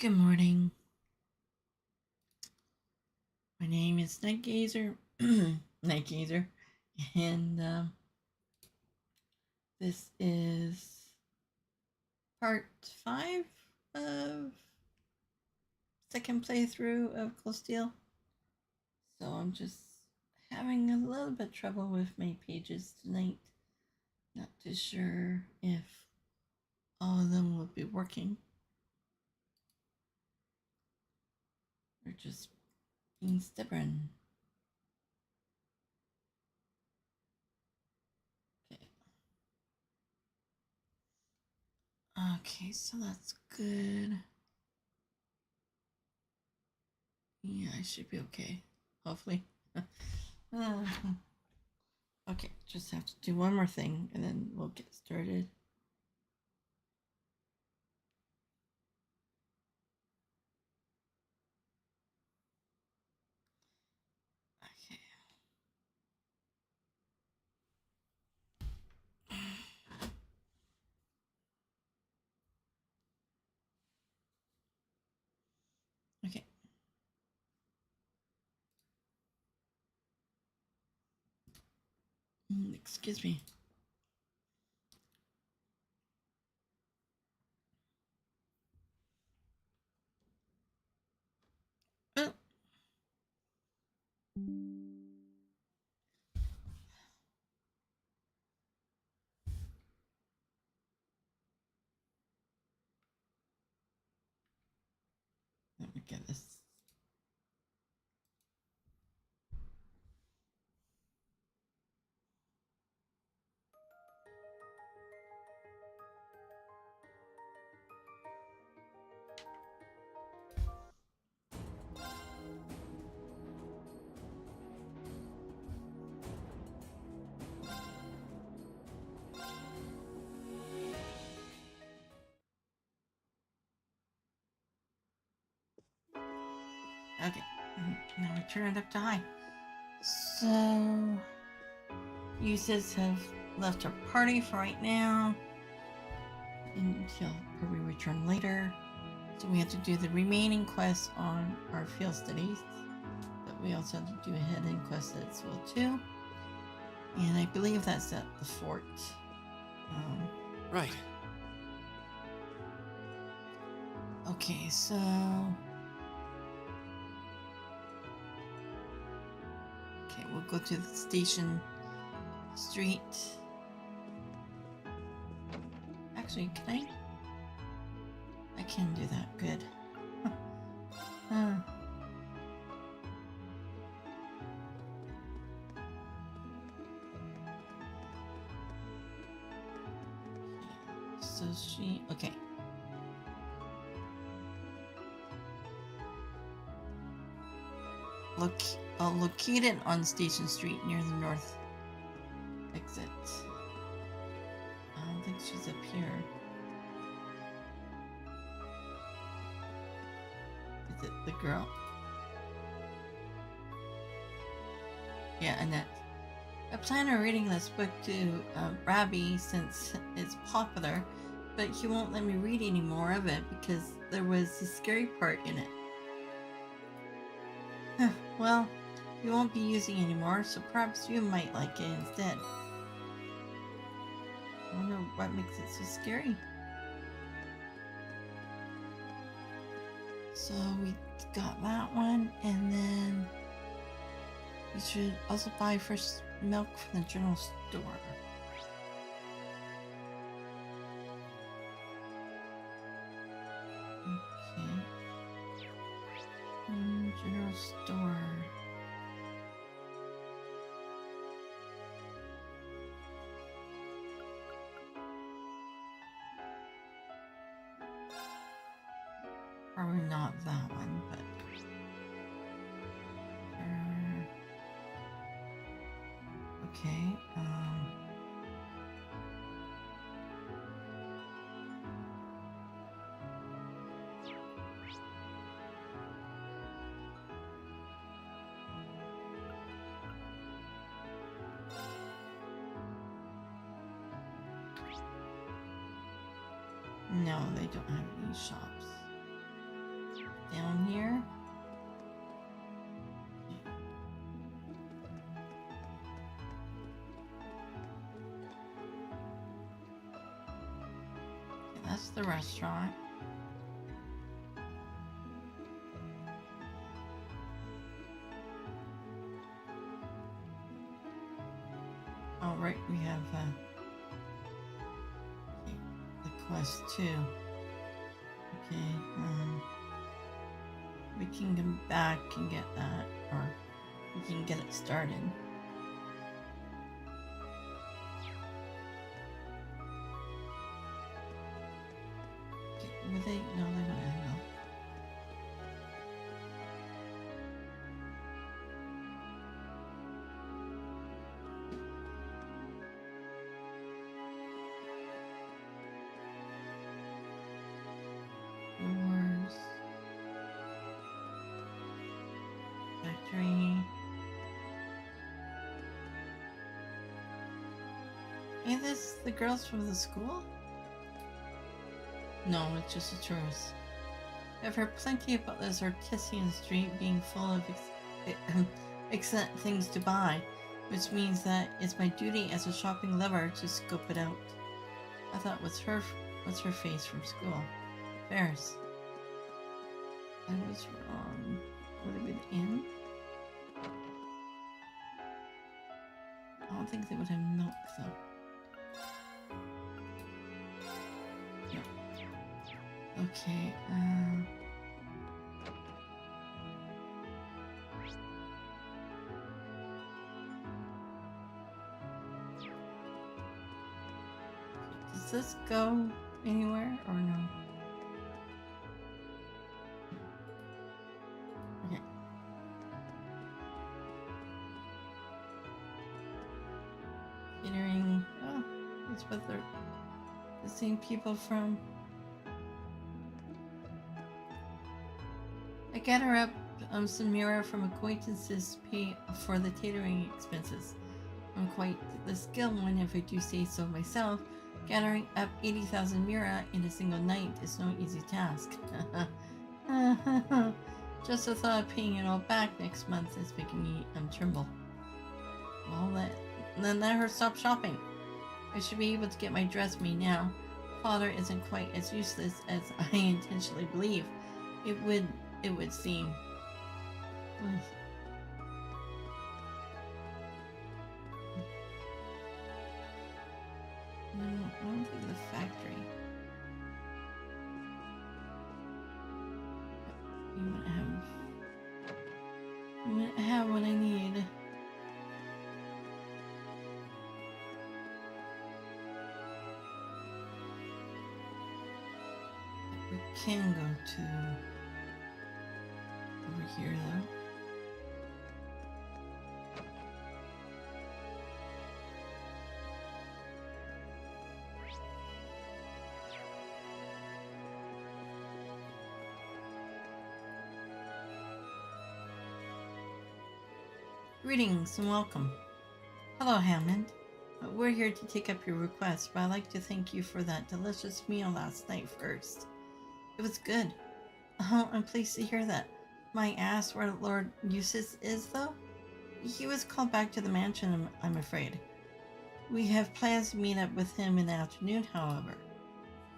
Good morning. My name is Night Gazer, Night Gazer, and this is part 5 of second playthrough of Closteel. So I'm just having a little bit of trouble with my pages tonight. Not too sure if all of them will be working. They're just being stubborn. Okay, so that's good. Yeah, I should be okay. Hopefully. Okay, just have to do one more thing and then we'll get started. Okay. Okay. Excuse me. Oh. Let me get this. Okay. Now we turn it up to high. So, uses have left our party for right now until we return later. So we have to do the remaining quests on our field studies. But we also have to do a head-in quest as well too. And I believe that's at the fort. Right. Okay, so... Okay, we'll go to the station street. Actually, can I can do that. Good. So she... Okay. Located on Station Street near the north exit. I don't think she's up here. Is it the girl? Yeah, Annette. I plan on reading this book to Rabbi since it's popular, but he won't let me read any more of it because there was a scary part in it. Well, you won't be using anymore, so perhaps you might like it instead. I wonder what makes it so scary. So we got that one, and then we should also buy fresh milk from the general store. Okay. General store. Probably not that one, but... Okay, no, they don't have any shops. down here. Okay, that's the restaurant. Oh, right, we have okay, the quest 2. Okay, we can come back and get that, or we can get it started. Okay, were they? No, they went in though. Brewers. Factory. Hey, this the girls from the school? No, it's just a tourist. I've heard plenty about this Artesian street being full of excellent things to buy, which means that it's my duty as a shopping lover to scope it out. I thought, what's her face from school? Ferris. I was wrong. Would it be the inn? I don't think they would have milk though. No. Okay, does this go anywhere or no? Okay. Catering. Oh, it's with the same people from. I gather up some mirror from acquaintances pay for the catering expenses. I'm quite the skilled one if I do say so myself. Gathering up 80,000 mira in a single night is no easy task. Just the thought of paying it all back next month is making me tremble. Well, then let her stop shopping. I should be able to get my dress made now. Father isn't quite as useless as I intentionally believe. It would seem. No, I don't think the factory. You might have what I need. We can go to over here though. Greetings and welcome. Hello, Hammond. We're here to take up your request, but I'd like to thank you for that delicious meal last night first. It was good. Oh, I'm pleased to hear that. May I ask where Lord Eustace is, though? He was called back to the mansion, I'm afraid. We have plans to meet up with him in the afternoon, however.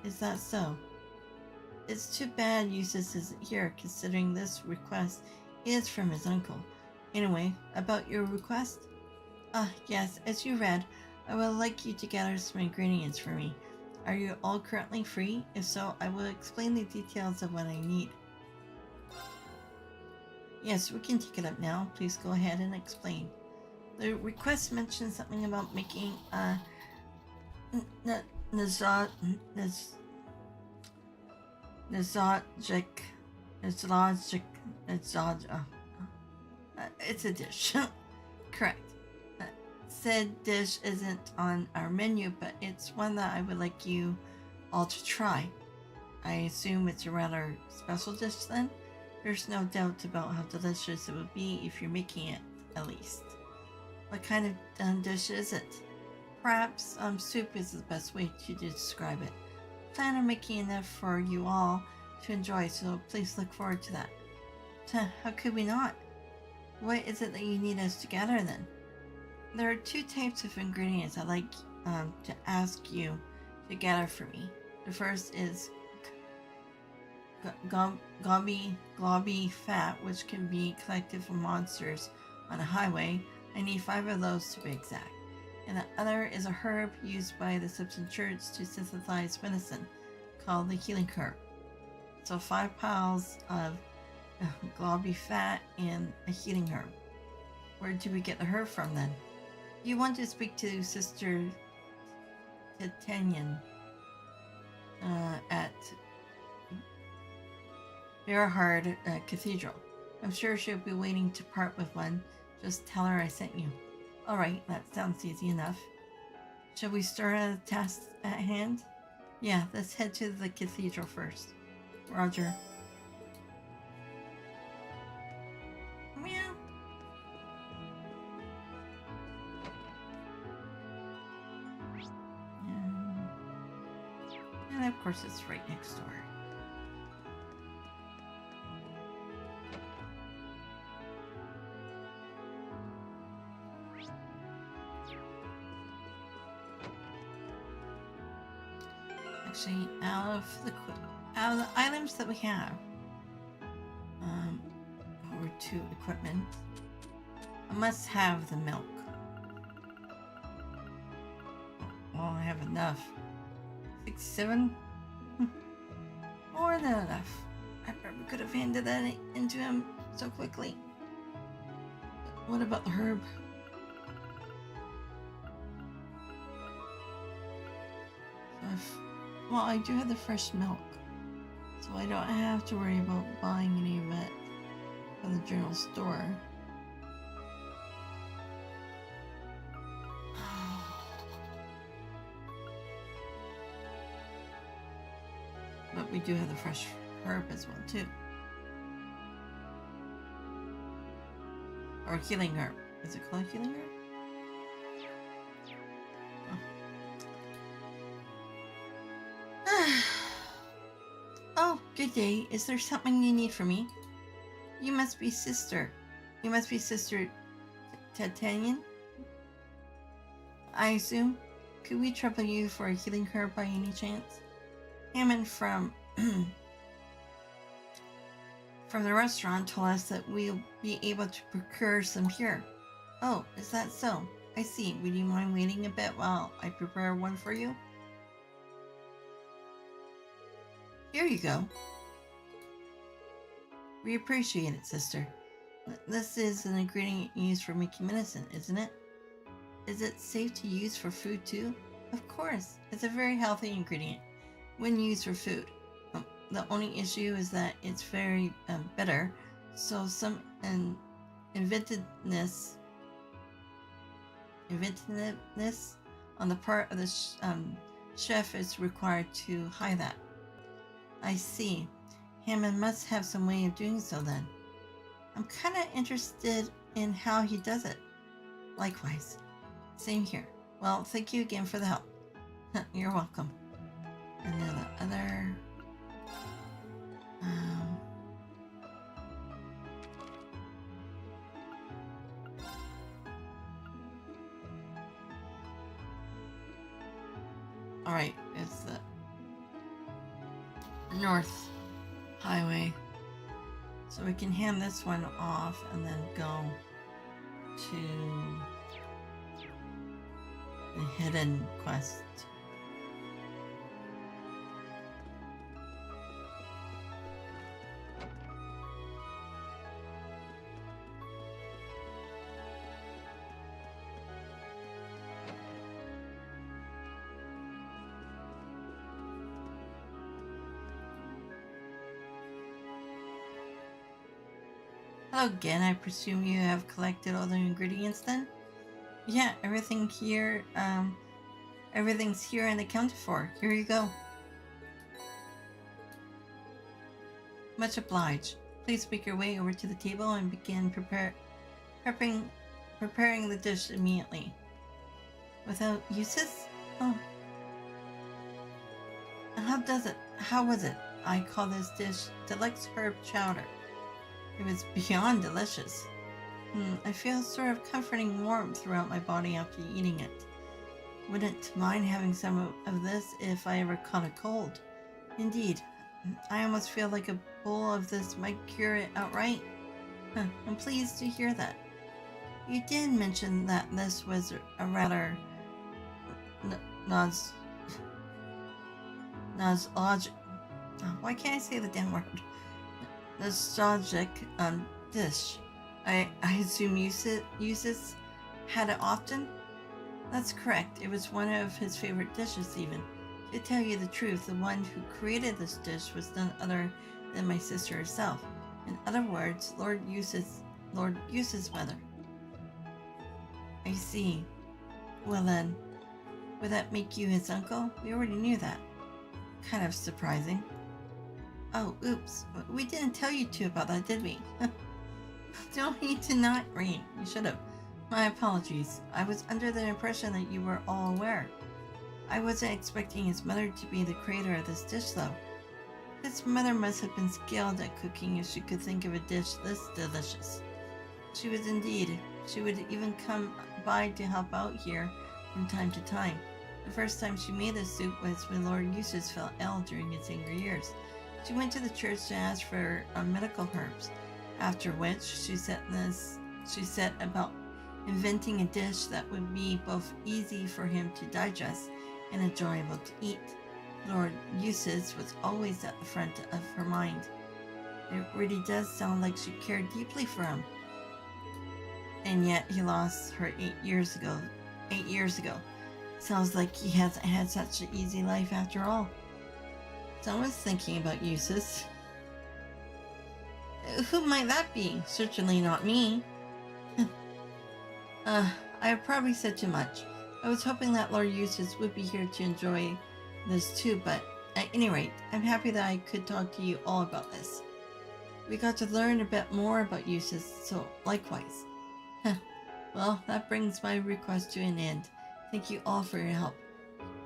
Is that so? It's too bad Eustace isn't here, considering this request is from his uncle. Anyway, about your request? Yes, as you read, I would like you to gather some ingredients for me. Are you all currently free? If so, I will explain the details of what I need. Yes, we can take it up now. Please go ahead and explain. The request mentions something about making it's a dish. Correct. Said dish isn't on our menu, but it's one that I would like you all to try. I assume it's a rather special dish then? There's no doubt about how delicious it would be if you're making it, at least. What kind of dish is it? Perhaps soup is the best way to describe it. Plan on making enough for you all to enjoy, so please look forward to that. How could we not? What is it that you need us to gather then? There are 2 types of ingredients I'd like to ask you to gather for me. The first is globby fat, which can be collected from monsters on a highway. I need 5 of those to be exact. And the other is a herb used by the Simpson Church to synthesize medicine, called the healing herb. So 5 piles of globby fat and a healing herb. Where do we get the herb from then? You want to speak to Sister Titanian at Berhard Cathedral. I'm sure she'll be waiting to part with one. Just tell her I sent you. Alright, that sounds easy enough. Shall we start on the task at hand? Yeah, let's head to the cathedral first. Roger. Meow. And of course it's right next door. Actually, out of the items that we have, over to equipment, I must have the milk. Well, I have enough. 67? More than enough. I probably could have handed that into him so quickly. But what about the herb? Well, I do have the fresh milk, so I don't have to worry about buying any of it from the general store. But we do have the fresh herb as well, too. Or healing herb. Is it called healing herb? Oh, good day. Is there something you need from me? You must be Sister Titanian, I assume. Could we trouble you for a healing herb by any chance? Hammond from the restaurant told us that we'll be able to procure some here. Oh, is that so? I see. Would you mind waiting a bit while I prepare one for you? Here you go. We appreciate it, sister. This is an ingredient used for making medicine, isn't it? Is it safe to use for food too? Of course. It's a very healthy ingredient when used for food. The only issue is that it's very bitter, so some inventiveness on the part of the chef is required to hide that. I see. Hammond must have some way of doing so then. I'm kind of interested in how he does it. Likewise. Same here. Well, thank you again for the help. You're welcome. And then the other... Alright, it's the North Highway. So we can hand this one off and then go to the hidden quest. Hello again, I presume you have collected all the ingredients then? Yeah, everything's here and accounted for. Here you go. Much obliged. Please make your way over to the table and begin preparing the dish immediately. Without uses? Oh. How was it? I call this dish deluxe herb chowder. It was beyond delicious. I feel sort of comforting warmth throughout my body after eating it. Wouldn't mind having some of this if I ever caught a cold. Indeed, I almost feel like a bowl of this might cure it outright. I'm pleased to hear that. You did mention that this was a rather nostalgic. Why can't I say the damn word? Nostalgic dish. I assume Eustace had it often? That's correct. It was one of his favorite dishes even. To tell you the truth, the one who created this dish was none other than my sister herself. In other words, Lord Eustace's mother. I see. Well then, would that make you his uncle? We already knew that. Kind of surprising. Oh, oops. We didn't tell you two about that, did we? Don't need to not, Rean. You should have. My apologies. I was under the impression that you were all aware. I wasn't expecting his mother to be the creator of this dish, though. His mother must have been skilled at cooking if she could think of a dish this delicious. She was indeed. She would even come by to help out here from time to time. The first time she made this soup was when Lord Eustace fell ill during his younger years. She went to the church to ask for medical herbs, after which she set about inventing a dish that would be both easy for him to digest and enjoyable to eat. Lord Eustace was always at the front of her mind. It really does sound like she cared deeply for him. And yet he lost her 8 years ago. 8 years ago. Sounds like he hasn't had such an easy life after all. Someone's thinking about Eustace. Who might that be? Certainly not me. I probably said too much. I was hoping that Lord Eustace would be here to enjoy this too, but at any rate, I'm happy that I could talk to you all about this. We got to learn a bit more about Eustace, so likewise. Well, that brings my request to an end. Thank you all for your help.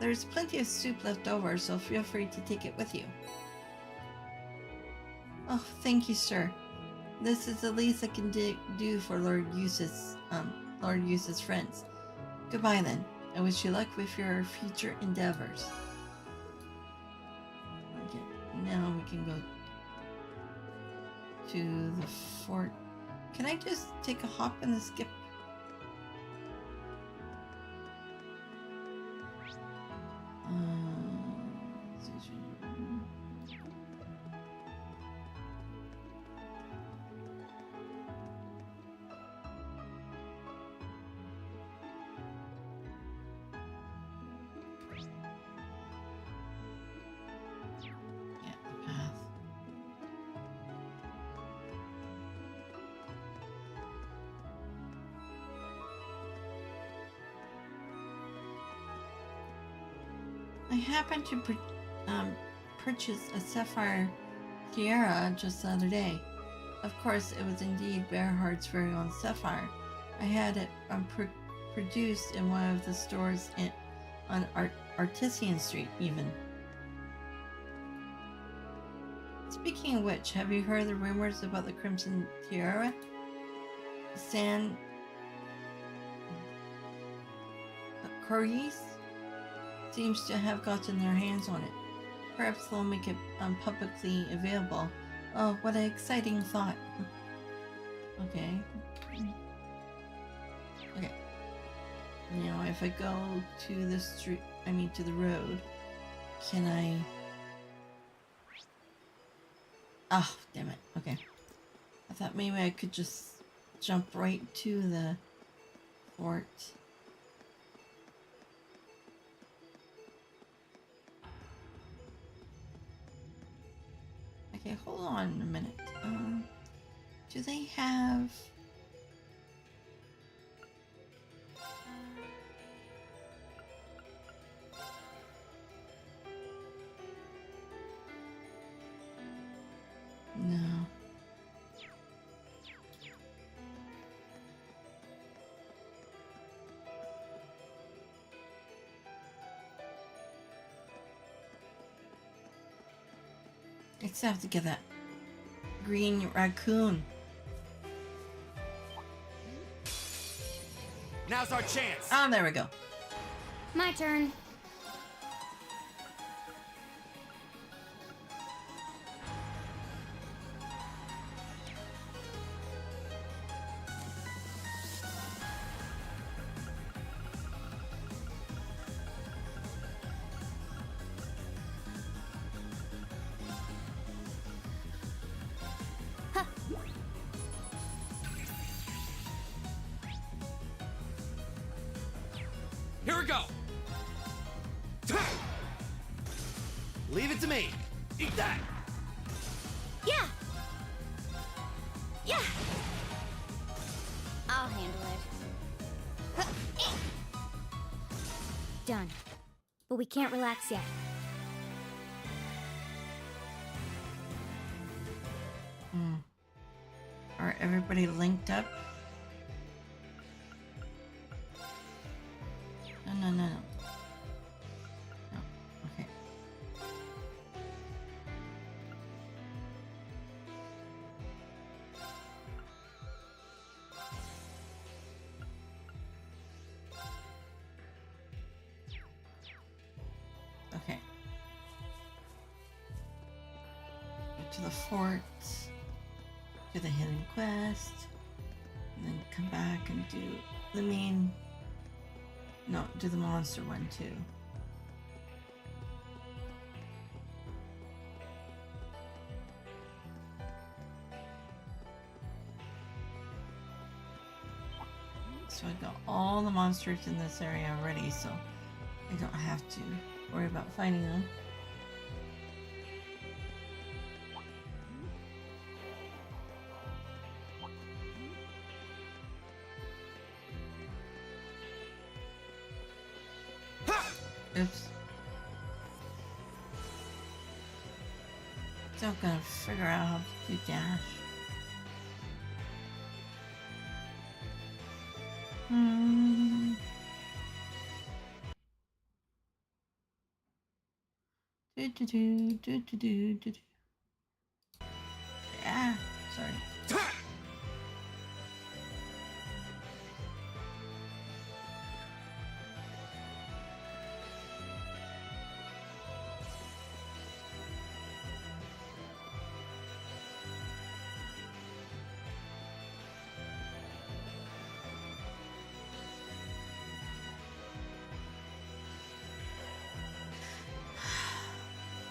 There's plenty of soup left over, so feel free to take it with you. Oh, thank you, sir. This is the least I can do for Lord Eustace's friends. Goodbye then. I wish you luck with your future endeavors. Okay, now we can go to the fort. Can I just take a hop and a skip? I happened to purchase a sapphire tiara just the other day. Of course, it was indeed Berhard's very own sapphire. I had it produced in one of the stores on Artisan Street, even. Speaking of which, have you heard the rumors about the Crimson Tiara? San Corries seems to have gotten their hands on it. Perhaps they'll make it publicly available. Oh, what an exciting thought. Okay. Okay. Now, if I go to the street, to the road, can I... Oh, damn it. Okay. I thought maybe I could just jump right to the fort. Okay, hold on a minute. Do they have... No. I still have to get that green raccoon. Now's our chance. Oh, there we go. My turn. Here we go. Leave it to me. Eat that. Yeah. Yeah. I'll handle it. Done. But we can't relax yet. Are everybody linked up? No. No, okay. Okay. Go to the fort, do the hidden quest, and then come back and do the main. No, do the monster one too. So I got all the monsters in this area already, so I don't have to worry about fighting them. Oops. Still gonna figure out how to do dash. Do. Yeah, sorry.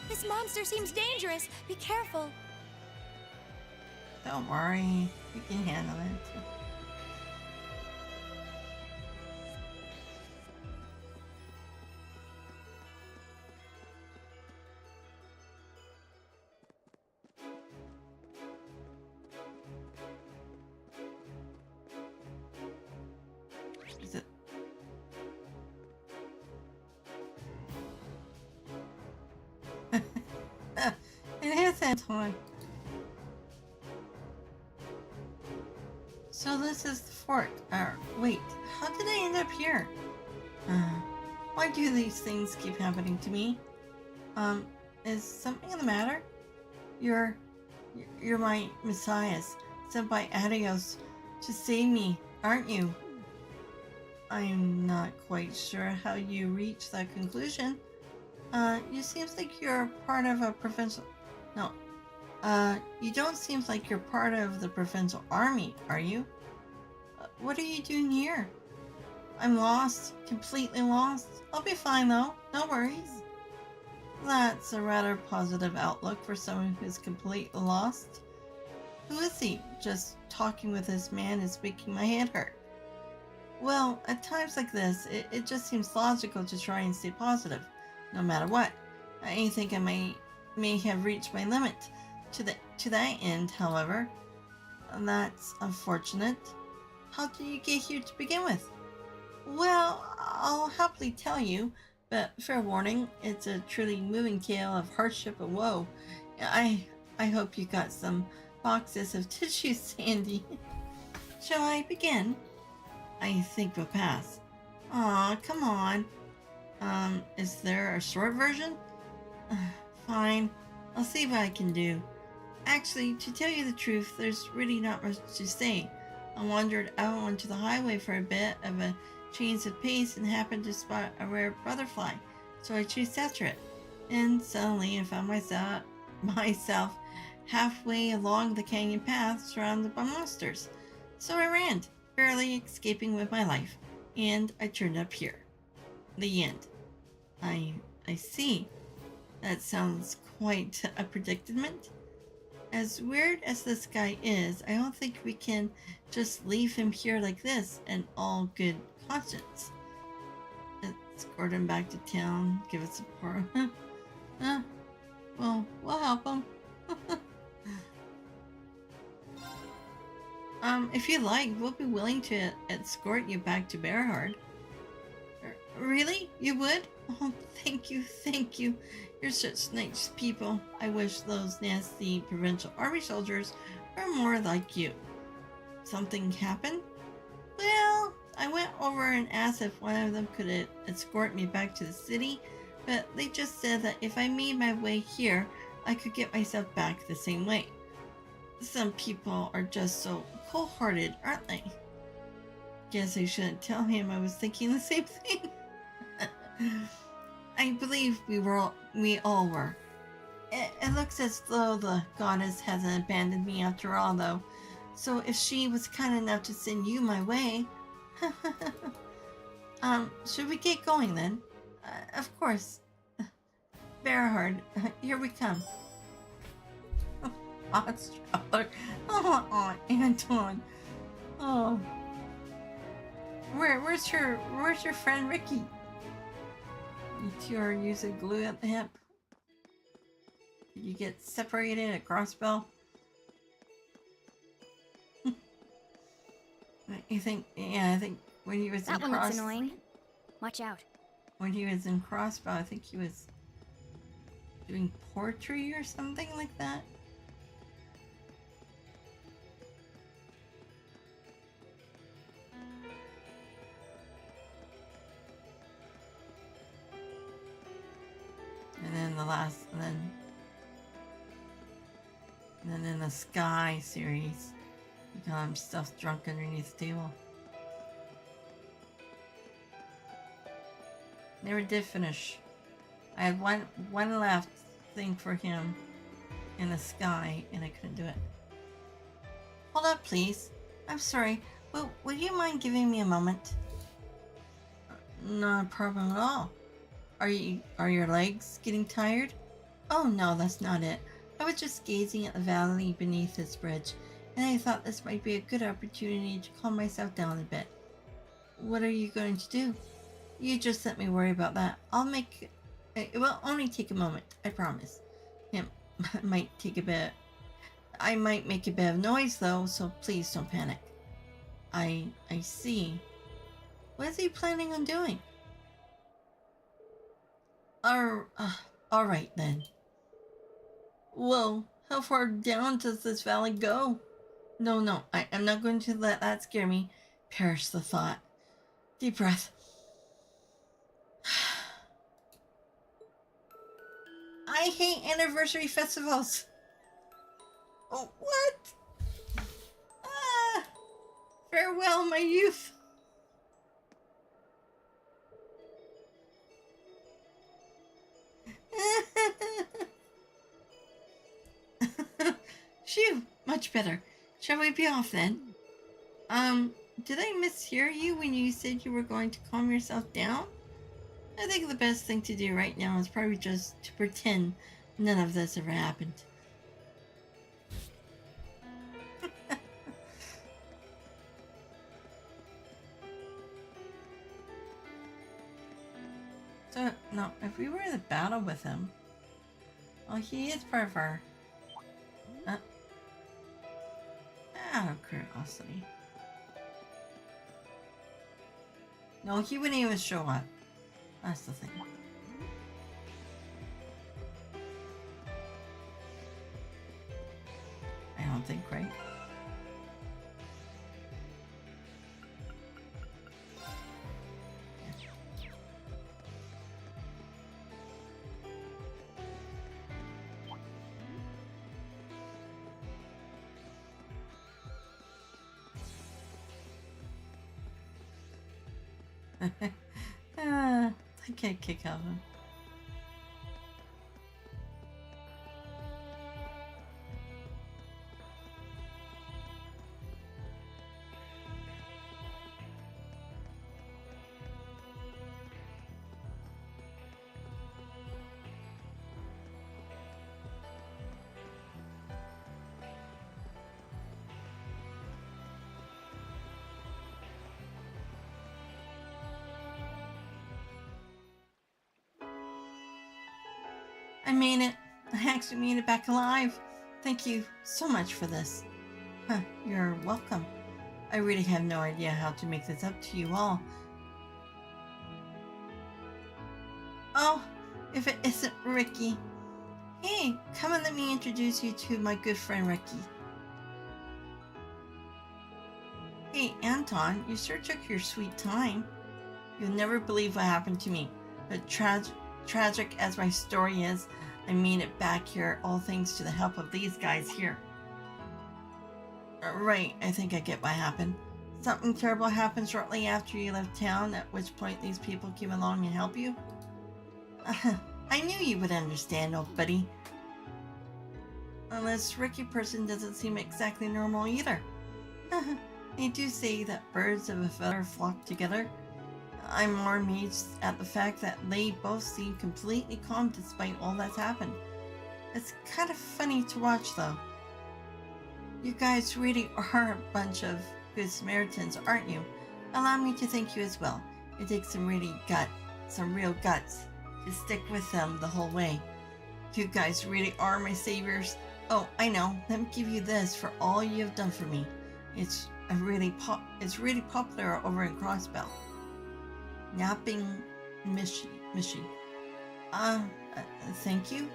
This monster seems dangerous. Be careful. Don't worry, we can handle it. Is it? It is Anton. So this is the fort. Wait, how did I end up here? Why do these things keep happening to me? Is something the matter? You're my messiahs, sent by Adios to save me, aren't you? I'm not quite sure how you reached that conclusion. You seems like you're part of a provincial... No. You don't seem like you're part of the provincial army, are you? What are you doing here? I'm lost. Completely lost. I'll be fine though. No worries. That's a rather positive outlook for someone who's completely lost. Who is he? Just talking with this man is making my head hurt. Well, at times like this, it just seems logical to try and stay positive, no matter what. I think I may have reached my limit. To that end, however, that's unfortunate. How did you get here to begin with? Well, I'll happily tell you, but fair warning, it's a truly moving tale of hardship and woe. I hope you got some boxes of tissues handy. Shall I begin? I think we'll pass. Aw, come on. Is there a short version? Fine. I'll see what I can do. Actually, to tell you the truth, there's really not much to say. I wandered out onto the highway for a bit of a change of pace and happened to spot a rare butterfly, so I chased after it. And suddenly I found myself halfway along the canyon path surrounded by monsters. So I ran, barely escaping with my life, and I turned up here. The end. I see. That sounds quite a predicament. As weird as this guy is, I don't think we can just leave him here like this in all good conscience. Escort him back to town, give us support. Well, we'll help him. If you like, we'll be willing to escort you back to Bearhard. Really? You would? Oh, thank you. You're such nice people. I wish those nasty provincial army soldiers were more like you. Something happened? Well, I went over and asked if one of them could escort me back to the city, but they just said that if I made my way here, I could get myself back the same way. Some people are just so cold-hearted, aren't they? Guess I shouldn't tell him I was thinking the same thing. I believe we all were. It looks as though the goddess hasn't abandoned me after all, though. So if she was kind enough to send you my way... should we get going then? Of course. Bearhard, here we come. Traveler. Oh, Anton. Oh. Where's your friend Ricky? You two are using glue at the hip. Did you get separated at Crossbell? I think when he was that one looks annoying. Watch out. When he was in Crossbow, I think he was doing poetry or something like that. And then and then in the Sky series, he got himself drunk underneath the table. Never did finish. I had one last thing for him in the Sky, and I couldn't do it. Hold up, please. I'm sorry. Would you mind giving me a moment? Not a problem at all. Are your legs getting tired? Oh no, that's not it. I was just gazing at the valley beneath this bridge, and I thought this might be a good opportunity to calm myself down a bit. What are you going to do? You just let me worry about that. It will only take a moment, I promise. It might take a bit. I might make a bit of noise though, so please don't panic. I see. What is he planning on doing? Alright then. Whoa, how far down does this valley go? No, I'm not going to let that scare me. Perish the thought. Deep breath. I hate anniversary festivals. Oh, what? Farewell, my youth. Phew, much better. Shall we be off then? Did I mishear you when you said you were going to calm yourself down? I think the best thing to do right now is probably just to pretend none of this ever happened. So, no, if we were in a battle with him... Oh, he is part of our... out of curiosity. No, he wouldn't even show up. That's the thing. I don't think, right? I can't kick out of him. I made it. I actually made it back alive. Thank you so much for this. You're welcome. I really have no idea how to make this up to you all. Oh, if it isn't Ricky. Hey, come and let me introduce you to my good friend Ricky. Hey, Anton, you sure took your sweet time. You'll never believe what happened to me, but tragic as my story is, I made it back here, all thanks to the help of these guys here. Right, I think I get what happened. Something terrible happened shortly after you left town, at which point these people came along and helped you? I knew you would understand, old buddy. Unless Ricky person doesn't seem exactly normal either. They do say that birds of a feather flock together. I'm more amazed at the fact that they both seem completely calm despite all that's happened. It's kind of funny to watch though. You guys really are a bunch of good Samaritans, aren't you? Allow me to thank you as well. It takes some real guts to stick with them the whole way. You guys really are my saviors. Oh, I know. Let me give you this for all you have done for me. It's really popular over in Crossbell. Napping Mishi. Thank you.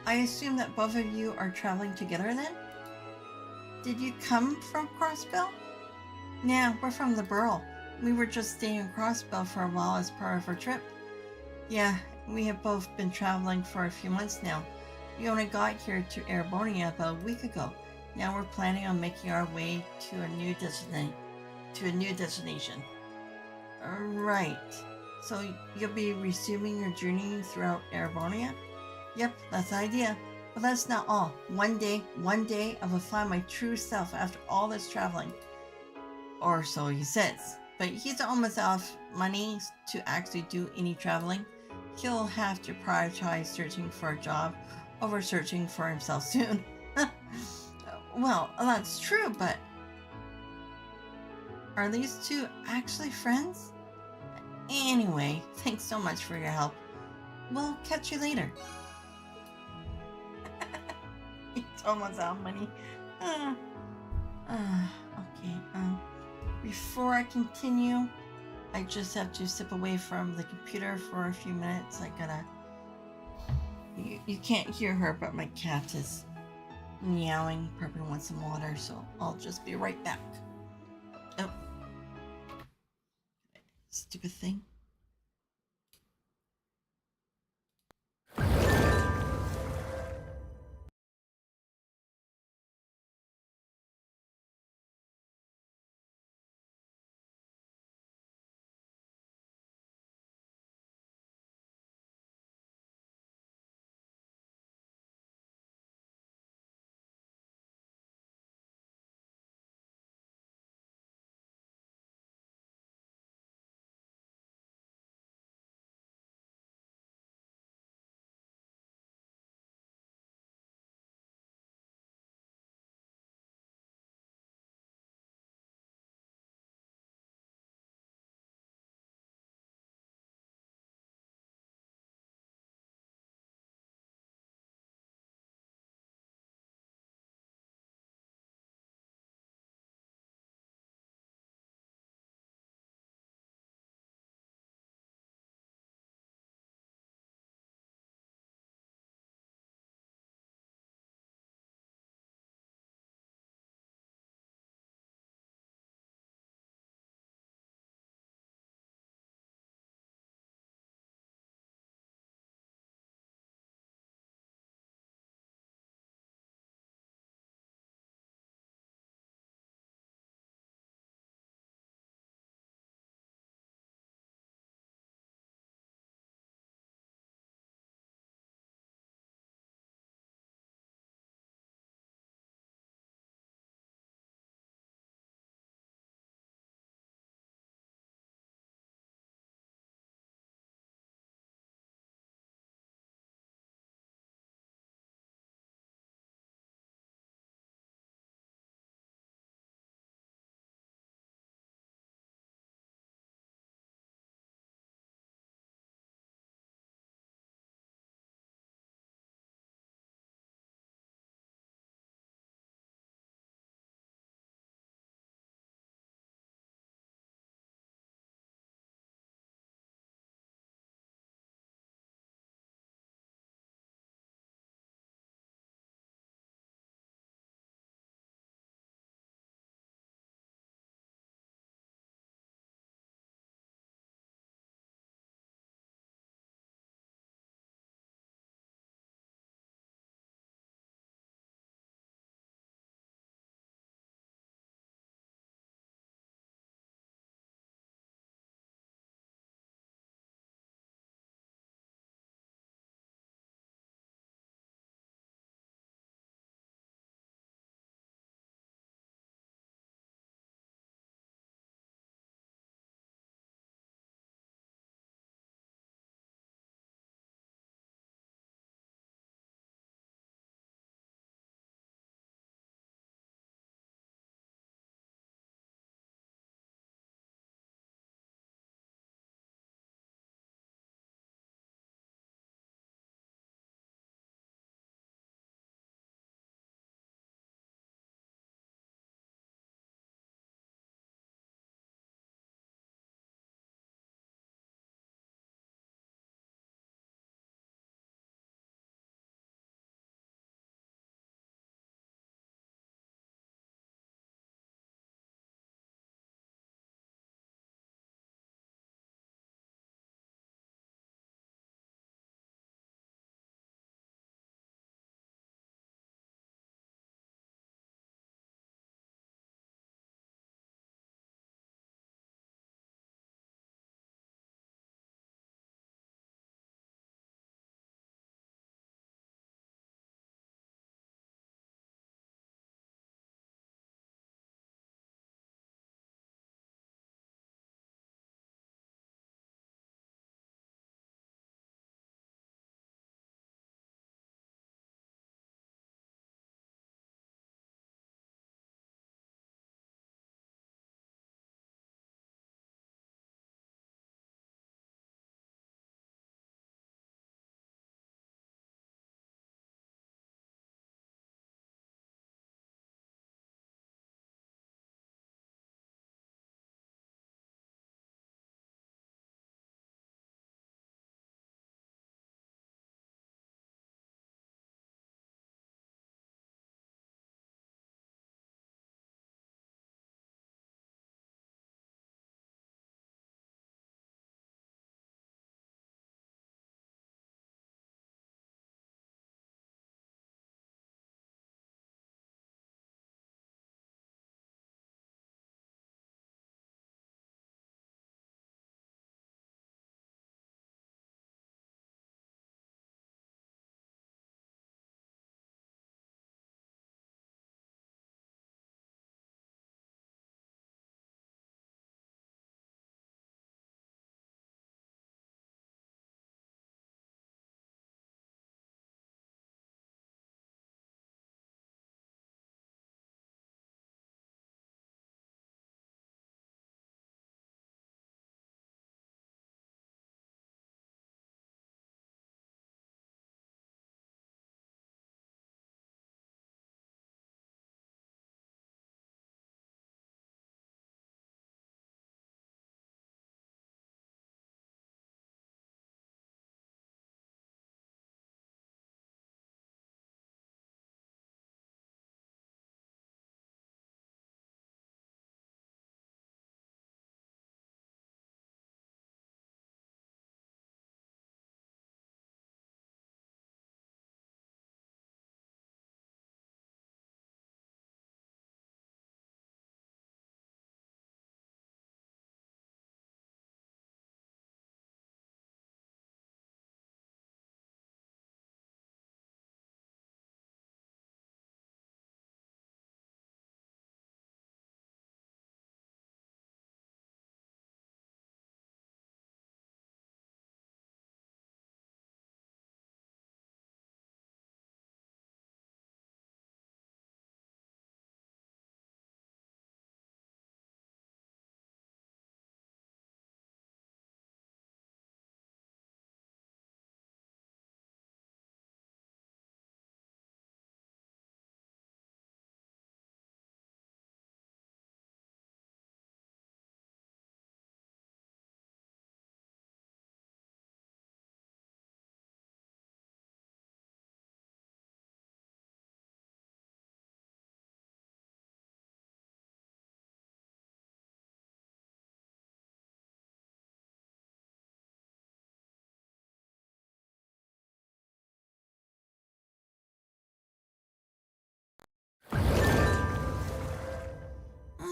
I assume that both of you are traveling together then? Did you come from Crossbell? Yeah, we're from the Burl. We were just staying in Crossbell for a while as part of our trip. Yeah, we have both been traveling for a few months now. We only got here to Erebonia about a week ago. Now we're planning on making our way to a new destination. Right. So you'll be resuming your journey throughout Erebonia? Yep, that's the idea. But that's not all. One day, I will find my true self after all this traveling. Or so he says. But he's almost out of money to actually do any traveling. He'll have to prioritize searching for a job over searching for himself soon. Well, that's true, but are these two actually friends? Anyway, thanks so much for your help. We'll catch you later. He's almost out of money. Okay, before I continue, I just have to step away from the computer for a few minutes. I gotta... You can't hear her, but my cat is meowing, probably wants some water, so I'll just be right back. Oh. Stupid thing.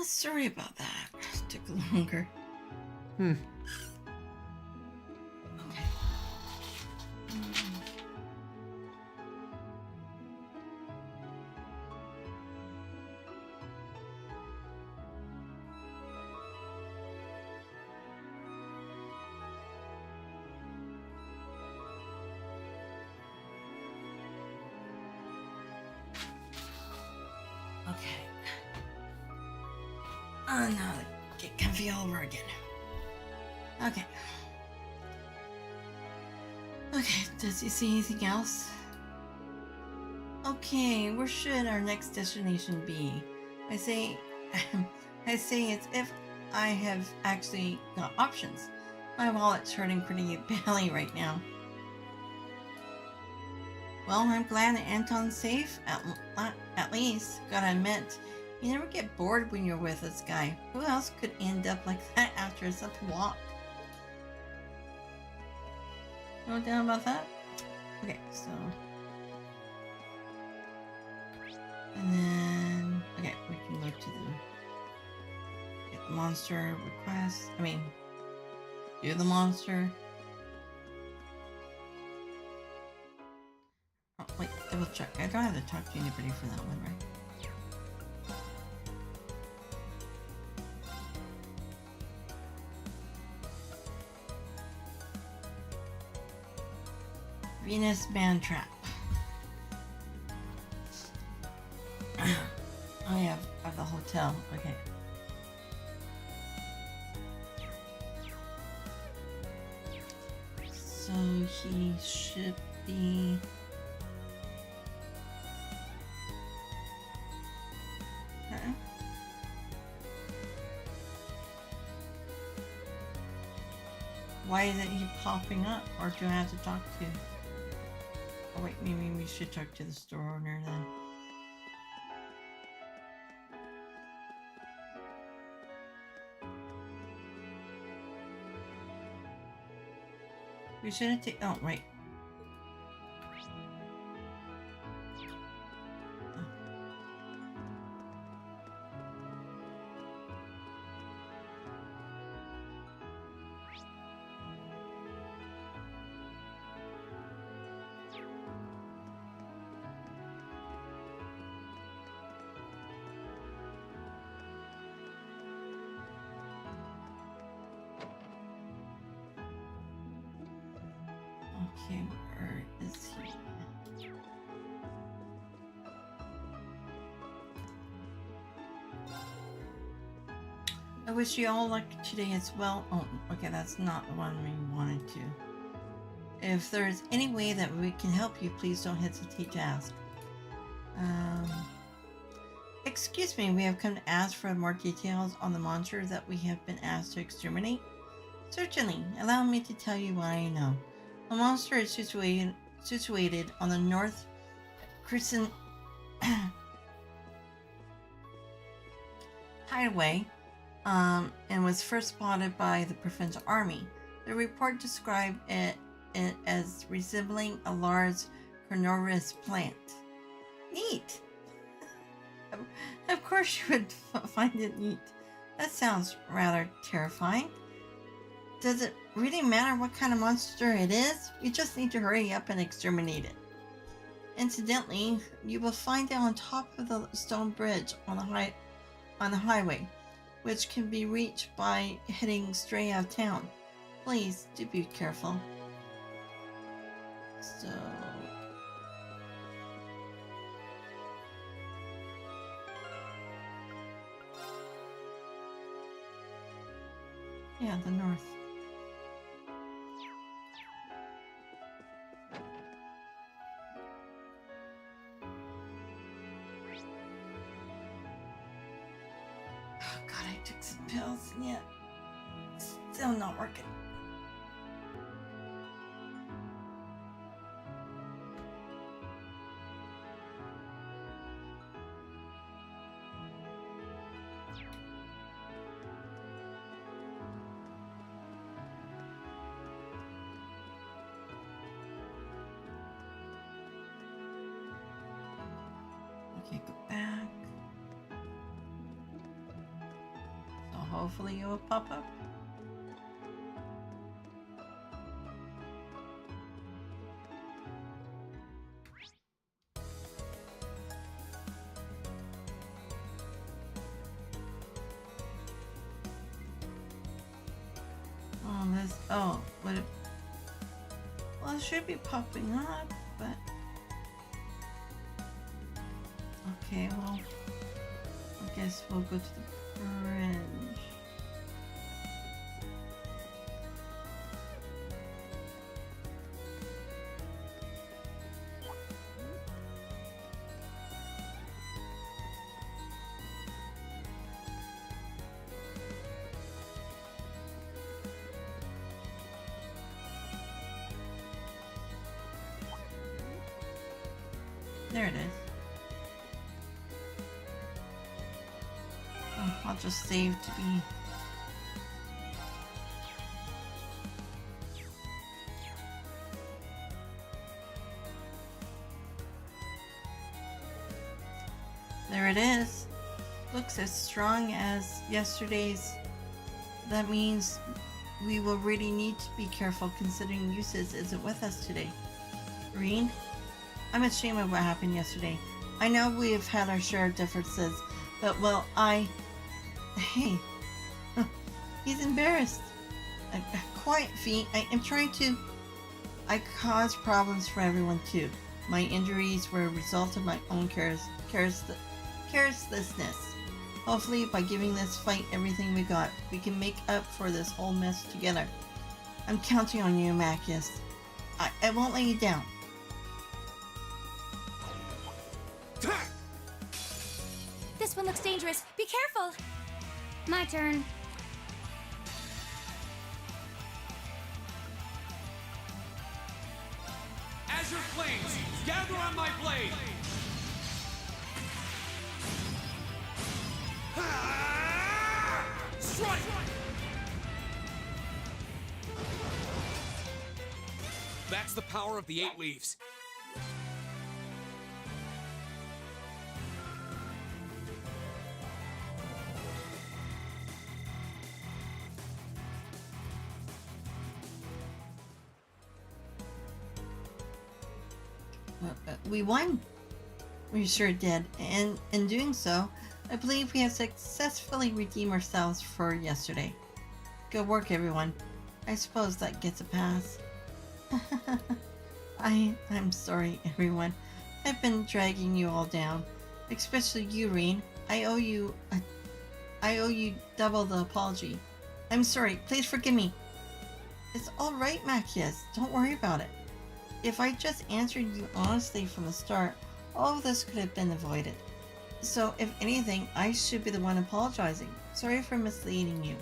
Sorry about that. Took longer. Hmm. Okay. Okay. Oh no, get comfy all over again. Okay. Okay, does he see anything else? Okay, where should our next destination be? I say, I say it's if I have actually got options. My wallet's hurting pretty badly right now. Well, I'm glad that Anton's safe, at least. Gotta admit, you never get bored when you're with this guy. Who else could end up like that after such a walk? No doubt about that? Okay, so... And then... Okay, we can go to the... Get the monster request. I mean... Do the monster. Oh, wait, double check. I don't have to talk to anybody for that one, right? Venus Man Trap. Oh yeah, at the hotel. Okay. So he should be... Okay. Why isn't he popping up? Or do I have to talk to... Oh wait, maybe we should talk to the store owner then. We shouldn't take... Oh, right. Okay, where is he? I wish you all luck today as well. Oh, okay, that's not the one we wanted to. If there's any way that we can help you, please don't hesitate to ask. Excuse me, we have come to ask for more details on the monster that we have been asked to exterminate. Certainly, allow me to tell you what I know. The monster is situated on the North Crescent Highway, and was first spotted by the provincial army. The report described it as resembling a large carnivorous plant. Neat! Of course you would find it neat. That sounds rather terrifying. Does it really matter what kind of monster it is? We just need to hurry up and exterminate it. Incidentally, you will find it on top of the stone bridge on the highway, which can be reached by heading straight out of town. Please do be careful. So... yeah, the north. Oh god, I took some pills and yet still not working. Okay, go back. hopefully you will pop up. Oh, would it? Well, it should be popping up, but okay. Well, I guess we'll go to the bridge. There it is. Oh, I'll just save to be. There it is. Looks as strong as yesterday's. That means we will really need to be careful considering Eustace isn't with us today. Rean? I'm ashamed of what happened yesterday. I know we have had our share of differences, but well, Hey, he's embarrassed. Quiet, Fee. I am trying to. I caused problems for everyone too. My injuries were a result of my own carelessness. Hopefully, by giving this fight everything we got, we can make up for this whole mess together. I'm counting on you, Marcus. I won't let you down. This one looks dangerous. Be careful. My turn. Azure flames, gather on my blade! Strike! That's the power of the 8 leaves. We won. We sure did. And in doing so, I believe we have successfully redeemed ourselves for yesterday. Good work, everyone. I suppose that gets a pass. I'm sorry, everyone. I've been dragging you all down. Especially you, Rean. I owe you double the apology. I'm sorry. Please forgive me. It's alright, Machias. Don't worry about it. If I just answered you honestly from the start, all of this could have been avoided. So, if anything, I should be the one apologizing. Sorry for misleading you.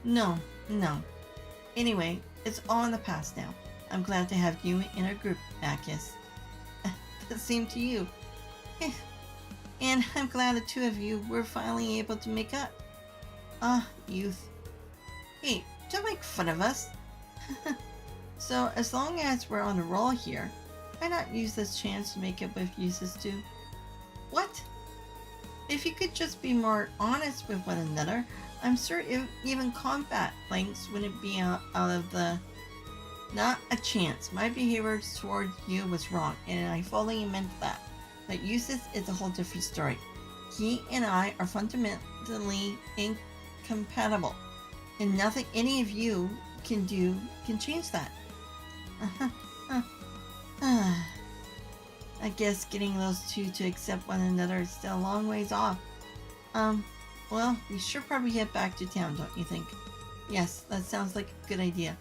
No. Anyway, it's all in the past now. I'm glad to have you in our group, Marcus. The same to you. And I'm glad the two of you were finally able to make up. Youth. Hey, don't make fun of us. So, as long as we're on a roll here, why not use this chance to make up with Eustace too? What? If you could just be more honest with one another, I'm sure even combat links wouldn't be out of the... Not a chance. My behavior towards you was wrong, and I fully meant that. But Eustace is a whole different story. He and I are fundamentally incompatible, and nothing any of you can do can change that. I guess getting those two to accept one another is still a long ways off. Well, we should probably head back to town, don't you think? Yes, that sounds like a good idea.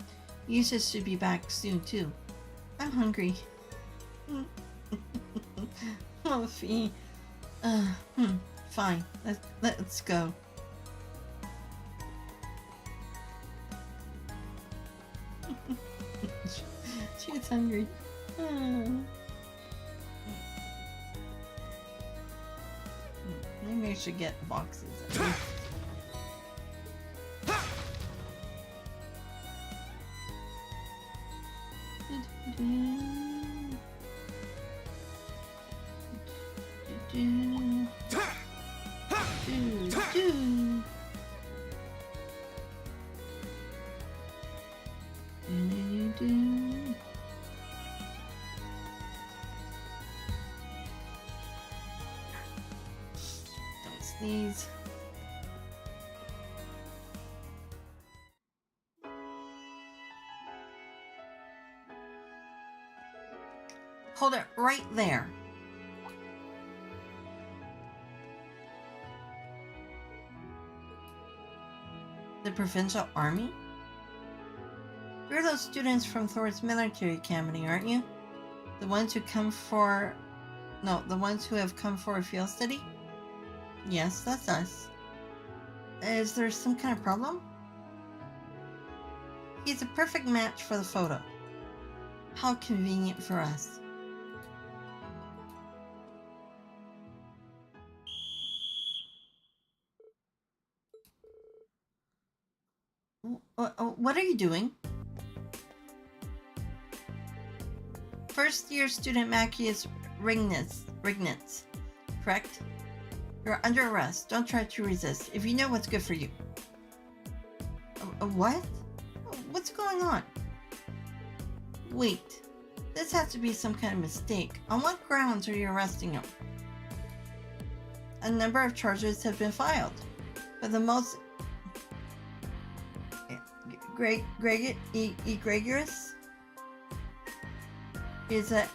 Eustace should be back soon, too. I'm hungry. Oh, Fee. Fine. Let's go. She's hungry. Maybe I should get boxes. Please. Hold it right there. The Provincial Army? You're those students from Thors Military Academy, aren't you? The ones who come for... No, the ones who have come for a field study? Yes, that's us. Is there some kind of problem? He's a perfect match for the photo. How convenient for us. What are you doing? First year student Macius Rignitz, correct? You're under arrest. Don't try to resist if you know what's good for you. What? What's going on? Wait. This has to be some kind of mistake. On what grounds are you arresting him? A number of charges have been filed, but the most egregious is an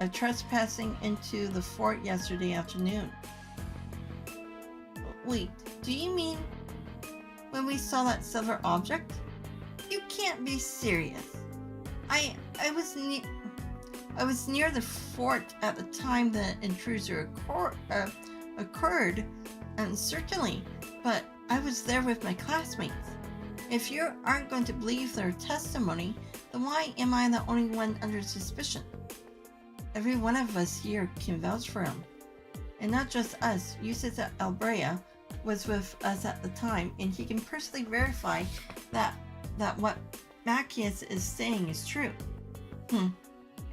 a trespassing into the fort yesterday afternoon. Wait, do you mean when we saw that silver object? You can't be serious. I was near the fort at the time the intrusion occurred, and certainly, but I was there with my classmates. If you aren't going to believe their testimony, then why am I the only one under suspicion? Every one of us here can vouch for him. And not just us, Eustace Albrea was with us at the time, and he can personally verify that what Macius is saying is true. And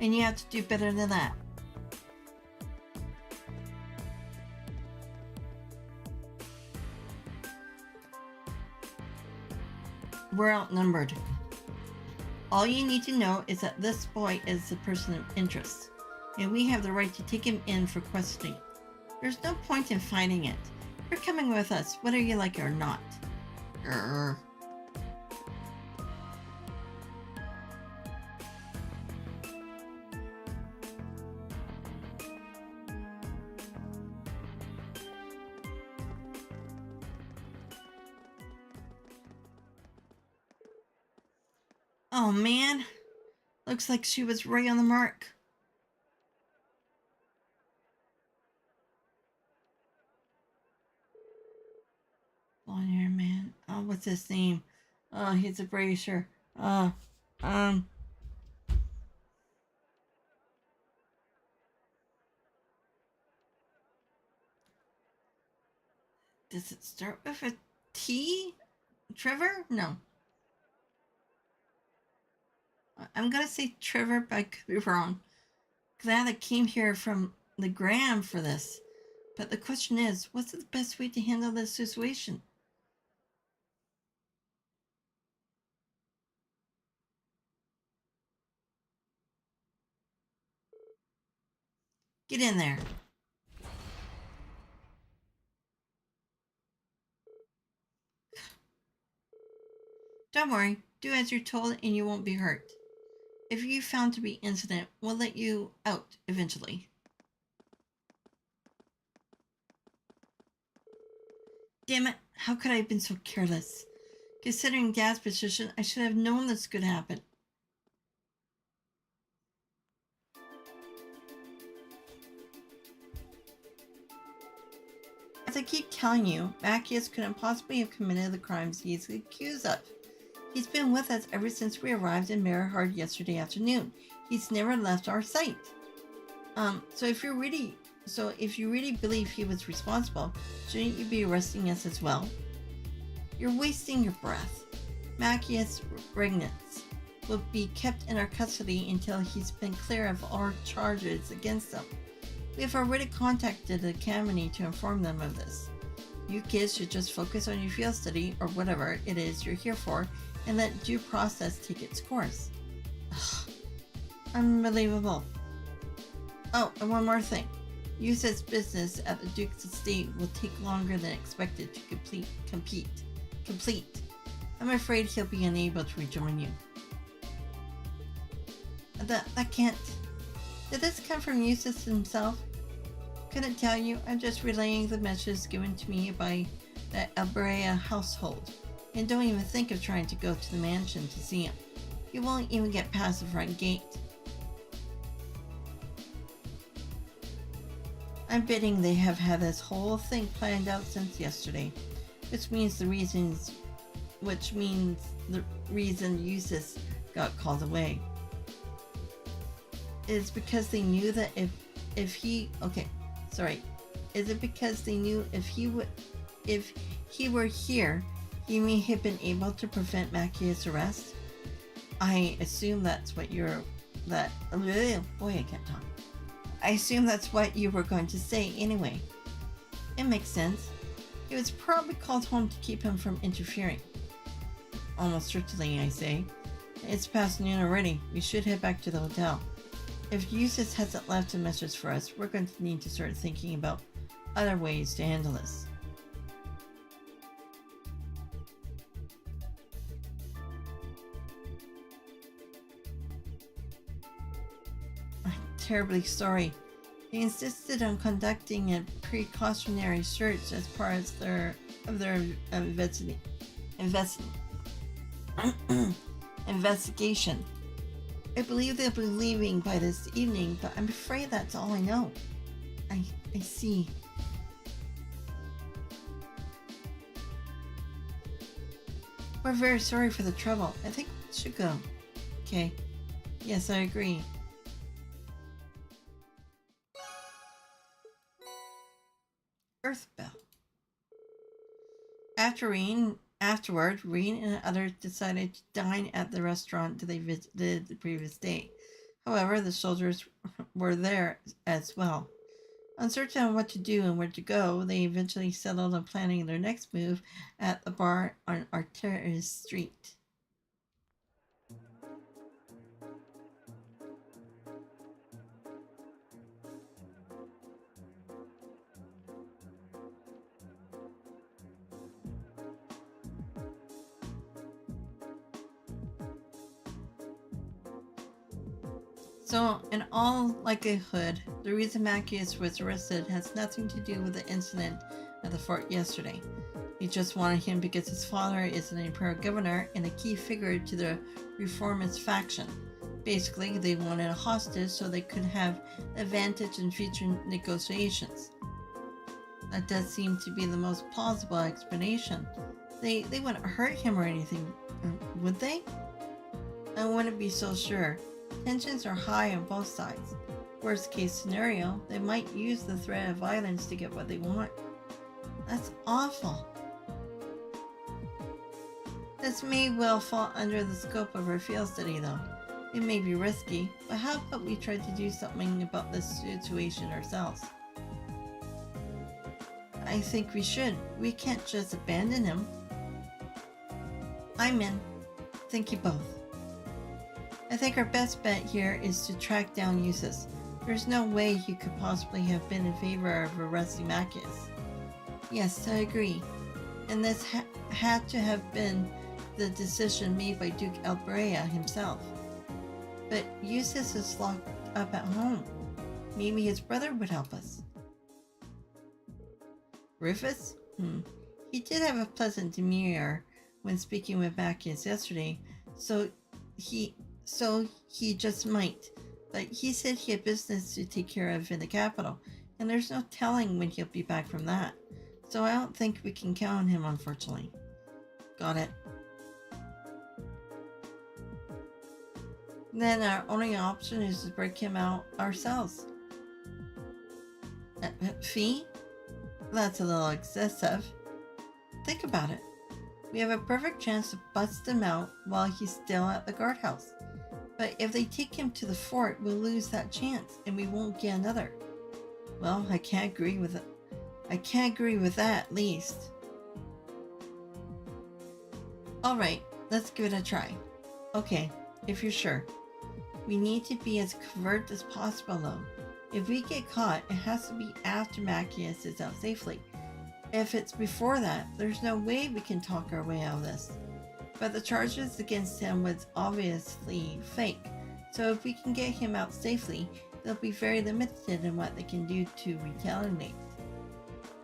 you have to do better than that. We're outnumbered. All you need to know is that this boy is a person of interest, and we have the right to take him in for questioning. There's no point in fighting it. You're coming with us, whether you like it or not. Grr. Oh man, looks like she was right on the mark. Blonde hair man. Oh, what's his name? Oh, he's a bracer. Does it start with a T? Trevor? No. I'm gonna say Trevor, but I could be wrong. Glad I came here from the Gram for this. But the question is, what's the best way to handle this situation? Get in there. Don't worry. Do as you're told and you won't be hurt. If you're found to be innocent, we'll let you out eventually. Damn it, how could I have been so careless? Considering Dad's position, I should have known this could happen. As I keep telling you, Macius couldn't possibly have committed the crimes he's accused of. He's been with us ever since we arrived in Merihard yesterday afternoon. He's never left our sight. So if you really believe he was responsible, shouldn't you be arresting us as well? You're wasting your breath. Macius Rignitz will be kept in our custody until he's been clear of all charges against him. We have already contacted the Academy to inform them of this. You kids should just focus on your field study or whatever it is you're here for and let due process take its course. Ugh, unbelievable. Oh, and one more thing. Yusa's business at the Duke's estate will take longer than expected to complete. I'm afraid he'll be unable to rejoin you. That can't... Did this come from Eustace himself? Couldn't tell you. I'm just relaying the message given to me by the Albrea household. And don't even think of trying to go to the mansion to see him. You won't even get past the front gate. I'm betting they have had this whole thing planned out since yesterday, which means the reason Eustace got called away is because they knew that if he were here, he may have been able to prevent Machia's arrest? I assume that's what I can't talk. I assume that's what you were going to say anyway. It makes sense. He was probably called home to keep him from interfering. Almost certainly, I say. It's past noon already. We should head back to the hotel. If Eustace hasn't left a message for us, we're going to need to start thinking about other ways to handle this. I'm terribly sorry. They insisted on conducting a precautionary search as part of their investigation. I believe they'll be leaving by this evening, but I'm afraid that's all I know. I see. We're very sorry for the trouble. I think we should go. Okay. Yes, I agree. Earthbell. Afterward, Rean and others decided to dine at the restaurant they visited the previous day. However, the soldiers were there as well. Uncertain on what to do and where to go, they eventually settled on planning their next move at the bar on Arcturus Street. So, in all likelihood, the reason Machias was arrested has nothing to do with the incident at the fort yesterday. He just wanted him because his father is an imperial governor and a key figure to the reformist faction. Basically, they wanted a hostage so they could have advantage in future negotiations. That does seem to be the most plausible explanation. They wouldn't hurt him or anything, would they? I wouldn't be so sure. Tensions are high on both sides. Worst case scenario, they might use the threat of violence to get what they want. That's awful. This may well fall under the scope of our field study though. It may be risky, but how about we try to do something about this situation ourselves? I think we should. We can't just abandon him. I'm in. Thank you both. I think our best bet here is to track down Eustace. There's no way he could possibly have been in favor of arresting Machias. Yes, I agree. And this had to have been the decision made by Duke Albrea himself. But Eustace is locked up at home. Maybe his brother would help us. Rufus? He did have a pleasant demeanor when speaking with Machias yesterday, so he just might. But he said he had business to take care of in the capital, and there's no telling when he'll be back from that. So I don't think we can count on him, unfortunately. Got it. Then our only option is to break him out ourselves. Fee? That's a little excessive. Think about it. We have a perfect chance to bust him out while he's still at the guardhouse. But if they take him to the fort, we'll lose that chance, and we won't get another. Well, I can't agree with it. I can't agree with that, at least. Alright, let's give it a try. Okay, if you're sure. We need to be as covert as possible though. If we get caught, it has to be after Machias is out safely. If it's before that, there's no way we can talk our way out of this. But the charges against him was obviously fake, so if we can get him out safely, they'll be very limited in what they can do to retaliate.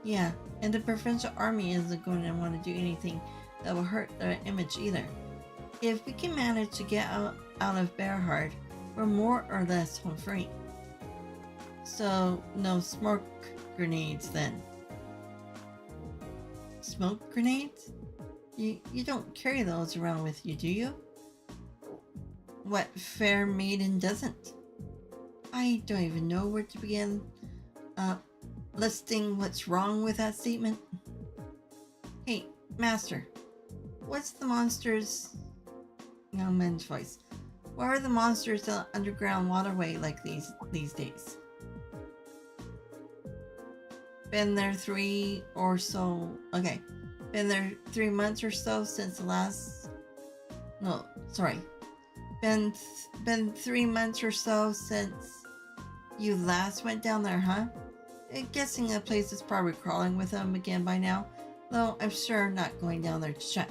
Yeah, and the provincial army isn't going to want to do anything that will hurt their image either. If we can manage to get out of Bearhard, we're more or less home free. So, no smoke grenades then. Smoke grenades? You don't carry those around with you, do you? What fair maiden doesn't? I don't even know where to begin listing what's wrong with that statement. Hey, Master, what's the monsters... Young man's voice. What are the monsters in the underground waterway like these days? Been there 3 or so... Okay. Been there 3 months or so since the last... No, sorry. Been 3 months or so since you last went down there, huh? I'm guessing the place is probably crawling with them again by now, though I'm sure not going down there to check.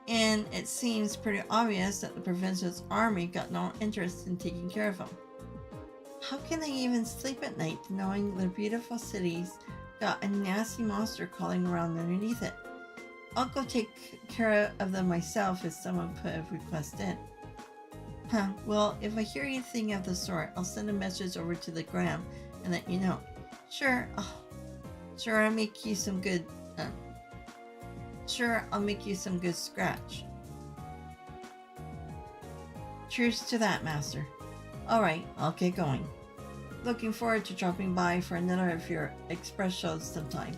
And it seems pretty obvious that the provincial's army got no interest in taking care of them. How can they even sleep at night knowing their beautiful cities got a nasty monster crawling around underneath it? I'll go take care of them myself if someone put a request in. Huh, well, if I hear anything of the sort, I'll send a message over to the Gram and let you know. Sure, I'll make you some good... I'll make you some good scratch. Cheers to that, Master. Alright, I'll get going. Looking forward to dropping by for another of your express shows sometime.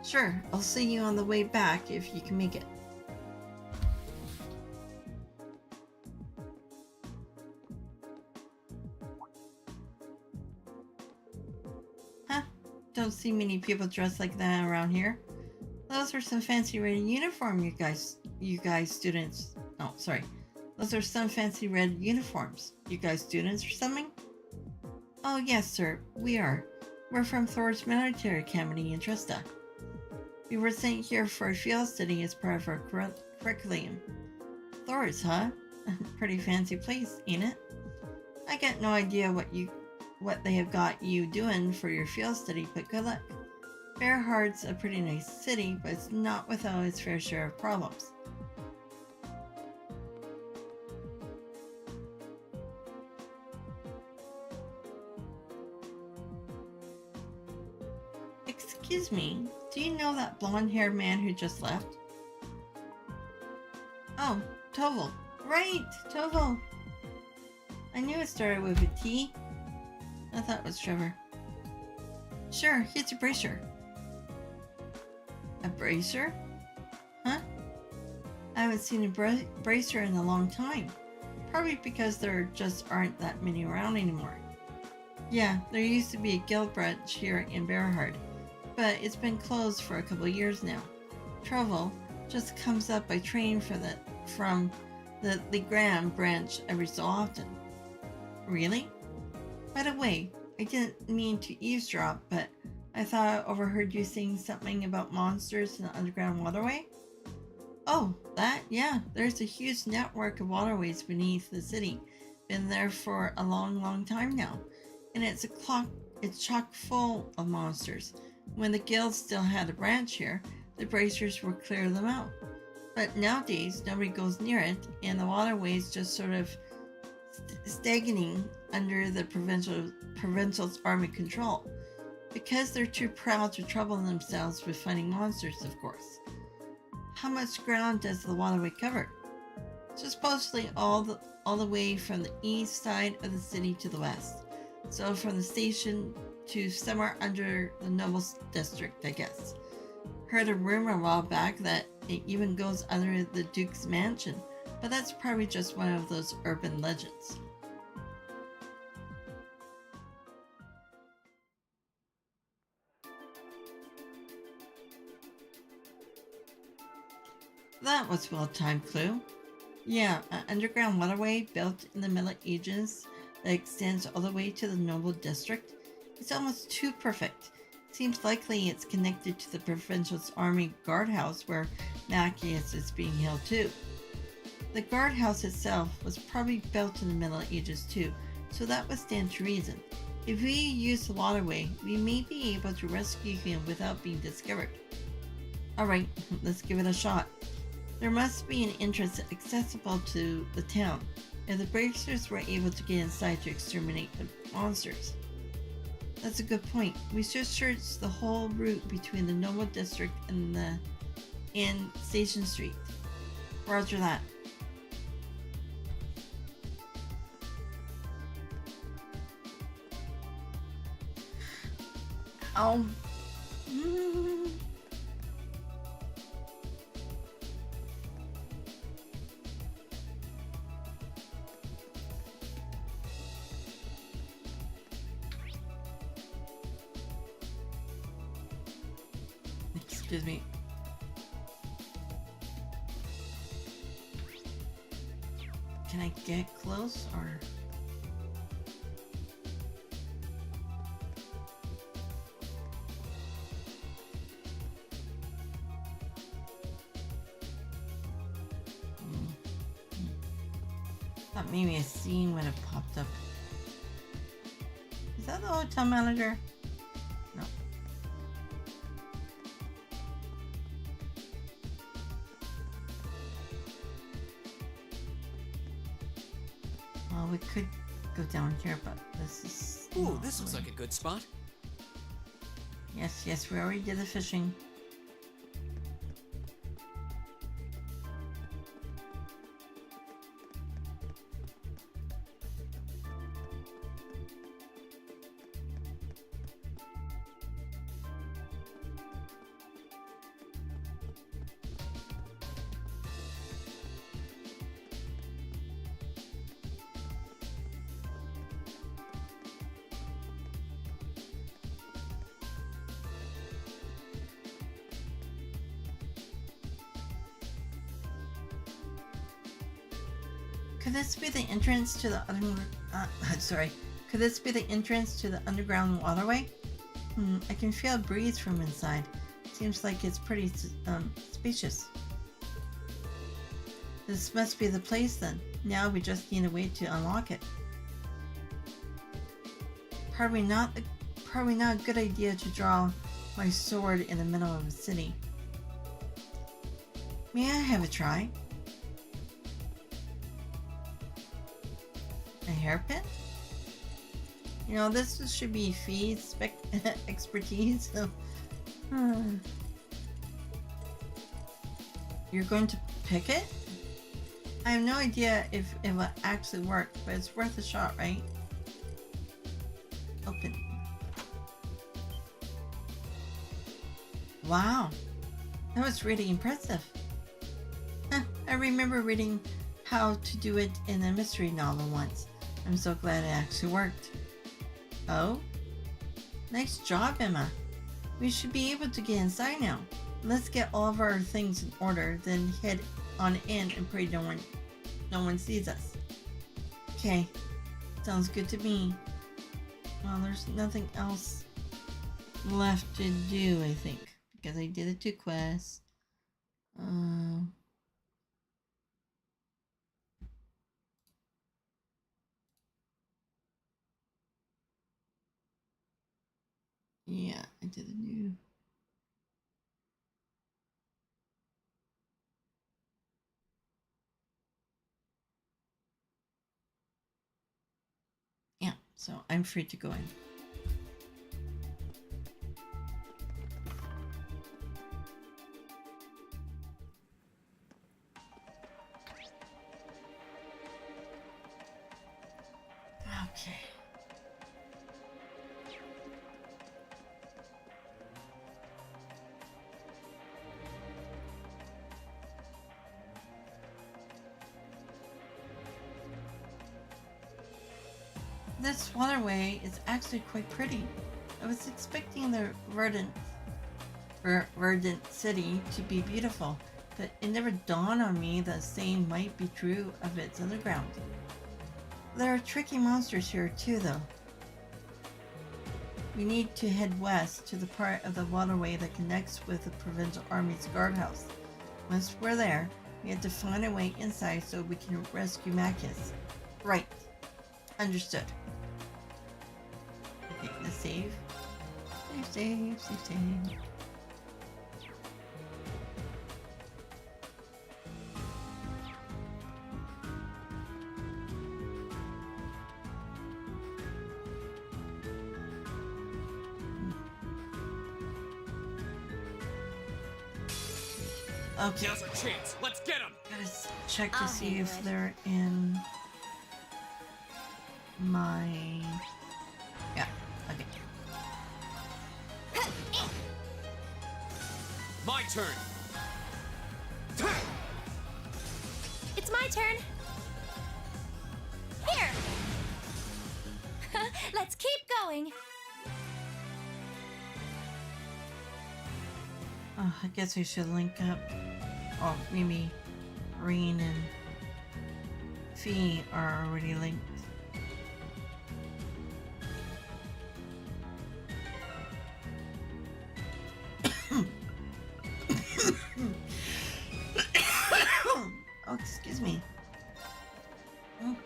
Sure, I'll see you on the way back if you can make it. Huh? Don't see many people dressed like that around here. Those are some fancy red uniform you guys students. Oh, sorry. Those are some fancy red uniforms. You guys students or something? Oh, yes, sir. We are. We're from Thors Military Academy in Trista. We were sent here for a field study as part of our curriculum. Thors, huh? Pretty fancy place, ain't it? I got no idea what they have got you doing for your field study, but good luck. Bearhard's a pretty nice city, but it's not without its fair share of problems. Excuse me, do you know that blonde-haired man who just left? Oh, Tovel. Right, Tovel. I knew it started with a T. I thought it was Trevor. Sure, he's a bracer. A bracer? Huh? I haven't seen a bracer in a long time. Probably because there just aren't that many around anymore. Yeah, there used to be a guild branch here in Bearhard, but it's been closed for a couple of years now. Travel just comes up by train from the Gram branch every so often. Really? By the way, I didn't mean to eavesdrop, but I thought I overheard you saying something about monsters in the underground waterway? Oh, that? Yeah, there's a huge network of waterways beneath the city. Been there for a long time now. And it's chock full of monsters. When the guild still had a branch here, the bracers would clear them out. But nowadays, nobody goes near it, and the waterways just sort of stagnating under the provincial's army control. Because they're too proud to trouble themselves with fighting monsters, of course. How much ground does the waterway cover? Supposedly all the way from the east side of the city to the west. So from the station to somewhere under the Nobles district, I guess. Heard a rumor a while back that it even goes under the Duke's mansion, but that's probably just one of those urban legends. That was well-timed clue. Yeah, an underground waterway built in the Middle Ages that extends all the way to the Noble District. It's almost too perfect. Seems likely it's connected to the Provincial's Army guardhouse where Machias is being held too. The guardhouse itself was probably built in the Middle Ages too, so that would stand to reason. If we use the waterway, we may be able to rescue him without being discovered. Alright, let's give it a shot. There must be an entrance accessible to the town, if the Bracers were able to get inside to exterminate the monsters. That's a good point. We should search the whole route between the Noble District and Station Street. Roger that. Oh. Excuse me. Can I get close or? Thought maybe a scene would have popped up. Is that the hotel manager? No. Well, we could go down here, but this is... Ooh, this looks like a good spot. Yes, we already did the fishing. Could this be the entrance to the Could this be the entrance to the underground waterway? I can feel a breeze from inside. Seems like it's pretty spacious. This must be the place then. Now we just need a way to unlock it. Probably not a good idea to draw my sword in the middle of the city. May I have a try? A hairpin? You know, this should be Fee's expertise. So. You're going to pick it? I have no idea if it will actually work, but it's worth a shot, right? Open. Wow, that was really impressive. I remember reading how to do it in a mystery novel once. I'm so glad it actually worked. Oh? Nice job, Emma. We should be able to get inside now. Let's get all of our things in order, then head on in and pray no one sees us. Okay, sounds good to me. Well, there's nothing else left to do, I think, because I did the 2 quests. Yeah, I did a new. Yeah, so I'm free to go in. Okay. This waterway is actually quite pretty. I was expecting the verdant city to be beautiful, But it never dawned on me that the same might be true of its underground. There are tricky monsters here too, though. We need to head west to the part of the waterway that connects with the Provincial Army's guardhouse. Once we're there, we have to find a way inside so we can rescue Macus. Right. Understood. Okay, let's save. Save. Okay. Now's our chance. Let's get him. Gotta check to I'll see handle if it. they're in my... Yeah, okay. My turn. It's my turn. Here. Let's keep going. Oh, I guess we should link up. Oh, maybe Rean and Fee are already linked. Oh, excuse me. Oh.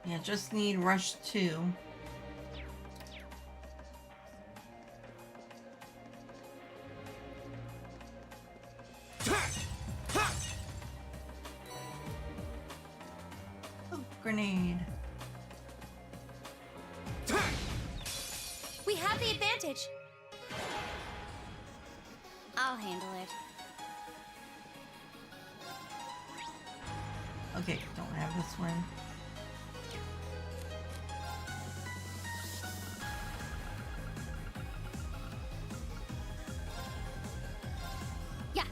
Yeah, just need Rush 2. Oh, grenade. We have the advantage. I'll handle it. Okay, don't have this one. Yeah.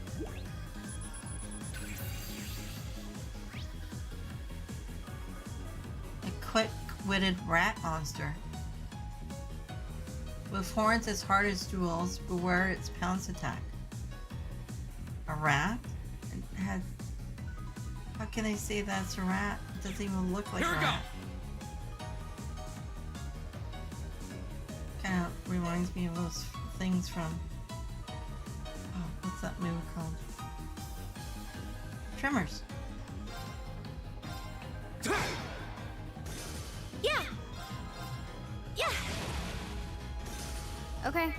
A quick-witted rat monster. With horns as hard as jewels, beware its pounce attack. A rat? It had... How can they say that's a rat? It doesn't even look like Here a we go. rat. Kind of reminds me of those things from... Oh, what's that movie called? Tremors. Yeah. Yeah. Okay.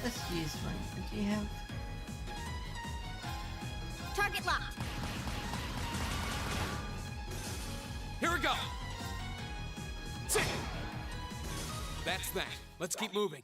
Let's use one. Do you have... Target locked. Here we go. That's that. Let's keep moving.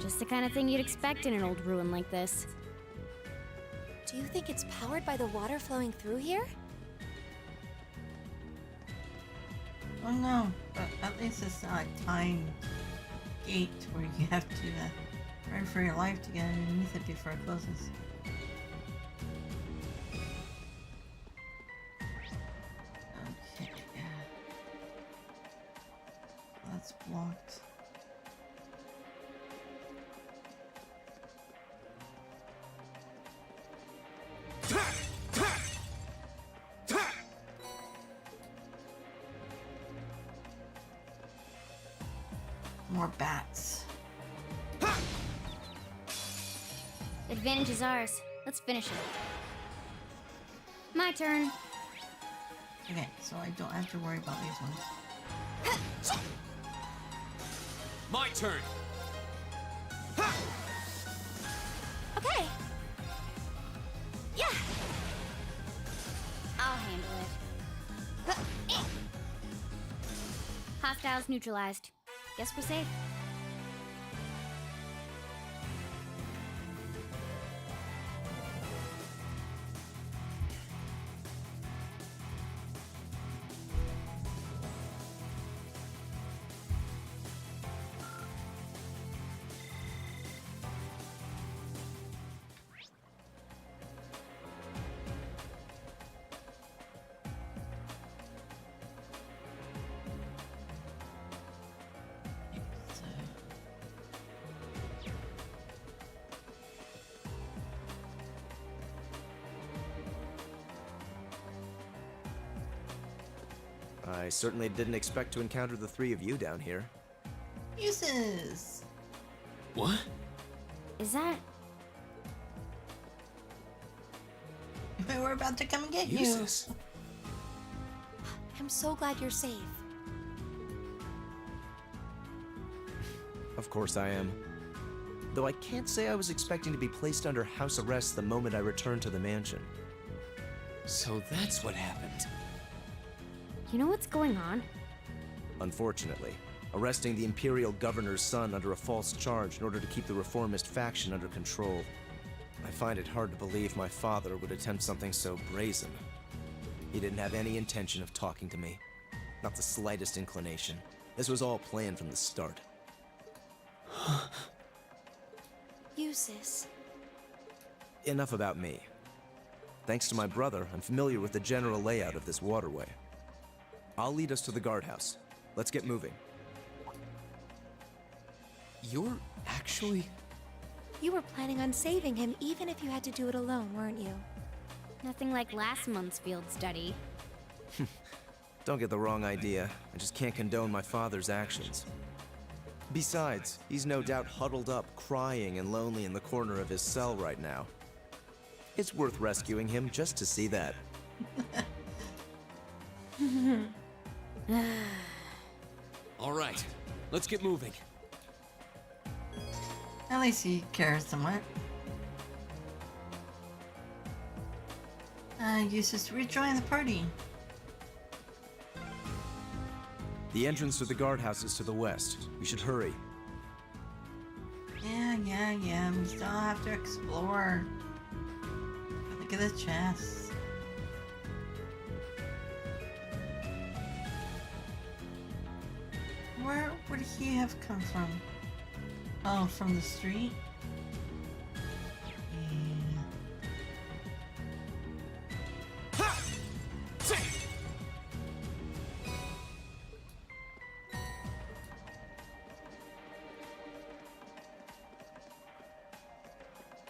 Just the kind of thing you'd expect in an old ruin like this. Do you think it's powered by the water flowing through here? Oh no, but at least it's not a timed gate where you have to run for your life to get underneath it before it closes. Okay. That's blocked. More bats. Advantage is ours. Let's finish it. My turn. Okay, so I don't have to worry about these ones. My turn. Okay. Yeah. I'll handle it. Hostiles neutralized. Guess we're safe. So, I certainly didn't expect to encounter the three of you down here. uses. What? Is that... We're about to come and get Useless. I'm so glad you're safe. Of course I am. Though I can't say I was expecting to be placed under house arrest the moment I returned to the mansion. So that's what happened. You know what's going on? Unfortunately, arresting the Imperial Governor's son under a false charge in order to keep the reformist faction under control. I find it hard to believe my father would attempt something so brazen. He didn't have any intention of talking to me. Not the slightest inclination. This was all planned from the start. Uses. Enough about me. Thanks to my brother, I'm familiar with the general layout of this waterway. I'll lead us to the guardhouse. Let's get moving. You're actually... You were planning on saving him even if you had to do it alone, weren't you? Nothing like last month's field study. Don't get the wrong idea. I just can't condone my father's actions. Besides, he's no doubt huddled up, crying and lonely in the corner of his cell right now. It's worth rescuing him just to see that. All right, let's get moving. At least he cares somewhat. Uses to rejoin the party. The entrance to the guardhouse is to the west. We should hurry. Yeah. We still have to explore. Look at the chest. Where would he have come from? Oh, from the street?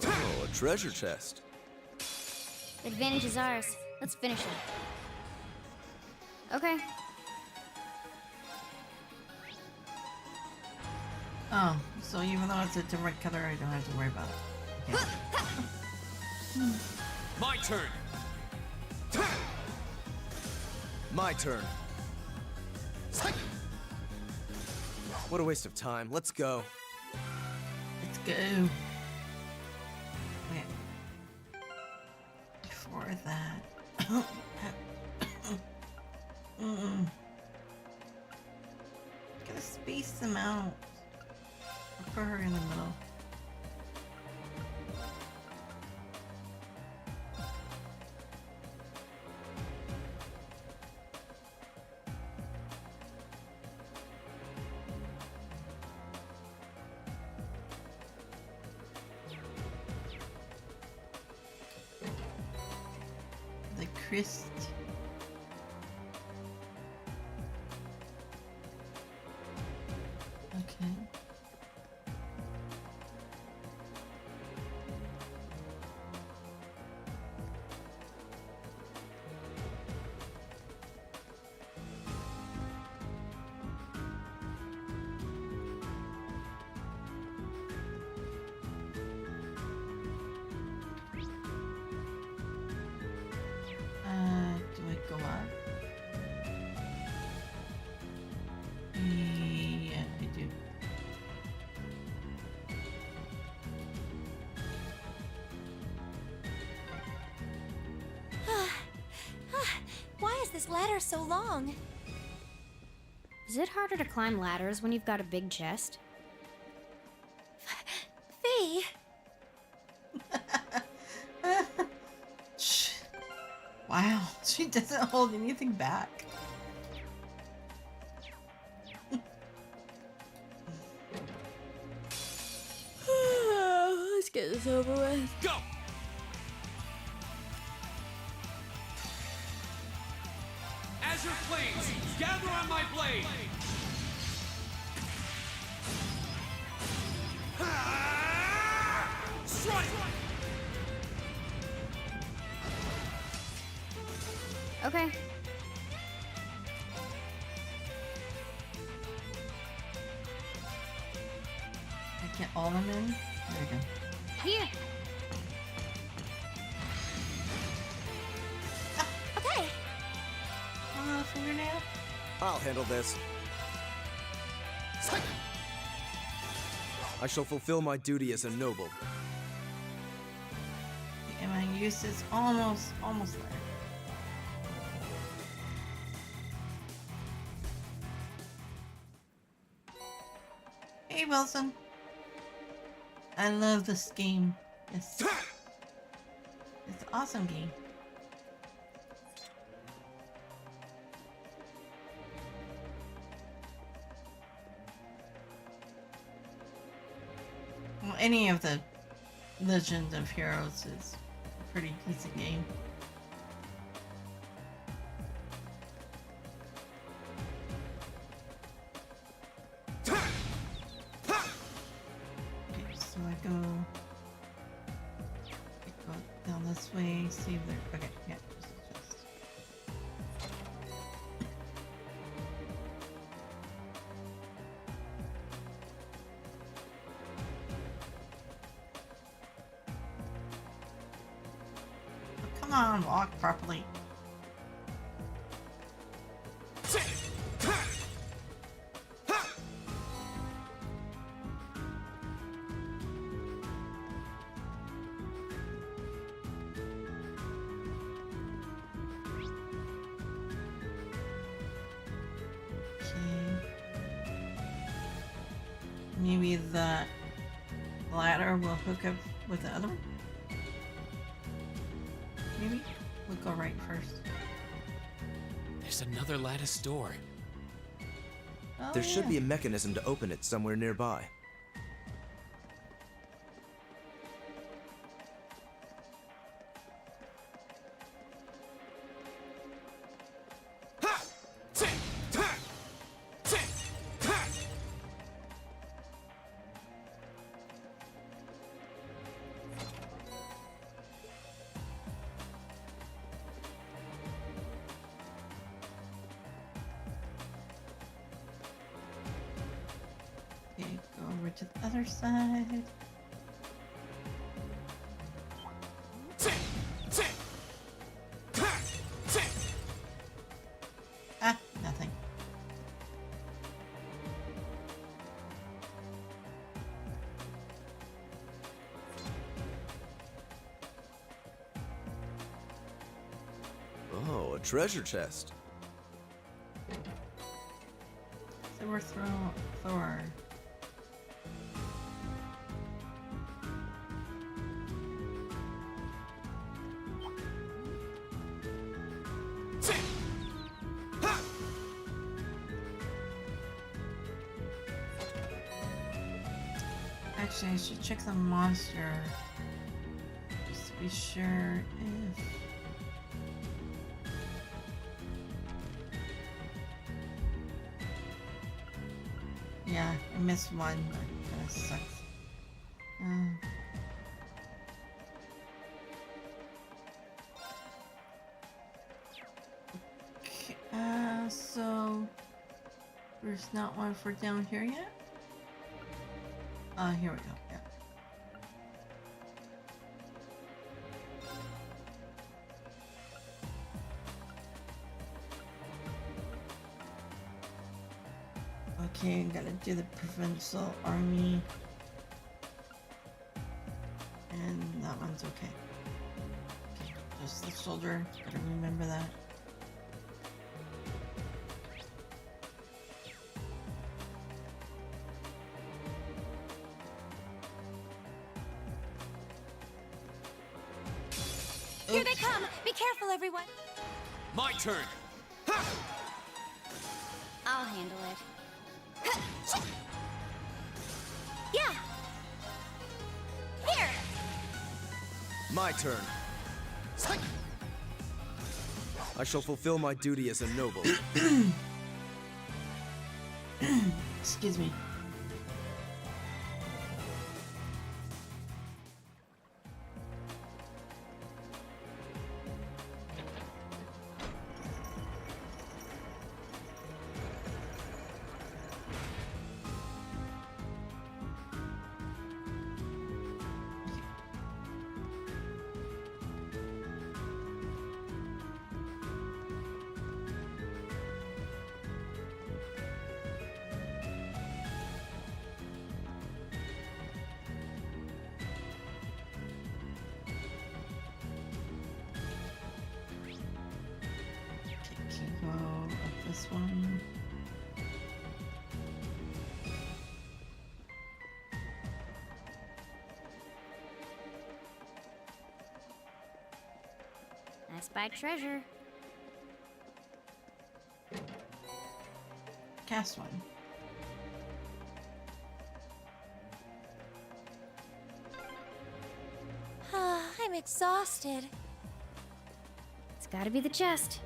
Oh, a treasure chest. The advantage is ours. Let's finish it. Okay. Oh, so even though it's a different color, I don't have to worry about it. Okay. My turn. My turn. What a waste of time. Let's go. Let's go. Wait. Before that. Gotta space them out. I'll put her in the middle. The Christ. Okay. Do I go up? Yeah, I do. this ladder so long? Is it harder to climb ladders when you've got a big chest? Fee! Wow, she doesn't hold anything back. Let's get this over with. Go! Azure flames, gather on my blade! Strike! Okay. I get all of them in. There we go. Here. Okay. Fingernail. I'll handle this. I shall fulfill my duty as a noble. And my use is almost there. Hey, Wilson. I love this game. It's an awesome game. Well, any of the Legend of Heroes is a pretty decent game. Okay, so I go down this way, see if there. Okay, yeah, just. Oh, come on, walk properly. Maybe the ladder will hook up with the other one? Maybe? We'll go right first. There's another lattice door. Oh, There should yeah. be a mechanism to open it somewhere nearby. Okay, go over to the other side. Ah, nothing. Oh, a treasure chest. So we're Thor. Actually, I should check the monster just to be sure if. Yeah, I missed one. That kind of sucks. Okay, so there's not one for down here yet. Here we go. Yeah. Okay, gotta do the provincial army. And that one's okay. Okay, just the soldier. Gotta remember that. Here they come! Be careful, everyone! My turn. I'll handle it. Yeah! Here! My turn. I shall fulfill my duty as a noble. Excuse me. This one. I spy treasure. Cast one. I'm exhausted. It's gotta be the chest.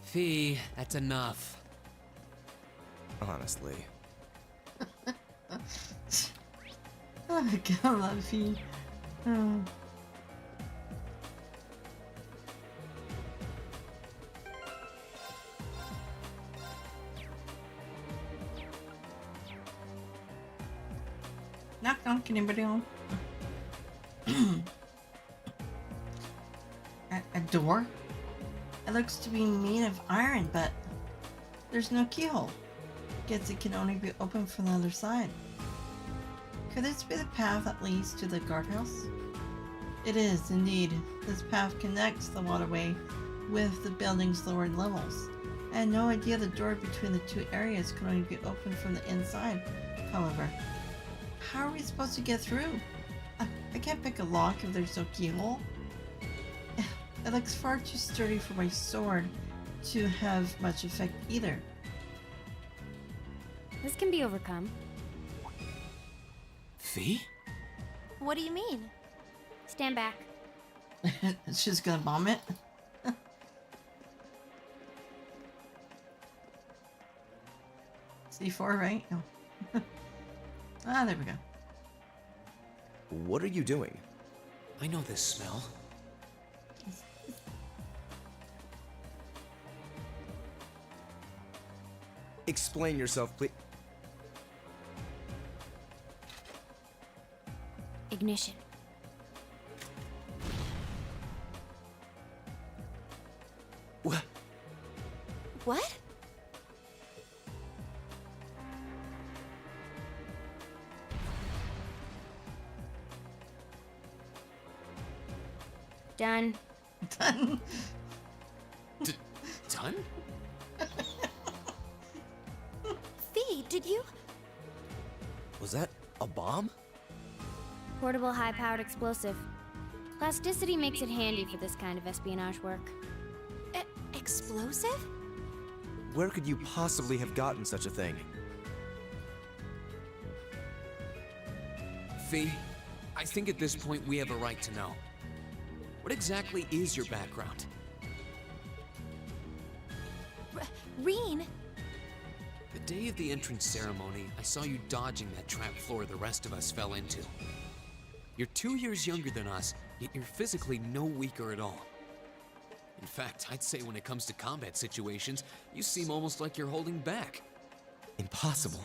Fee, that's enough. Honestly. Oh my god, Luffy. Oh. Knock knock, anybody home? A door? It looks to be made of iron, but there's no keyhole. Guess it can only be opened from the other side. Could this be the path that leads to the guardhouse? It is, indeed. This path connects the waterway with the building's lower levels. I had no idea the door between the two areas could only be opened from the inside, however. How are we supposed to get through? I can't pick a lock if there's no keyhole. It looks far too sturdy for my sword to have much effect either. This can be overcome. Fee? What do you mean? Stand back. She's gonna bomb it. C4, right? No. Ah, there we go. What are you doing? I know this smell. Explain yourself, please. Ignition. What? What? Done. Done. Done? Fee, did you? Was that a bomb? Portable high-powered explosive. Plasticity makes it handy for this kind of espionage work. Explosive? Where could you possibly have gotten such a thing? Fee, I think at this point we have a right to know. What exactly is your background? Rean? The day of the entrance ceremony, I saw you dodging that trap floor the rest of us fell into. You're 2 years younger than us, yet you're physically no weaker at all. In fact, I'd say when it comes to combat situations, you seem almost like you're holding back. Impossible.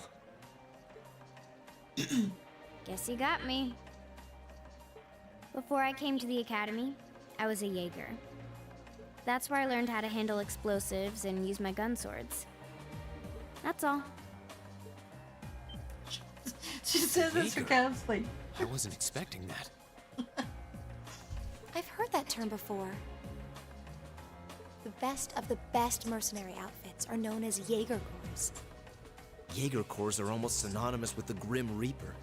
Guess you got me. Before I came to the academy, I was a Jaeger. That's where I learned how to handle explosives and use my gun swords. That's all. She says this sarcastically. I wasn't expecting that. I've heard that term before. The best of the best mercenary outfits are known as Jaeger Corps. Jaeger Corps are almost synonymous with the Grim Reaper.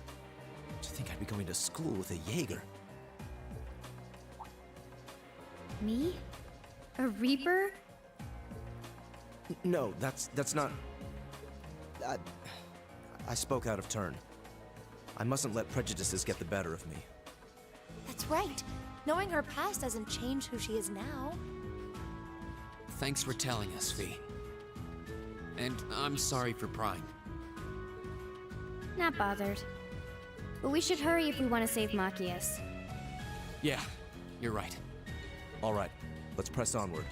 To think I'd be going to school with a Jaeger. Me? A Reaper? No, that's not... I spoke out of turn. I mustn't let prejudices get the better of me. That's right. Knowing her past doesn't change who she is now. Thanks for telling us, Fee. And I'm sorry for prying. Not bothered. But we should hurry if we want to save Machias. Yeah, you're right. All right, let's press onward.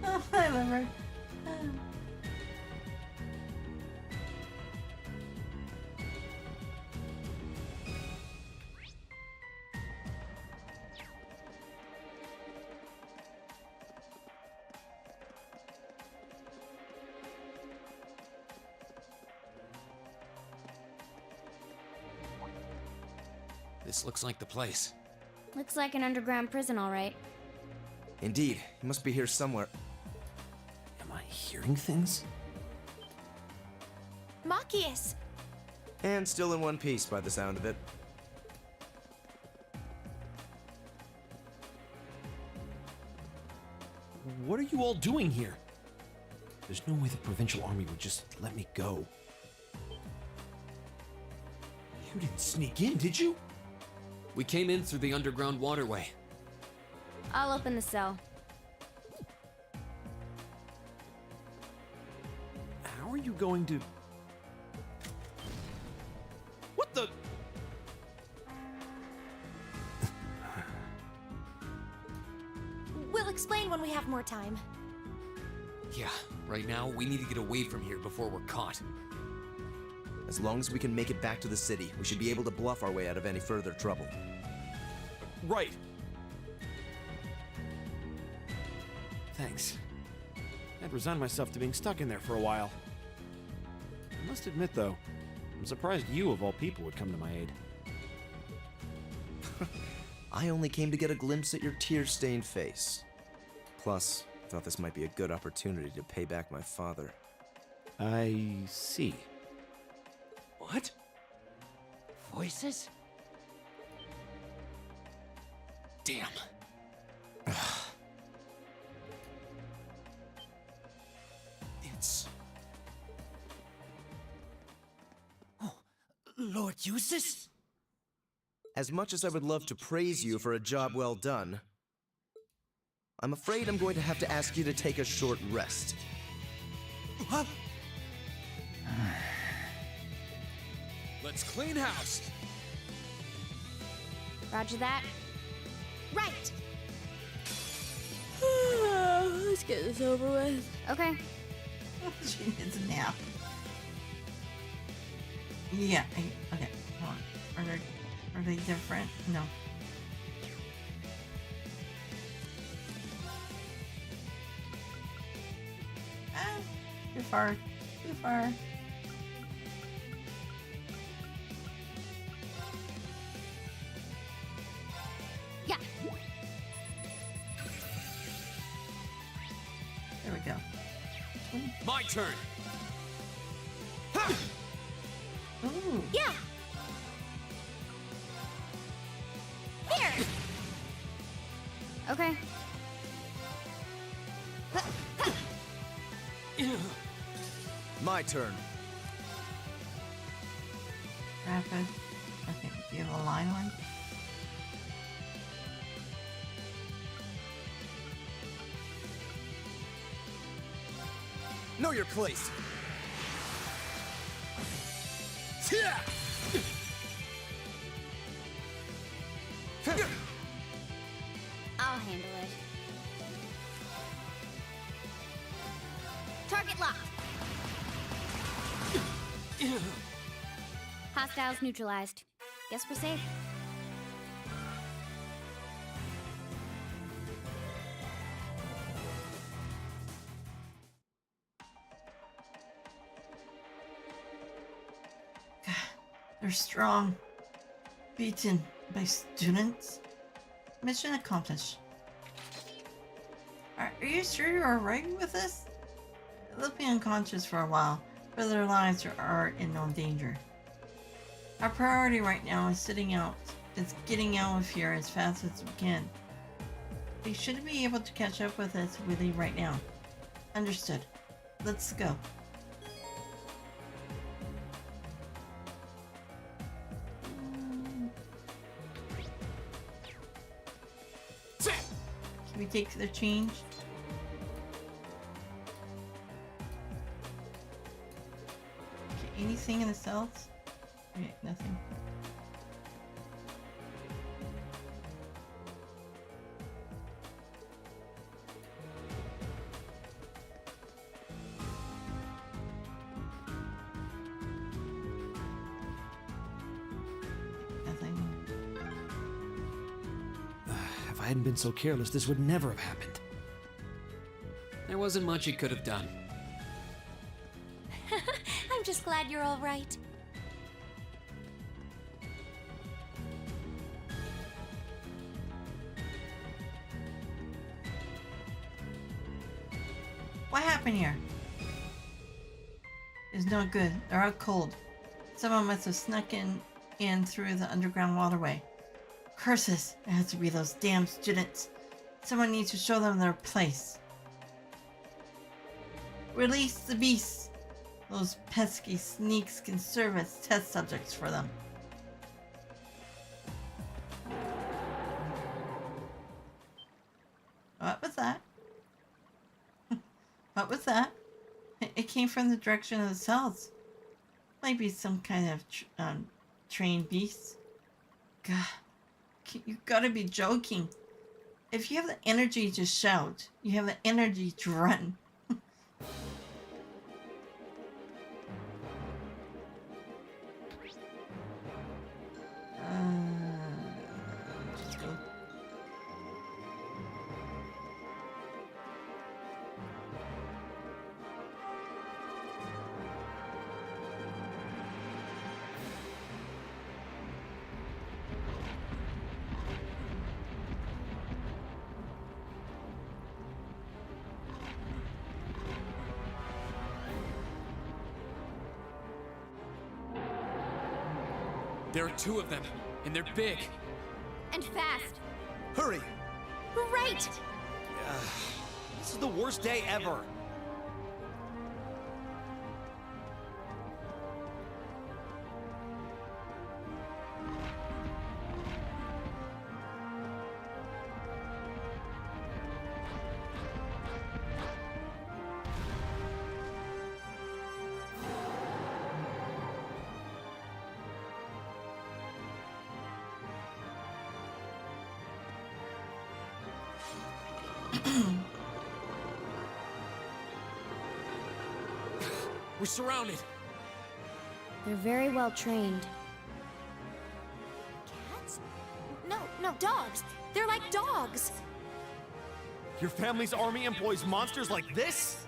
Oh, I love her. This looks like the place. Looks like an underground prison, all right. Indeed, he must be here somewhere. Am I hearing things? Machias! And still in one piece by the sound of it. What are you all doing here? There's no way the Provincial Army would just let me go. You didn't sneak in, did you? We came in through the underground waterway. I'll open the cell. How are you going to... What the... We'll explain when we have more time. Yeah, right now we need to get away from here before we're caught. As long as we can make it back to the city, we should be able to bluff our way out of any further trouble. Right. Thanks. I'd resigned myself to being stuck in there for a while. I must admit, though, I'm surprised you, of all people, would come to my aid. I only came to get a glimpse at your tear-stained face. Plus, I thought this might be a good opportunity to pay back my father. I see. What? Voices? Damn. It's... Oh, Lord Eustace? As much as I would love to praise you for a job well done, I'm afraid I'm going to have to ask you to take a short rest. Huh? Let's clean house. Roger that. Right! Let's get this over with. Okay. She needs a nap. Yeah, okay, hold on. Are they different? No. Ah, too far. Too far. Yeah. There we go. My turn. Ooh. Yeah! Here! Okay. My turn. Rapid. Okay, do you have a line one? Know your place. I'll handle it. Target locked. Hostiles neutralized. Guess we're safe. They're strong. Beaten by students. Mission accomplished. Are you sure you're alright with this? They'll be unconscious for a while, but their lives are in no danger. Our priority right now is sitting out is getting out of here as fast as we can. They shouldn't be able to catch up with us if we leave right now. Understood. Let's go. Can we take the change? Okay, anything in the cells? Okay, nothing. If I hadn't been so careless, this would never have happened. There wasn't much he could have done. I'm just glad you're all right. What happened here? It's not good. They're out cold. Someone must have snuck in through the underground waterway. Curses! It has to be those damn students. Someone needs to show them their place. Release the beasts! Those pesky sneaks can serve as test subjects for them. What was that? What was that? It came from the direction of the cells. Might be some kind of trained beast. God, you gotta be joking. If you have the energy to shout, you have the energy to run. Just go. There are two of them, and they're big. And fast. Hurry! Right! This is the worst day ever. We're surrounded. They're very well trained. Cats? No, dogs. They're like dogs. Your family's army employs monsters like this?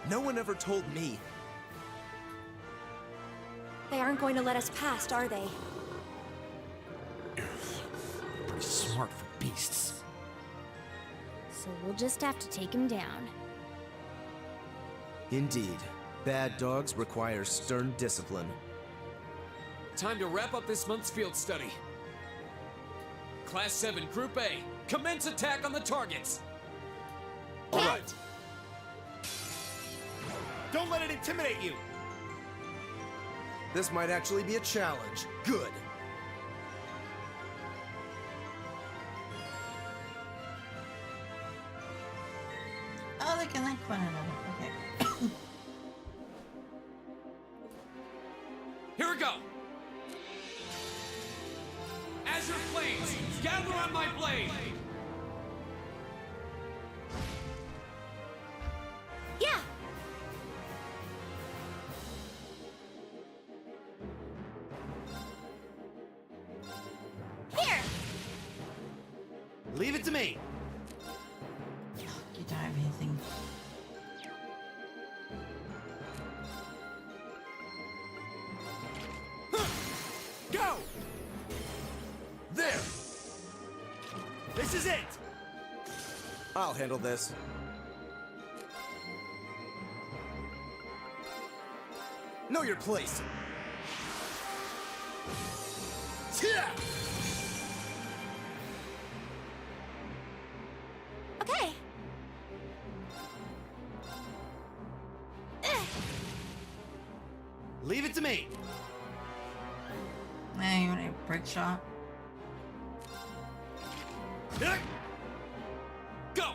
No one ever told me. They aren't going to let us past, are they? Pretty smart for beasts. So we'll just have to take him down. Indeed. Bad dogs require stern discipline. Time to wrap up this month's field study. Class 7, Group A, commence attack on the targets. All right. Don't let it intimidate you. This might actually be a challenge. Good. Oh, they can like one another. Okay. Here we go. Azure flames, gather on my blade. Yeah! Here! Leave it to me. You don't have anything. Go! There! This is it! I'll handle this. Know your place. Yeah! Leave it to me. Hey, you want a brick shot? Go!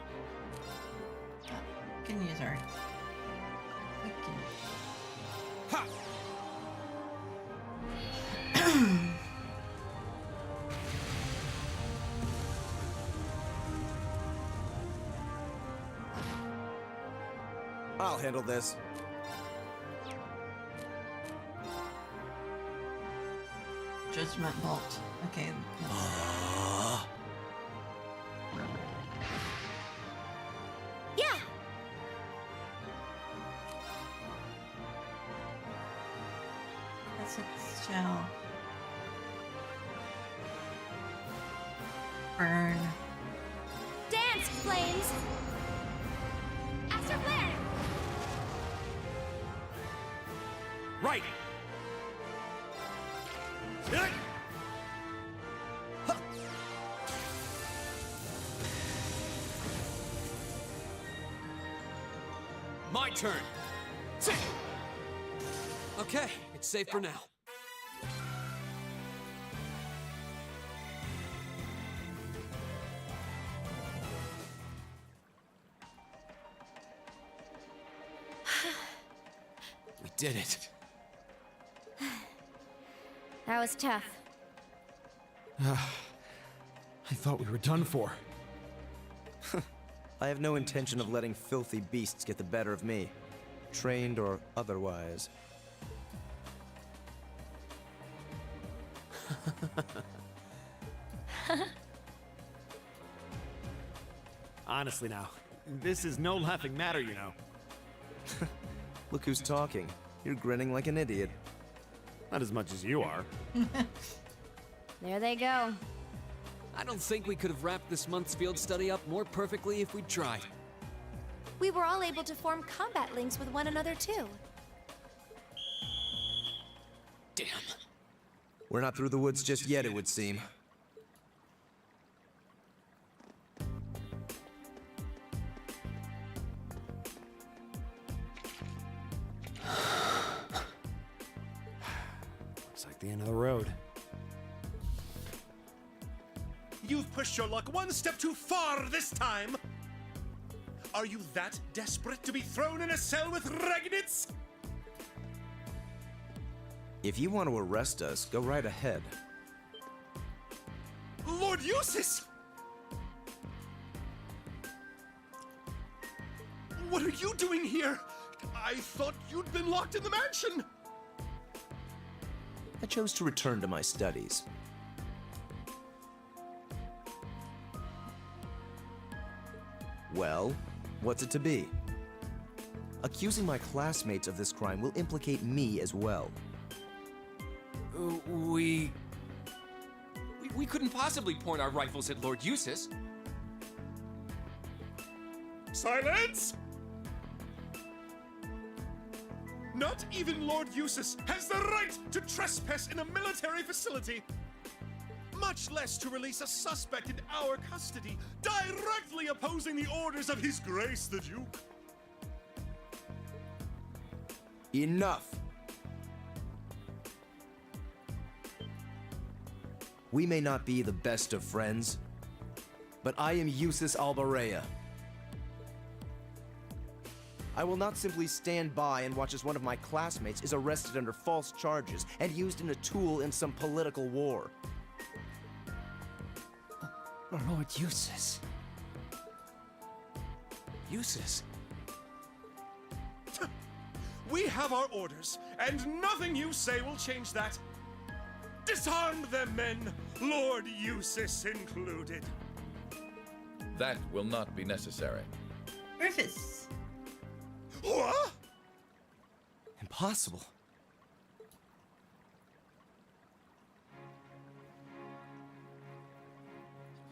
We can use our. We can. Ha! I'll handle this. Judgment bolt. Okay. Yeah! That's it. Shell. Burn. Dance, flames! Astro flare! Right. My turn. Okay, it's safe for now. We did it. That was tough. I thought we were done for. I have no intention of letting filthy beasts get the better of me, trained or otherwise. Honestly now, this is no laughing matter, you know. Look who's talking. You're grinning like an idiot. Not as much as you are. There they go. I don't think we could have wrapped this month's field study up more perfectly if we'd tried. We were all able to form combat links with one another, too. Damn. We're not through the woods just yet, it would seem. Looks like the end of the road. You've pushed your luck one step too far this time! Are you that desperate to be thrown in a cell with Regnitz? If you want to arrest us, go right ahead. Lord Eustace! What are you doing here? I thought you'd been locked in the mansion! I chose to return to my studies. Well, what's it to be? Accusing my classmates of this crime will implicate me as well. We couldn't possibly point our rifles at Lord Eustace. Silence! Not even Lord Eustace has the right to trespass in a military facility, much less to release a suspect in our custody, directly opposing the orders of His Grace the Duke. Enough! We may not be the best of friends, but I am Eustace Albarea. I will not simply stand by and watch as one of my classmates is arrested under false charges and used as a tool in some political war. Lord Eustace. Eustace. We have our orders, and nothing you say will change that. Disarm them, men, Lord Eustace included. That will not be necessary. Rufus. What? Impossible.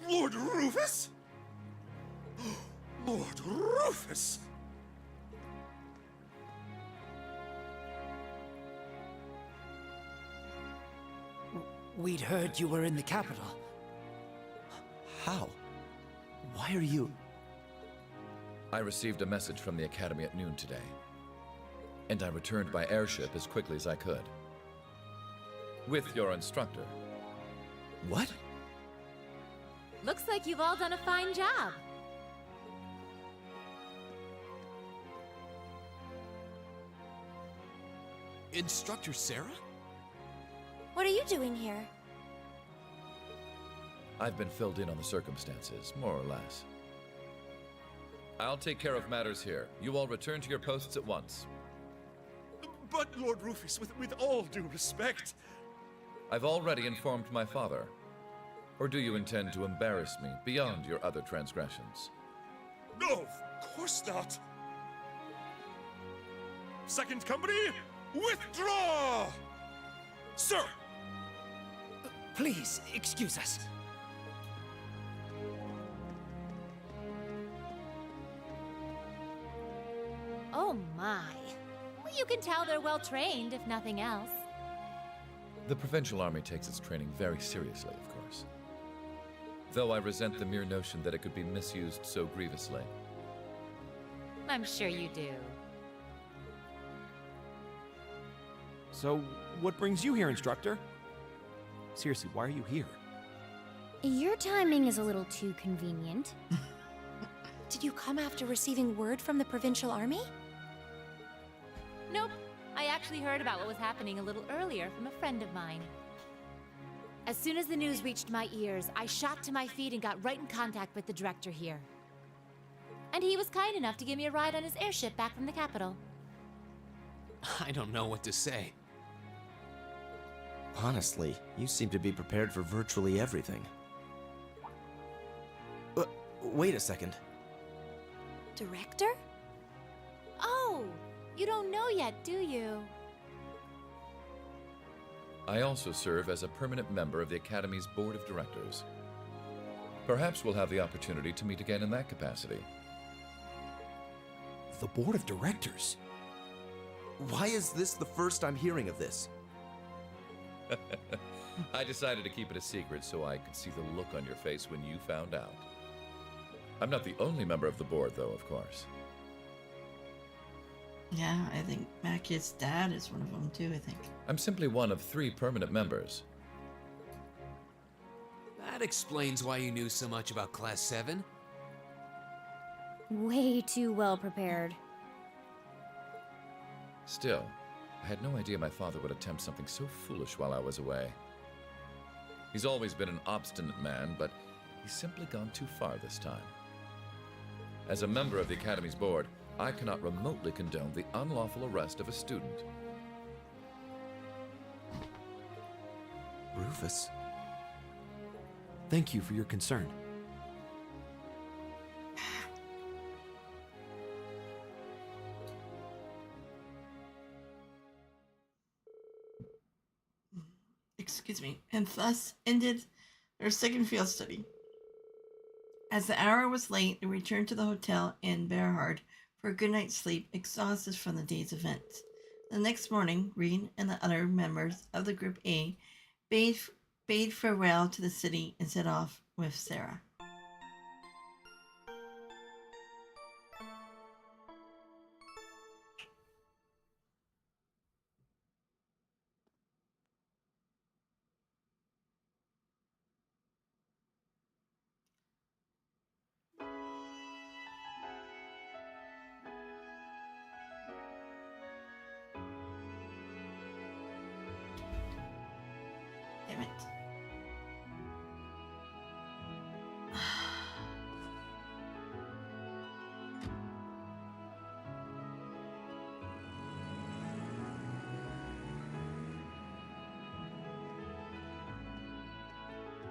Lord Rufus? Lord Rufus! We'd heard you were in the capital. How? Why are you... I received a message from the Academy at noon today. and I returned by airship as quickly as I could. With your instructor. What? Looks like you've all done a fine job. Instructor Sarah? What are you doing here? I've been filled in on the circumstances, more or less. I'll take care of matters here. You all return to your posts at once. But, Lord Rufus, with all due respect... I've already informed my father. Or do you intend to embarrass me beyond your other transgressions? No, of course not. Second company, withdraw! Sir! Please, excuse us. Oh my. Well, you can tell they're well trained, if nothing else. The Provincial Army takes its training very seriously, of course. Though I resent the mere notion that it could be misused so grievously. I'm sure you do. So, what brings you here, instructor? Seriously, why are you here? Your timing is a little too convenient. Did you come after receiving word from the Provincial Army? Nope. I actually heard about what was happening a little earlier from a friend of mine. As soon as the news reached my ears, I shot to my feet and got right in contact with the director here. And he was kind enough to give me a ride on his airship back from the capital. I don't know what to say. Honestly, you seem to be prepared for virtually everything. Wait a second. Director? Oh, you don't know yet, do you? I also serve as a permanent member of the Academy's Board of Directors. Perhaps we'll have the opportunity to meet again in that capacity. The Board of Directors? Why is this the first I'm hearing of this? I decided to keep it a secret so I could see the look on your face when you found out. I'm not the only member of the board, though, of course. Yeah, I think Mackie's dad is one of them too, I think. I'm simply one of 3 permanent members. That explains why you knew so much about Class 7. Way too well prepared. Still, I had no idea my father would attempt something so foolish while I was away. He's always been an obstinate man, but he's simply gone too far this time. As a member of the Academy's board, I cannot remotely condone the unlawful arrest of a student. Rufus? Thank you for your concern. Excuse me, and thus ended their second field study. As the hour was late, they returned to the hotel in Berhard for a good night's sleep, exhausted from the day's events. The next morning, Rean and the other members of the Group A bade farewell to the city and set off with Sarah. Damn it.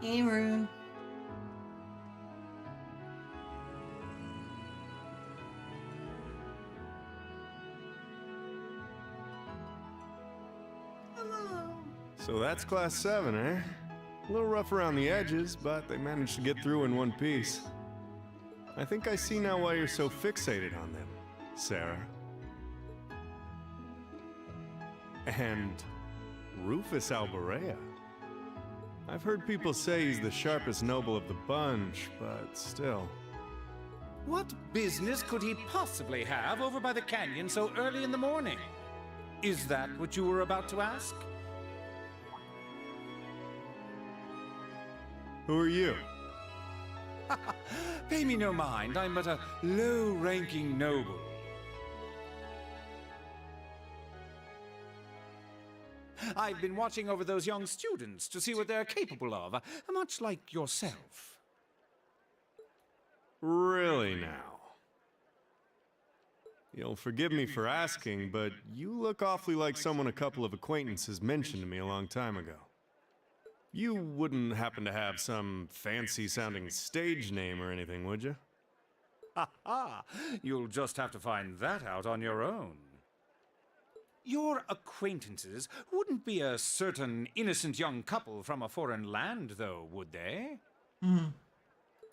Hey, Rune. Hello. So that's Class 7, eh? A little rough around the edges, but they managed to get through in one piece. I think I see now why you're so fixated on them, Sarah. And Rufus Alborea. I've heard people say he's the sharpest noble of the bunch, but still. What business could he possibly have over by the canyon so early in the morning? Is that what you were about to ask? Who are you? Pay me no mind. I'm but a low-ranking noble. I've been watching over those young students to see what they're capable of, much like yourself. Really now? You'll forgive me for asking, but you look awfully like someone a couple of acquaintances mentioned to me a long time ago. You wouldn't happen to have some fancy-sounding stage name or anything, would you? Ha ha! You'll just have to find that out on your own. Your acquaintances wouldn't be a certain innocent young couple from a foreign land, though, would they?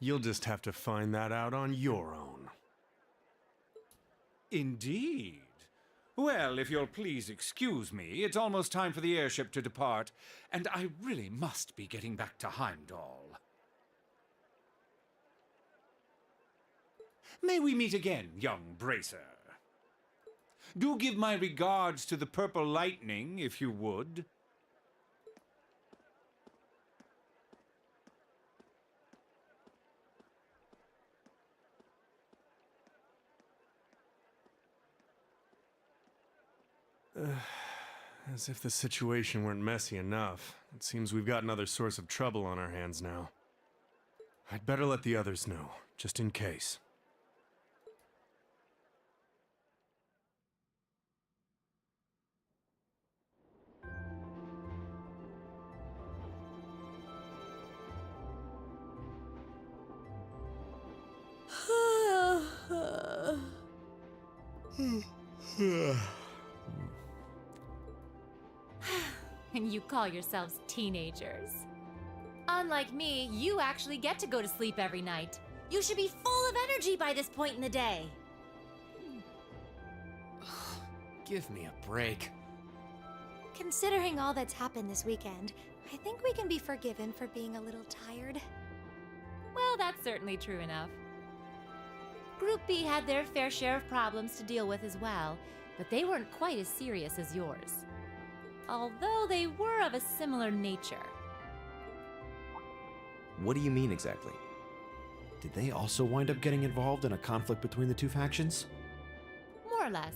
You'll just have to find that out on your own. Indeed. Well, if you'll please excuse me, it's almost time for the airship to depart, and I really must be getting back to Heimdall. May we meet again, young bracer? Do give my regards to the Purple Lightning, if you would. As if the situation weren't messy enough. It seems we've got another source of trouble on our hands now. I'd better let the others know, just in case. And you call yourselves teenagers. Unlike me, you actually get to go to sleep every night. You should be full of energy by this point in the day. Give me a break. Considering all that's happened this weekend, I think we can be forgiven for being a little tired. Well, that's certainly true enough. Group B had their fair share of problems to deal with as well, but they weren't quite as serious as yours. Although they were of a similar nature. What do you mean exactly? Did they also wind up getting involved in a conflict between the two factions? More or less.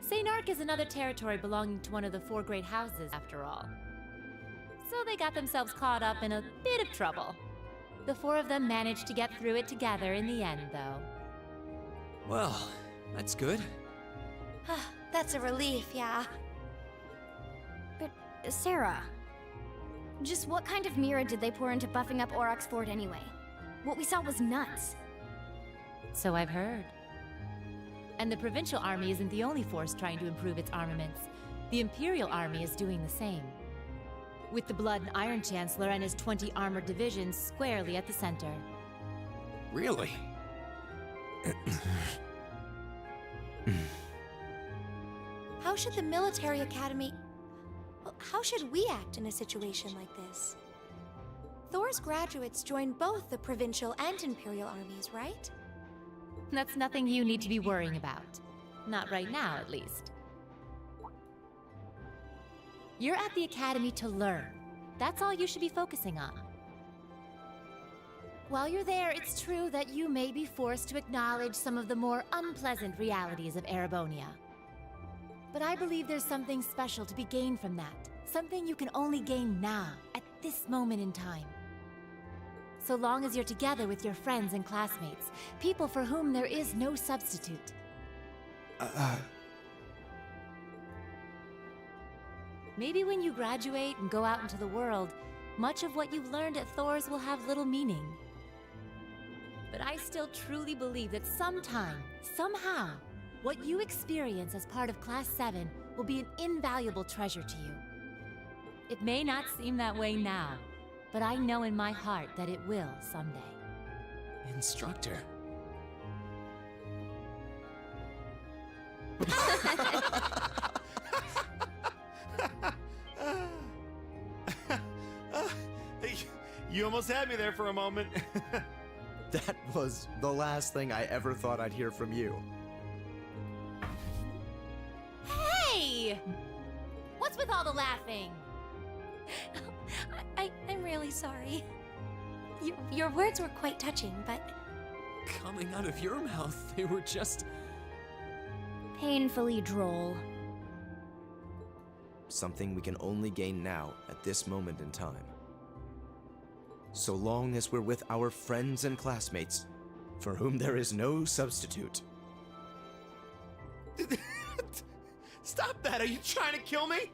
St. Arc is another territory belonging to one of the four great houses, after all. So they got themselves caught up in a bit of trouble. The four of them managed to get through it together in the end, though. Well, that's good. That's a relief, yeah. But, Sarah, just what kind of mirror did they pour into buffing up Aurochs Fort anyway? What we saw was nuts. So I've heard. And the Provincial Army isn't the only force trying to improve its armaments. The Imperial Army is doing the same. With the Blood and Iron Chancellor and his 20 armored divisions squarely at the center. Really? How should the Military Academy... Well, how should we act in a situation like this? Thors graduates join both the Provincial and Imperial armies, right? That's nothing you need to be worrying about. Not right now, at least. You're at the Academy to learn. That's all you should be focusing on. While you're there, it's true that you may be forced to acknowledge some of the more unpleasant realities of Erebonia. But I believe there's something special to be gained from that. Something you can only gain now, at this moment in time. So long as you're together with your friends and classmates, people for whom there is no substitute. Maybe when you graduate and go out into the world, much of what you've learned at Thors will have little meaning. But I still truly believe that sometime, somehow, what you experience as part of Class VII will be an invaluable treasure to you. It may not seem that way now, but I know in my heart that it will someday. Instructor. You almost had me there for a moment. That was the last thing I ever thought I'd hear from you. Hey! What's with all the laughing? I'm really sorry. Your words were quite touching, but... Coming out of your mouth, they were just... Painfully droll. Something we can only gain now, at this moment in time. So long as we're with our friends and classmates, for whom there is no substitute. Stop that! Are you trying to kill me?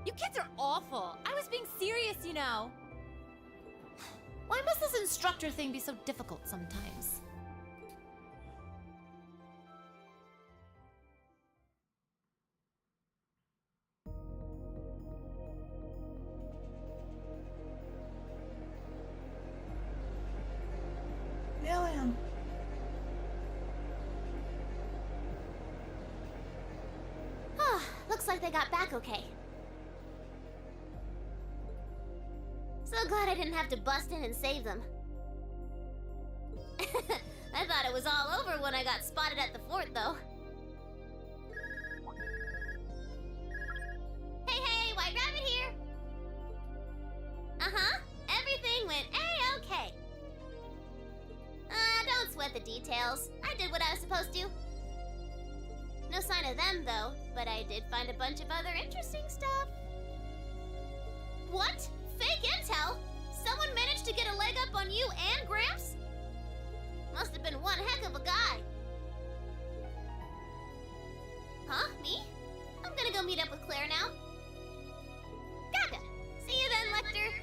You kids are awful. I was being serious, you know. Why must this instructor thing be so difficult sometimes? William. Looks like they got back okay. So glad I didn't have to bust in and save them. I thought it was all over when I got spotted at the fort, though. Hey, White Rabbit here! Uh-huh, everything went A-okay. Don't sweat the details. I did what I was supposed to. No sign of them, though, but I did find a bunch of other interesting stuff. What? Fake intel? Someone managed to get a leg up on you and Gramps? Must have been one heck of a guy. Huh? Me? I'm gonna go meet up with Claire now. Gotcha. See you then, Lecter.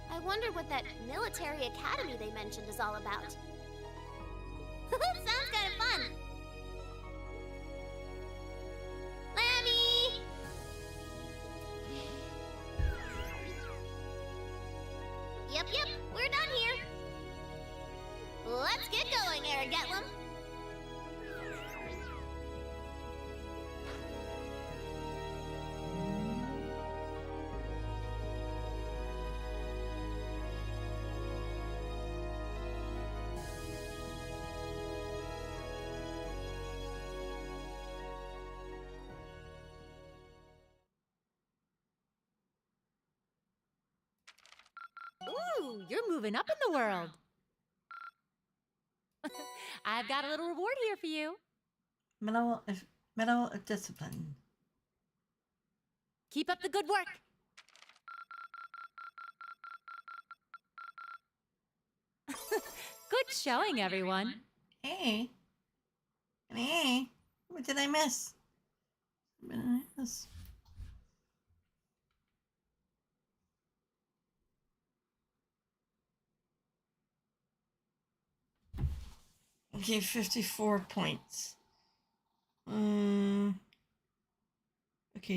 I wonder what that military academy they mentioned is all about. Sounds kind of fun. Lammy! Yep, we're done here. Let's get going, Aragetlum. Ooh, you're moving up in the world. I've got a little reward here for you. Medal of Discipline. Keep up the good work. Good showing, everyone. Hey. Hey. What did I miss? Okay, 54 points. Okay,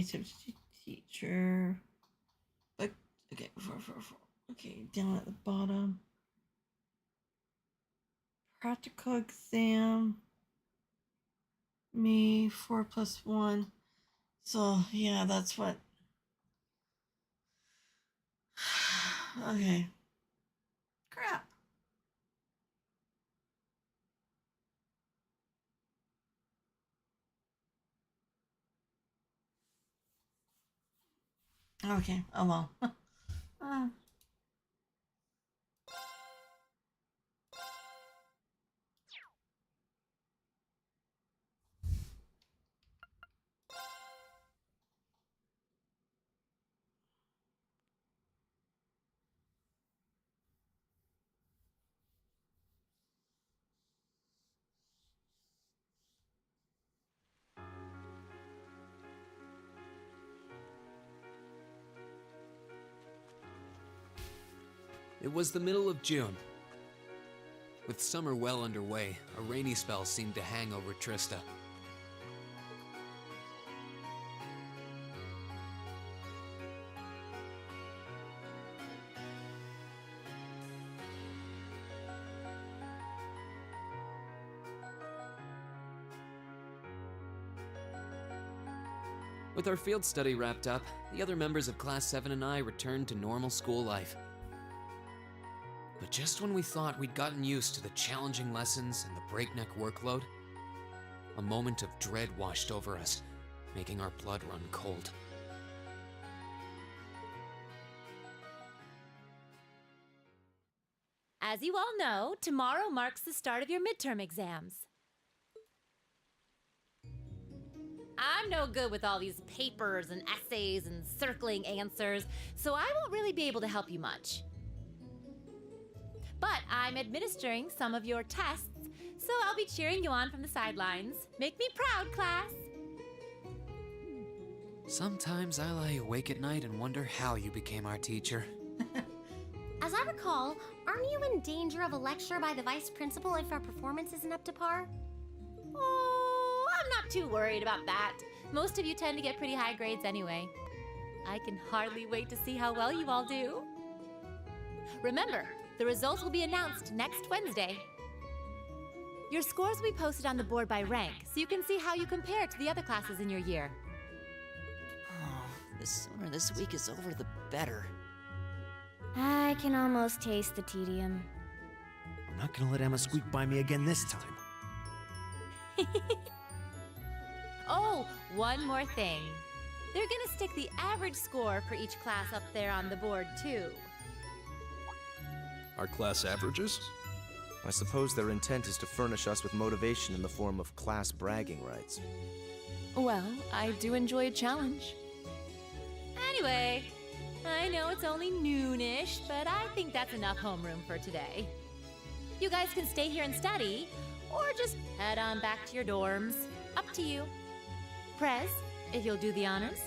substitute teacher. But okay, 4. Okay, down at the bottom. Practical exam. Me 4 + 1. So yeah, that's what. Okay. Crap. Okay, oh well. It was the middle of June. With summer well underway, a rainy spell seemed to hang over Trista. With our field study wrapped up, the other members of Class 7 and I returned to normal school life. But just when we thought we'd gotten used to the challenging lessons and the breakneck workload, a moment of dread washed over us, making our blood run cold. As you all know, tomorrow marks the start of your midterm exams. I'm no good with all these papers and essays and circling answers, so I won't really be able to help you much. But I'm administering some of your tests, so I'll be cheering you on from the sidelines. Make me proud, class! Sometimes I lie awake at night and wonder how you became our teacher. As I recall, aren't you in danger of a lecture by the vice principal if our performance isn't up to par? Oh, I'm not too worried about that. Most of you tend to get pretty high grades anyway. I can hardly wait to see how well you all do. Remember, the results will be announced next Wednesday. Your scores will be posted on the board by rank, so you can see how you compare to the other classes in your year. Oh, the sooner this week is over, the better. I can almost taste the tedium. I'm not gonna let Emma squeak by me again this time. Oh, one more thing. They're gonna stick the average score for each class up there on the board, too. Our class averages? I suppose their intent is to furnish us with motivation in the form of class bragging rights. Well, I do enjoy a challenge. Anyway, I know it's only noonish, but I think that's enough homeroom for today. You guys can stay here and study, or just head on back to your dorms. Up to you. Prez, if you'll do the honors.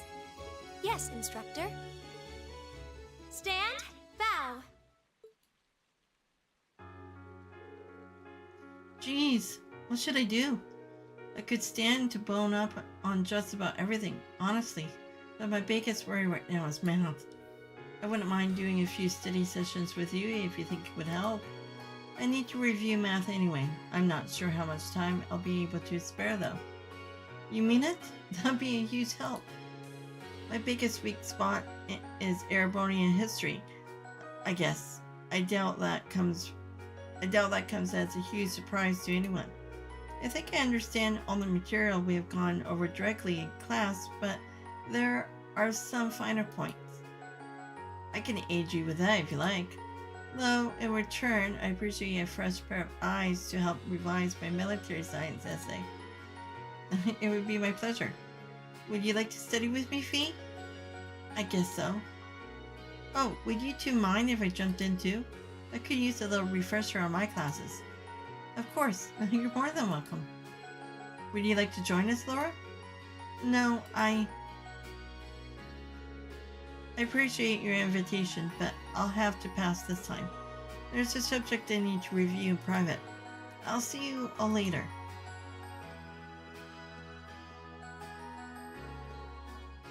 Yes, instructor. Stand, bow. Jeez, what should I do? I could stand to bone up on just about everything, honestly. But my biggest worry right now is math. I wouldn't mind doing a few study sessions with you if you think it would help. I need to review math anyway. I'm not sure how much time I'll be able to spare though. You mean it? That'd be a huge help. My biggest weak spot is Erebonian history, I guess. I doubt that comes as a huge surprise to anyone. I think I understand all the material we have gone over directly in class, but there are some finer points. I can aid you with that if you like. Though, in return, I appreciate a fresh pair of eyes to help revise my military science essay. It would be my pleasure. Would you like to study with me, Fee? I guess so. Oh, would you two mind if I jumped in too? I could use a little refresher on my classes. Of course, you're more than welcome. Would you like to join us, Laura? No, I appreciate your invitation, but I'll have to pass this time. There's a subject I need to review in private. I'll see you all later.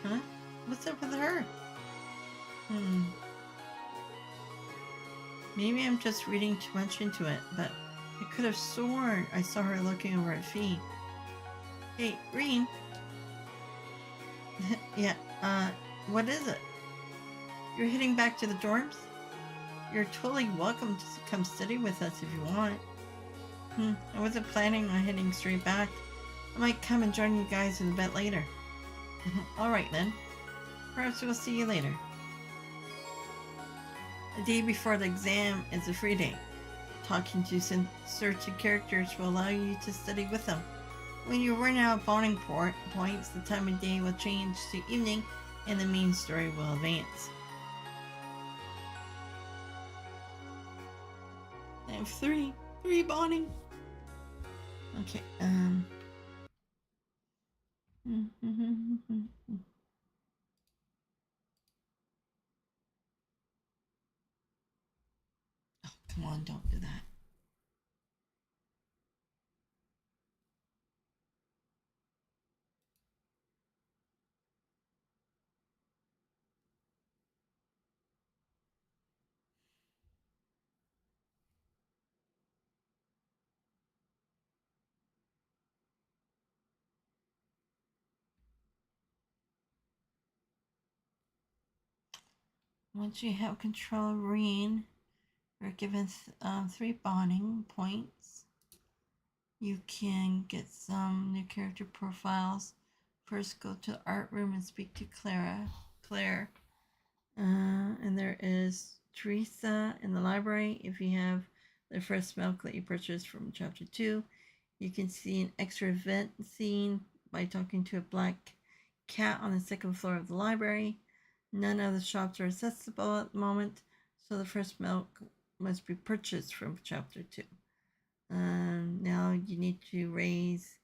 Huh? What's up with her? Maybe I'm just reading too much into it, but I could have sworn I saw her looking over at Fee. Hey, Rean. Yeah, what is it? You're heading back to the dorms? You're totally welcome to come study with us if you want. I wasn't planning on heading straight back. I might come and join you guys in a bit later. Alright then. Perhaps we'll see you later. The day before the exam is a free day. Talking to certain characters will allow you to study with them. When you run out of bonding points, the time of day will change to evening and the main story will advance. I have three bonding. Okay, Oh, come on, don't do that. Once you have control of Rean We're given 3 bonding points. You can get some new character profiles. First, go to the art room and speak to Claire. And there is Teresa in the library. If you have the first milk that you purchased from chapter 2, you can see an extra event scene by talking to a black cat on the 2nd floor of the library. None of the shops are accessible at the moment, so the first milk must be purchased from chapter 2. Now you need to raise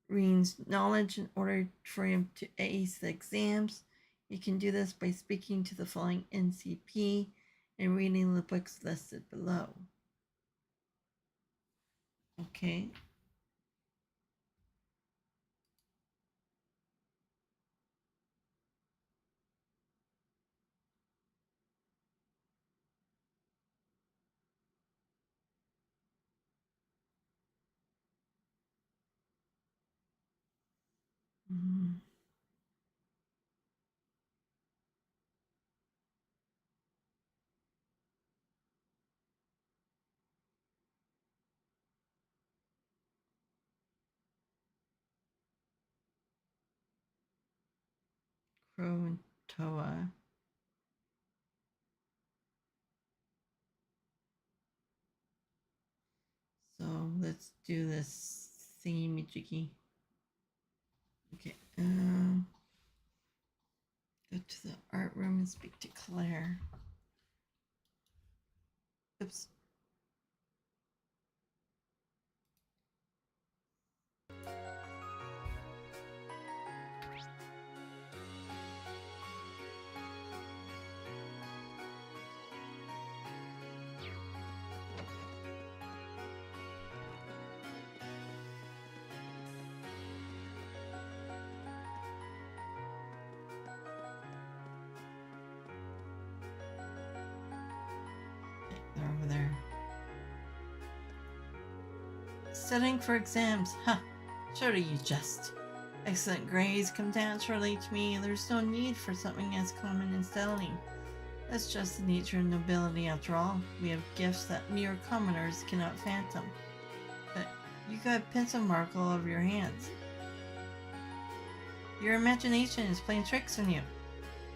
Rean's knowledge in order for him to ace the exams. You can do this by speaking to the following NCP and reading the books listed below. Okay. Crow and Toa. So let's do this thingy jiggy. Okay. Go to the art room and speak to Claire. Oops. They're over there. Studying for exams. Huh. Surely you jest. Excellent grades come naturally to me, and there's no need for something as common as studying. That's just the nature of nobility after all. We have gifts that mere commoners cannot fathom. But you got a pencil mark all over your hands. Your imagination is playing tricks on you.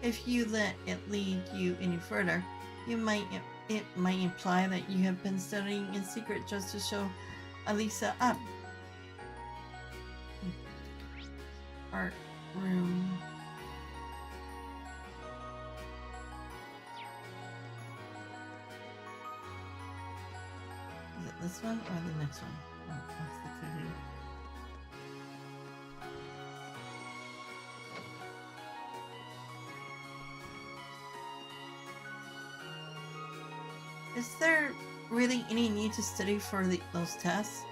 If you let it lead you any further, it might imply that you have been studying in secret just to show Alisa up. Art room. Is it this one or the next one? Oh, that's the cooking. Is there really any need to study for those tests?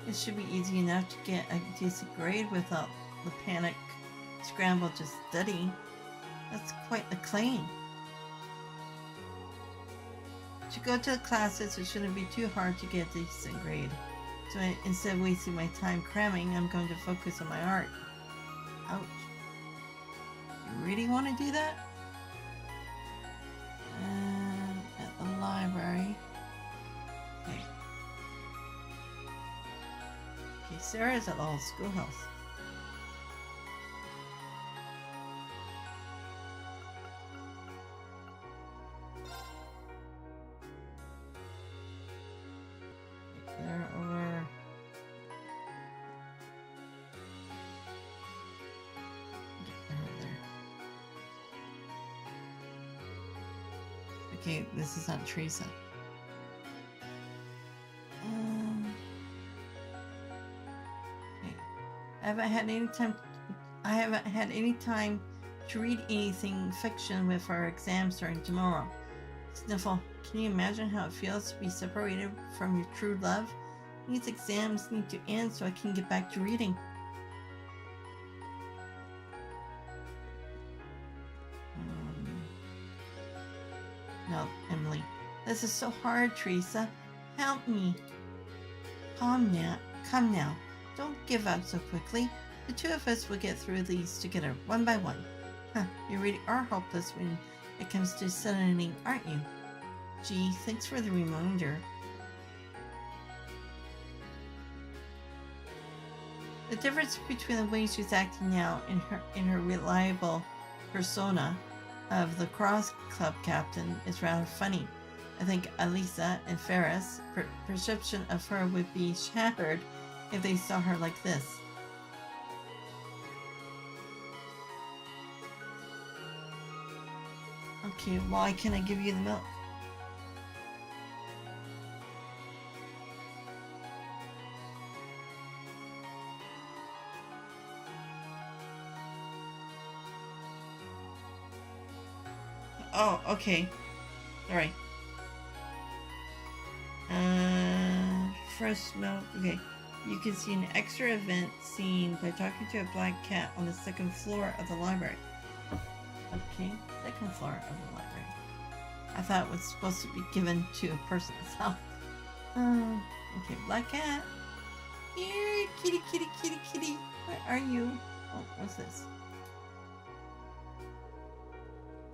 It should be easy enough to get a decent grade without the panic scramble to study. That's quite the claim. To go to the classes, it shouldn't be too hard to get a decent grade. So instead of wasting my time cramming, I'm going to focus on my art. Ouch. You really want to do that? At the library. Okay. Okay, Sarah's at the old schoolhouse. They're over. They're over there. Okay, this is not Teresa. Okay. I haven't had any time to read anything fiction with our exams starting tomorrow. Sniffle, can you imagine how it feels to be separated from your true love? These exams need to end so I can get back to reading. No, Emily. This is so hard, Teresa. Help me. Come now. Don't give up so quickly. The two of us will get through these together, one by one. Huh, you really are hopeless when it comes to studying, aren't you? Gee, thanks for the reminder. The difference between the way she's acting now in her reliable persona of the cross club captain is rather funny. I think Alisa and Ferris' perception of her would be shattered if they saw her like this. Okay, why can't I give you the milk? Oh, okay. Alright. Fresh milk. Okay. You can see an extra event scene by talking to a black cat on the second floor of the library. Okay, second floor of the library. I thought it was supposed to be given to a person itself. Okay, black cat. Here, kitty, kitty, kitty, kitty. Where are you? Oh, what's this?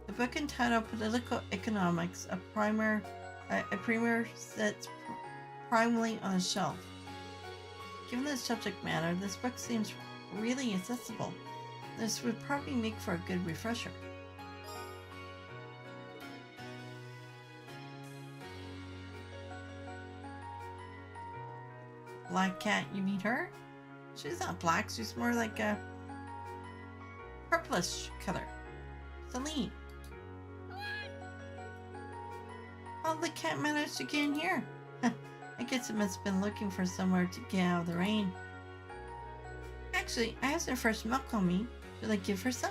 A book entitled Political Economics, a primer sits primely on a shelf. Given the subject matter, this book seems really accessible. This would probably make for a good refresher. Black cat, you meet her? She's not black, she's more like a purplish color. Celine. How did the cat manage to get in here? I guess it must have been looking for somewhere to get out of the rain. Actually, I have some fresh milk on me. Should I give her some?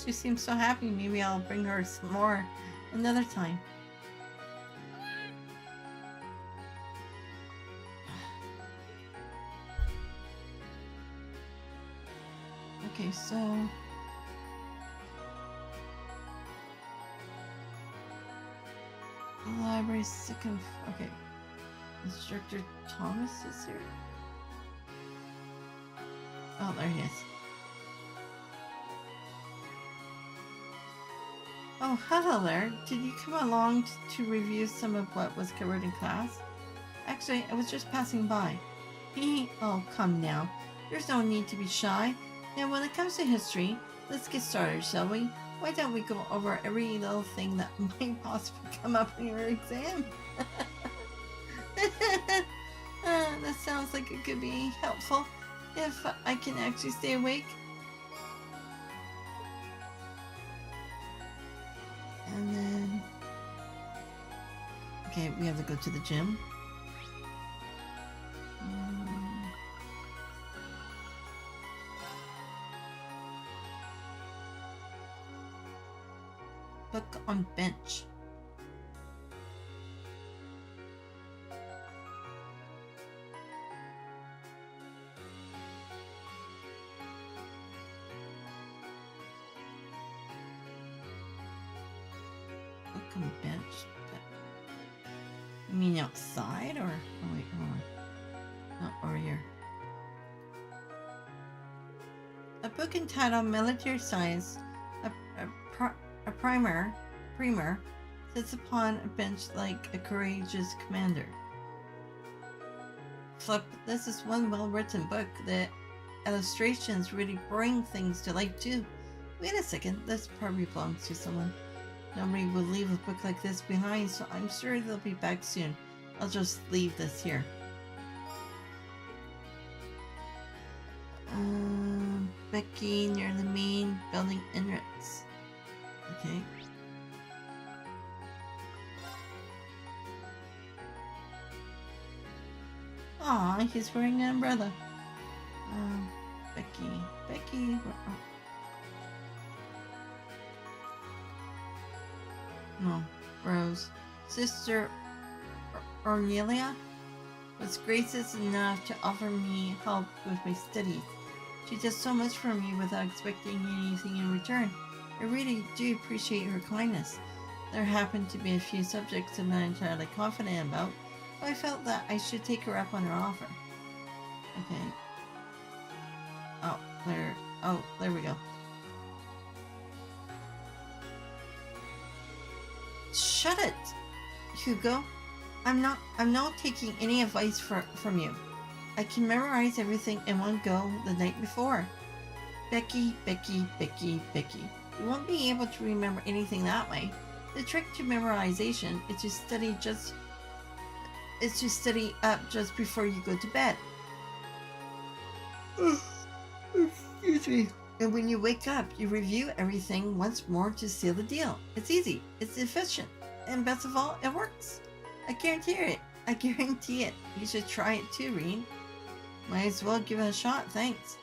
She seems so happy. Maybe I'll bring her some more another time. Okay, so the library's second. Okay, Instructor Thomas is here. Oh, there he is. Oh, hello there. Did you come along to review some of what was covered in class? Actually, I was just passing by. Oh, come now. There's no need to be shy. Now, when it comes to history, let's get started, shall we? Why don't we go over every little thing that might possibly come up in your exam? That sounds like it could be helpful if I can actually stay awake. And then... Okay, we have to go to the gym. Book on bench. Book on bench. You mean outside or? Oh wait, hold on. Not over here. A book entitled Military Science. A primer sits upon a bench like a courageous commander. Flip, this is one well-written book. The illustrations really bring things to life too. Wait a second, this probably belongs to someone. Nobody will leave a book like this behind, so I'm sure they'll be back soon. I'll just leave this here. Becky near the main building entrance. Okay. Aw, he's wearing an umbrella. Becky. No, Rose. Sister Ornelia was gracious enough to offer me help with my studies. She does so much for me without expecting anything in return. I really do appreciate her kindness. There happened to be a few subjects I'm not entirely confident about, but I felt that I should take her up on her offer. Okay. Oh, there. Oh, there we go. Shut it, Hugo. I'm not taking any advice from you. I can memorize everything in one go the night before. Becky. You won't be able to remember anything that way. The trick to memorization is to study up just before you go to bed. Excuse me. And when you wake up, you review everything once more to seal the deal. It's easy, it's efficient, and best of all, it works. I guarantee it. You should try it too, Rean. Might as well give it a shot, thanks.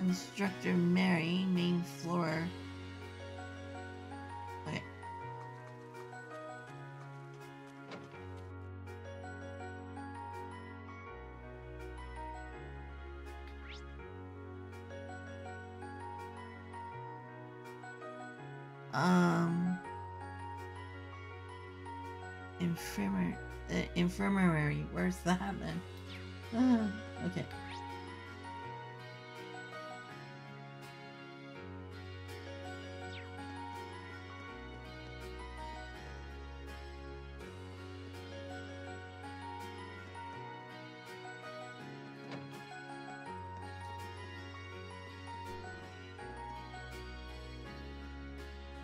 Instructor Mary, main floor. Okay. Infirmary. Where's that then? Okay.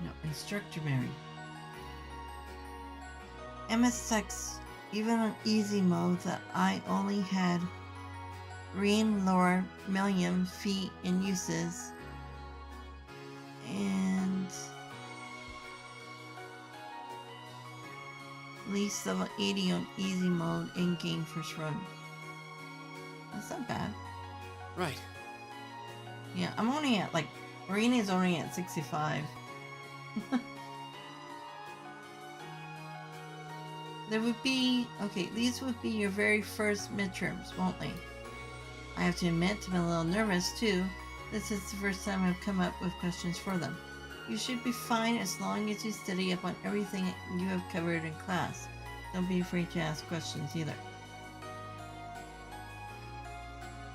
No, Instructor Mary. MSX, even on easy mode that I only had Rean Lore million feet in uses and at least level 80 on easy mode in game first run. That's not bad. Right. Yeah, I'm only at Rean is only at 65. These would be your very first midterms, won't they? I have to admit, I'm a little nervous too. This is the first time I've come up with questions for them. You should be fine as long as you study up on everything you have covered in class. Don't be afraid to ask questions either.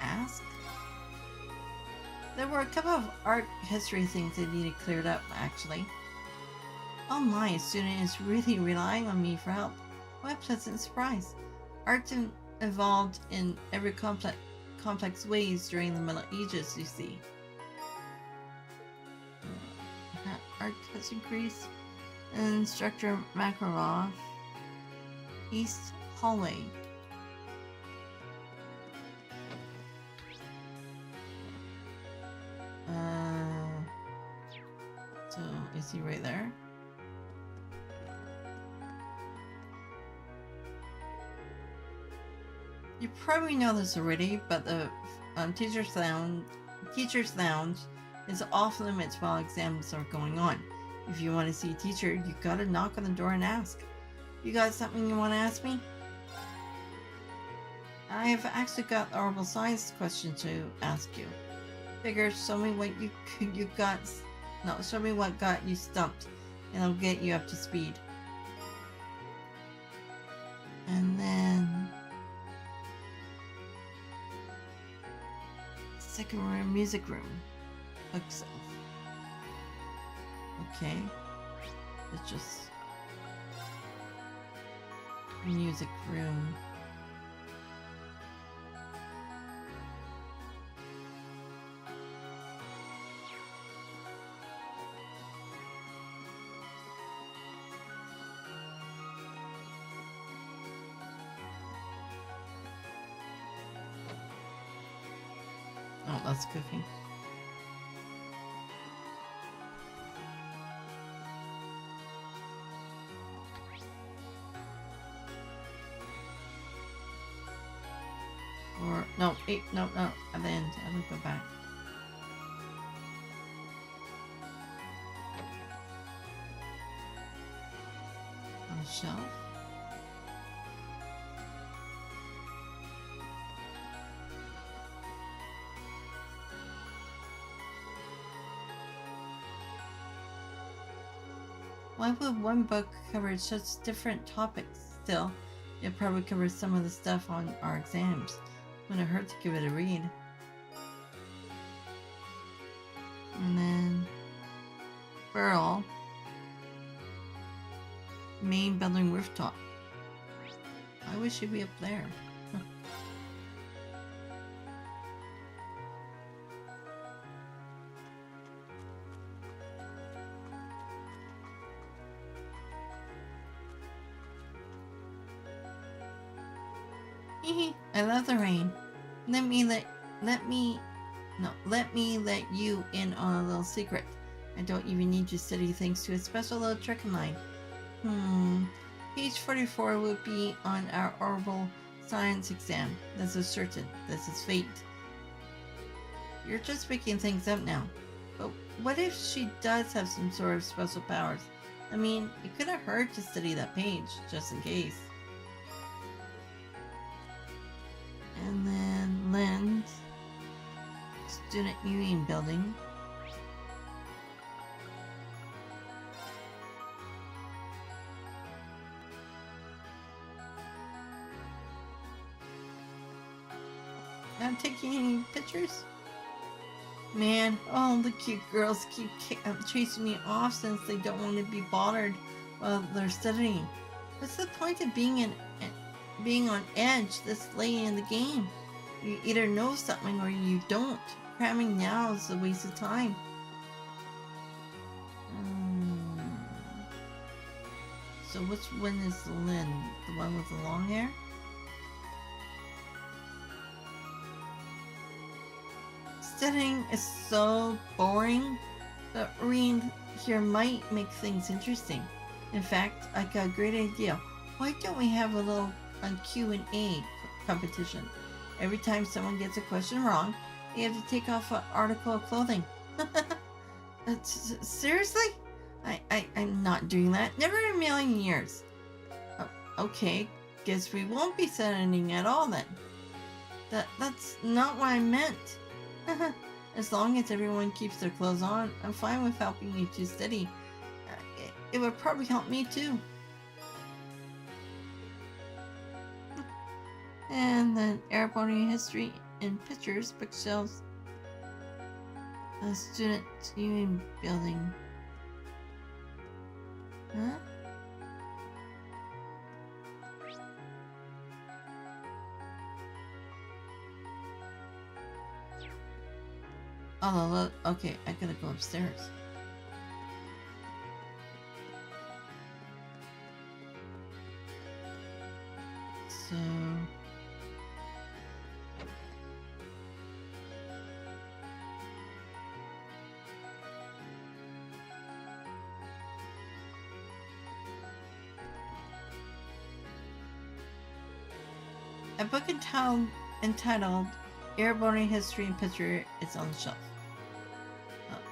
Ask? There were a couple of art history things that needed cleared up, actually. Oh my, a student is really relying on me for help. What a pleasant surprise. Art evolved in every complex ways during the Middle Ages, you see. Art has increased. Instructor Makarov. East Hallway. So, is he right there? You probably know this already, but the Teacher's Lounge is off limits while exams are going on. If you want to see a teacher, you gotta knock on the door and ask. You got something you want to ask me? I have actually got the orbital science question to ask you. Figure, show me what show me what got you stumped, and I'll get you up to speed. And then second room, music room. Bookshelf. Okay. It's just music room. Oh, that's goofy. Or no, at the end. I will go back. On the shelf. Why would one book cover such different topics? Still, it probably covers some of the stuff on our exams. Wouldn't hurt to give it a read. And then Burl. Main building rooftop. I wish he'd be up there. I love the rain. Let me let you in on a little secret. I don't even need to study thanks to a special little trick of mine. Page 44 would be on our orbital science exam. This is certain. This is fate. You're just making things up now. But what if she does have some sort of special powers? I mean, it couldn't hurt to study that page, just in case. And then Lens, Student Union Building. Not taking any pictures? Man, all the cute girls keep chasing me off since they don't want to be bothered while they're studying. What's the point of being on edge this late in the game? You either know something or you don't. Cramming now is a waste of time. So which one is Lynn? The one with the long hair? Studying is so boring, but Rean here might make things interesting. In fact, I got a great idea. Why don't we have a little Q&A competition? Every time someone gets a question wrong, they have to take off an article of clothing. Seriously? I'm not doing that. Never in a million years. Okay, guess we won't be studying at all then. That's not what I meant. As long as everyone keeps their clothes on, I'm fine with helping you to study. It would probably help me too. And then airborne history and pictures, bookshelves, a student union building. Huh? Oh, look, okay, I gotta go upstairs. So... a book entitled Airborne History and Picture is on the shelf.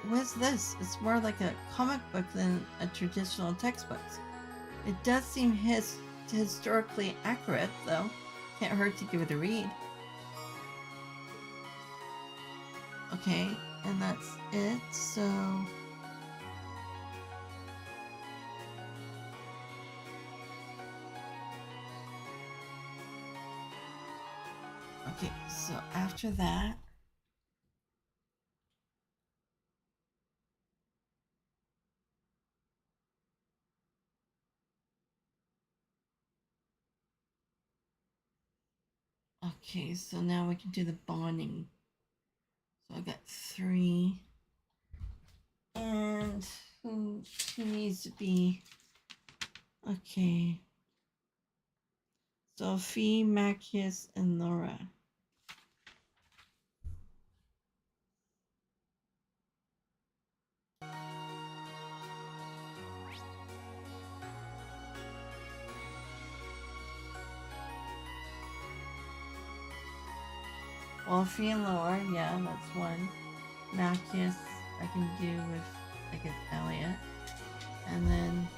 What's this? It's more like a comic book than a traditional textbook. It does seem historically accurate, though. Can't hurt to give it a read. Okay, and that's it, so... Okay, so after that... Okay, so now we can do the bonding. So I got 3. And who needs to be... Okay. Sophie, Macias, and Laura. Wolfie and Laura, yeah, that's one. Macias, I can do with, I guess, Elliot. And then...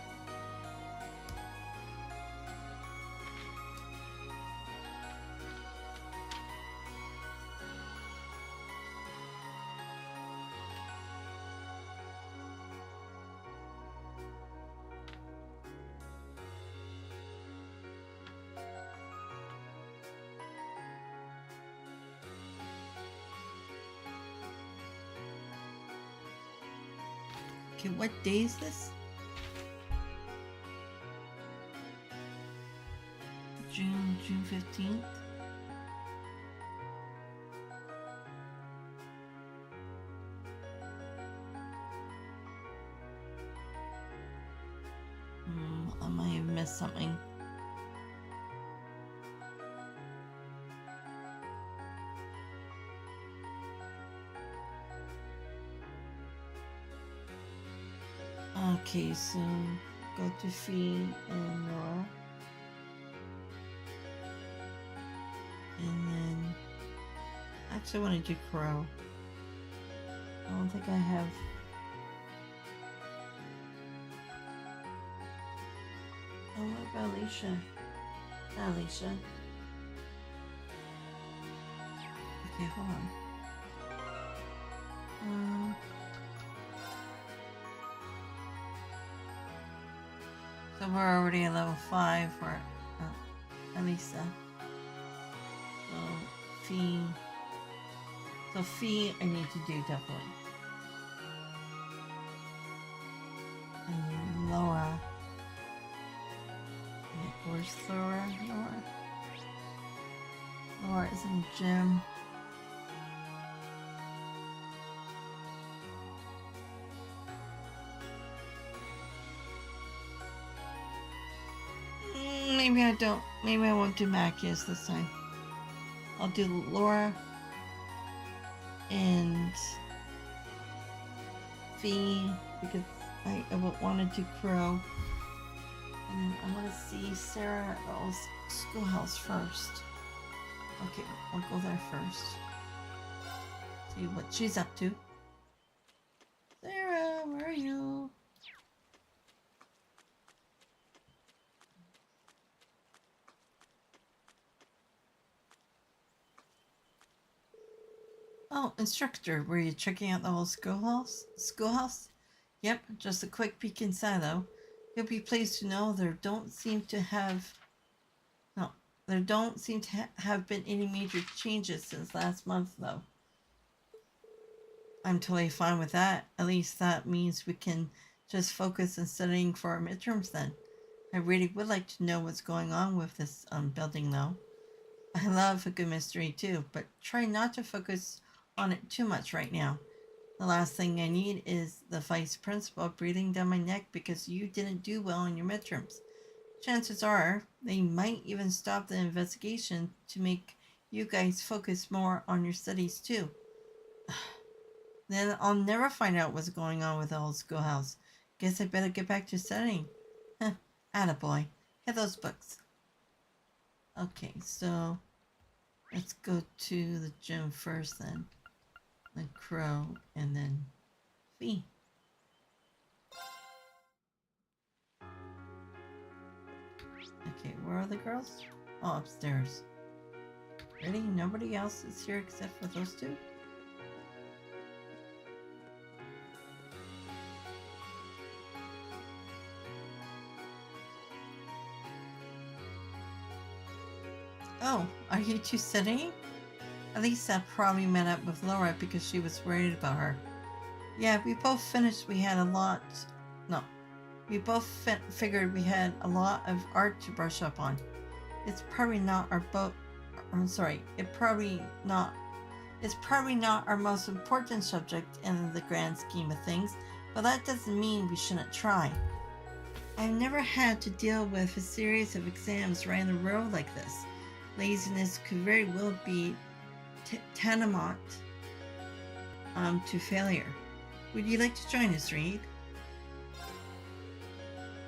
Okay, what day is this? June 15th. I might have missed something. Okay, so go to Fee and Nora. And then actually I want to do Crow. I don't think I have. Oh, what about Alicia? Not Alicia. Okay, hold on. So we're already at level 5 for Elisa. So Fee. So Fee I need to do definitely. And Laura. Where's Laura? Laura is in the gym. Maybe I don't. Maybe I won't do Macias this time. I'll do Laura and Fee because I want to do Crow. And I want to see Sarah at the schoolhouse first. Okay, I'll go there first. See what she's up to. Sarah, where are you? Oh, instructor, were you checking out the whole schoolhouse? Yep, just a quick peek inside though. You'll be pleased to know there don't seem to have have been any major changes since last month though. I'm totally fine with that. At least that means we can just focus on studying for our midterms then. I really would like to know what's going on with this building though. I love a good mystery too, but try not to focus on it too much right now. The last thing I need is the vice principal breathing down my neck because you didn't do well in your midterms. Chances are they might even stop the investigation to make you guys focus more on your studies too. Then I'll never find out what's going on with the whole schoolhouse. Guess I better get back to studying. Attaboy. Get those books. Okay, so let's go to the gym first then. Then Crow, and then Fee. Okay, where are the girls? Oh, upstairs. Really? Nobody else is here except for those two? Oh, are you two studying? Elisa probably met up with Laura because she was worried about her. Yeah, we both finished. We had a lot. No, we both figured we had a lot of art to brush up on. It's probably not our It's probably not our most important subject in the grand scheme of things, but that doesn't mean we shouldn't try. I've never had to deal with a series of exams right in a row like this. Laziness could very well be tantamount to failure. Would you like to join us, Reed?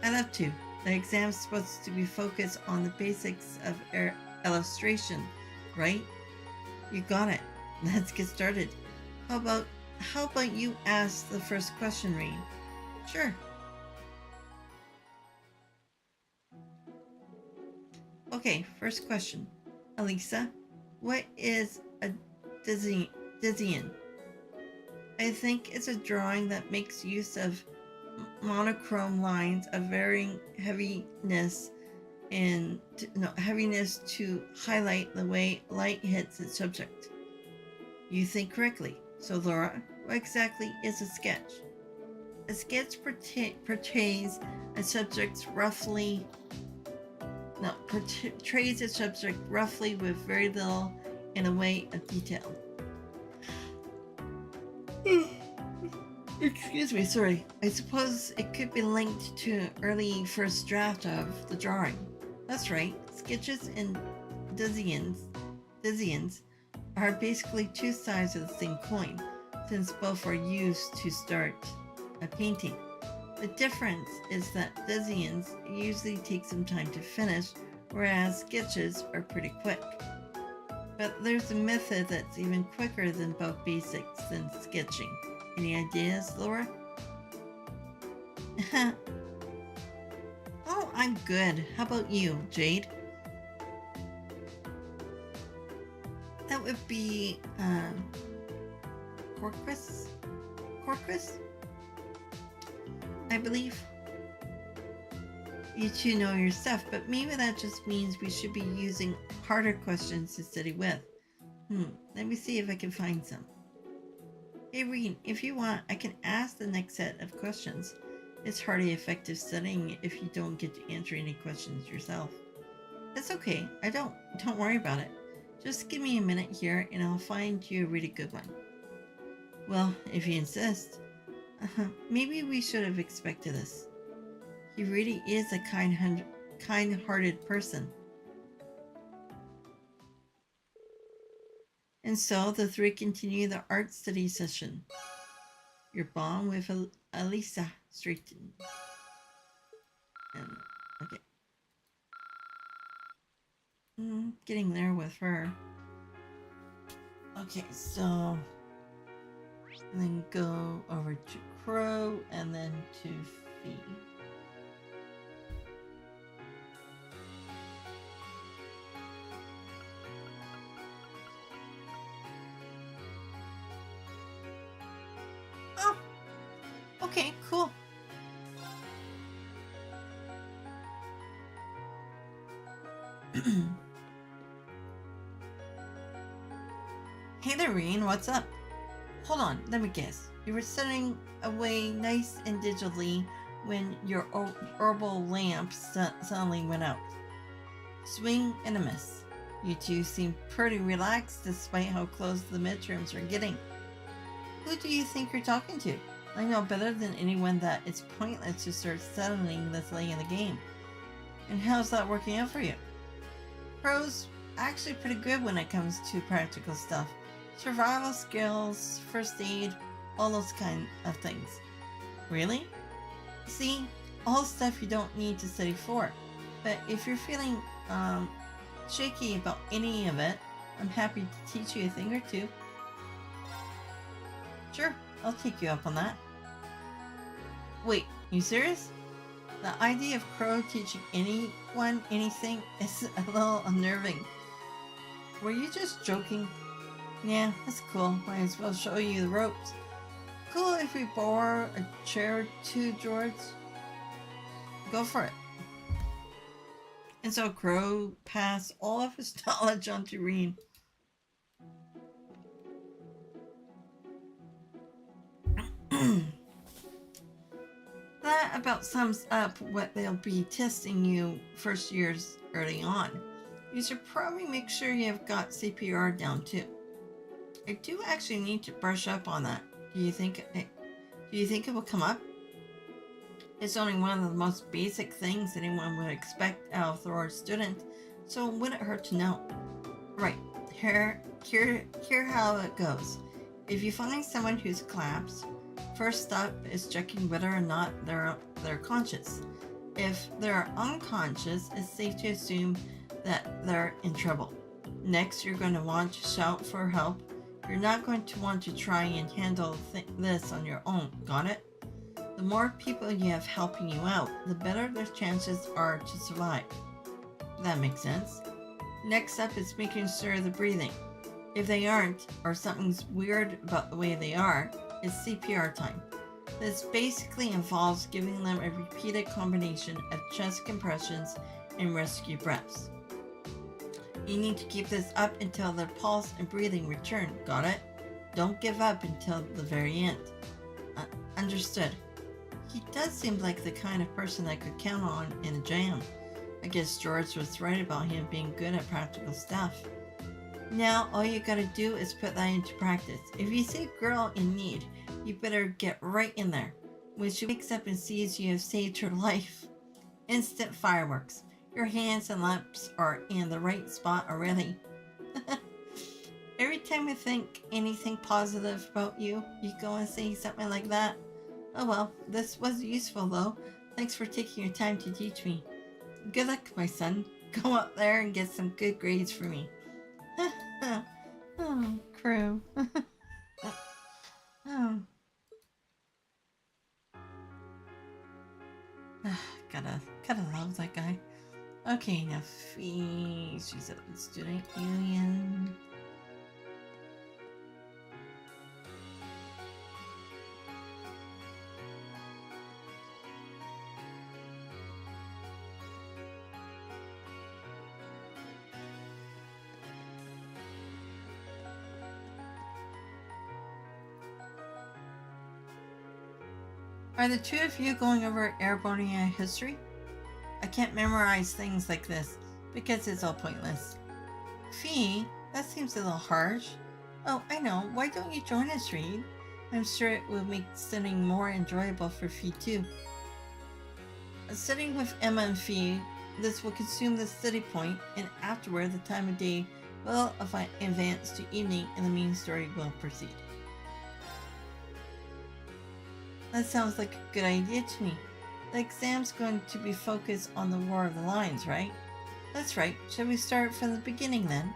I'd love to. The exam's supposed to be focused on the basics of illustration, right? You got it. Let's get started. How about you ask the first question, Reed? Sure. Okay, first question. Elisa, what is a Dizzian? I think it's a drawing that makes use of monochrome lines of varying heaviness to highlight the way light hits its subject. You think correctly. So Laura, what exactly is a sketch? A sketch portrays a subject roughly with very little in the way of detail. Excuse me, sorry. I suppose it could be linked to an early first draft of the drawing. That's right. Sketches and designs are basically two sides of the same coin, since both are used to start a painting. The difference is that designs usually take some time to finish, whereas sketches are pretty quick. But there's a method that's even quicker than both basics and sketching. Any ideas, Laura? Oh, I'm good. How about you, Jade? That would be, Corcus? I believe. You two know your stuff, but maybe that just means we should be using harder questions to study with. Let me see if I can find some. Hey Rean, if you want, I can ask the next set of questions. It's hardly effective studying if you don't get to answer any questions yourself. That's okay, don't worry about it. Just give me a minute here and I'll find you a really good one. Well, if you insist. Maybe we should have expected this. He really is a kind-hearted person. And so the three continue the art study session. Your bond with Elisa straightened. Okay. Getting there with her. Okay, so and then go over to Crow and then to Fee. Oh, okay, cool. Hey there, Rean, what's up? Hold on, let me guess. You were setting away nice and digitally when your herbal lamp suddenly went out. Swing and a miss. You two seem pretty relaxed despite how close the midterms are getting. Who do you think you're talking to? I know better than anyone that it's pointless to start settling this late in the game. And how's that working out for you? Crow's actually pretty good when it comes to practical stuff. Survival skills, first aid, all those kind of things. Really? See, all stuff you don't need to study for. But if you're feeling shaky about any of it, I'm happy to teach you a thing or two. Sure, I'll take you up on that. Wait, you serious? The idea of Crow teaching anyone anything is a little unnerving. Were you just joking? Yeah, that's cool. Might as well show you the ropes. Cool if we borrow a chair or two, George? Go for it. And so Crow passed all of his knowledge on to Rean. That about sums up what they'll be testing you first years early on. You should probably make sure you've got CPR down too. I do actually need to brush up on that. Do you think it will come up? It's only one of the most basic things anyone would expect out of Thors student, so it wouldn't hurt to know. Right, here how it goes. If you find someone who's collapsed, first step is checking whether or not they're conscious. If they're unconscious, it's safe to assume that they're in trouble. Next, you're going to want to shout for help. You're not going to want to try and handle this on your own, got it? The more people you have helping you out, the better the chances are to survive. That makes sense. Next up is making sure they're breathing. If they aren't, or something's weird about the way they are, it's CPR time. This basically involves giving them a repeated combination of chest compressions and rescue breaths. You need to keep this up until their pulse and breathing return, got it? Don't give up until the very end. Understood. He does seem like the kind of person I could count on in a jam. I guess George was right about him being good at practical stuff. Now, all you gotta do is put that into practice. If you see a girl in need, you better get right in there. When she wakes up and sees you have saved her life, instant fireworks. Your hands and lips are in the right spot already. Every time I think anything positive about you, you go and say something like that. Oh well, this was useful though. Thanks for taking your time to teach me. Good luck, my son. Go up there and get some good grades for me. Oh, crew. Oh. Gotta love that guy. Okay, now Fee. She's at the student union. Are the two of you going over Airbornia history? I can't memorize things like this because it's all pointless. Fee, that seems a little harsh. Oh, I know. Why don't you join us, Rean? I'm sure it will make studying more enjoyable for Fee too. Studying with Emma and Fee, this will consume the study point, and afterward the time of day will advance to evening and the main story will proceed. That sounds like a good idea to me. The exam's going to be focused on the War of the Lines, right? That's right. Shall we start from the beginning then?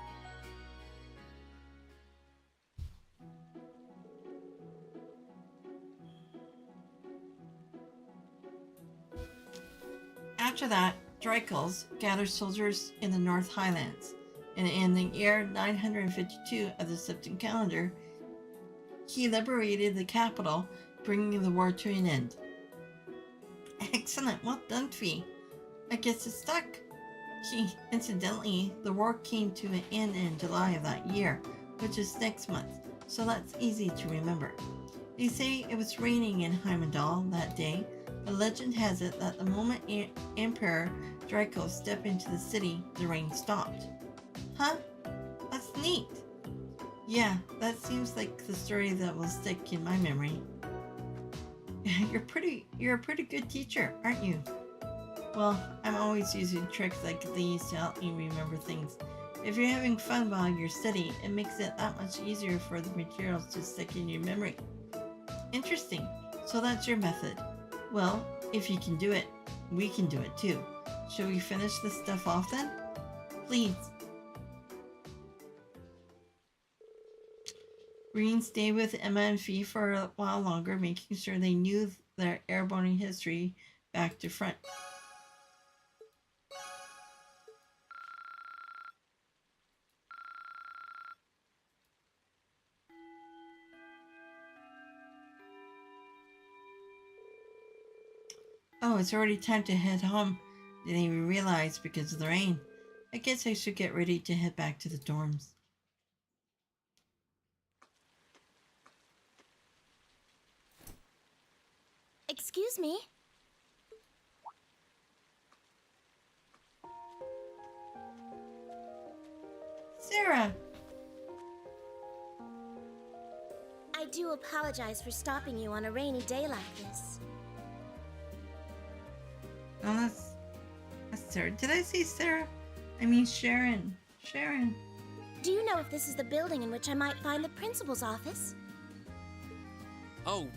After that, Dreichels gathered soldiers in the North Highlands, and in the year 952 of the Septim calendar, he liberated the capital, bringing the war to an end. Excellent, well done, Fee. I guess it stuck. Incidentally, the war came to an end in July of that year, which is next month, so that's easy to remember. They say it was raining in Heimdall that day, but legend has it that the moment Emperor Dreichels stepped into the city, the rain stopped. Huh? That's neat. Yeah, that seems like the story that will stick in my memory. You're a pretty good teacher, aren't you? Well, I'm always using tricks like these to help you remember things. If you're having fun while you're studying, it makes it that much easier for the materials to stick in your memory. Interesting. So that's your method. Well, if you can do it, we can do it too. Shall we finish this stuff off then? Please. Rean stayed with Emma and Fee for a while longer, making sure they knew their airborne history back to front. Oh, it's already time to head home. Didn't even realize because of the rain. I guess I should get ready to head back to the dorms. Excuse me? Sarah! I do apologize for stopping you on a rainy day like this. Oh, that's Sarah. Did I say Sarah? I mean Sharon. Sharon. Do you know if this is the building in which I might find the principal's office? Oh,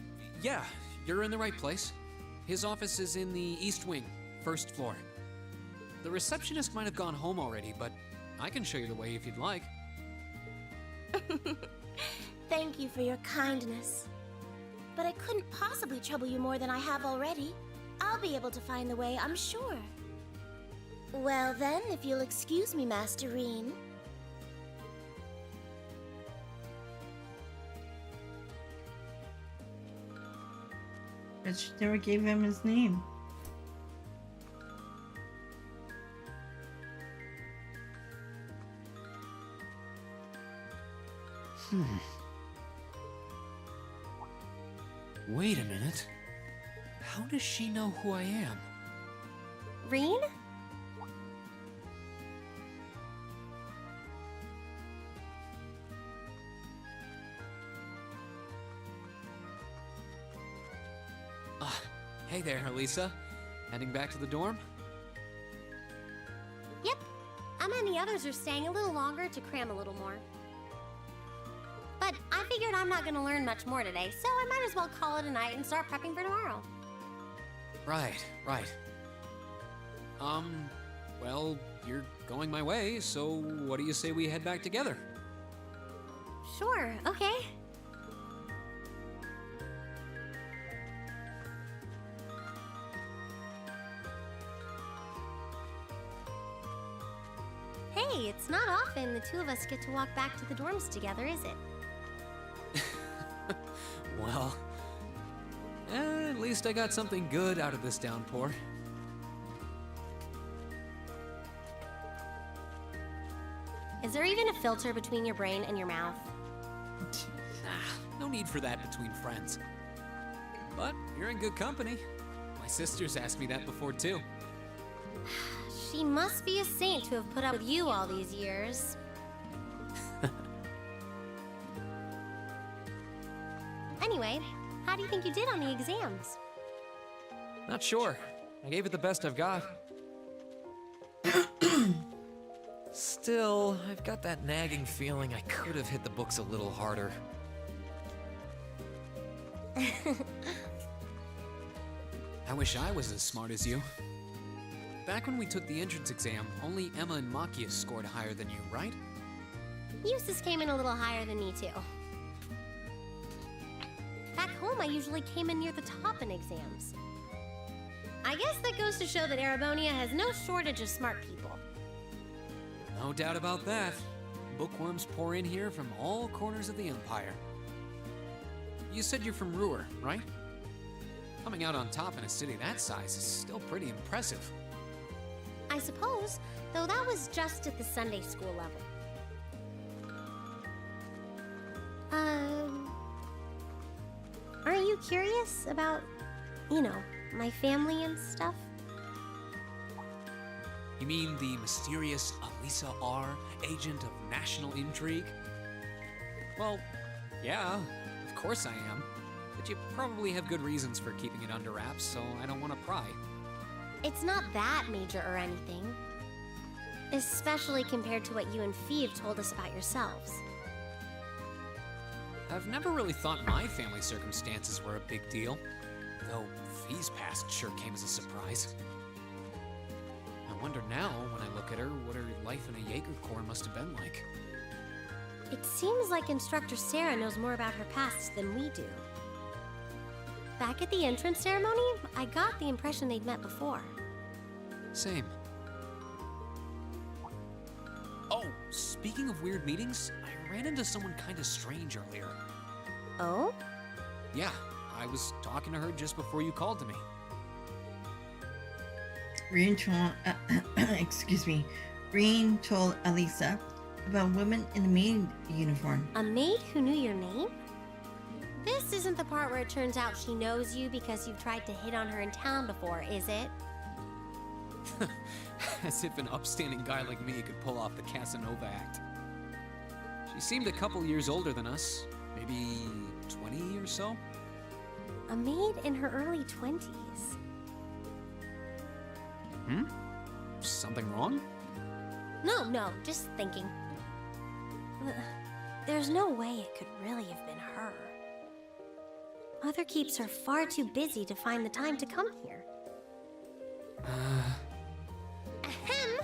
yeah, you're in the right place. His office is in the East Wing, first floor. The receptionist might have gone home already, but I can show you the way if you'd like. Thank you for your kindness. But I couldn't possibly trouble you more than I have already. I'll be able to find the way, I'm sure. Well then, if you'll excuse me, Master Rean. But she never gave him his name. Wait a minute. How does she know who I am? Rean? Hey there, Elisa. Heading back to the dorm? Yep. Emma and the others are staying a little longer to cram a little more. But I figured I'm not going to learn much more today, so I might as well call it a night and start prepping for tomorrow. Right. Well, you're going my way, so what do you say we head back together? Sure, okay. Hey, it's not often the two of us get to walk back to the dorms together, is it? Well, at least I got something good out of this downpour. Is there even a filter between your brain and your mouth? No need for that between friends. But you're in good company. My sisters asked me that before, too. She must be a saint to have put up with you all these years. Anyway, how do you think you did on the exams? Not sure. I gave it the best I've got. Still, I've got that nagging feeling I could have hit the books a little harder. I wish I was as smart as you. Back when we took the entrance exam, only Emma and Machias scored higher than you, right? Eustace came in a little higher than me, too. Back home, I usually came in near the top in exams. I guess that goes to show that Erebonia has no shortage of smart people. No doubt about that. Bookworms pour in here from all corners of the Empire. You said you're from Ruhr, right? Coming out on top in a city that size is still pretty impressive. I suppose, though that was just at the Sunday school level. Aren't you curious about, my family and stuff? You mean the mysterious Elisa R., agent of national intrigue? Well, yeah, of course I am. But you probably have good reasons for keeping it under wraps, so I don't want to pry. It's not that major or anything. Especially compared to what you and Fee have told us about yourselves. I've never really thought my family circumstances were a big deal, though Fee's past sure came as a surprise. I wonder now, when I look at her, what her life in a Jaeger Corps must have been like. It seems like Instructor Sarah knows more about her past than we do. Back at the entrance ceremony, I got the impression they'd met before. Same. Oh, speaking of weird meetings, I ran into someone kinda strange earlier. Oh? Yeah, I was talking to her just before you called to me. Rean told Elisa about women in the maid uniform. A maid who knew your name? This isn't the part where it turns out she knows you because you've tried to hit on her in town before, is it? As if an upstanding guy like me could pull off the Casanova act. She seemed a couple years older than us, maybe 20 or so. A maid in her early 20s. Something wrong? No, just thinking. There's no way it could really have been her. Mother keeps her far too busy to find the time to come here. Ahem.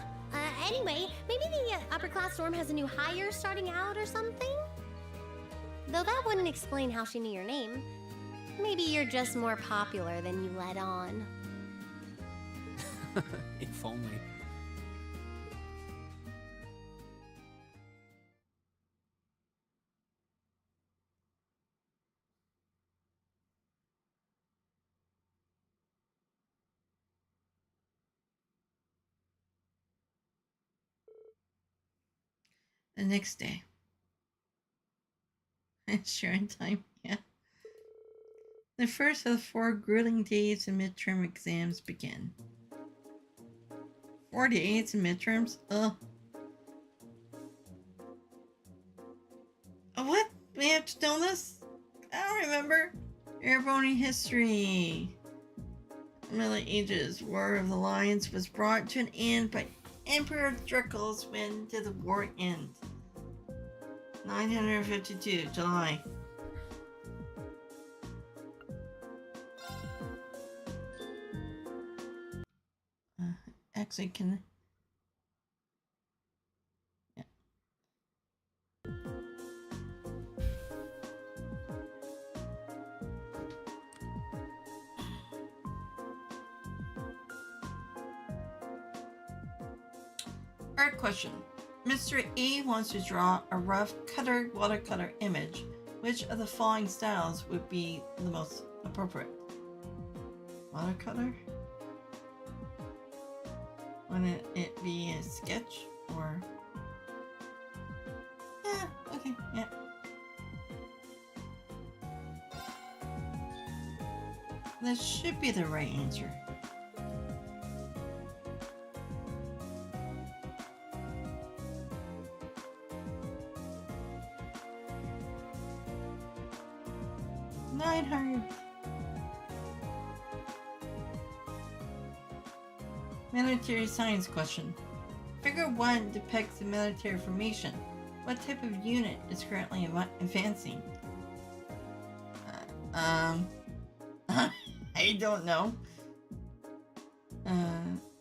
Anyway, maybe the upper class dorm has a new hire starting out or something? Though that wouldn't explain how she knew your name. Maybe you're just more popular than you let on. If only. The next day. Sure in time, yeah. The first of the 4 grueling days of midterm exams begin. 4 days of midterms? Ugh. What? We have to know this? I don't remember. Airborne history. Middle Ages. War of the Lions was brought to an end by Emperor Dreichels. When did the war end? 952, July. Actually, can... Yeah. Art question. Mr. A wants to draw a rough colored watercolor image. Which of the following styles would be the most appropriate? Watercolor? Wouldn't it be a sketch or... Yeah, okay, yeah. That should be the right answer. Military science question. Figure 1 depicts the military formation. What type of unit is currently advancing? I don't know.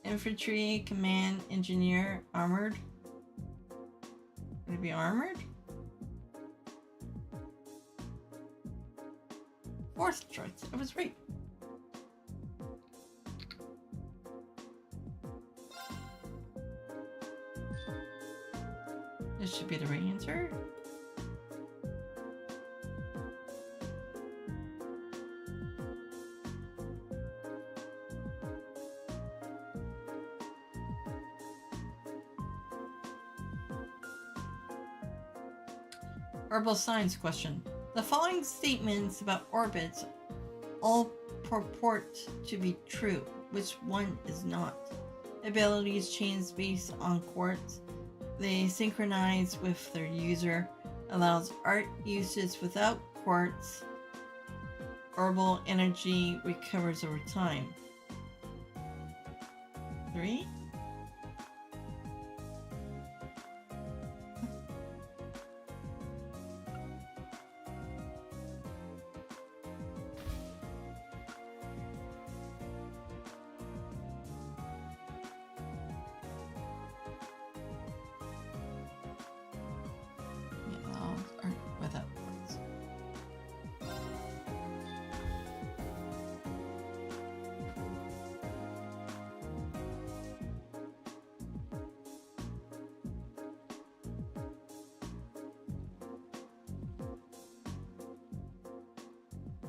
Infantry, command, engineer, armored. Would it be armored? 4th choice. I was right. This should be the right answer. Orbital science question. The following statements about orbits all purport to be true. Which one is not? Abilities change based on quartz. They synchronize with their user. Allows art uses without quartz. Orbital energy recovers over time. 3?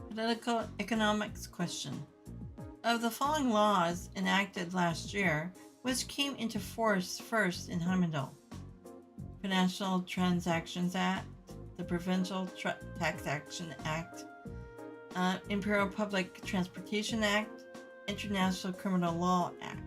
Political economics question. Of the following laws enacted last year, which came into force first in Heimdall? Financial Transactions Act, the Provincial Tax Action Act, Imperial Public Transportation Act, International Criminal Law Act.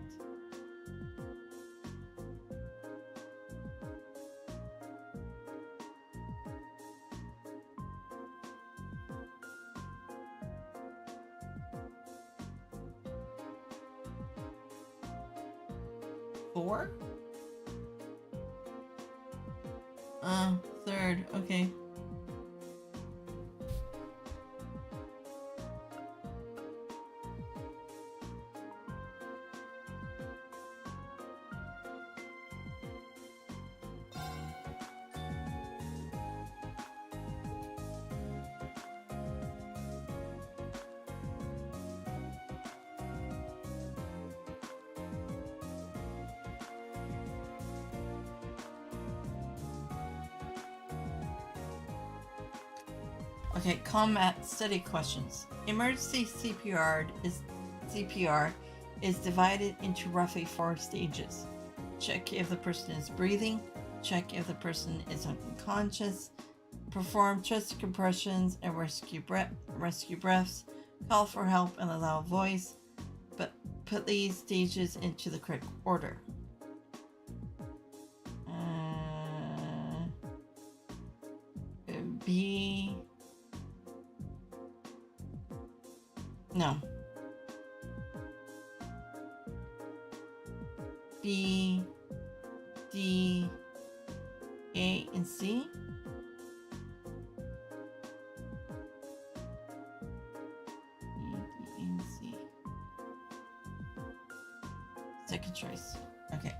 Four? Third, okay. Okay, combat study questions. Emergency CPR is divided into roughly 4 stages. Check if the person is breathing. Check if the person is unconscious. Perform chest compressions and rescue breaths. call for help in a loud voice, but put these stages into the correct order. B. No. B, D, A, and C. B, D, and C. Second choice. Okay.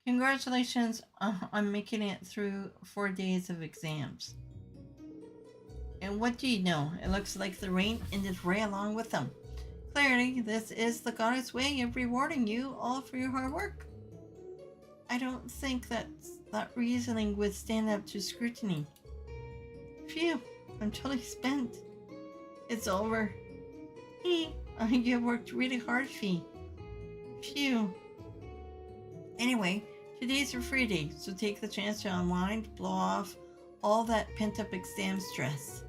Congratulations on making it through 4 days of exams. And what do you know? It looks like the rain ended right along with them. Clearly, this is the goddess way of rewarding you all for your hard work. I don't think that reasoning would stand up to scrutiny. Phew, I'm totally spent. It's over. Hey, you worked really hard, Fee. Phew. Anyway, today's your free day, so take the chance to unwind, blow off all that pent-up exam stress.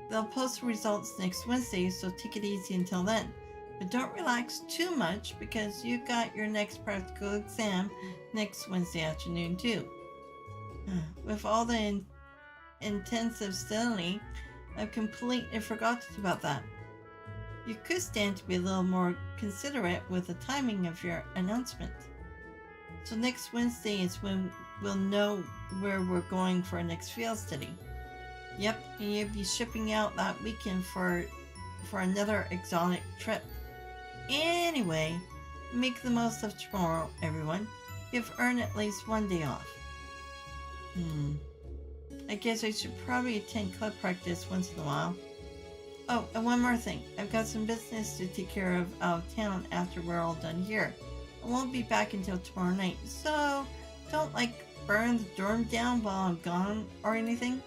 They'll post the results next Wednesday, so take it easy until then. But don't relax too much because you got your next practical exam next Wednesday afternoon too. With all the intensive studying, I've completely forgotten about that. You could stand to be a little more considerate with the timing of your announcement. So next Wednesday is when we'll know where we're going for our next field study. Yep, and you'll be shipping out that weekend for another exotic trip. Anyway, make the most of tomorrow, everyone. You've earned at least 1 day off. I guess I should probably attend club practice once in a while. Oh, and one more thing. I've got some business to take care of out of town after we're all done here. I won't be back until tomorrow night, so don't burn the dorm down while I'm gone or anything.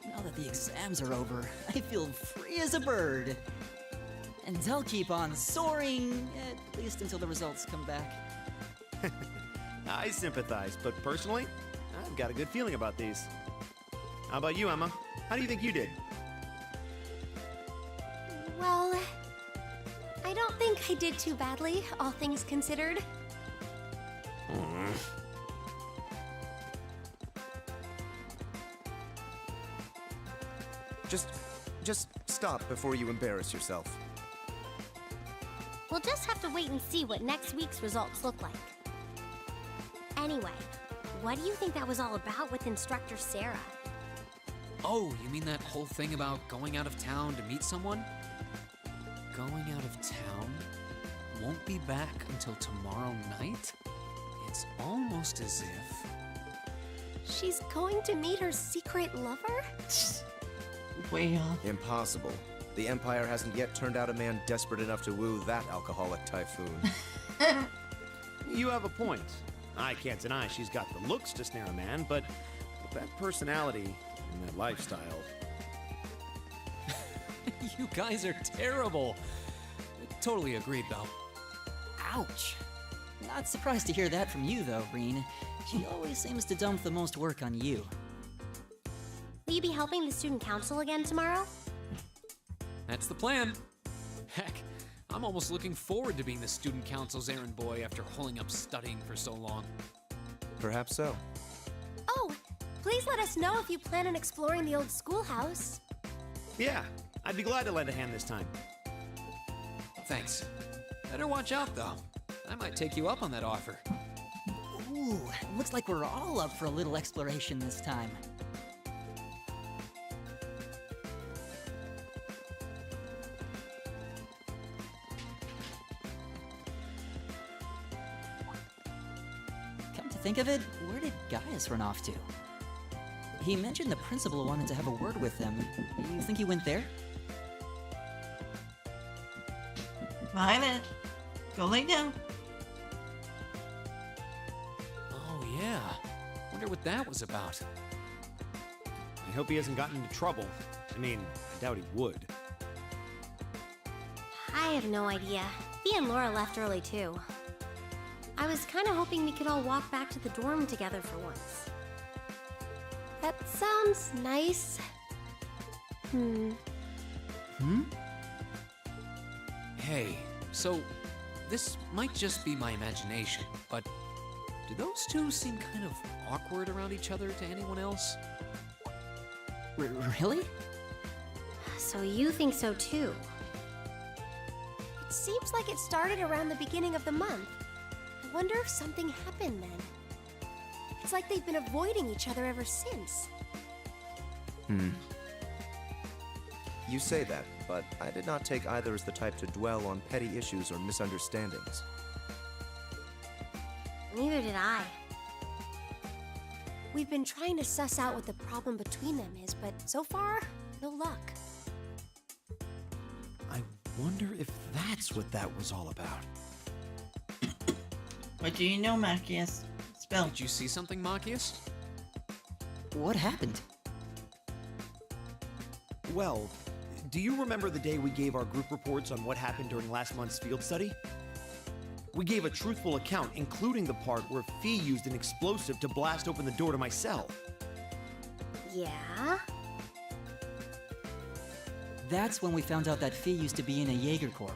Now that the exams are over, I feel free as a bird. And I'll keep on soaring, at least until the results come back. I sympathize, but personally, I've got a good feeling about these. How about you, Emma? How do you think you did? Well, I don't think I did too badly, all things considered. Just stop before you embarrass yourself. We'll just have to wait and see what next week's results look like. Anyway, what do you think that was all about with Instructor Sarah? Oh, you mean that whole thing about going out of town to meet someone? Going out of town? Won't be back until tomorrow night? It's almost as if... She's going to meet her secret lover? Way off. Impossible. The Empire hasn't yet turned out a man desperate enough to woo that alcoholic typhoon. You have a point. I can't deny she's got the looks to snare a man, but with that personality and that lifestyle... You guys are terrible. Totally agreed, though. Ouch. Not surprised to hear that from you, though, Rean. She always seems to dump the most work on you. Will you be helping the student council again tomorrow? That's the plan. Heck, I'm almost looking forward to being the student council's errand boy after holding up studying for so long. Perhaps so. Oh, please let us know if you plan on exploring the old schoolhouse. Yeah, I'd be glad to lend a hand this time. Thanks. Better watch out, though. I might take you up on that offer. Ooh, looks like we're all up for a little exploration this time. Come to think of it, where did Gaius run off to? He mentioned the principal wanted to have a word with him. You think he went there? Violet, go lay down. Oh, yeah. Wonder what that was about. I hope he hasn't gotten into trouble. I mean, I doubt he would. I have no idea. Fee and Laura left early too. I was kind of hoping we could all walk back to the dorm together for once. That sounds nice. Hey, so this might just be my imagination, but do those two seem kind of awkward around each other to anyone else? Really? So you think so too? It seems like it started around the beginning of the month. I wonder if something happened then. It's like they've been avoiding each other ever since. You say that, but I did not take either as the type to dwell on petty issues or misunderstandings. Neither did I. We've been trying to suss out what the problem between them is, but so far, no luck. I wonder if that's what that was all about. What do you know, Machias? Spill. Did you see something, Machias? What happened? Well, do you remember the day we gave our group reports on what happened during last month's field study? We gave a truthful account, including the part where Fee used an explosive to blast open the door to my cell. Yeah? That's when we found out that Fee used to be in a Jaeger Corps.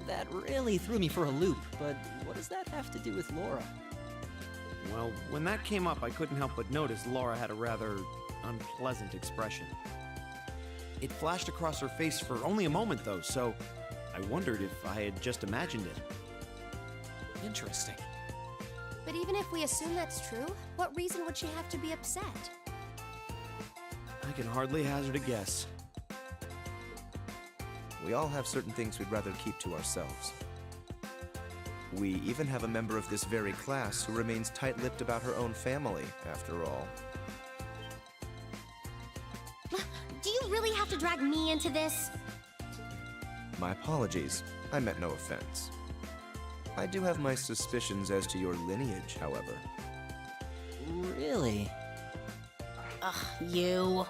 That really threw me for a loop, but what does that have to do with Laura? Well, when that came up, I couldn't help but notice Laura had a rather unpleasant expression. It flashed across her face for only a moment, though, so I wondered if I had just imagined it. Interesting. But even if we assume that's true, what reason would she have to be upset? I can hardly hazard a guess. We all have certain things we'd rather keep to ourselves. We even have a member of this very class who remains tight-lipped about her own family, after all. Do you really have to drag me into this? My apologies. I meant no offense. I do have my suspicions as to your lineage, however. Really? Ugh, you.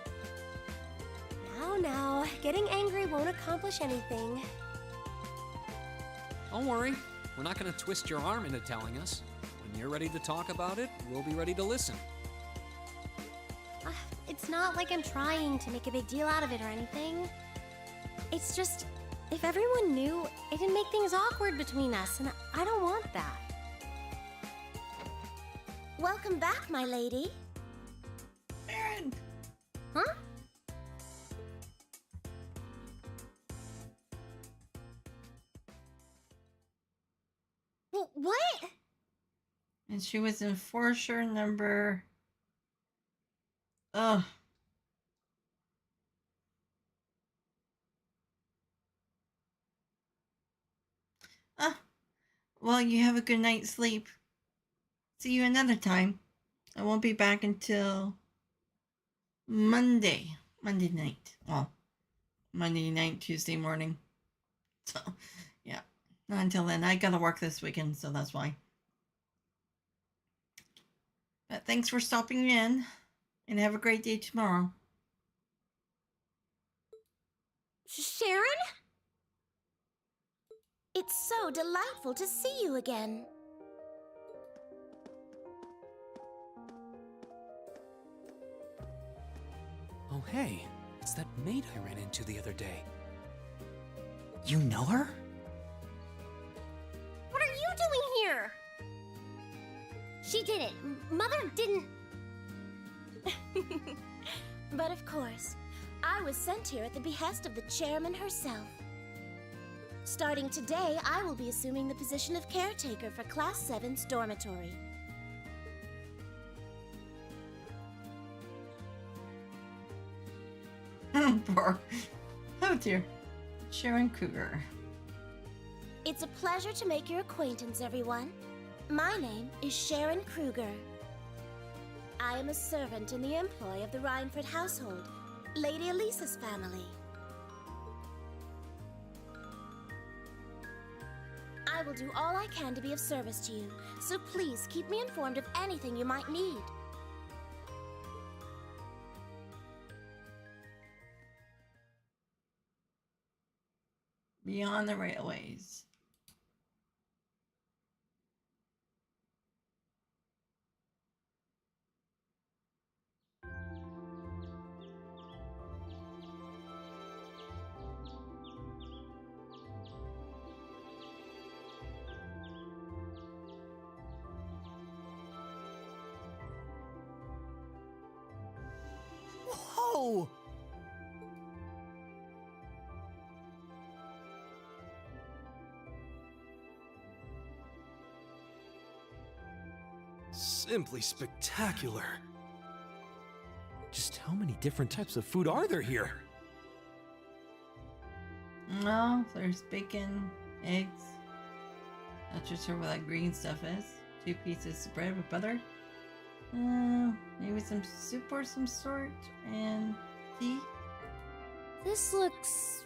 Now, getting angry won't accomplish anything. Don't worry. We're not going to twist your arm into telling us. When you're ready to talk about it, we'll be ready to listen. It's not like I'm trying to make a big deal out of it or anything. It's just, if everyone knew, it'd make things awkward between us, and I don't want that. Welcome back, my lady. Aaron! Huh? What? And she was in Enforcer number... Ugh. Well, you have a good night's sleep. See you another time. I won't be back until Monday night. Well, Monday night, Tuesday morning. So, yeah. Not until then. I gotta work this weekend, so that's why. But thanks for stopping in, and have a great day tomorrow. Sharon? It's so delightful to see you again. Oh, hey. It's that maid I ran into the other day. You know her? What are you doing here? She did it. Mother didn't... But of course, I was sent here at the behest of the chairman herself. Starting today, I will be assuming the position of caretaker for Class VII's dormitory. Oh dear. Sharon Kruger. It's a pleasure to make your acquaintance, everyone. My name is Sharon Kruger. I am a servant in the employ of the Reinford household, Lady Elisa's family. I will do all I can to be of service to you, so please keep me informed of anything you might need. Beyond the railways. Whoa! Simply spectacular. Just how many different types of food are there here? Well, there's bacon, eggs. Not too sure what that green stuff is. 2 pieces of bread with butter. Maybe some soup or some sort, and tea. This looks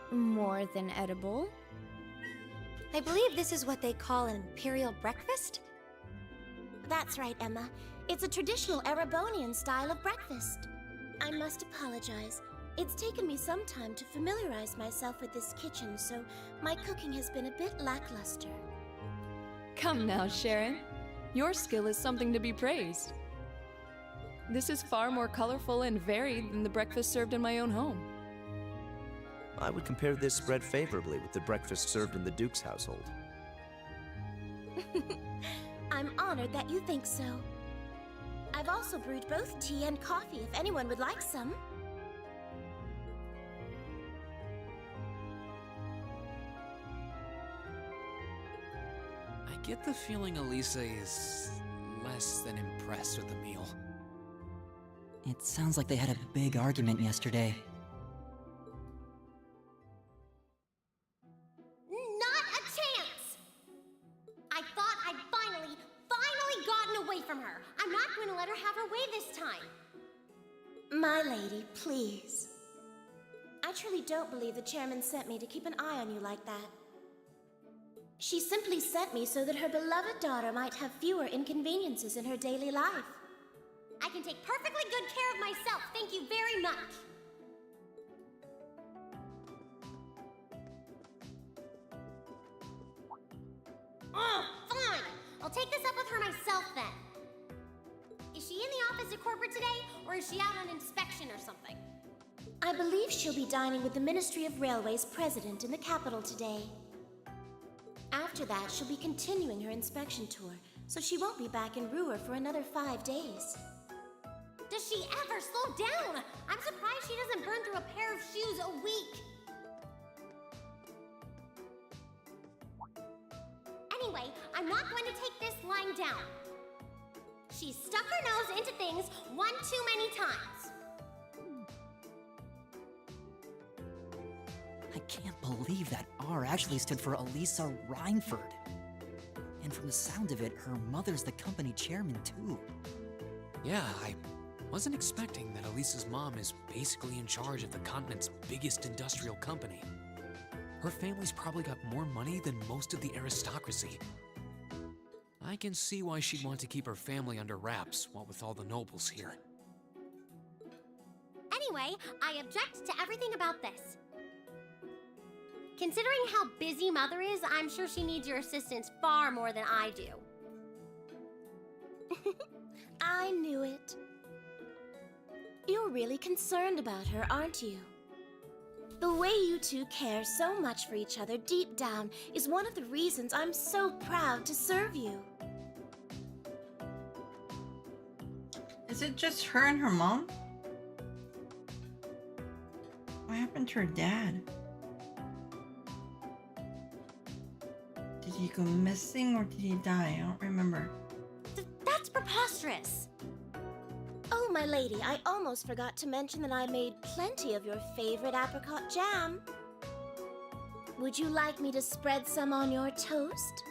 more than edible. I believe this is what they call an imperial breakfast? That's right, Emma. It's a traditional Erebonian style of breakfast. I must apologize. It's taken me some time to familiarize myself with this kitchen, so my cooking has been a bit lackluster. Come now, Sharon. Your skill is something to be praised. This is far more colorful and varied than the breakfast served in my own home. I would compare this spread favorably with the breakfast served in the Duke's household. I'm honored that you think so. I've also brewed both tea and coffee if anyone would like some. I get the feeling Elisa is less than impressed with the meal. It sounds like they had a big argument yesterday. Not a chance! I thought I'd finally gotten away from her. I'm not going to let her have her way this time. My lady, please. I truly don't believe the chairman sent me to keep an eye on you like that. She simply sent me so that her beloved daughter might have fewer inconveniences in her daily life. I can take perfectly good care of myself, thank you very much. Oh, fine. I'll take this up with her myself then. Is she in the office at corporate today, or is she out on inspection or something? I believe she'll be dining with the Ministry of Railways president in the capital today. After that, she'll be continuing her inspection tour, so she won't be back in Ruhr for another 5 days. Does she ever slow down? I'm surprised she doesn't burn through a pair of shoes a week. Anyway, I'm not going to take this lying down. She's stuck her nose into things one too many times. I can't believe that R actually stood for Elisa Reinford. And from the sound of it, her mother's the company chairman too. Yeah, I wasn't expecting that Elisa's mom is basically in charge of the continent's biggest industrial company. Her family's probably got more money than most of the aristocracy. I can see why she'd want to keep her family under wraps, what with all the nobles here. Anyway, I object to everything about this. Considering how busy Mother is, I'm sure she needs your assistance far more than I do. I knew it. You're really concerned about her, aren't you? The way you two care so much for each other deep down is one of the reasons I'm so proud to serve you. Is it just her and her mom? What happened to her dad? he go missing or did he die? I don't remember. That's preposterous. Oh, my lady, I almost forgot to mention that I made plenty of your favorite apricot jam. Would you like me to spread some on your toast?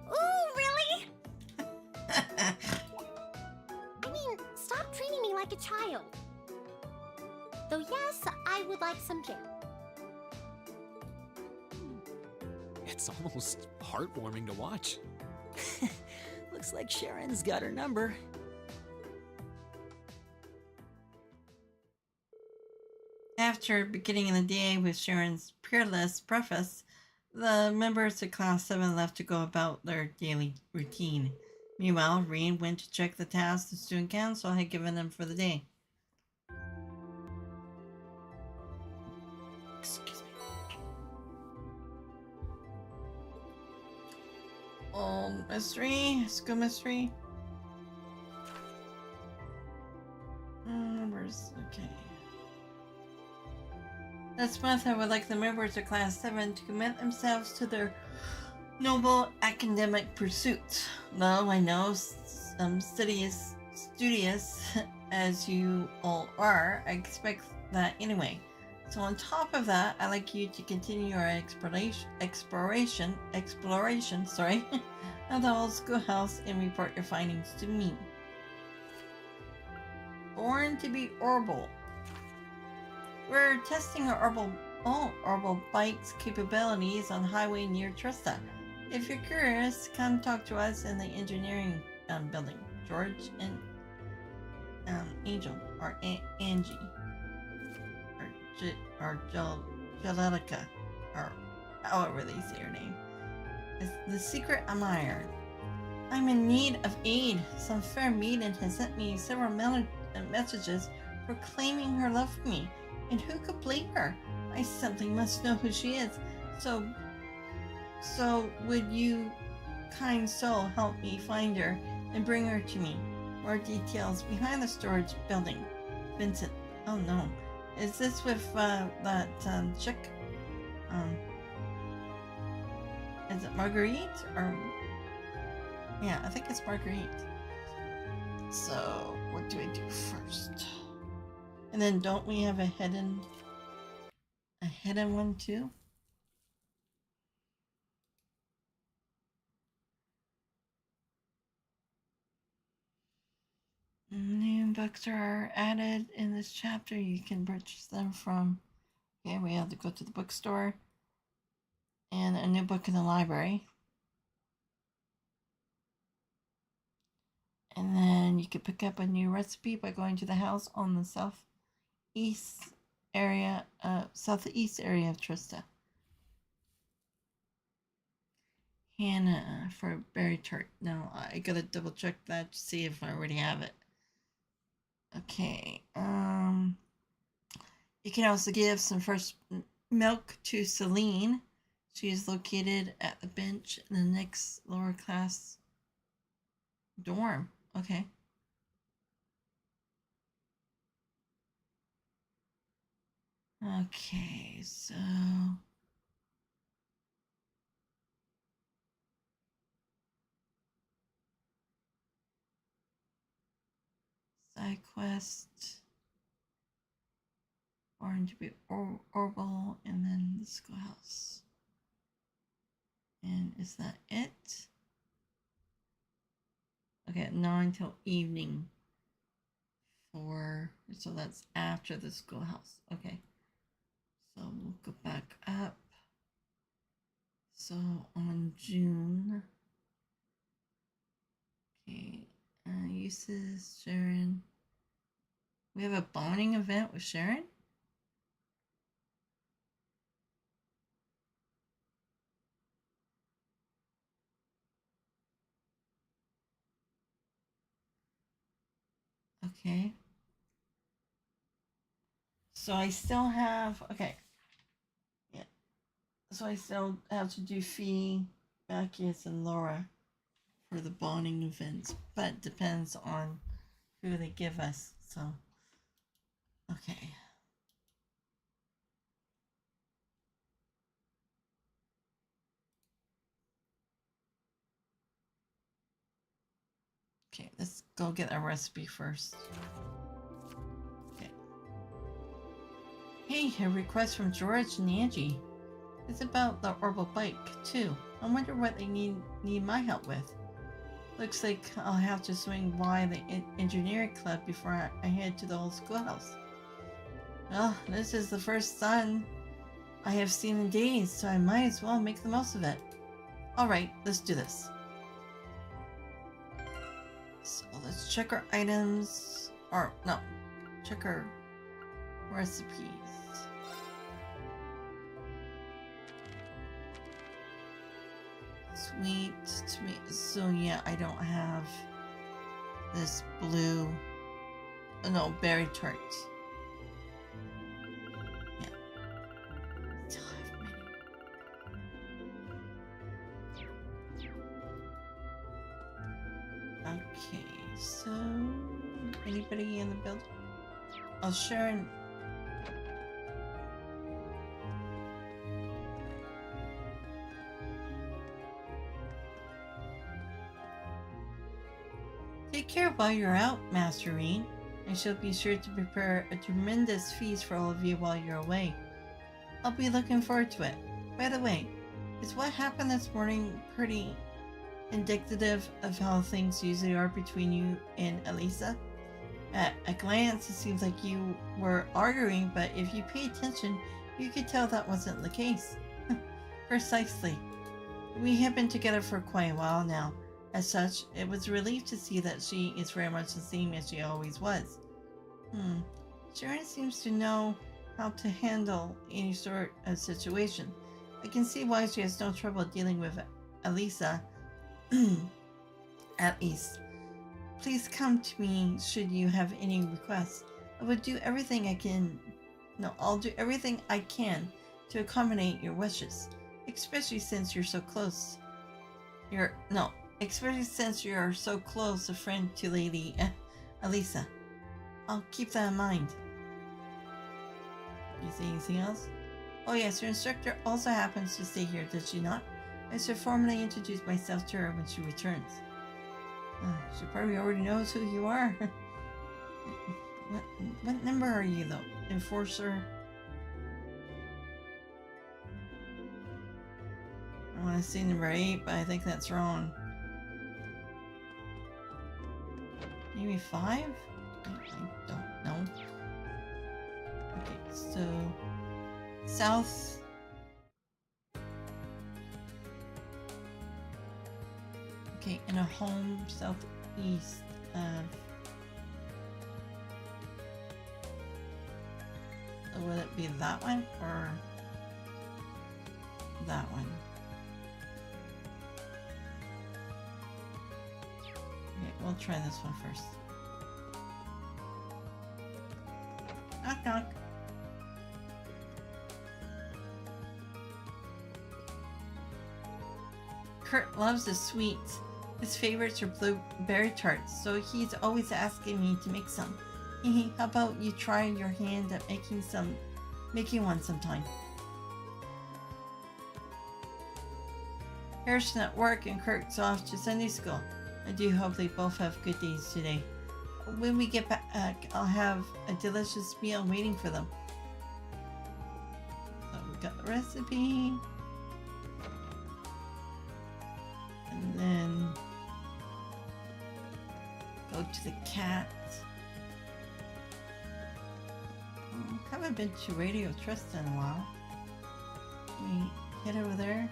Ooh, really? I mean, stop treating me like a child. Though yes, I would like some jam. It's almost heartwarming to watch. Looks like Sharon's got her number. After beginning the day with Sharon's peerless preface, the members of Class 7 left to go about their daily routine. Meanwhile, Rean went to check the tasks the student council had given them for the day. Excuse me. Old mystery, school mystery. Okay. This month, I would like the members of Class 7 to commit themselves to their noble academic pursuits. Though I know studious as you all are, I expect that anyway. So on top of that, I'd like you to continue your exploration, of the old schoolhouse and report your findings to me. Born to be Orbital. We're testing our Orbital bike's capabilities on highway near Trista. If you're curious, come talk to us in the engineering building. George and Angel, or Angie, or Jelica, or however they say her name. It's the secret admirer. I'm in need of aid. Some fair maiden has sent me several messages proclaiming her love for me. And who could blame her? I simply must know who she is. So would you, kind soul, help me find her and bring her to me? More details behind the storage building. Vincent. Oh no. Is this with that chick? Is it Marguerite? Or yeah, I think it's Marguerite. So what do I do first? And then don't we have a hidden one too? New books are added in this chapter. You can purchase them from, okay, we have to go to the bookstore. And a new book in the library. And then you can pick up a new recipe by going to the house on the southeast area of Trista. Hannah for berry tart. No, I gotta double check that to see if I already have it. Okay. You can also give some fresh milk to Celine. She is located at the bench in the next lower class dorm. Okay. Okay, so side quest, born to be Orbital, and then the schoolhouse. And is that it? Okay, 9 till evening. So that's after the schoolhouse. Okay. So we'll go back up. So on June. Okay. Uses Sharon. We have a bonding event with Sharon? Okay. So I still have, okay. Yeah. So I still have to do Fee, Bacchus, and Laura for the bonding events, but it depends on who they give us. So, okay. Okay, let's go get a recipe first. Okay. Hey, a request from George and Angie. It's about the orbital bike, too. I wonder what they need my help with. Looks like I'll have to swing by the engineering club before I head to the old schoolhouse. Well, this is the first sun I have seen in days, so I might as well make the most of it. Alright, let's do this. So let's check our items, or no, check our recipes. Sweet tomato. So yeah, I don't have this blue, no, berry tart. Yeah. Still have many. Okay, so anybody in the building? Oh, Sharon. Take care while you're out, Master Rean. I shall be sure to prepare a tremendous feast for all of you while you're away. I'll be looking forward to it. By the way, is what happened this morning pretty indicative of how things usually are between you and Elisa? At a glance, it seems like you were arguing, but if you pay attention, you could tell that wasn't the case. Precisely. We have been together for quite a while now. As such, it was a relief to see that she is very much the same as she always was. Sharon seems to know how to handle any sort of situation. I can see why she has no trouble dealing with Elisa, at least. Please come to me should you have any requests. I will do everything I can. No, I'll do everything I can to accommodate your wishes, especially since you're so close. Especially since you're so close a friend to Lady Elisa. I'll keep that in mind. You see anything else? Oh yes, your instructor also happens to stay here, does she not? I should formally introduce myself to her when she returns. She probably already knows who you are. What number are you though? Enforcer? I want to say number 8, but I think that's wrong. Maybe 5? I don't know. Okay, so south. Okay, in a home southeast of. So would it be that one or that one? Okay, we'll try this one first. Knock knock. Kurt loves the sweets. His favorites are blueberry tarts, so he's always asking me to make some. How about you try your hand at making one sometime? Harrison at work and Kurt's off to Sunday school. I do hope they both have good days today. When we get back, I'll have a delicious meal waiting for them. So we got the recipe. And then go to the cat. Haven't been to Radio Trust in a while. Can we head over there?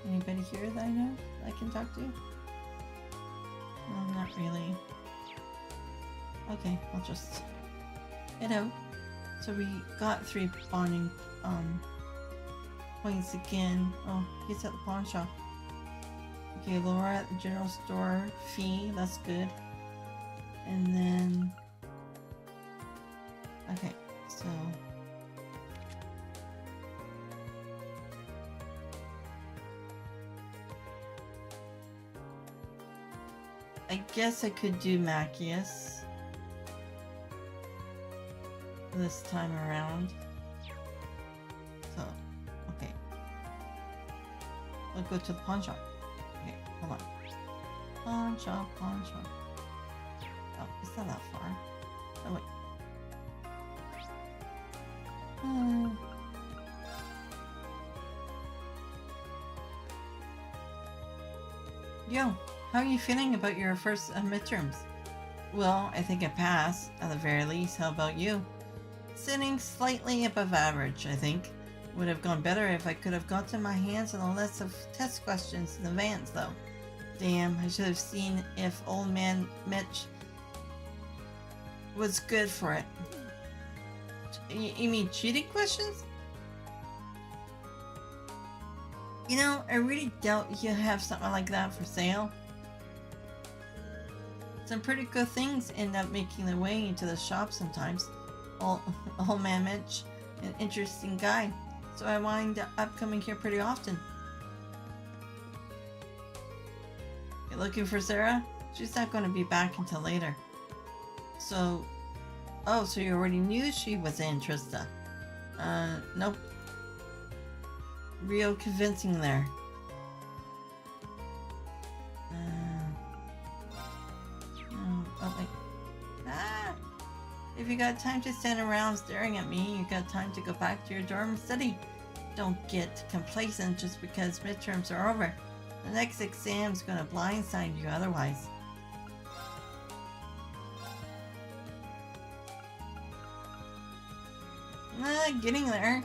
Anybody here that I know that I can talk to? No, not really. Okay, I'll just head out. So we got 3 bonding points again. Oh, he's at the pawn shop. Okay, Laura at the general store. Fee, that's good. And then... Okay, so... I guess I could do Macias this time around. So, okay. We'll go to the pawn shop. Okay, hold on. Pawn shop, pawn shop. Oh, it's not that far. Oh, wait. Yo, how are you feeling about your first midterms? Well, I think I passed, at the very least. How about you? Sitting slightly above average, I think. Would have gone better if I could have gotten my hands on a list of test questions in advance, though. Damn, I should have seen if old man Mitch was good for it. You mean cheating questions? You know, I really doubt you have something like that for sale. Some pretty good things end up making their way into the shop sometimes. Old man Mitch, an interesting guy, so I wind up coming here pretty often. You looking for Sarah? She's not going to be back until later. So, oh, so you already knew she was interested. Nope. Real convincing there. Oh, wait. Ah! If you got time to stand around staring at me, you got time to go back to your dorm and study. Don't get complacent just because midterms are over. The next exam's gonna blindside you otherwise. Getting there.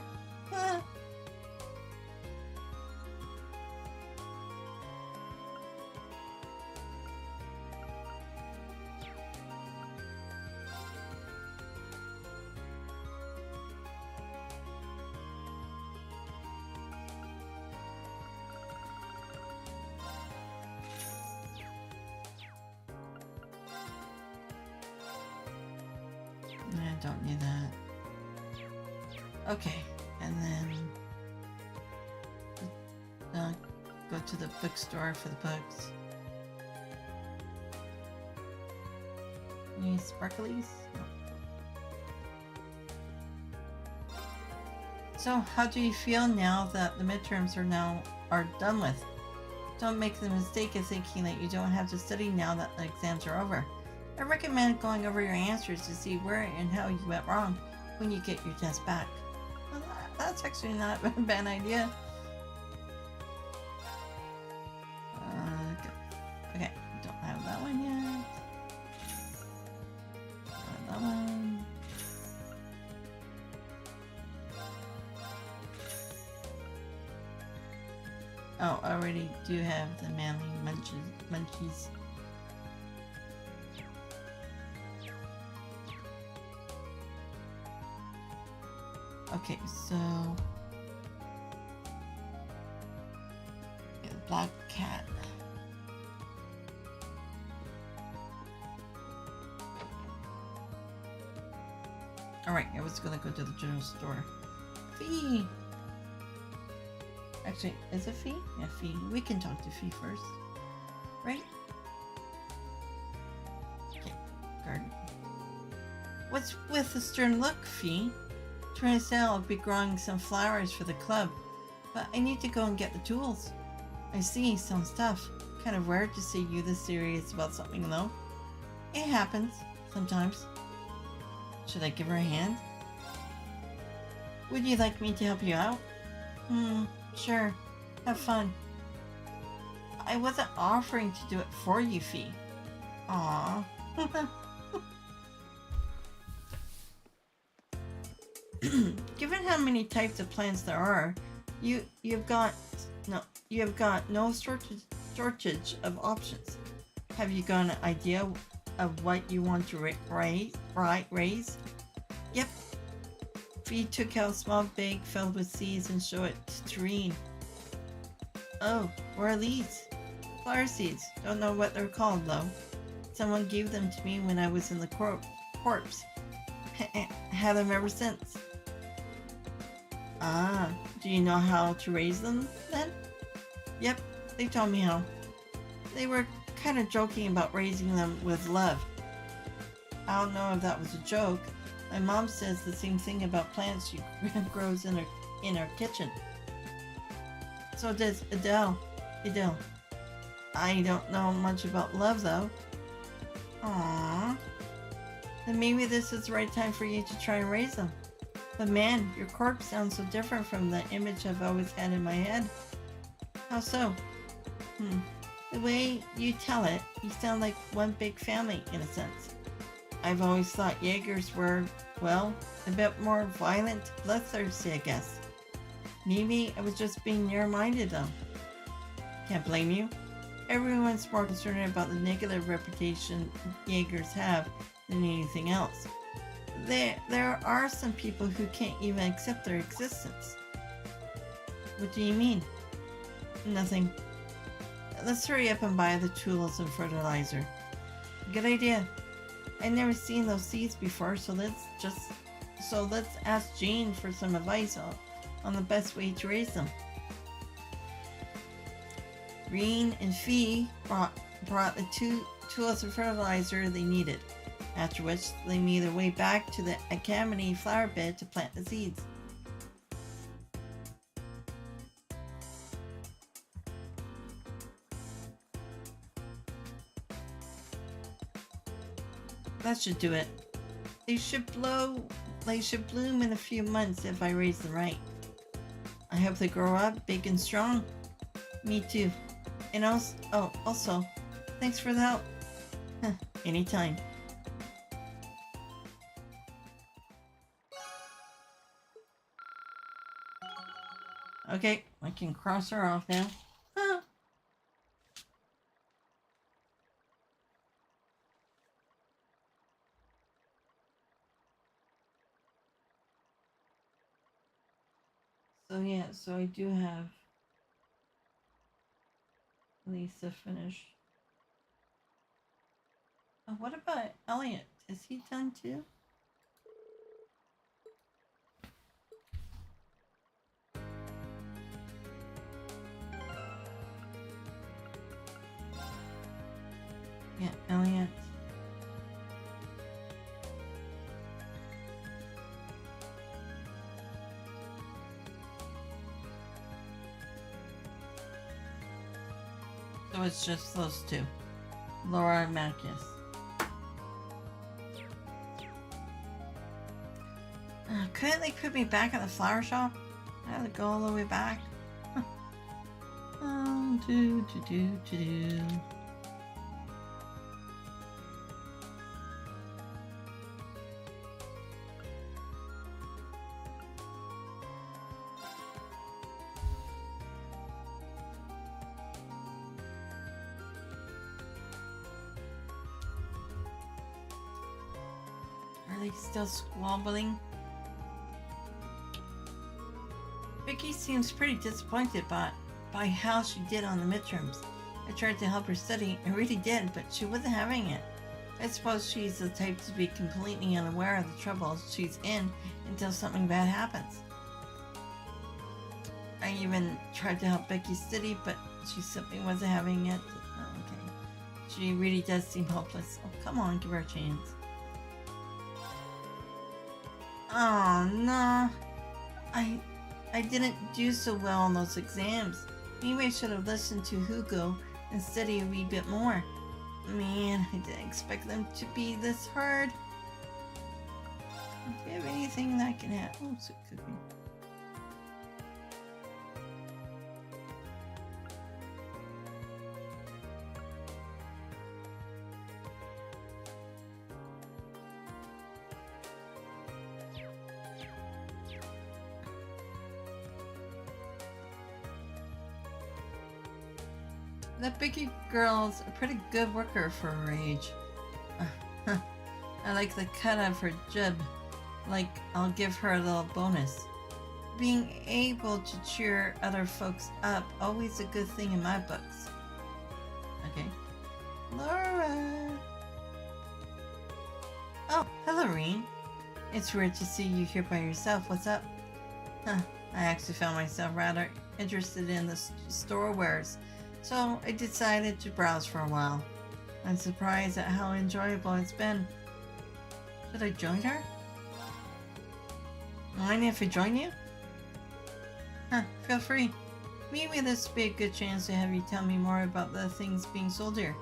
I don't need that. Okay, and then go to the bookstore for the books. Any sparklies? No. So, how do you feel now that the midterms are done with? Don't make the mistake of thinking that you don't have to study now that the exams are over. I recommend going over your answers to see where and how you went wrong when you get your test back. Well, that's actually not a bad idea. Okay, don't have that one yet. That one. Oh, I already do have the manly munchies. Okay, so yeah, black cat. Alright, I was gonna go to the general store. Fee! Actually, is it Fee? Yeah, Fee. We can talk to Fee first. Right? Okay, garden. What's with the stern look, Fee? Trying to say I'll be growing some flowers for the club, but I need to go and get the tools. I see some stuff. Kind of rare to see you this serious about something though. It happens, sometimes. Should I give her a hand? Would you like me to help you out? Sure. Have fun. I wasn't offering to do it for you, Fee. Aww. Given how many types of plants there are, you've got no shortage of options. Have you got an idea of what you want to raise? Yep. Fee took out a small bag filled with seeds and showed it to Rean. Oh, where are these? Flower seeds. Don't know what they're called though. Someone gave them to me when I was in the corpse. Had them ever since. Ah, do you know how to raise them then? Yep, they told me how. They were kind of joking about raising them with love. I don't know if that was a joke. My mom says the same thing about plants she grows in her kitchen. So does Adele. Adele. I don't know much about love, though. Aww. Then maybe this is the right time for you to try and raise them. But man, your corpse sounds so different from the image I've always had in my head. How so? The way you tell it, you sound like one big family, in a sense. I've always thought Jaegers were, well, a bit more violent, bloodthirsty, I guess. Maybe I was just being narrow-minded, though. Can't blame you. Everyone's more concerned about the negative reputation Jaegers have than anything else. There are some people who can't even accept their existence. What do you mean? Nothing. Let's hurry up and buy the tools and fertilizer. Good idea. I've never seen those seeds before, so let's ask Jane for some advice on the best way to raise them. Rean and Fee brought the two tools of fertilizer they needed, after which they made their way back to the Academy flower bed to plant the seeds. That should do it. They should bloom in a few months if I raise them right. I hope they grow up big and strong. Me too. And also, thanks for the help. Anytime. Okay, I can cross her off now. So yeah, so I do have Lisa finished. Oh, what about Elliot? Is he done too? Yeah, Elliot. So it's just those two. Laura and Marcus. Couldn't they put me back at the flower shop? I had to go all the way back. Do. Are they still squabbling? Vicky seems pretty disappointed by how she did on the midterms. I tried to help her study, I really did, but she wasn't having it. I suppose she's the type to be completely unaware of the trouble she's in until something bad happens. I even tried to help Becky study, but she simply wasn't having it. Oh, okay. She really does seem hopeless. Oh, come on, give her a chance. Oh, no. I didn't do so well on those exams. Maybe I should have listened to Hugo and studied a wee bit more. Man, I didn't expect them to be this hard. Do you have anything that can help? Oh, it's a cookie. That Vicky girl's a pretty good worker for her age. I like the cut of her jib. Like, I'll give her a little bonus. Being able to cheer other folks up, always a good thing in my books. Okay. Laura! Oh, hello, Rean. It's weird to see you here by yourself. What's up? I actually found myself rather interested in the store wares, so I decided to browse for a while. I'm surprised at how enjoyable it's been. Should I join her? Mind if I join you? Feel free. Maybe this would be a good chance to have you tell me more about the things being sold here.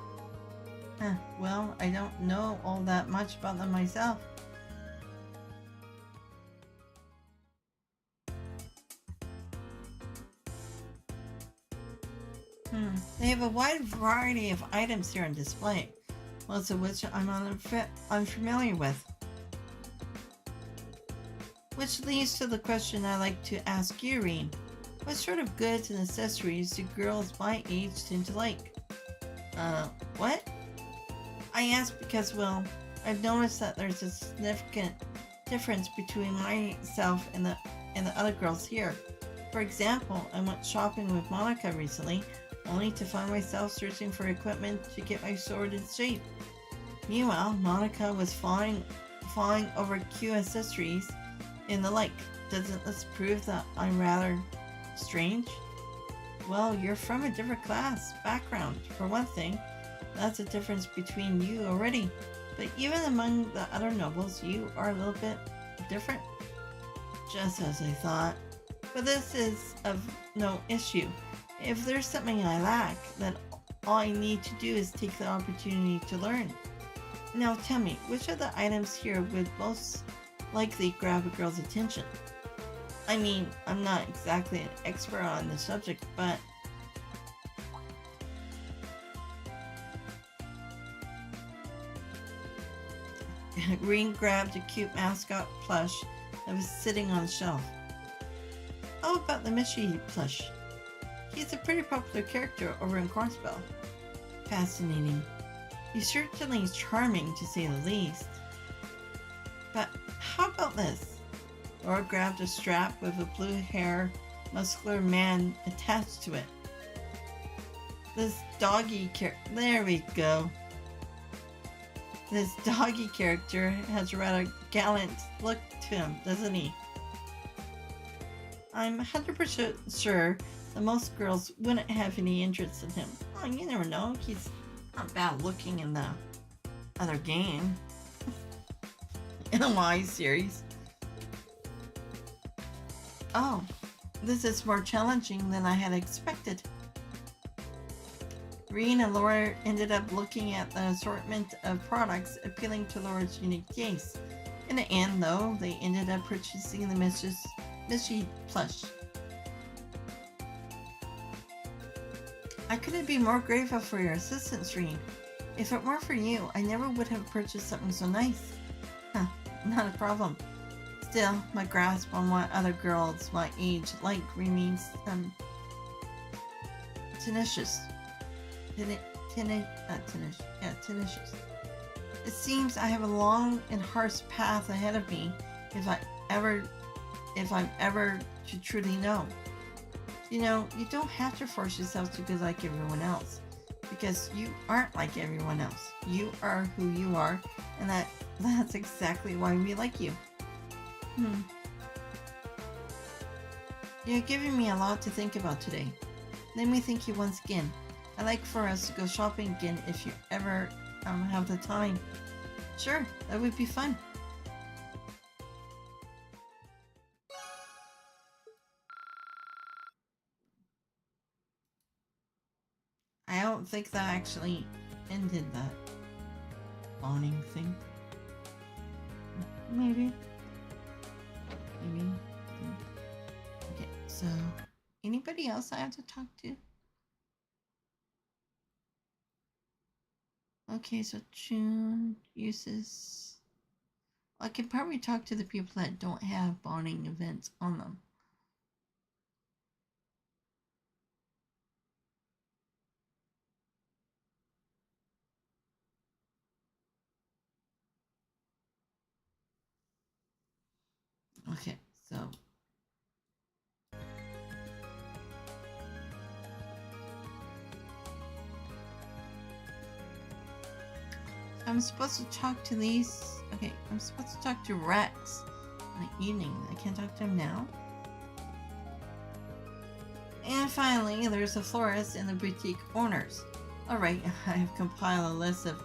Huh, well, I don't know all that much about them myself. They have a wide variety of items here on display, most of which I'm unfamiliar with. Which leads to the question I like to ask you, Rean. What sort of goods and accessories do girls my age tend to like? What? I ask because, well, I've noticed that there's a significant difference between myself and the other girls here. For example, I went shopping with Monica recently, only to find myself searching for equipment to get my sword in shape. Meanwhile, Monica was flying over cute accessories and the like. Doesn't this prove that I'm rather strange? Well, you're from a different class background, for one thing. That's a difference between you already. But even among the other nobles, you are a little bit different. Just as I thought. But this is of no issue. If there's something I lack, then all I need to do is take the opportunity to learn. Now tell me, which of the items here would most likely grab a girl's attention? I mean, I'm not exactly an expert on the subject, but Rean grabbed a cute mascot plush that was sitting on a shelf. How about the Mishy plush? He's a pretty popular character over in Cornspell. Fascinating. He's certainly charming, to say the least. But how about this? Laura grabbed a strap with a blue-haired, muscular man attached to it. This doggy character... There we go. This doggy character has a rather gallant look to him, doesn't he? I'm 100% sure that most girls wouldn't have any interest in him. Oh, you never know. He's not bad looking in the other game. In the Y series. Oh, this is more challenging than I had expected. Rean and Laura ended up looking at the assortment of products appealing to Laura's unique taste. In the end, though, they ended up purchasing the Mishy plush. I couldn't be more grateful for your assistance, Rean. If it weren't for you, I never would have purchased something so nice. Huh, not a problem. Still, my grasp on what other girls my age like remains tenacious. Tenacious. It seems I have a long and harsh path ahead of me if I'm ever to truly know. You know, you don't have to force yourself to be like everyone else, because you aren't like everyone else. You are who you are, and that's exactly why we like you. You're giving me a lot to think about today. Let me thank you once again. I'd like for us to go shopping again if you ever have the time. Sure, that would be fun. I don't think that actually ended that bonding thing. Maybe. Okay, so anybody else I have to talk to? Okay, so June uses... I can probably talk to the people that don't have bonding events on them. Okay, so... I'm supposed to talk to these... Okay, I'm supposed to talk to Rex in the evening. I can't talk to him now. And finally, there's the florist and the boutique owners. Alright, I have compiled a list of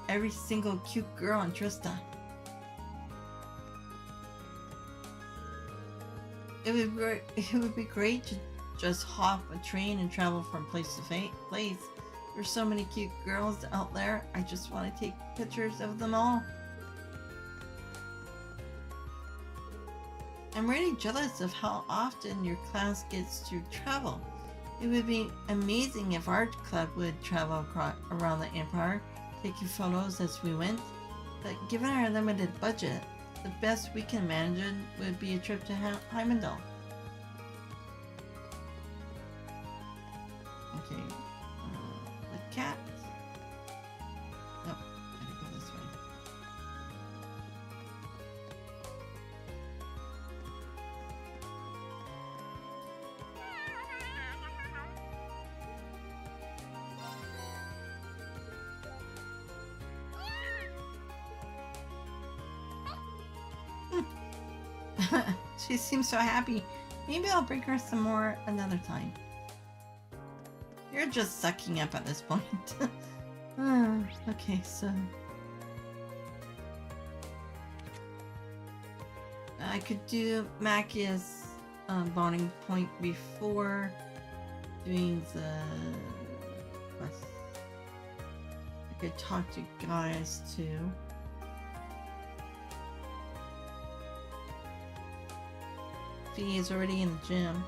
every single cute girl in Trista. It would be great just hop a train and travel from place to place. There's so many cute girls out there. I just want to take pictures of them all. I'm really jealous of how often your class gets to travel. It would be amazing if our club would travel around the Empire, taking photos as we went. But given our limited budget, the best we can manage would be a trip to Heimdall. Okay, the cat. Nope, gotta go this way. She seems so happy. Maybe I'll bring her some more another time. You're just sucking up at this point. Okay, so I could do Macia's bonding point before doing the quest. I could talk to guys too. Fee is already in the gym.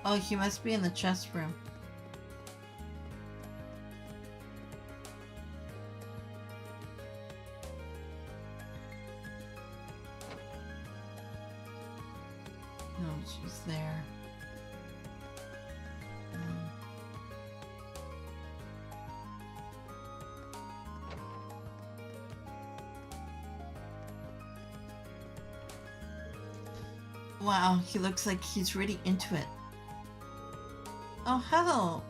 Oh, he must be in the chest room. No, she's there. Wow, he looks like he's really into it. Oh, hello.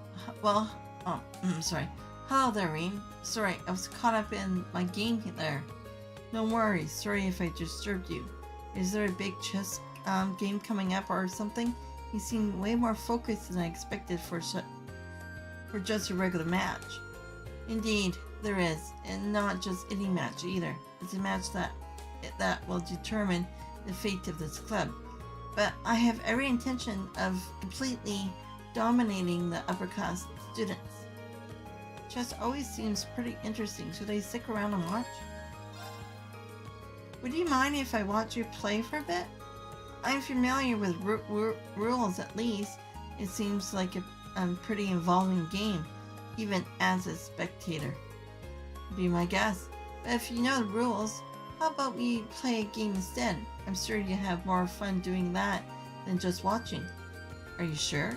Well, sorry. Hello there, Rean. Sorry, I was caught up in my game there. No worries. Sorry if I disturbed you. Is there a big chess game coming up or something? You seem way more focused than I expected for just a regular match. Indeed, there is, and not just any match either. It's a match that will determine the fate of this club. But I have every intention of completely dominating the upper class students. Chess always seems pretty interesting. Should I stick around and watch? Would you mind if I watch you play for a bit? I'm familiar with rules at least. It seems like a pretty involving game, even as a spectator. Be my guest. But if you know the rules, how about we play a game instead? I'm sure you have more fun doing that than just watching. Are you sure?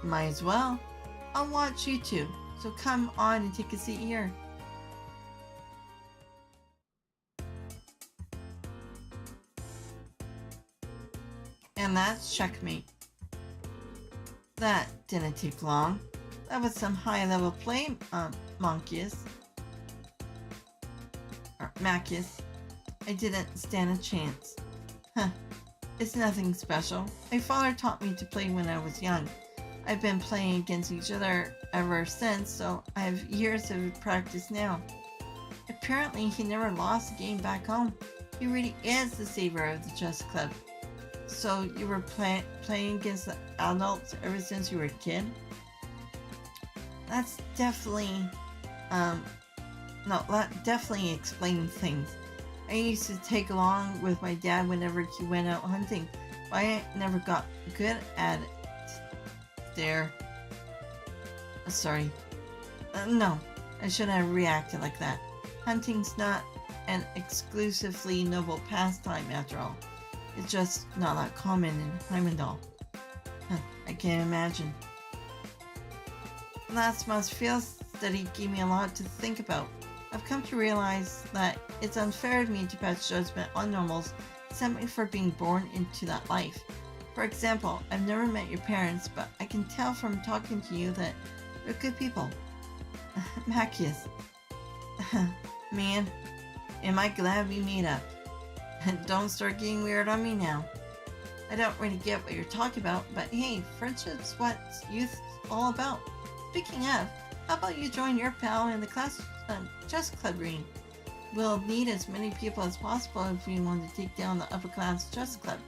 Might as well. I'll watch you two, so come on and take a seat here. And that's checkmate. That didn't take long. That was some high-level play, Macias. I didn't stand a chance. Huh. It's nothing special. My father taught me to play when I was young. I've been playing against each other ever since, so I have years of practice now. Apparently, he never lost a game back home. He really is the savior of the chess club. So you were playing against the adults ever since you were a kid? That's definitely, that definitely explains things. I used to take along with my dad whenever he went out hunting, but I never got good at it. There. Sorry. No, I shouldn't have reacted like that. Hunting's not an exclusively noble pastime after all. It's just not that common in Heimdall. I can't imagine. Last month's field study gave me a lot to think about. I've come to realize that it's unfair of me to pass judgment on normals simply for being born into that life. For example, I've never met your parents, but I can tell from talking to you that they're good people. Macias. Man, am I glad we meet up. Don't start getting weird on me now. I don't really get what you're talking about, but hey, friendship's what youth's all about. Speaking of, how about you join your pal in the class chess club, Rean? We'll need as many people as possible if we want to take down the upper class chess club.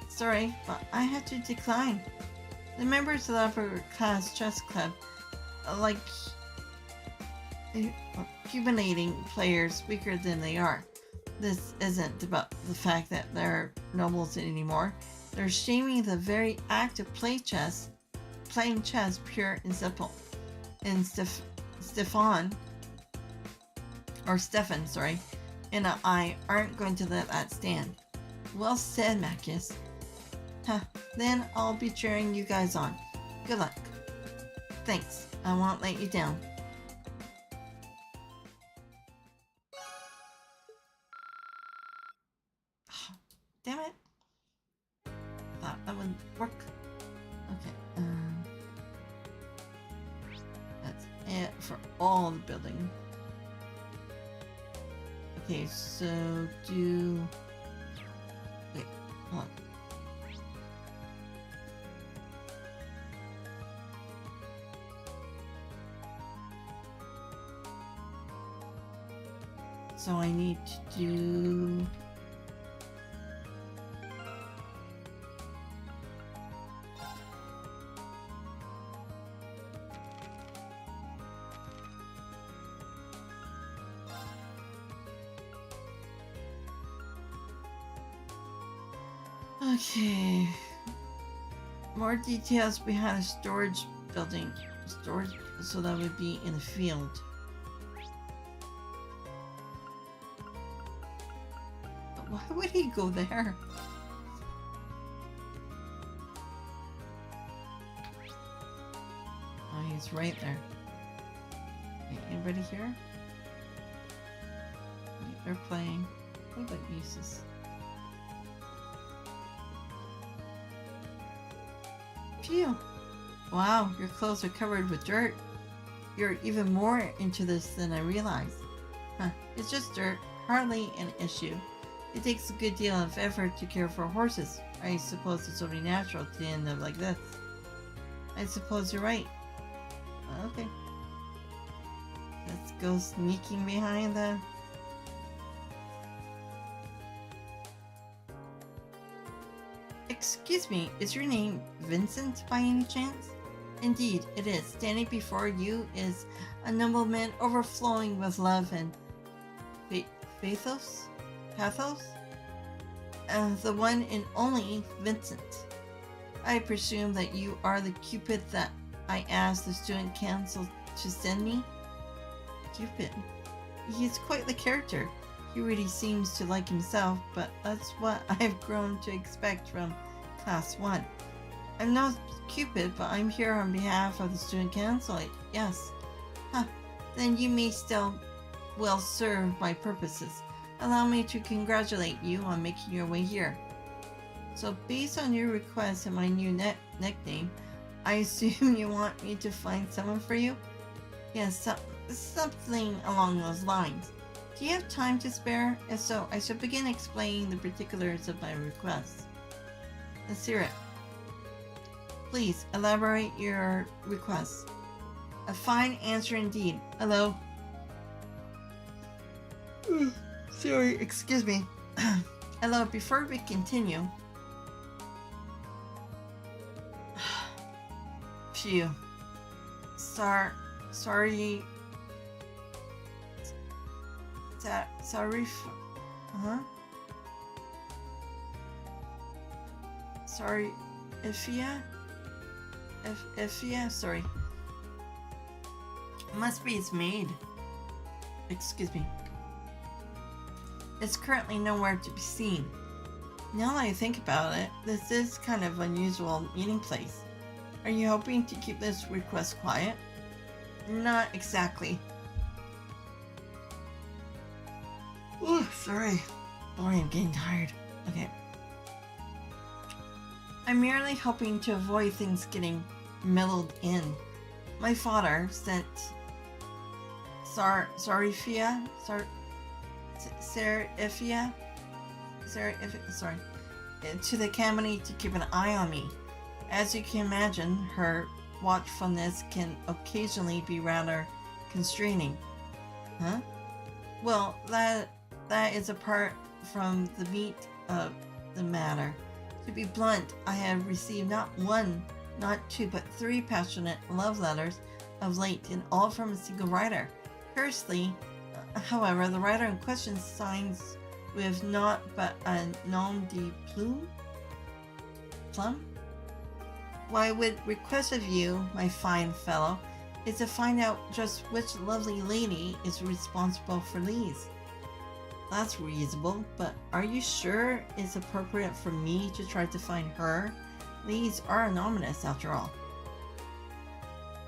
Sorry, but I have to decline. The members of the upper class chess club like accumulating players weaker than they are. This isn't about the fact that they're nobles anymore. They're shaming the very act of playing chess pure and simple. And Stefan, and I aren't going to let that stand. Well said, Macus. Huh, then I'll be cheering you guys on. Good luck. Thanks, I won't let you down. Damn it. Thought that would work. Okay, that's it for all the building. Okay, so wait, hold on. So I need to do... Okay. More details behind a storage building. Storage, so that would be in a field. Why would he go there? Oh, he's right there. Okay, anybody here? They're playing. What about uses? Phew! Wow, your clothes are covered with dirt. You're even more into this than I realized. Huh, it's just dirt, hardly an issue. It takes a good deal of effort to care for horses. I suppose it's only natural to end up like this. I suppose you're right. Okay. Let's go sneaking behind the... Excuse me, is your name Vincent by any chance? Indeed, it is. Standing before you is a nobleman overflowing with love and pathos? The one and only Vincent. I presume that you are the Cupid that I asked the student council to send me? Cupid? He's quite the character. He really seems to like himself, but that's what I've grown to expect from Class I. I'm no Cupid, but I'm here on behalf of the student council. Yes. Huh. Then you may still well serve my purposes. Allow me to congratulate you on making your way here. So based on your request and my new nickname, I assume you want me to find someone for you? Yes, something along those lines. Do you have time to spare? If so, I shall begin explaining the particulars of my request. Let's hear it. Please elaborate your request. A fine answer indeed. Hello? Sorry, excuse me. Hello, before we continue... Phew. Sorry... Sorry... Sorry, Ifia? Sorry. Must be its maid. Excuse me. It's currently nowhere to be seen. Now that I think about it, this is kind of unusual meeting place. Are you hoping to keep this request quiet? Not exactly. Oh, sorry. Boy, I'm getting tired. Okay. I'm merely hoping to avoid things getting muddled in. My father sent to the academy to keep an eye on me. As you can imagine, her watchfulness can occasionally be rather constraining. Huh? Well, that is apart from the meat of the matter. To be blunt, I have received not one, not two, but 3 passionate love letters of late, and all from a single writer. Curiously, however, the writer in question signs with not but a nom de plume? Plum? What I would request of you, my fine fellow, is to find out just which lovely lady is responsible for these. That's reasonable, but are you sure it's appropriate for me to try to find her? These are anonymous after all.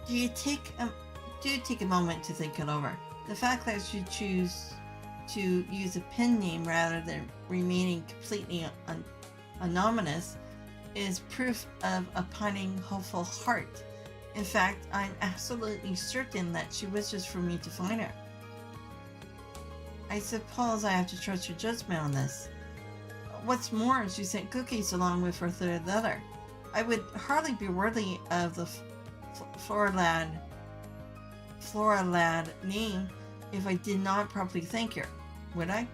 Do take a moment to think it over. The fact that you choose to use a pen name rather than remaining completely anonymous is proof of a pining, hopeful heart. In fact, I'm absolutely certain that she wishes for me to find her. I suppose I have to trust your judgment on this. What's more, she sent cookies along with her 3rd letter. I would hardly be worthy of the Flora Lad name if I did not properly thank her. Would I?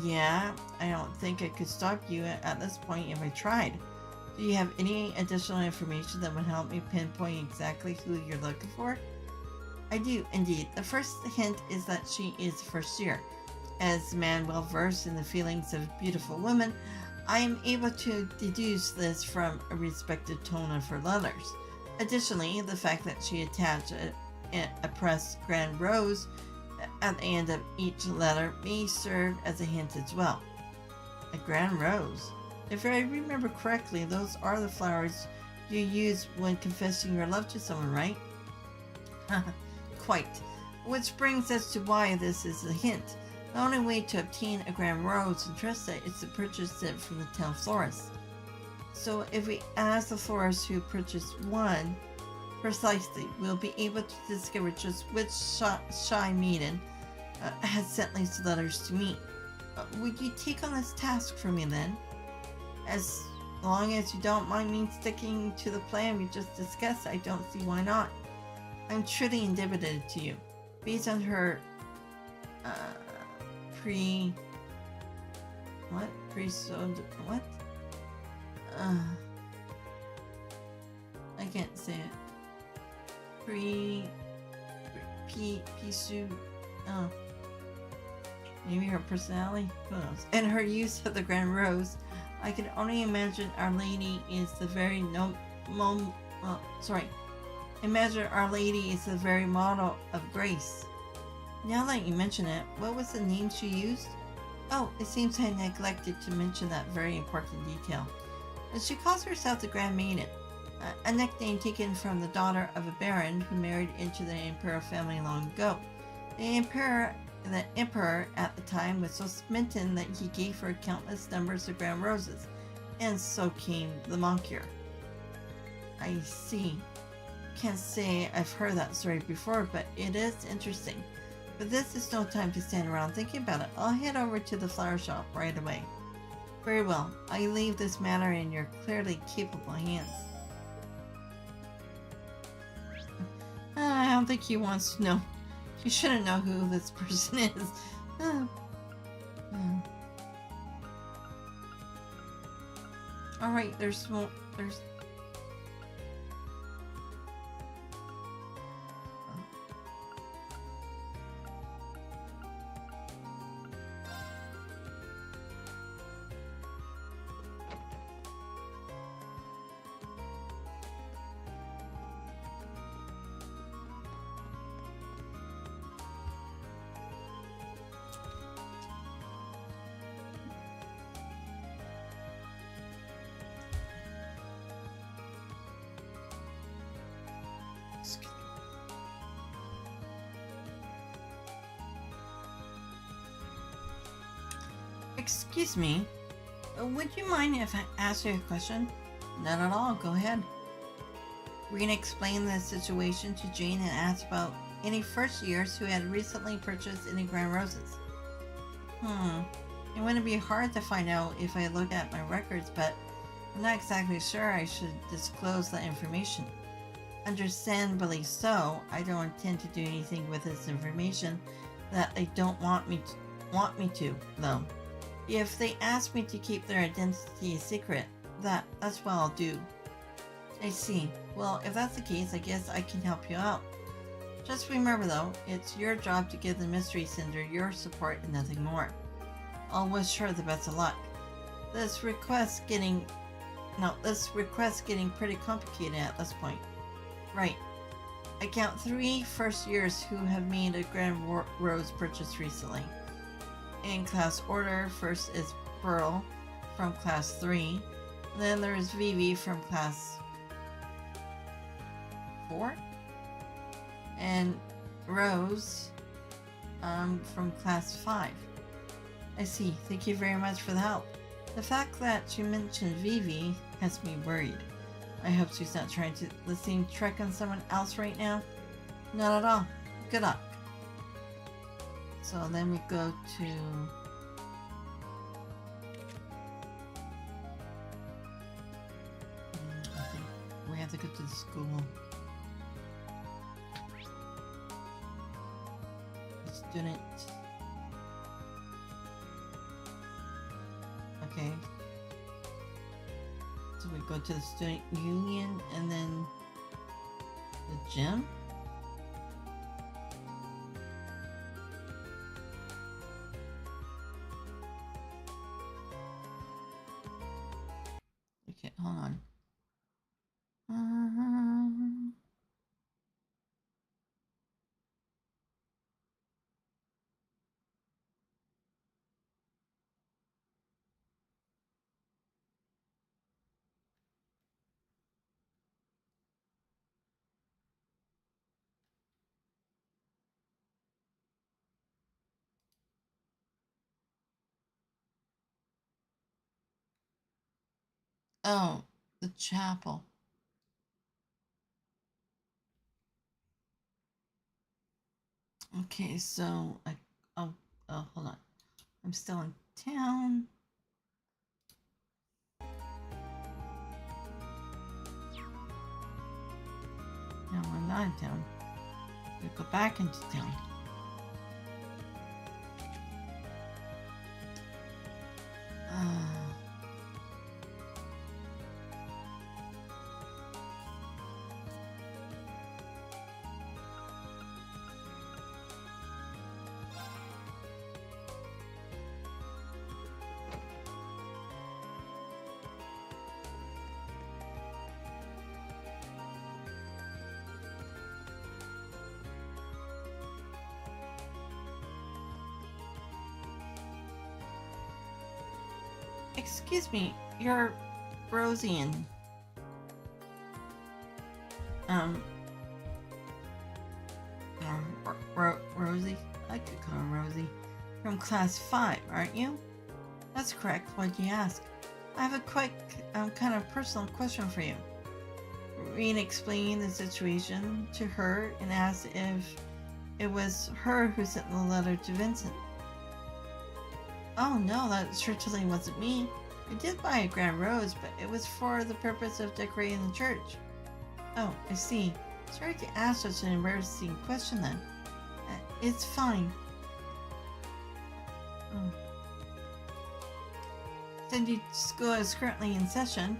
Yeah, I don't think I could stop you at this point if I tried. Do you have any additional information that would help me pinpoint exactly who you're looking for? I do, indeed. The first hint is that she is first year. As a man well versed in the feelings of beautiful women, I am able to deduce this from a respected tone of her letters. Additionally, the fact that she attached a pressed grand rose at the end of each letter may serve as a hint as well. A grand rose? If I remember correctly, those are the flowers you use when confessing your love to someone, right? Quite. Which brings us to why this is a hint. The only way to obtain a grand rose in Tresta is to purchase it from the town florist. So if we ask the florist who purchased one, precisely, we'll be able to discover just which shy maiden has sent these letters to me. Would you take on this task for me then? As long as you don't mind me sticking to the plan we just discussed, I don't see why not. I'm truly indebted to you. Based on her I can't say it. Maybe her personality? Who knows? And her use of the grand rose, I can only imagine Our Lady is the very Imagine Our Lady is the very model of grace. Now that you mention it, what was the name she used? Oh, it seems I neglected to mention that very important detail. She calls herself the Grand Maiden, a nickname taken from the daughter of a baron who married into the imperial family long ago. The emperor at the time was so smitten that he gave her countless numbers of grand roses, and so came the moniker. I see. Can't say I've heard that story before, but it is interesting. But this is no time to stand around thinking about it. I'll head over to the flower shop right away. Very well. I leave this matter in your clearly capable hands. I don't think he wants to know. He shouldn't know who this person is. Alright, there's Excuse me, would you mind if I ask you a question? Not at all, go ahead. Rean explained the situation to Jane and asked about any first years who had recently purchased any grand roses. It wouldn't be hard to find out if I look at my records, but I'm not exactly sure I should disclose that information. Understandably so, I don't intend to do anything with this information that they don't want me to, though. If they ask me to keep their identity a secret, that's what I'll do. I see. Well, if that's the case, I guess I can help you out. Just remember though, it's your job to give the Mystery Cinder your support and nothing more. I'll wish her the best of luck. This request's getting pretty complicated at this point. Right. I count 3 first years who have made a Grand Rose purchase recently. In class order, first is Pearl from class 3. Then there's Vivi from class 4. And Rose from class 5. I see. Thank you very much for the help. The fact that you mentioned Vivi has me worried. I hope she's not trying to the same trick on someone else right now. Not at all. Good luck. So then we go to... I think we have to go to the school. The student... Okay. So we go to the student union and then the gym. Okay, hold on. Oh, the chapel. Okay, so oh, hold on. I'm still in town. No, I'm not in town. We go back into town. Excuse me, you're Rosian. Rosie? I could call her Rosie. From class 5, aren't you? That's correct. Why'd you ask? I have a quick, kind of personal question for you. Rean explained the situation to her and asked if it was her who sent the letter to Vincent. Oh no, that certainly wasn't me. I did buy a grand rose, but it was for the purpose of decorating the church. Oh, I see. Sorry to ask such an embarrassing question then. It's fine. Oh. Cindy School is currently in session.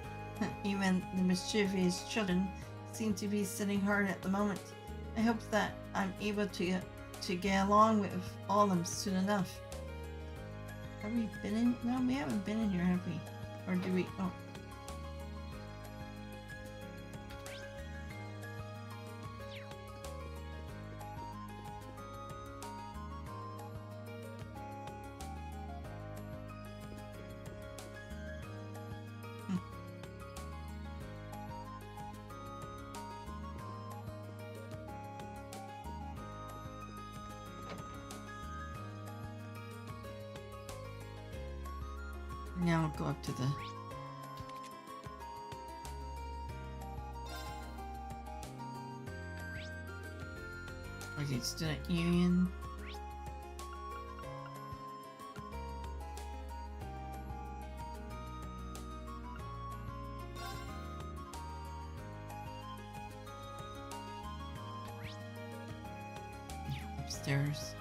Even the mischievous children seem to be studying hard at the moment. I hope that I'm able to get along with all of them soon enough. Have we been in? No, we haven't been in here, have we? Or do we? Oh. Now I'll go up to the... Okay, student union. upstairs.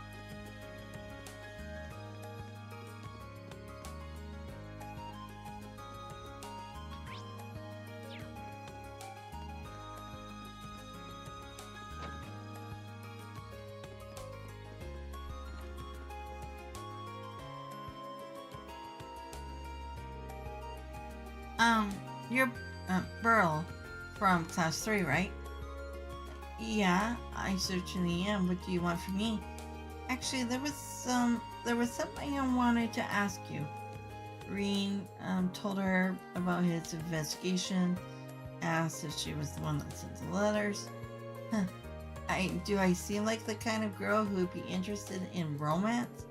You're Burl from Class 3, right? Yeah, I certainly am. What do you want from me? Actually, there was something I wanted to ask you. Rean told her about his investigation, asked if she was the one that sent the letters. Huh. Do I seem like the kind of girl who would be interested in romance?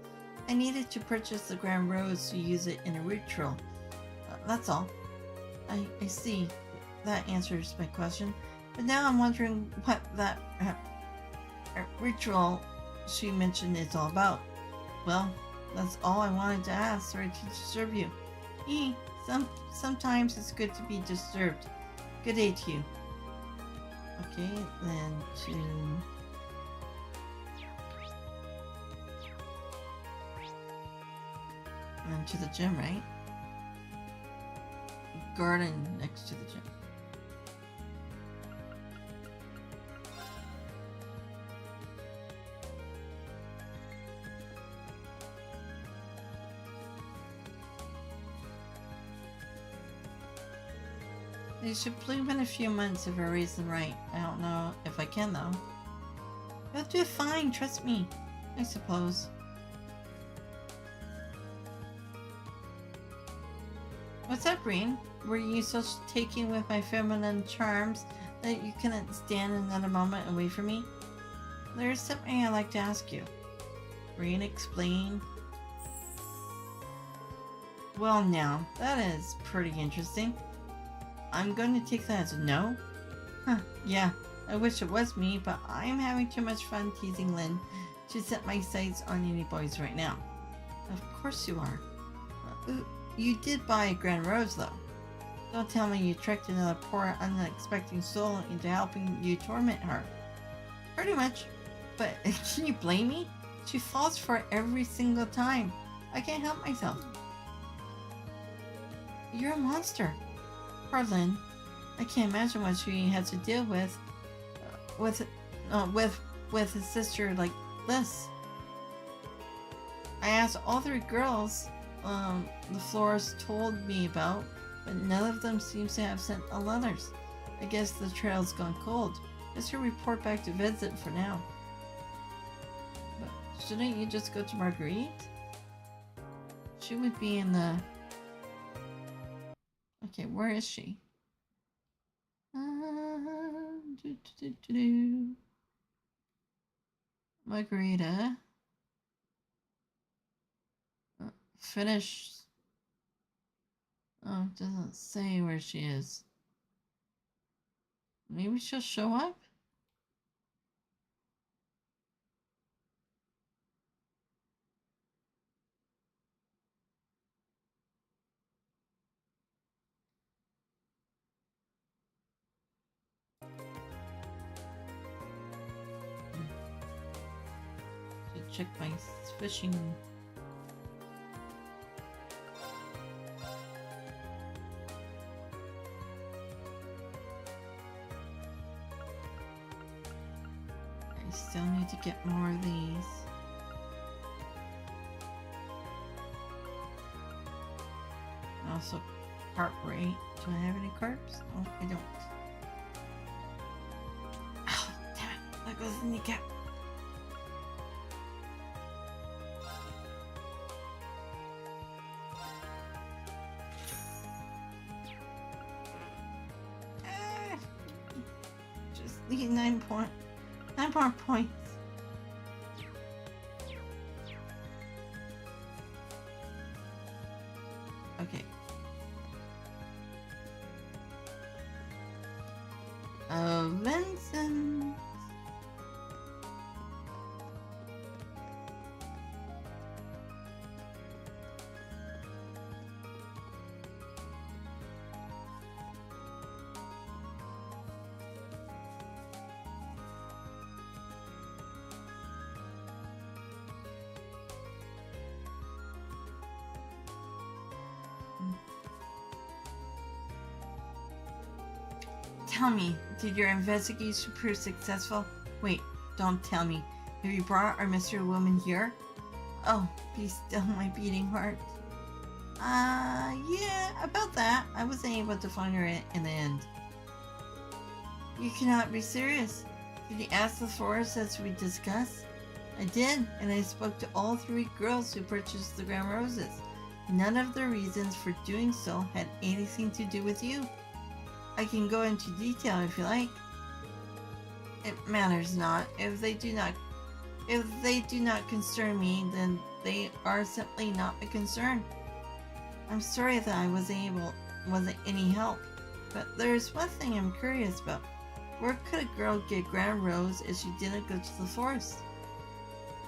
I needed to purchase the Grand Rose to use it in a ritual. That's all. I see. That answers my question. But now I'm wondering what that ritual she mentioned is all about. Well, that's all I wanted to ask. Sorry to disturb you. Sometimes it's good to be disturbed. Good day to you. Okay, then to the gym, right? Garden next to the gym. They should bloom in a few months if I raise them right. I don't know if I can though. You'll do fine, trust me. I suppose. What's up, Rean? Were you so taken with my feminine charms that you couldn't stand another moment away from me? There's something I'd like to ask you. Rean explained. Well now, that is pretty interesting. I'm going to take that as a no. Huh, yeah, I wish it was me, but I'm having too much fun teasing Lynn to set my sights on any boys right now. Of course you are. You did buy a Grand Rose though. Don't tell me you tricked another poor, unexpected soul into helping you torment her. Pretty much. But can you blame me? She falls for it every single time. I can't help myself. You're a monster. Poor Lynn. I can't imagine what she has to deal with a sister like this. I asked all three girls the florist told me about, but none of them seems to have sent a letters. I guess the trail's gone cold. Just to report back to visit for now. But shouldn't you just go to Marguerite? She would be in the... Okay, where is she? Margarita. Finish. Oh, it doesn't say where she is. Maybe she'll show up? To check my fishing. Still need to get more of these. And also carp rate. Do I have any carps? No, I don't. Oh, damn it. That goes in the kneecap. Just need 9 more points. Okay. Vincent. tell me, did your investigation prove successful? Wait, don't tell me. Have you brought our mystery woman here? Oh, be still, my beating heart. Yeah, about that. I wasn't able to find her in the end. You cannot be serious. Did you ask the forest as we discussed? I did, and I spoke to all 3 girls who purchased the grand roses. None of their reasons for doing so had anything to do with you. I can go into detail if you like. It matters not. If they do not concern me, then they are simply not a concern. I'm sorry that I wasn't any help, but there's one thing I'm curious about. Where could a girl get grand rose if she didn't go to the forest?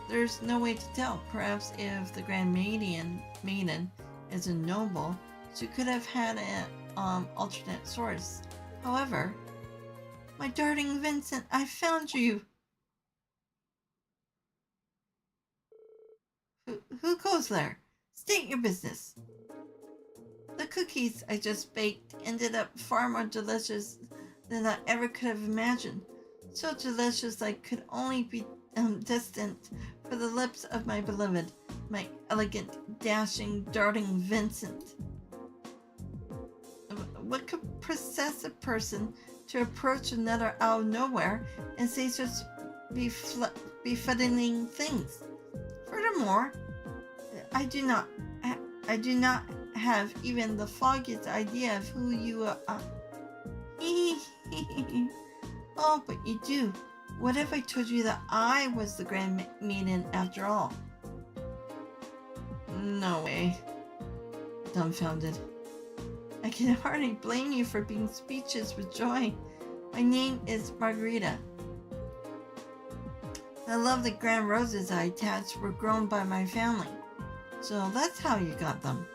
There's no way to tell. Perhaps if the grand maiden is a noble, she could have had an alternate source. However, my darling Vincent, I found you. Who goes there? State your business. The cookies I just baked ended up far more delicious than I ever could have imagined. So delicious I could only be destined for the lips of my beloved, my elegant, dashing, darting Vincent. What could possess a person to approach another out of nowhere and say such befitting things? Furthermore, I do not have even the foggiest idea of who you are. Oh, but you do. What if I told you that I was the grand maiden after all? No way. Dumbfounded. I can hardly blame you for being speechless with joy. My name is Margarita. The lovely grand roses I attached were grown by my family. So that's how you got them.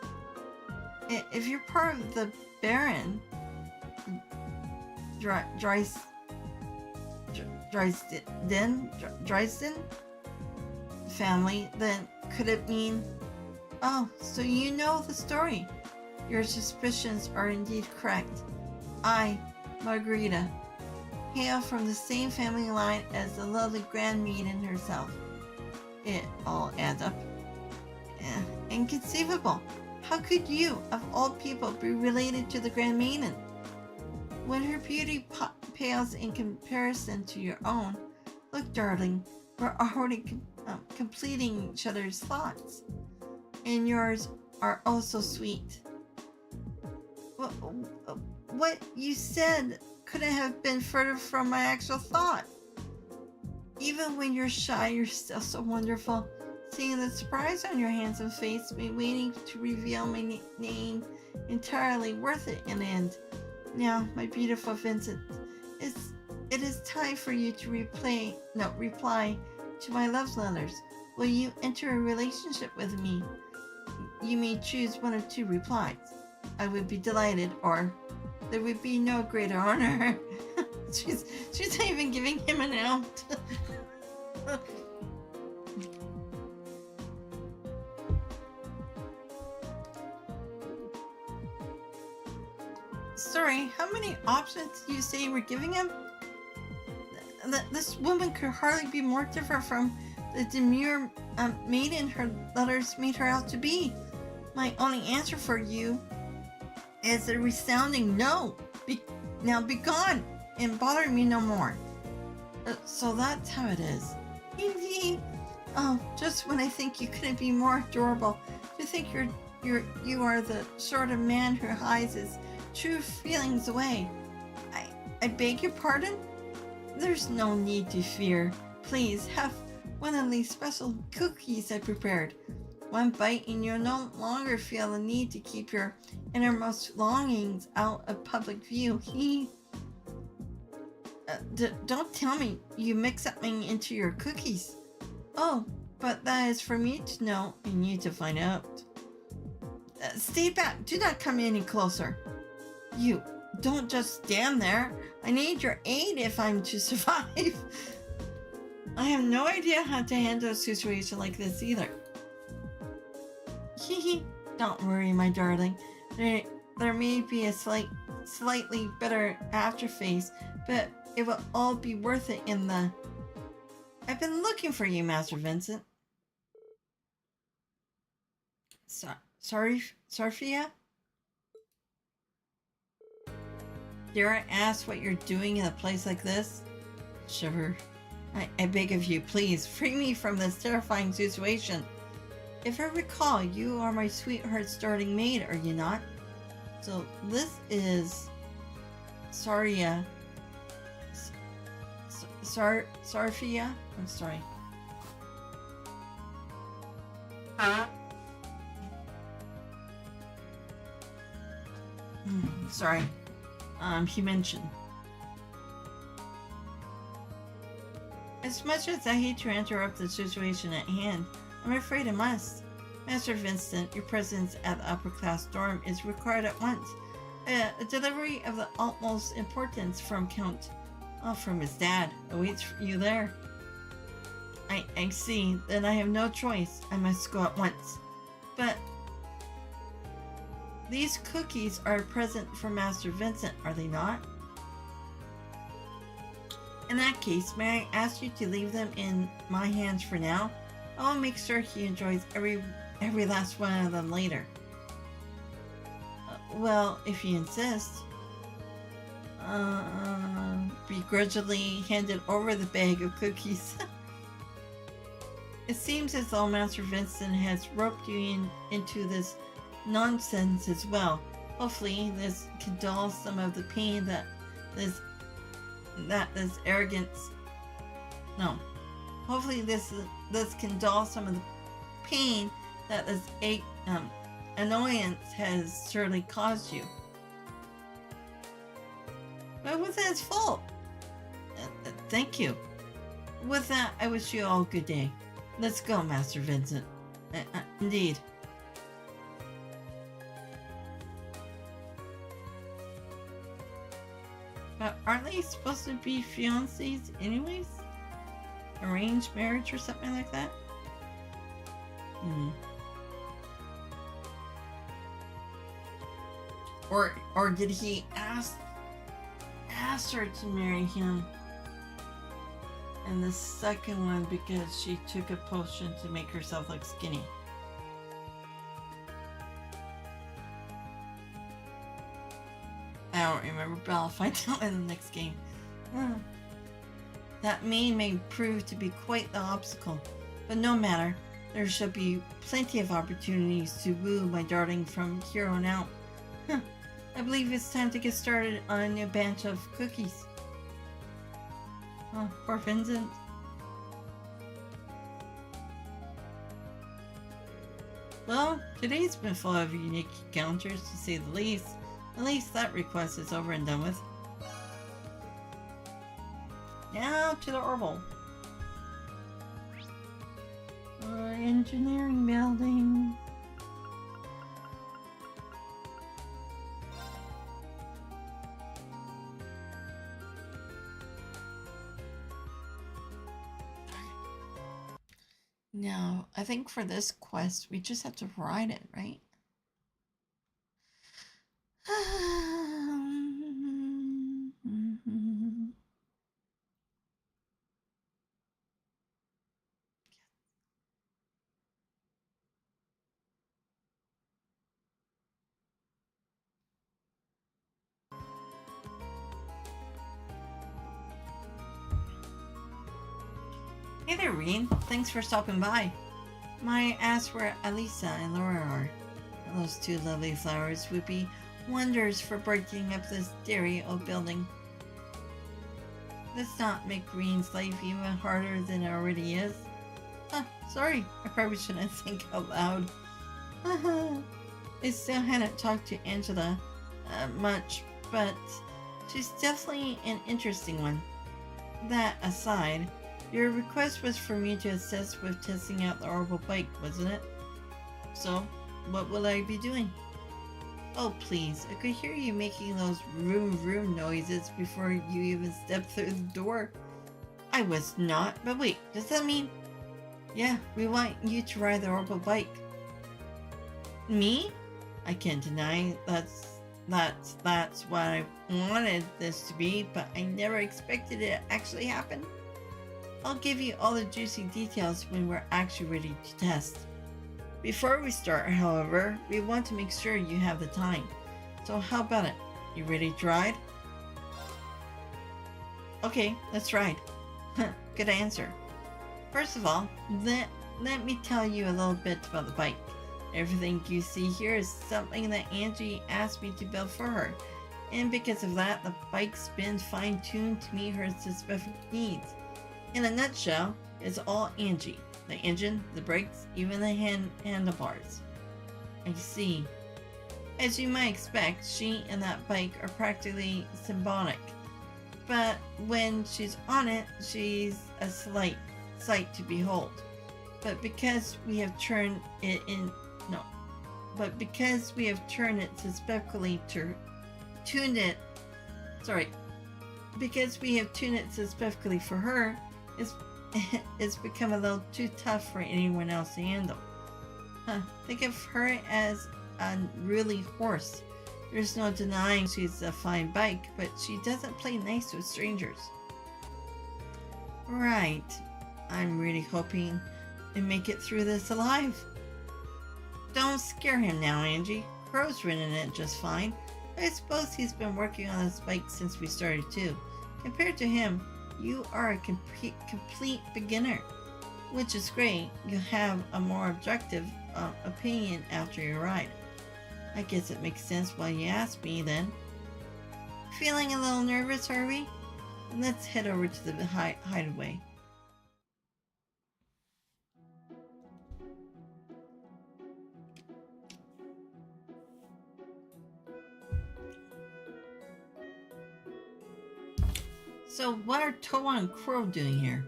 If you're part of the Baron Dreichels family, then could it mean... Oh, so you know the story. Your suspicions are indeed correct. I, Margarita, hail from the same family line as the lovely grand maiden herself. It all adds up. Inconceivable. How could you, of all people, be related to the grand maiden? When her beauty pales in comparison to your own, look, darling, we're already completing each other's thoughts. And yours are also sweet. What you said couldn't have been further from my actual thought. Even when you're shy, you're still so wonderful. Seeing the surprise on your handsome face made waiting to reveal my name entirely worth it in the end. Now, my beautiful Vincent, it is time for you to reply to my love letters. Will you enter a relationship with me? You may choose one of 2 replies. I would be delighted, or there would be no greater honor. she's not even giving him an out. Sorry, how many options do you say you were giving him? This woman could hardly be more different from the demure maiden her letters made her out to be. My only answer for you is a resounding no. Now be gone and bother me no more. So that's how it is. Oh, just when I think you couldn't be more adorable, to think you are the sort of man who hides his true feelings away. I beg your pardon? There's no need to fear. Please have one of these special cookies I prepared. One bite and you'll no longer feel the need to keep your innermost longings out of public view. Don't tell me you mix something into your cookies. Oh, but that is for me to know and you to find out. Stay back. Do not come any closer. You don't just stand there. I need your aid if I'm to survive. I have no idea how to handle a situation like this either. Don't worry, my darling. There may be a slight slightly better afterface, but it will all be worth it in the... I've been looking for you, Master Vincent. Sorry, Sophia? Dare I ask what you're doing in a place like this? Sure. I beg of you, please, free me from this terrifying situation. If I recall, you are my sweetheart's starting maid, are you not? So this is... Saria. Sarfia? I'm sorry. Sorry. He mentioned. As much as I hate to interrupt the situation at hand, I'm afraid I must. Master Vincent, your presence at the upper class dorm is required at once. A delivery of the utmost importance from from his dad, awaits you there. I see. Then I have no choice. I must go at once. But these cookies are a present for Master Vincent, are they not? In that case, may I ask you to leave them in my hands for now? I'll make sure he enjoys every last one of them later. Well, if you insist. Begrudgingly handed over the bag of cookies. It seems as though Master Vincent has roped you into this nonsense as well. Hopefully this can dull some of the pain that this arrogance... No. Hopefully this can dull some of the pain that this annoyance has surely caused you. But it wasn't his fault. Thank you. With that, I wish you all a good day. Let's go, Master Vincent. Indeed. But aren't they supposed to be fiancés anyways? Arranged marriage or something like that? Or did he ask her to marry him? And the second one because she took a potion to make herself look skinny. I don't remember, but I'll find out in the next game. That may prove to be quite the obstacle, but no matter. There shall be plenty of opportunities to woo my darling from here on out. I believe it's time to get started on a new batch of cookies. Oh, poor Vincent. Well, today's been full of unique encounters, to say the least. At least that request is over and done with. Now to the Orbital. Engineering building. Now, I think for this quest, we just have to ride it, right? Hey there, Rean. Thanks for stopping by. My ask where Alisa and Laura are. Those two lovely flowers would be wonders for breaking up this dairy old building. Let's not make Rean's life even harder than it already is. Sorry, I probably shouldn't think out loud. I still hadn't talked to Angela much, but she's definitely an interesting one. That aside, your request was for me to assist with testing out the orbital bike, wasn't it? So, what will I be doing? Oh please, I could hear you making those vroom vroom noises before you even stepped through the door. I was not, but wait, does that mean... Yeah, we want you to ride the orbital bike. Me? I can't deny That's what I wanted this to be, but I never expected it to actually happen. I'll give you all the juicy details when we're actually ready to test. Before we start, however, we want to make sure you have the time. So how about it? You ready to ride? Okay, let's ride. Good answer. First of all, let me tell you a little bit about the bike. Everything you see here is something that Angie asked me to build for her. And because of that, the bike's been fine-tuned to meet her specific needs. In a nutshell, it's all Angie. The engine, the brakes, even the handlebars. I see. As you might expect, she and that bike are practically symbolic. But when she's on it, she's a sight to behold. But because we have turned it specifically for her, it's become a little too tough for anyone else to handle. Think of her as a really horse. There's no denying she's a fine bike, but she doesn't play nice with strangers. Right. I'm really hoping to make it through this alive. Don't scare him now, Angie. Crow's running it just fine. I suppose he's been working on this bike since we started too. Compared to him, you are a complete beginner, which is great. You have a more objective opinion after your ride. I guess it makes sense why you asked me then. Feeling a little nervous, are we? Let's head over to the hideaway. So what are Toa and Crow doing here?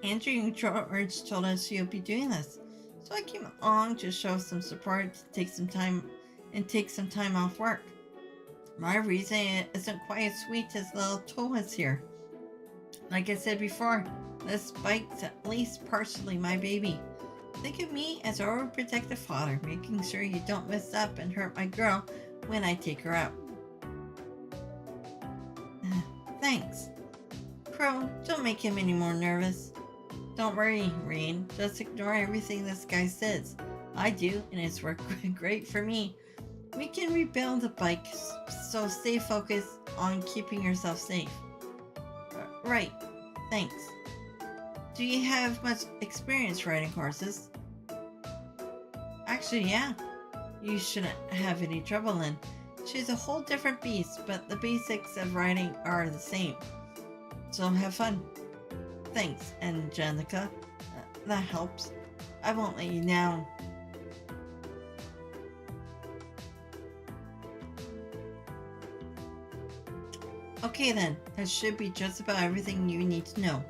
Andrew and George told us you'll be doing this, so I came along to show some support, to take some time off work. My reason isn't quite as sweet as little Toa's here. Like I said before, this bike's at least partially my baby. Think of me as our overprotective father, making sure you don't mess up and hurt my girl when I take her out. Thanks. Crow, don't make him any more nervous. Don't worry, Rean. Just ignore everything this guy says. I do, and it's worked great for me. We can rebuild the bike, so stay focused on keeping yourself safe. Right. Thanks. Do you have much experience riding horses? Actually, yeah. You shouldn't have any trouble then. She's a whole different beast, but the basics of riding are the same. So have fun. Thanks, Angelica. That helps. I won't let you down. Okay then, that should be just about everything you need to know.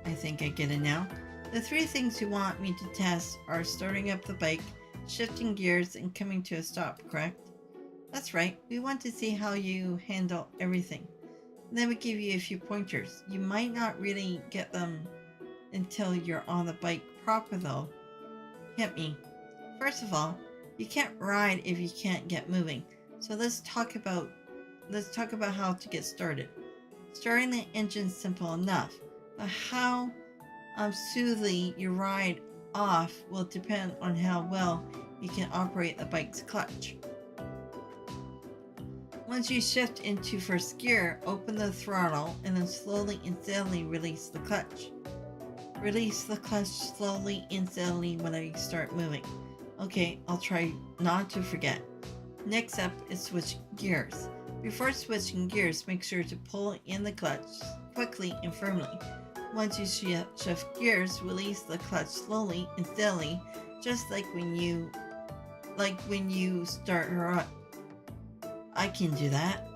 I think I get it now. The 3 things you want me to test are starting up the bike, shifting gears, and coming to a stop, correct? That's right, we want to see how you handle everything. Then we give you a few pointers. You might not really get them until you're on the bike proper though. Hit me. First of all, you can't ride if you can't get moving. So let's talk about how to get started. Starting the engine's simple enough, but how smoothly you ride off will depend on how well you can operate the bike's clutch. Once you shift into first gear, open the throttle and then slowly and steadily release the clutch. Release the clutch slowly and steadily when you start moving. Okay, I'll try not to forget. Next up is switching gears. Before switching gears, make sure to pull in the clutch quickly and firmly. Once you shift gears, release the clutch slowly and steadily, just like when you start her up. I can do that.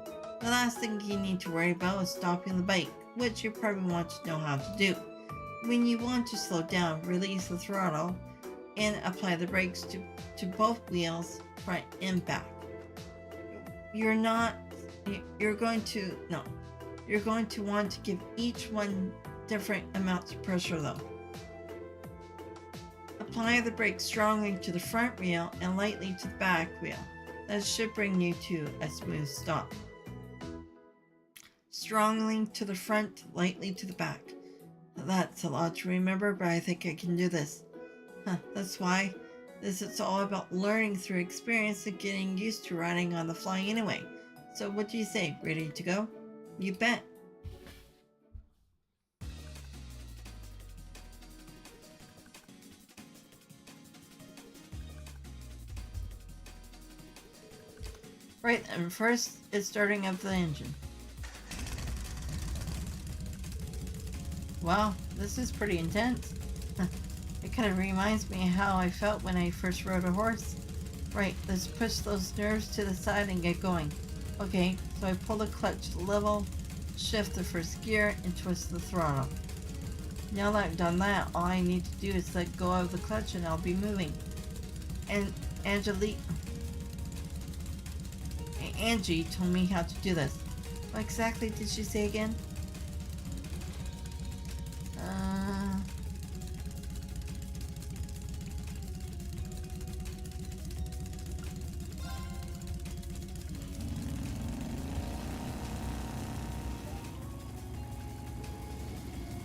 The last thing you need to worry about is stopping the bike, which you probably want to know how to do. When you want to slow down, release the throttle and apply the brakes to both wheels, front and back. You're going to want to give each one different amounts of pressure though. Apply the brakes strongly to the front wheel and lightly to the back wheel. That should bring you to a smooth stop. Strongly to the front, lightly to the back. That's a lot to remember, but I think I can do this. That's why this is all about learning through experience and getting used to riding on the fly anyway. So what do you say? Ready to go? You bet. Right then, first it's starting up the engine. Wow, this is pretty intense. It kind of reminds me how I felt when I first rode a horse. Right, let's push those nerves to the side and get going. Okay, so I pull the clutch level, shift the first gear, and twist the throttle. Now that I've done that, all I need to do is let go of the clutch and I'll be moving. And Angie told me how to do this. What exactly did she say again?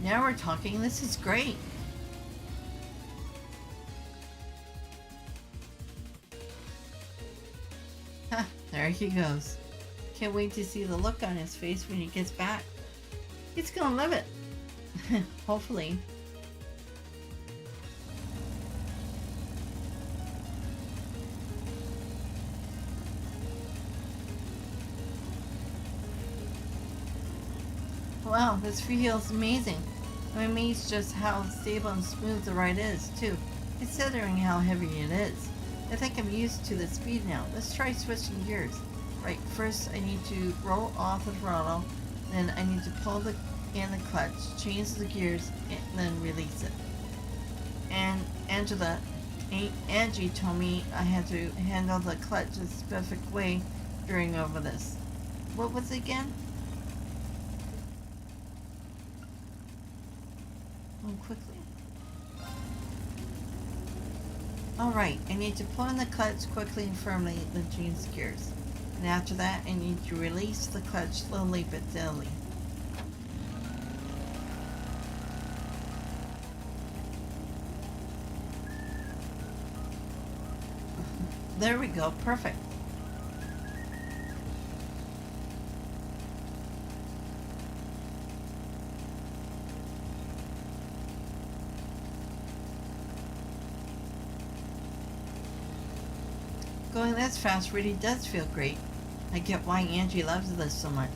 Now we're talking. This is great. There he goes. Can't wait to see the look on his face when he gets back. He's gonna love it. Hopefully. Wow, this feels amazing. I'm amazed just how stable and smooth the ride is, too, considering how heavy it is. I think I'm used to the speed now. Let's try switching gears. Right, first I need to roll off the throttle, then I need to pull in the clutch, change the gears, and then release it. And Angie told me I had to handle the clutch a specific way during over this. What was it again? Quickly. Alright, I need to pull in the clutch quickly and firmly, then change gears. And after that, I need to release the clutch slowly but steadily. There we go, perfect. Going this fast really does feel great. I get why Angie loves this so much.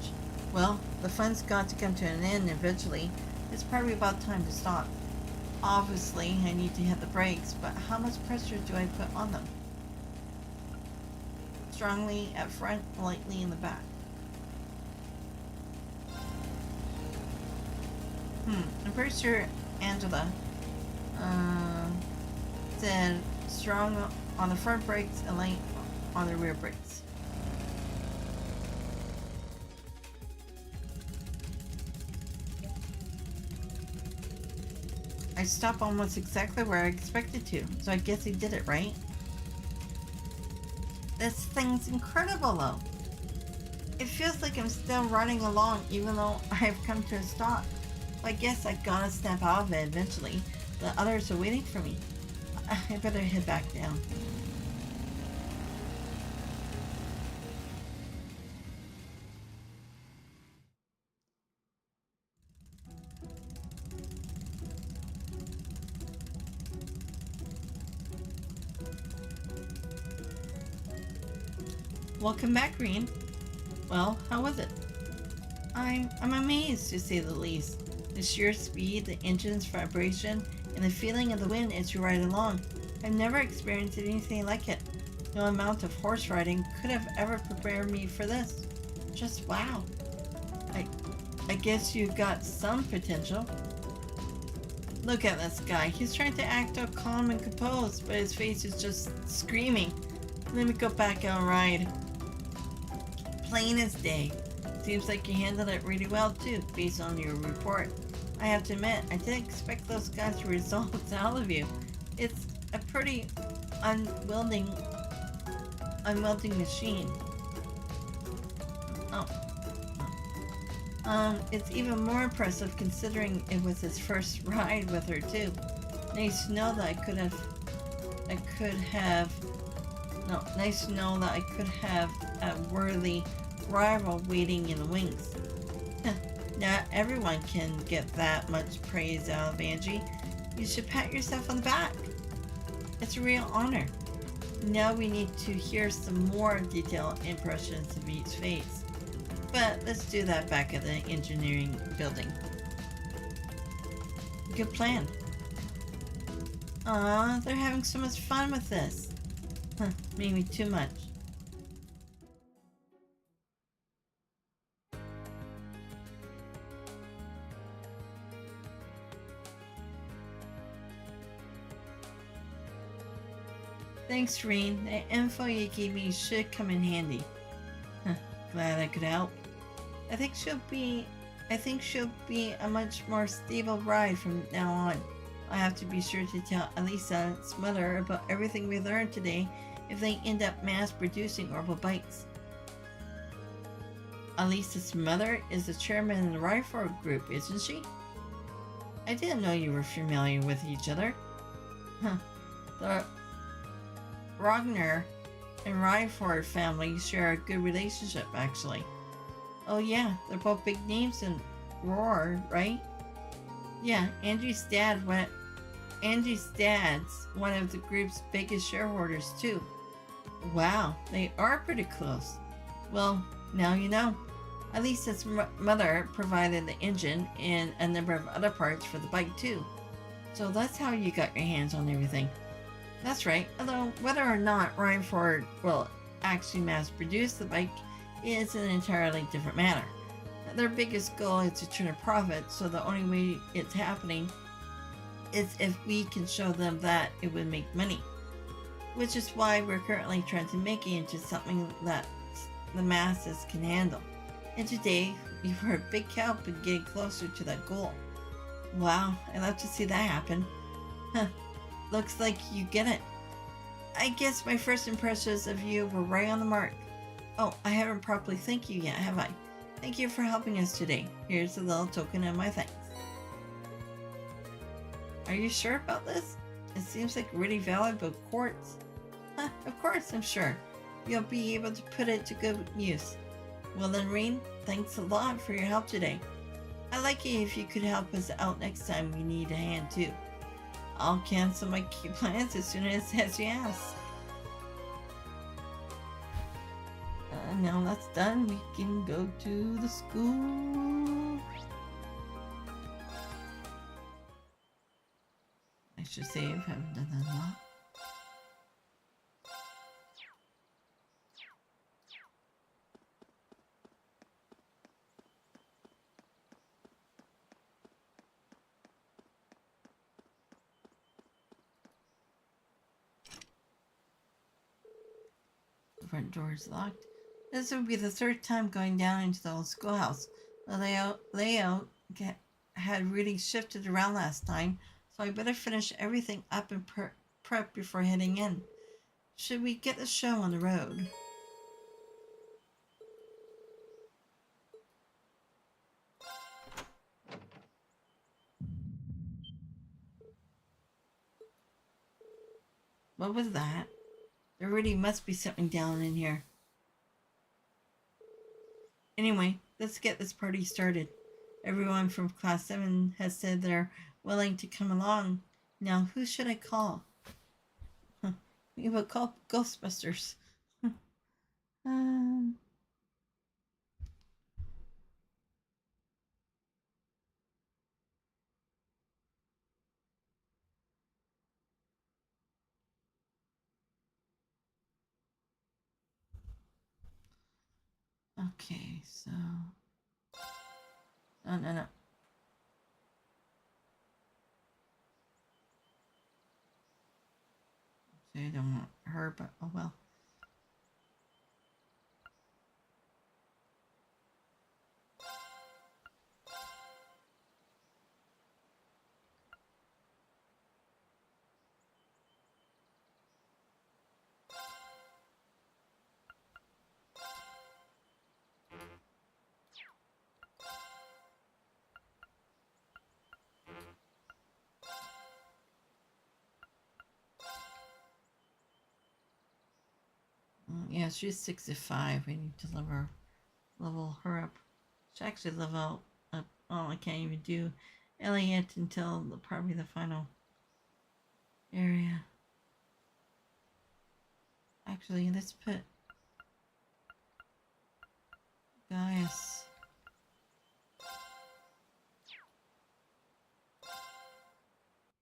Well, the fun's got to come to an end eventually. It's probably about time to stop. Obviously, I need to hit the brakes, but how much pressure do I put on them? Strongly at front, lightly in the back. I'm pretty sure Angela said strong on the front brakes and light on the rear brakes. I stopped almost exactly where I expected to, so I guess he did it right. This thing's incredible though. It feels like I'm still running along even though I've come to a stop. I guess I gotta snap out of it eventually. The others are waiting for me. I better head back down. Welcome back, Rean. Well, how was it? I'm amazed, to say the least. The sheer speed, the engine's vibration, and the feeling of the wind as you ride along. I've never experienced anything like it. No amount of horse riding could have ever prepared me for this. Just wow. I guess you've got some potential. Look at this guy. He's trying to act all calm and composed, but his face is just screaming. Let me go back and ride. Plain as day. Seems like you handled it really well too, based on your report. I have to admit, I didn't expect those kinds of results out of you. It's a pretty unwieldy unwelding machine. Oh. It's even more impressive considering it was his first ride with her too. Nice to know that I could have a worthy rival waiting in the wings. Not everyone can get that much praise out of Angie. You should pat yourself on the back. It's a real honor. Now we need to hear some more detailed impressions of each phase. But let's do that back at the engineering building. Good plan. Aw, they're having so much fun with this. Maybe too much. Thanks, Rean. The info you gave me should come in handy. Glad I could help. I think she'll be a much more stable ride from now on. I have to be sure to tell Alisa's mother about everything we learned today if they end up mass producing orbital bikes. Alisa's mother is the chairman of the rifle group, isn't she? I didn't know you were familiar with each other. The Ragnar and Ryford families share a good relationship, actually. Oh yeah, they're both big names in Roar, right? Yeah, Angie's dad's one of the group's biggest shareholders too. Wow, they are pretty close. Well, now you know. Alisa's mother provided the engine and a number of other parts for the bike too. So that's how you got your hands on everything. That's right, although whether or not Ryford will actually mass produce the bike is an entirely different matter. Their biggest goal is to turn a profit, so the only way it's happening is if we can show them that it would make money. Which is why we're currently trying to make it into something that the masses can handle. And today, you were a big help in getting closer to that goal. Wow, I'd love to see that happen. Looks like you get it. I guess my first impressions of you were right on the mark. Oh, I haven't properly thanked you yet, have I? Thank you for helping us today. Here's a little token of my thanks. Are you sure about this? It seems like really valuable quartz. Of course, I'm sure. You'll be able to put it to good use. Well then, Rean, thanks a lot for your help today. I'd like it if you could help us out next time we need a hand too. I'll cancel my key plans as soon as you ask. Now that's done, we can go to the school. I should save, haven't done that a lot. The front door is locked. This would be the third time going down into the old schoolhouse. The layout had really shifted around last time, so I better finish everything up and prep before heading in. Should we get the show on the road? What was that? There really must be something down in here. Anyway, let's get this party started. Everyone from Class 7 has said they're willing to come along. Now, who should I call? We will call Ghostbusters. Okay, so... No. I don't want her, but oh well. yeah, she's 65. We need to level her up. She actually level up. Oh, I can't even do Elliot until probably the final area. Actually, let's put Gaius.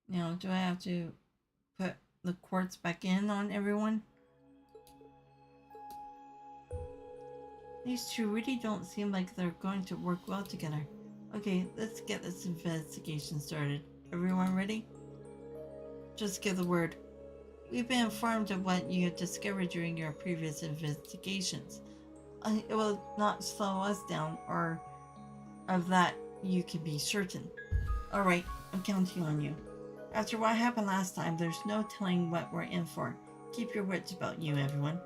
Now, do I have to put the quartz back in on everyone? These two really don't seem like they're going to work well together. Okay, let's get this investigation started. Everyone ready? Just give the word. We've been informed of what you have discovered during your previous investigations. It will not slow us down, or of that you can be certain. Alright, I'm counting on you. After what happened last time, there's no telling what we're in for. Keep your wits about you, everyone.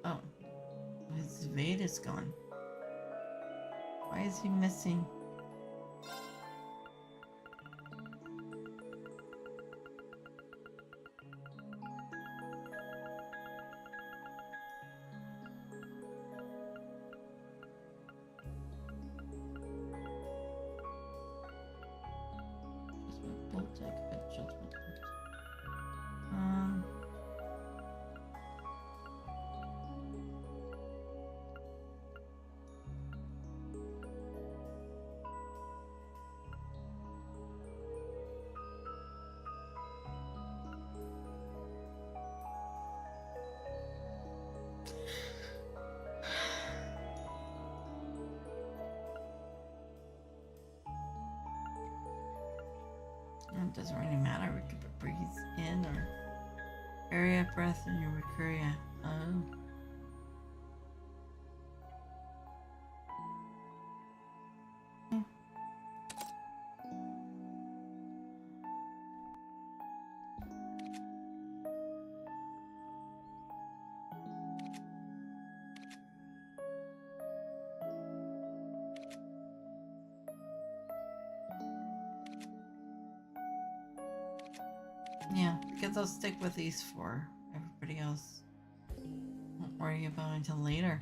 Oh, his Vade is gone. Why is he missing? It doesn't really matter. We could put breathe in or area breath in your Recurria. Oh. Yeah, because I'll stick with these four. Everybody else won't worry about until later.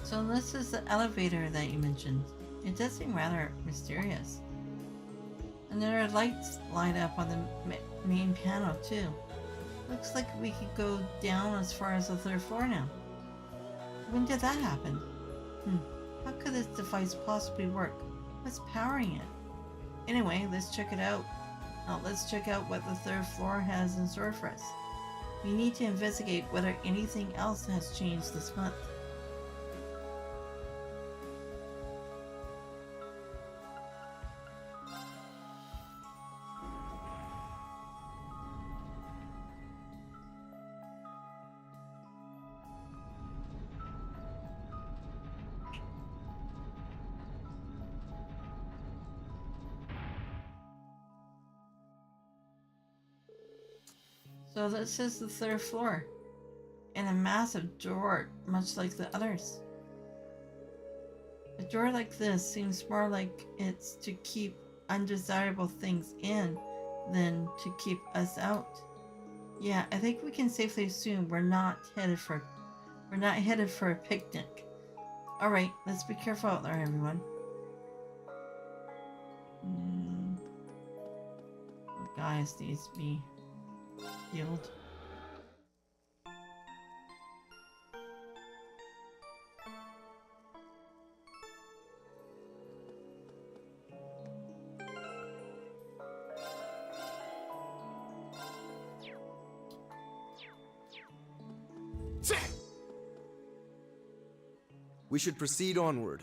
So this is the elevator that you mentioned. It does seem rather mysterious. And there are lights light up on the main panel too. Looks like we could go down as far as the 3rd floor now. When did that happen? How could this device possibly work? What's powering it? Anyway, let's check it out. Now let's check out what the 3rd floor has in store for us. We need to investigate whether anything else has changed this month. So this is the 3rd floor, and a massive door, much like the others. A door like this seems more like it's to keep undesirable things in than to keep us out. Yeah, I think we can safely assume we're not headed for a picnic. All right, let's be careful out there, everyone. Guys, needs to be healed. We should proceed onward.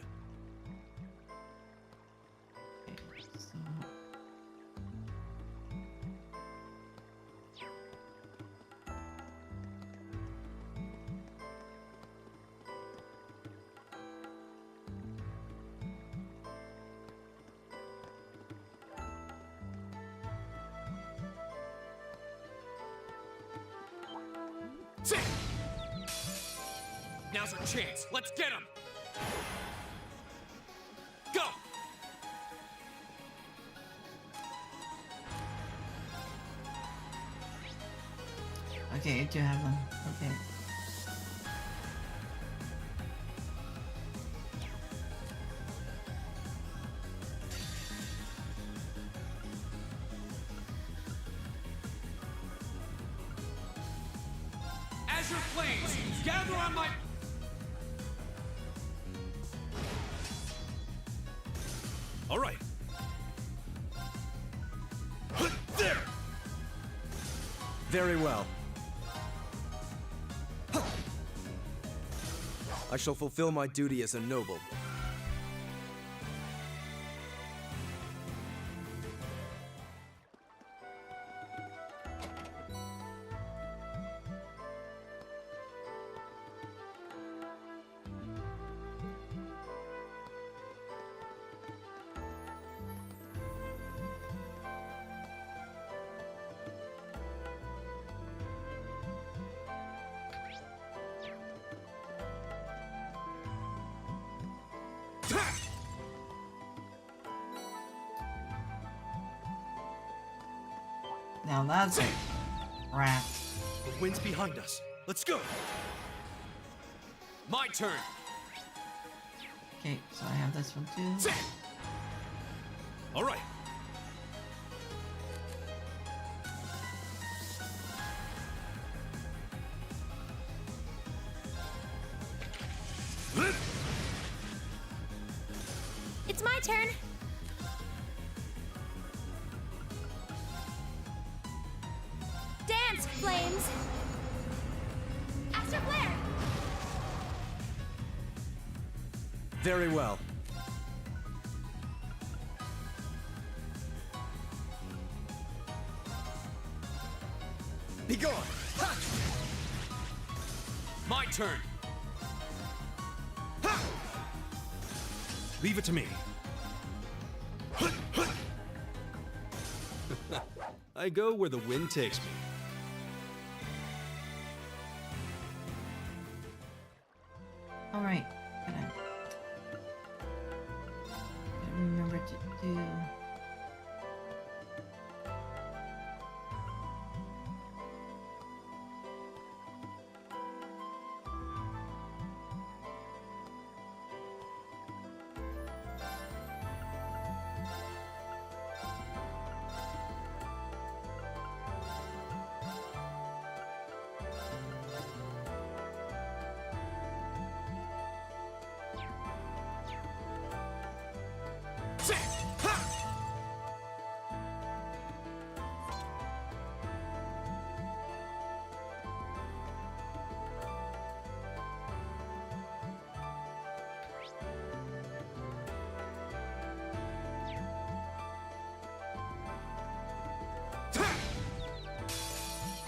Now's our chance. Let's get him. Go! Okay, I do have them. Okay. Azure Flames, gather on my... All right. There! Very well. I shall fulfill my duty as a noble. Now that's a wrap. The wind's behind us. Let's go. My turn. Okay, so I have this one too. All right. It's my turn. Dance, flames. Astro flare. Very well. Be gone. Ha! My turn. Ha! Leave it to me. I go where the wind takes me. All right, gotta remember to do.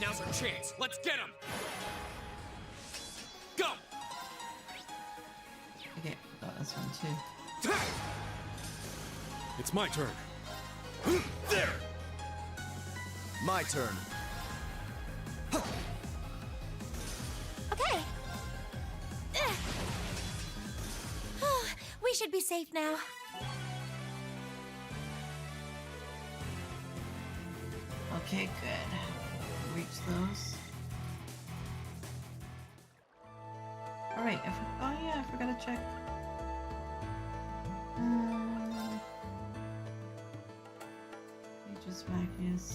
Now's our chance. Let's get him. Go. Okay, got this one too. It's my turn. There. My turn. Okay. We should be safe now. Okay, good. Reach those. All right. Oh yeah, I forgot to check. Aegis Magnus.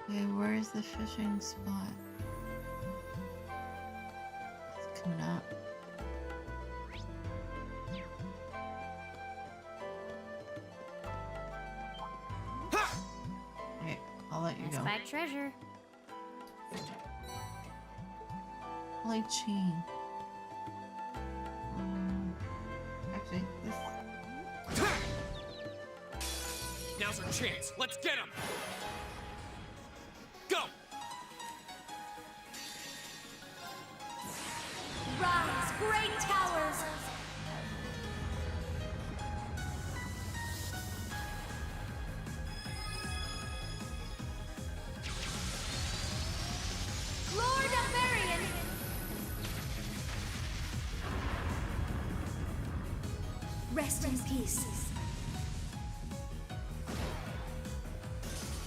Okay, where is the fishing spot? It's coming up. let you I go. spied treasure. Play chain. Actually, this. Now's our chance. Let's get him. Go. Rise, great towers! Lord of Marion! Rest in peace.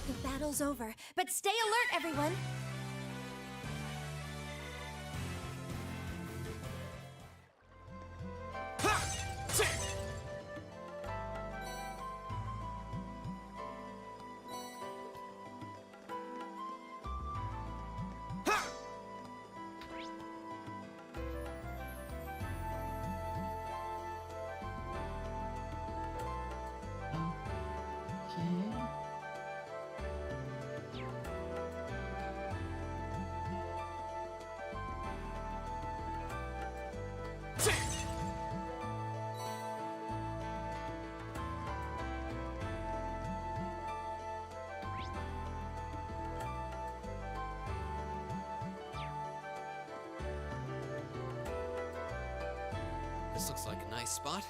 The battle's over, but stay alert, everyone! This looks like a nice spot.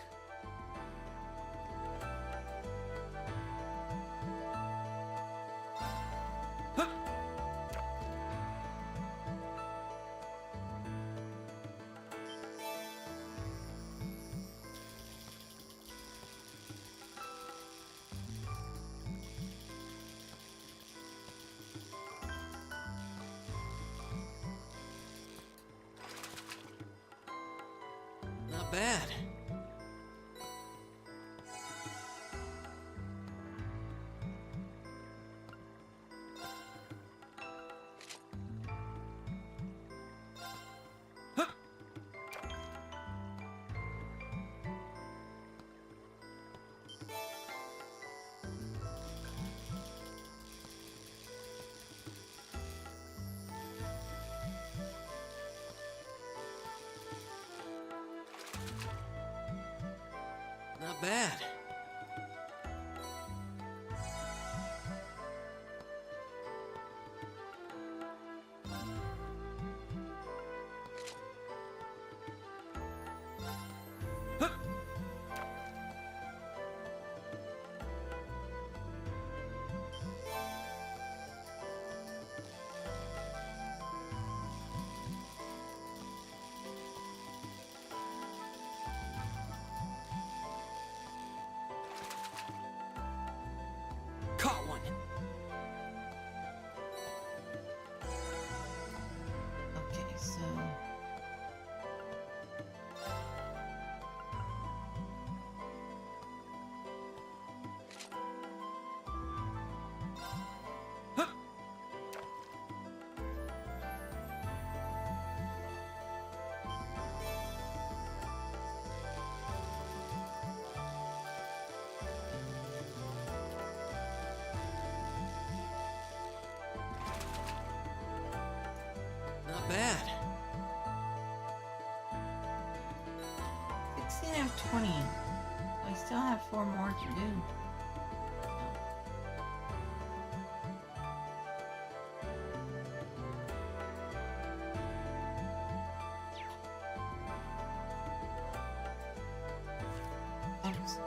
Not bad. Not bad. Caught one. Okay, so. Not bad. 16 of 20. I still have 4 more to do. Oops.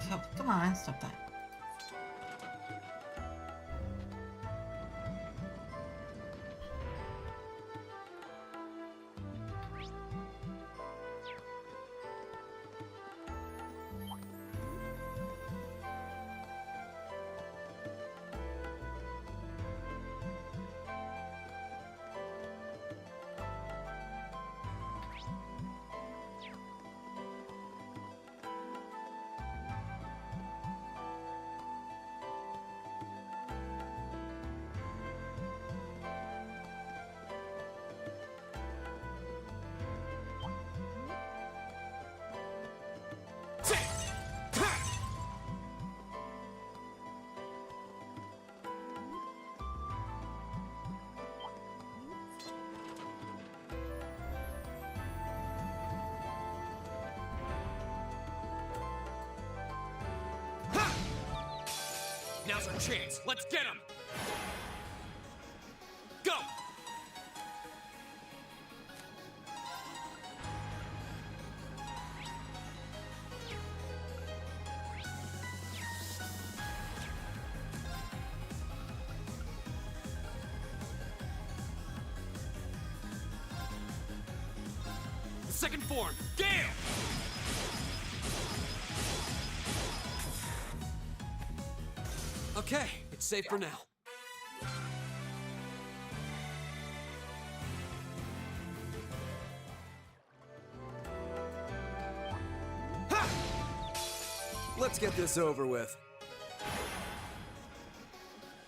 Oh, come on, stop that. Now's our chance. Let's get him. Go! Second form, Gale! Okay, it's safe for now. Ha! Let's get this over with.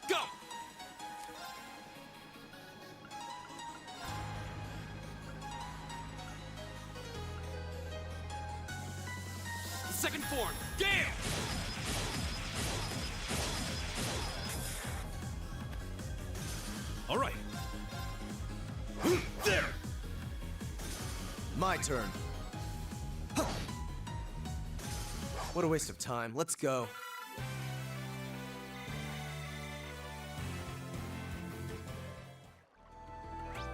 Go! Second form, Gale! All right. There! My turn. Huh. What a waste of time. Let's go.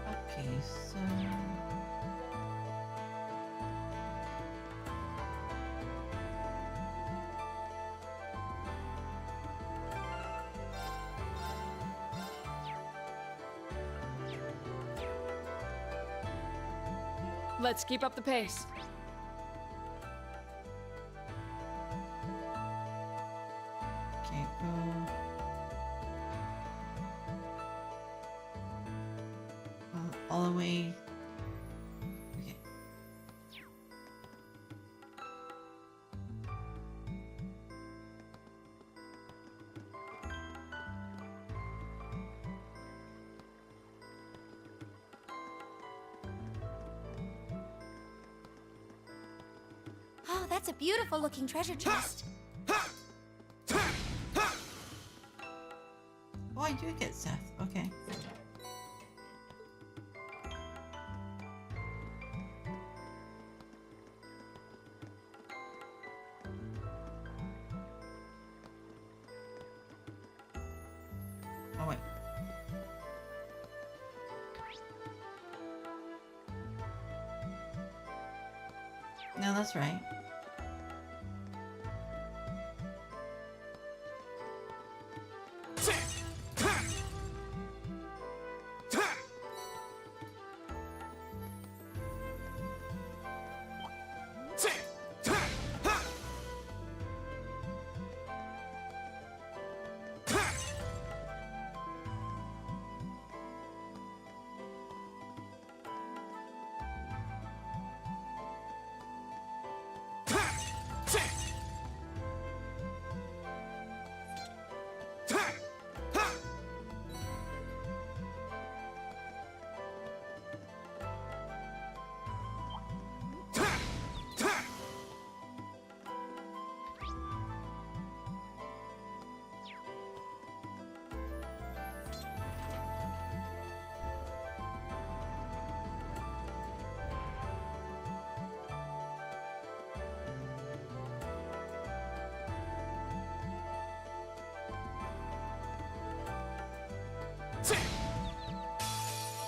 Okay, so... Let's keep up the pace. Okay, go... all the way... Okay. Oh, that's a beautiful looking treasure chest. Oh, I do get Seth. Okay. Oh, wait. No, that's right.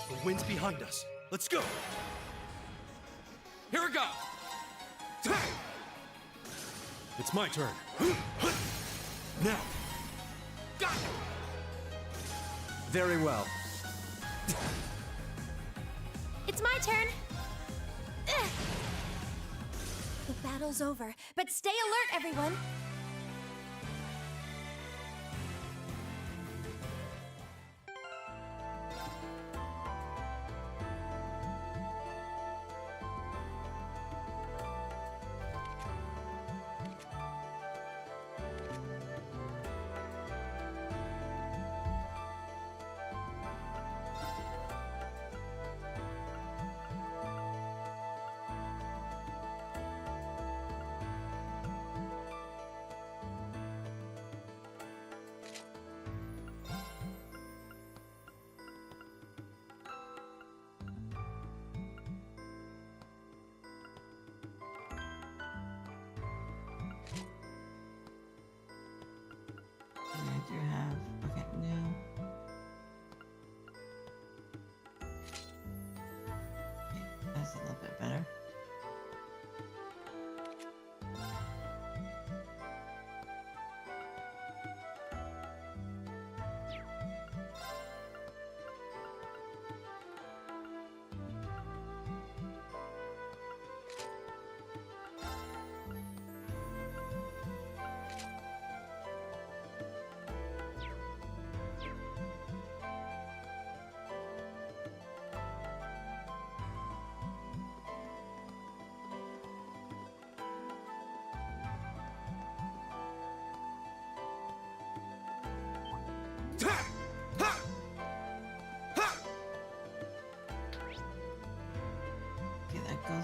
The wind's behind us. Let's go. Here we go! It's my turn. Now. Got it! Very well. It's my turn. Ugh. The battle's over, but stay alert, everyone.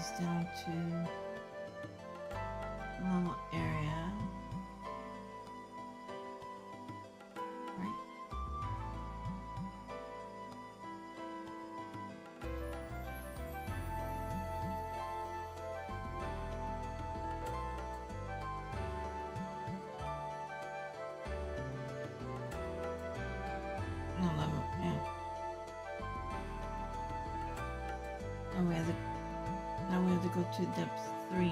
goes down to level area. Right? No level, yeah. Now we have to go to depth 3.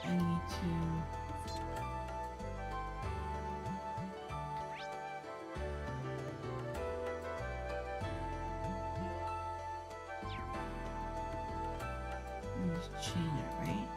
I need to just change it, right?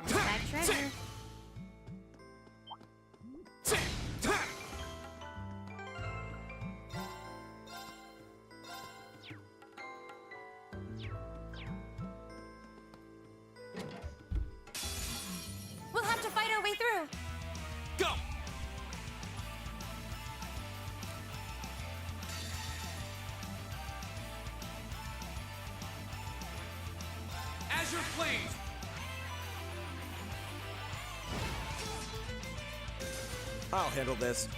That treasure. We'll have to fight our way through. Go! Azure Flames! I'll handle this.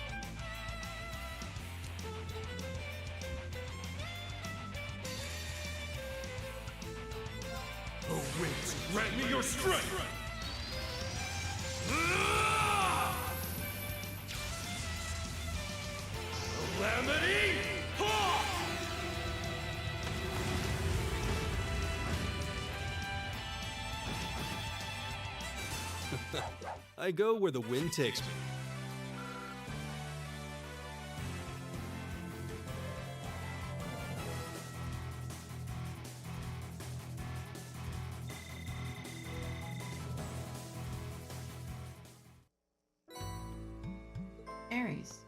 Oh, winds, grant me your strength! Calamity! Ha! I go where the wind takes me. Aries.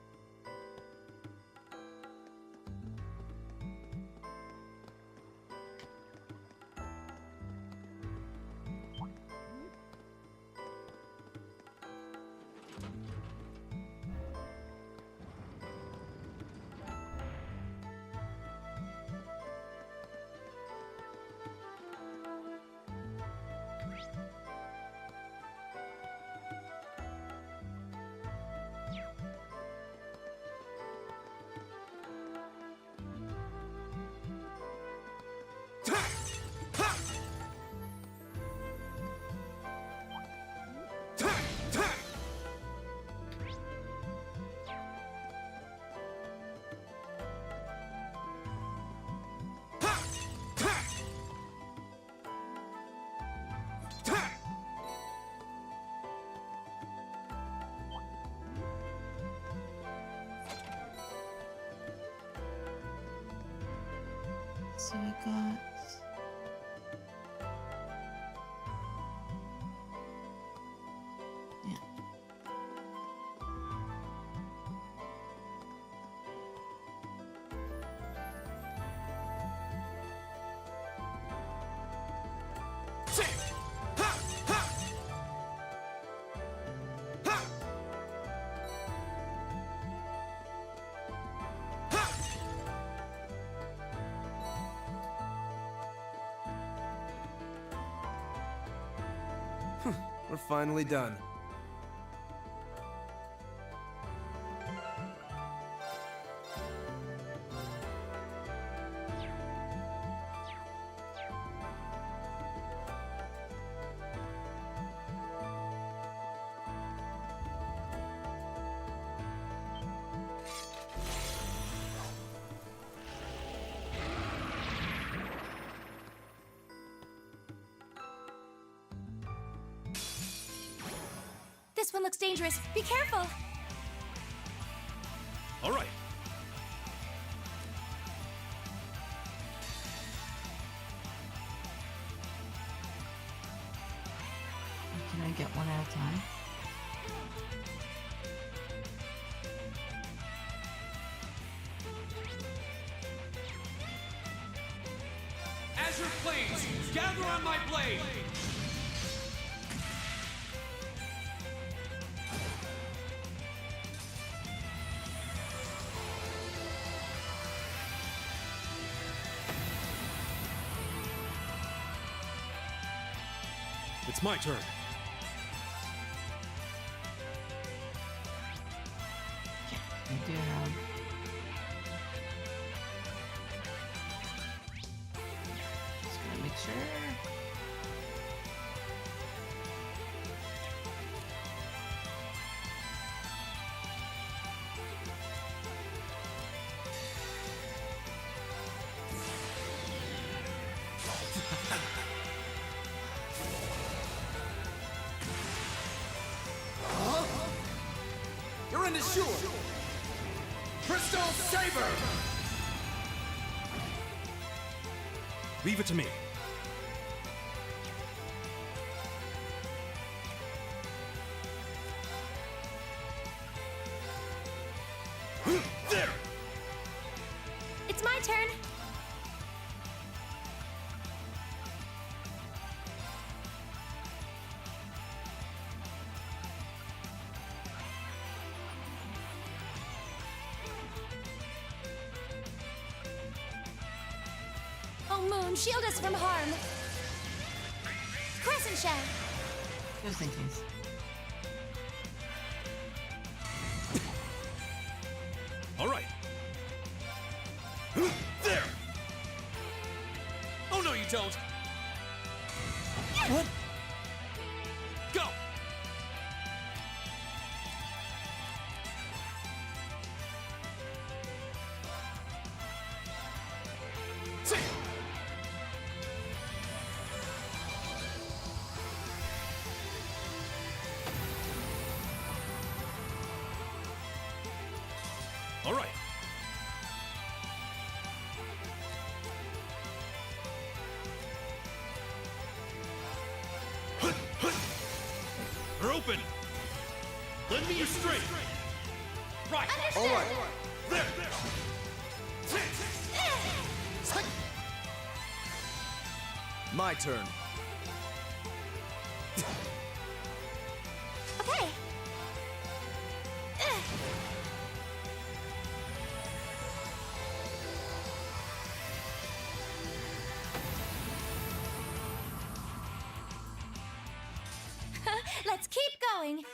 So I got We're finally done. This one looks dangerous. Be careful. All right. get one at a time. Azure Flames, gather on my blade! It's my turn. You do have. Just gonna make sure. You're in the shore! Crystal Saber! Leave it to me. There! It's my turn. Oh, Moon, shield us from harm. Crescent Shell. Just in case. All right. There! Oh no, you don't! What? Go! All right. We're open! Lend me your strength! Right! Understood. All right! There! My turn. Okay. Let's keep going.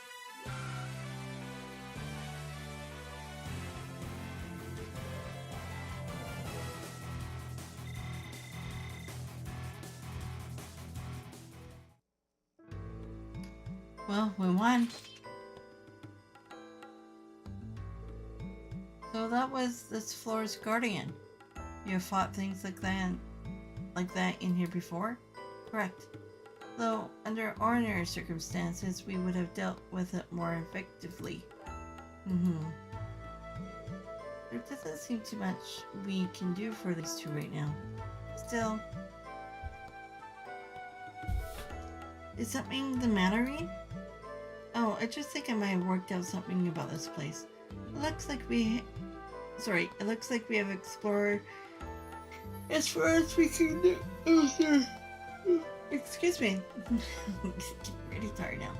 Well, we won. So that was this floor's guardian. You have fought things like that in here before? Correct. Though under ordinary circumstances, we would have dealt with it more effectively. There doesn't seem too much we can do for these two right now. Still. Is something the matter, Rean? Oh, I just think I might have worked out something about this place. It looks like we have explored as far as we can do. Oh, sorry. Excuse me. I'm pretty tired now.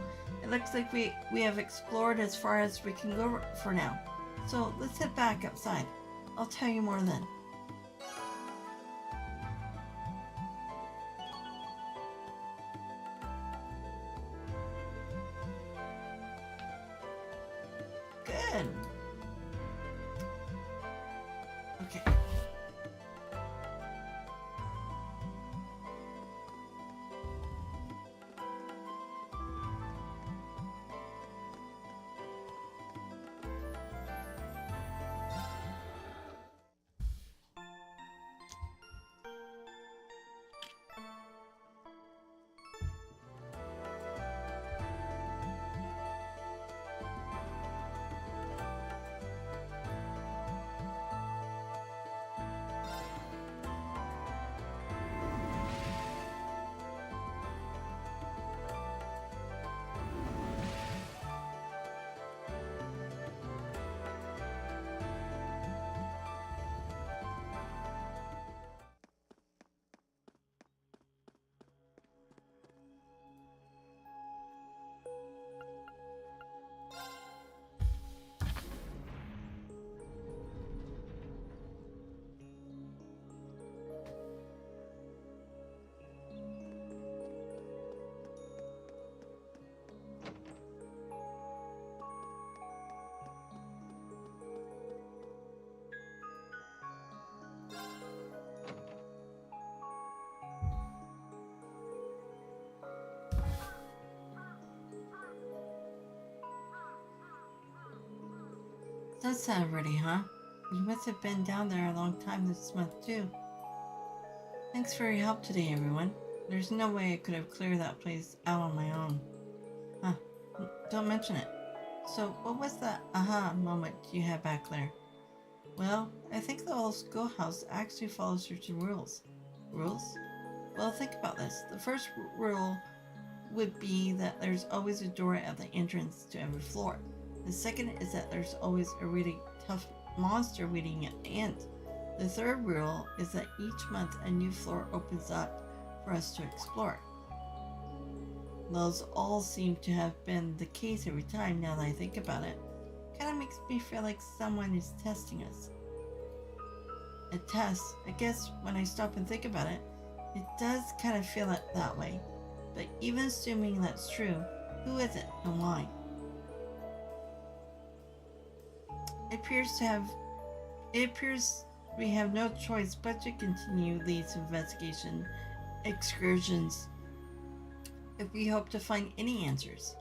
It looks like we have explored as far as we can go for now. So let's head back outside. I'll tell you more then. Good. Okay. That's sad already, huh? You must have been down there a long time this month, too. Thanks for your help today, everyone. There's no way I could have cleared that place out on my own. Huh. Don't mention it. So, what was that aha moment you had back there? Well, I think the old schoolhouse actually follows certain rules. Rules? Well, think about this. The first rule would be that there's always a door at the entrance to every floor. The second is that there's always a really tough monster waiting at the end. The third rule is that each month a new floor opens up for us to explore. Those all seem to have been the case every time now that I think about it. Kinda makes me feel like someone is testing us. A test? I guess when I stop and think about it, it does kind of feel it that way. But even assuming that's true, who is it and why? It appears we have no choice but to continue these investigation excursions if we hope to find any answers.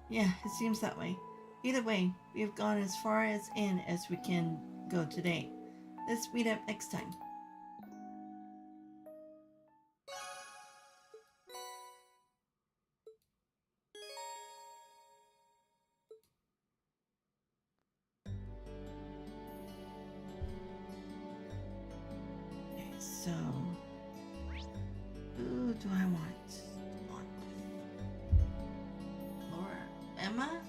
Yeah, it seems that way. Either way, we have gone as far in as we can go today. Let's meet up next time. Okay, so who do I want on with? Laura? Emma?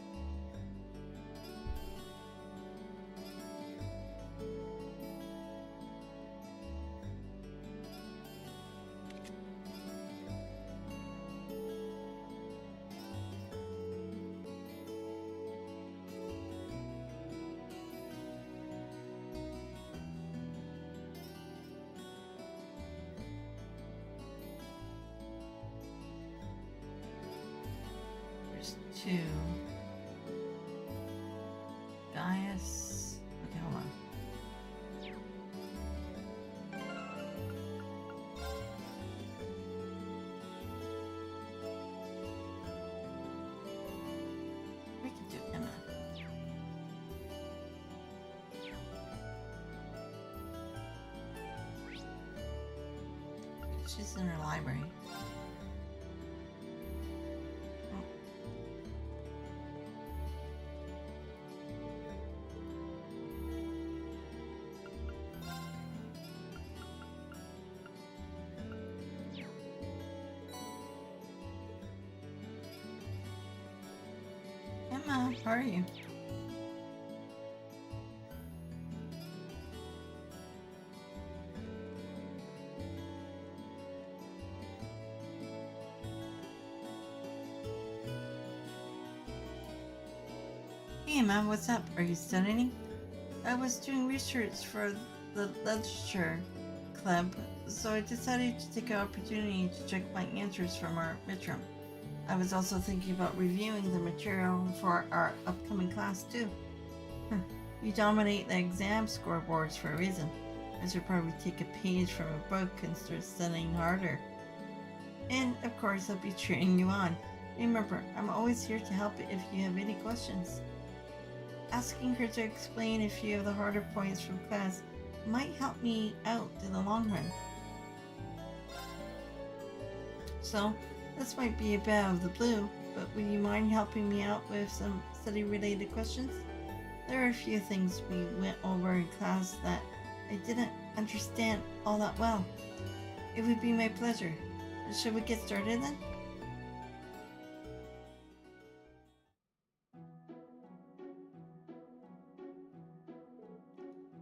There's two. Gaius. Okay, hold on. We could do Emma. She's in her library. Emma, how are you? Hey Emma, what's up? Are you studying? I was doing research for the literature club, so I decided to take an opportunity to check my answers from our midterm. I was also thinking about reviewing the material for our upcoming class too. You dominate the exam scoreboards for a reason. I should probably take a page from a book and start studying harder. And of course I'll be cheering you on. Remember, I'm always here to help if you have any questions. Asking her to explain a few of the harder points from class might help me out in the long run. So, this might be a bit out of the blue, but would you mind helping me out with some study-related questions? There are a few things we went over in class that I didn't understand all that well. It would be my pleasure. Should we get started then?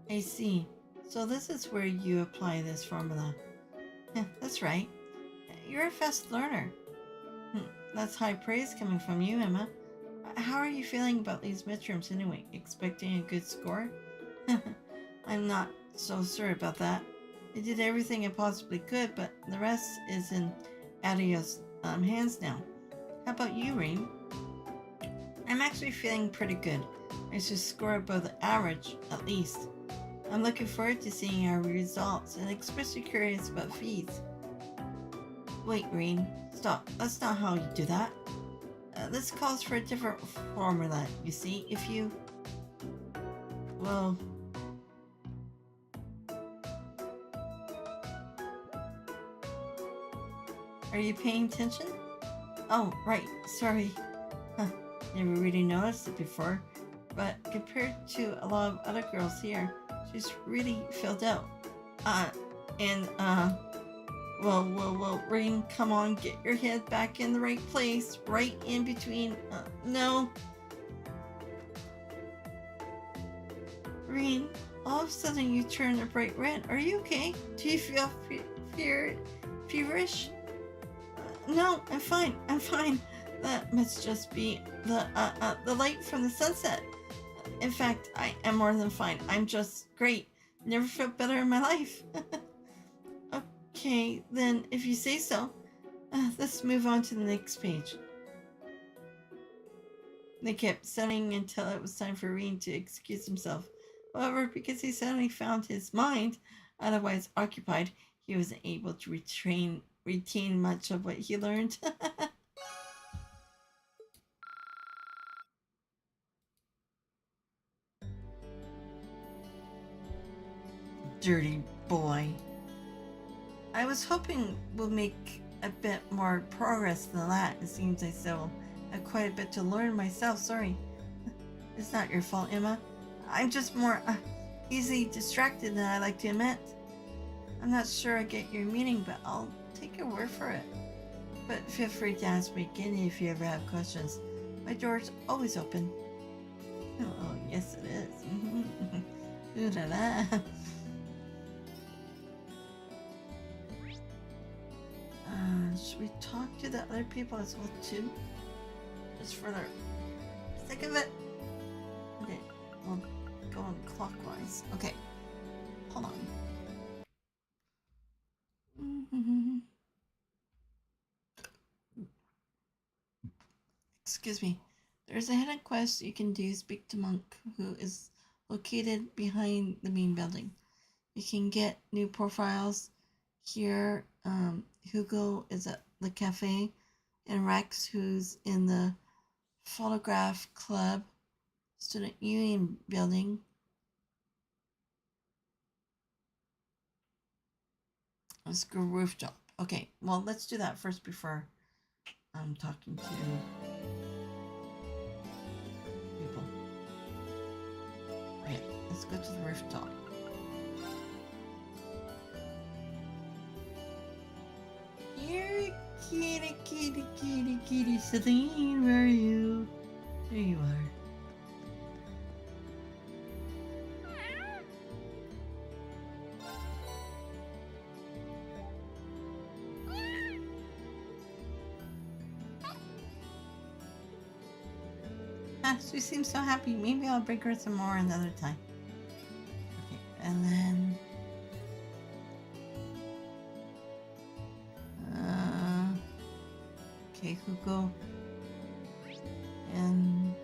I see. So this is where you apply this formula. Yeah, that's right. You're a fast learner. That's high praise coming from you, Emma. How are you feeling about these midterms anyway? Expecting a good score? I'm not so sure about that. I did everything I possibly could, but the rest is in Adios hands now. How about you, Rean? I'm actually feeling pretty good. I should score above the average, at least. I'm looking forward to seeing our results and especially curious about fees. Wait, Rean. Stop. That's not how you do that. This calls for a different formula, you see. If you... Whoa. Are you paying attention? Oh, right. Sorry. Huh. Never really noticed it before. But compared to a lot of other girls here, she's really filled out. Well, Rean, come on, get your head back in the right place, right in between, no. Rean, all of a sudden you turn a bright red. Are you okay? Do you feel feverish? No, I'm fine. That must just be the light from the sunset. In fact, I am more than fine. I'm just great. Never felt better in my life. Okay, then if you say so, let's move on to the next page. They kept studying until it was time for Rean to excuse himself. However, because he suddenly found his mind otherwise occupied, he wasn't able to retain much of what he learned. Dirty boy. I was hoping we'll make a bit more progress than that. It seems I still have quite a bit to learn myself. Sorry. It's not your fault, Emma. I'm just more easily distracted than I like to admit. I'm not sure I get your meaning, but I'll take your word for it. But feel free to ask me again if you ever have questions. My door's always open. Oh, yes it is. Ooh la la. Should we talk to the other people as well too? Just for the sake of it? Okay, we'll go on clockwise. Okay, hold on. Excuse me. There's a hidden quest you can do. Speak to Monk, who is located behind the main building. You can get new profiles here. Hugo is at the cafe, and Rex, who's in the photograph club, student union building. Let's go rooftop. Okay, well, let's do that first before I'm talking to people. Okay, let's go to the rooftop. Here, kitty, Celine, where are you? There you are. She seems so happy. Maybe I'll bring her some more another time. Okay, and then okay, Hugo and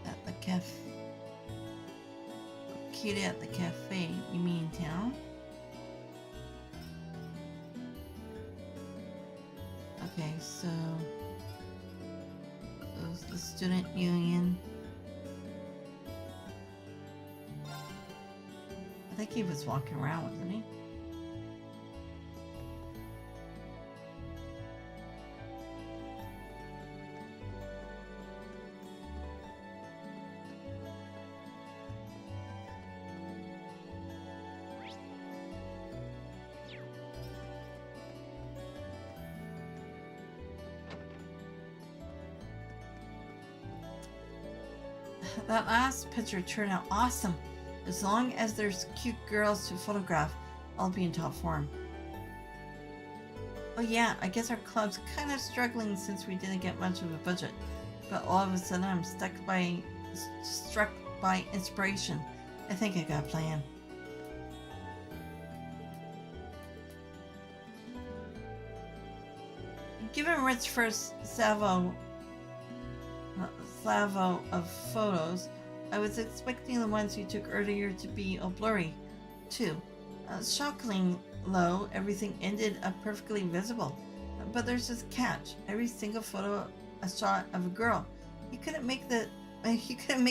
at the cafe. Kitty at the cafe. You mean in town? Okay, so the student union. I think he was walking around, wasn't he? That last picture turned out awesome. As long as there's cute girls to photograph, I'll be in top form. Oh yeah, I guess our club's kind of struggling since we didn't get much of a budget. But all of a sudden I'm struck by inspiration. I think I got a plan. Given Rick's first salvo of photos, I was expecting the ones you took earlier to be all blurry, too. Shockingly low, everything ended up perfectly visible. But there's this catch. Every single photo a shot of a girl. He couldn't make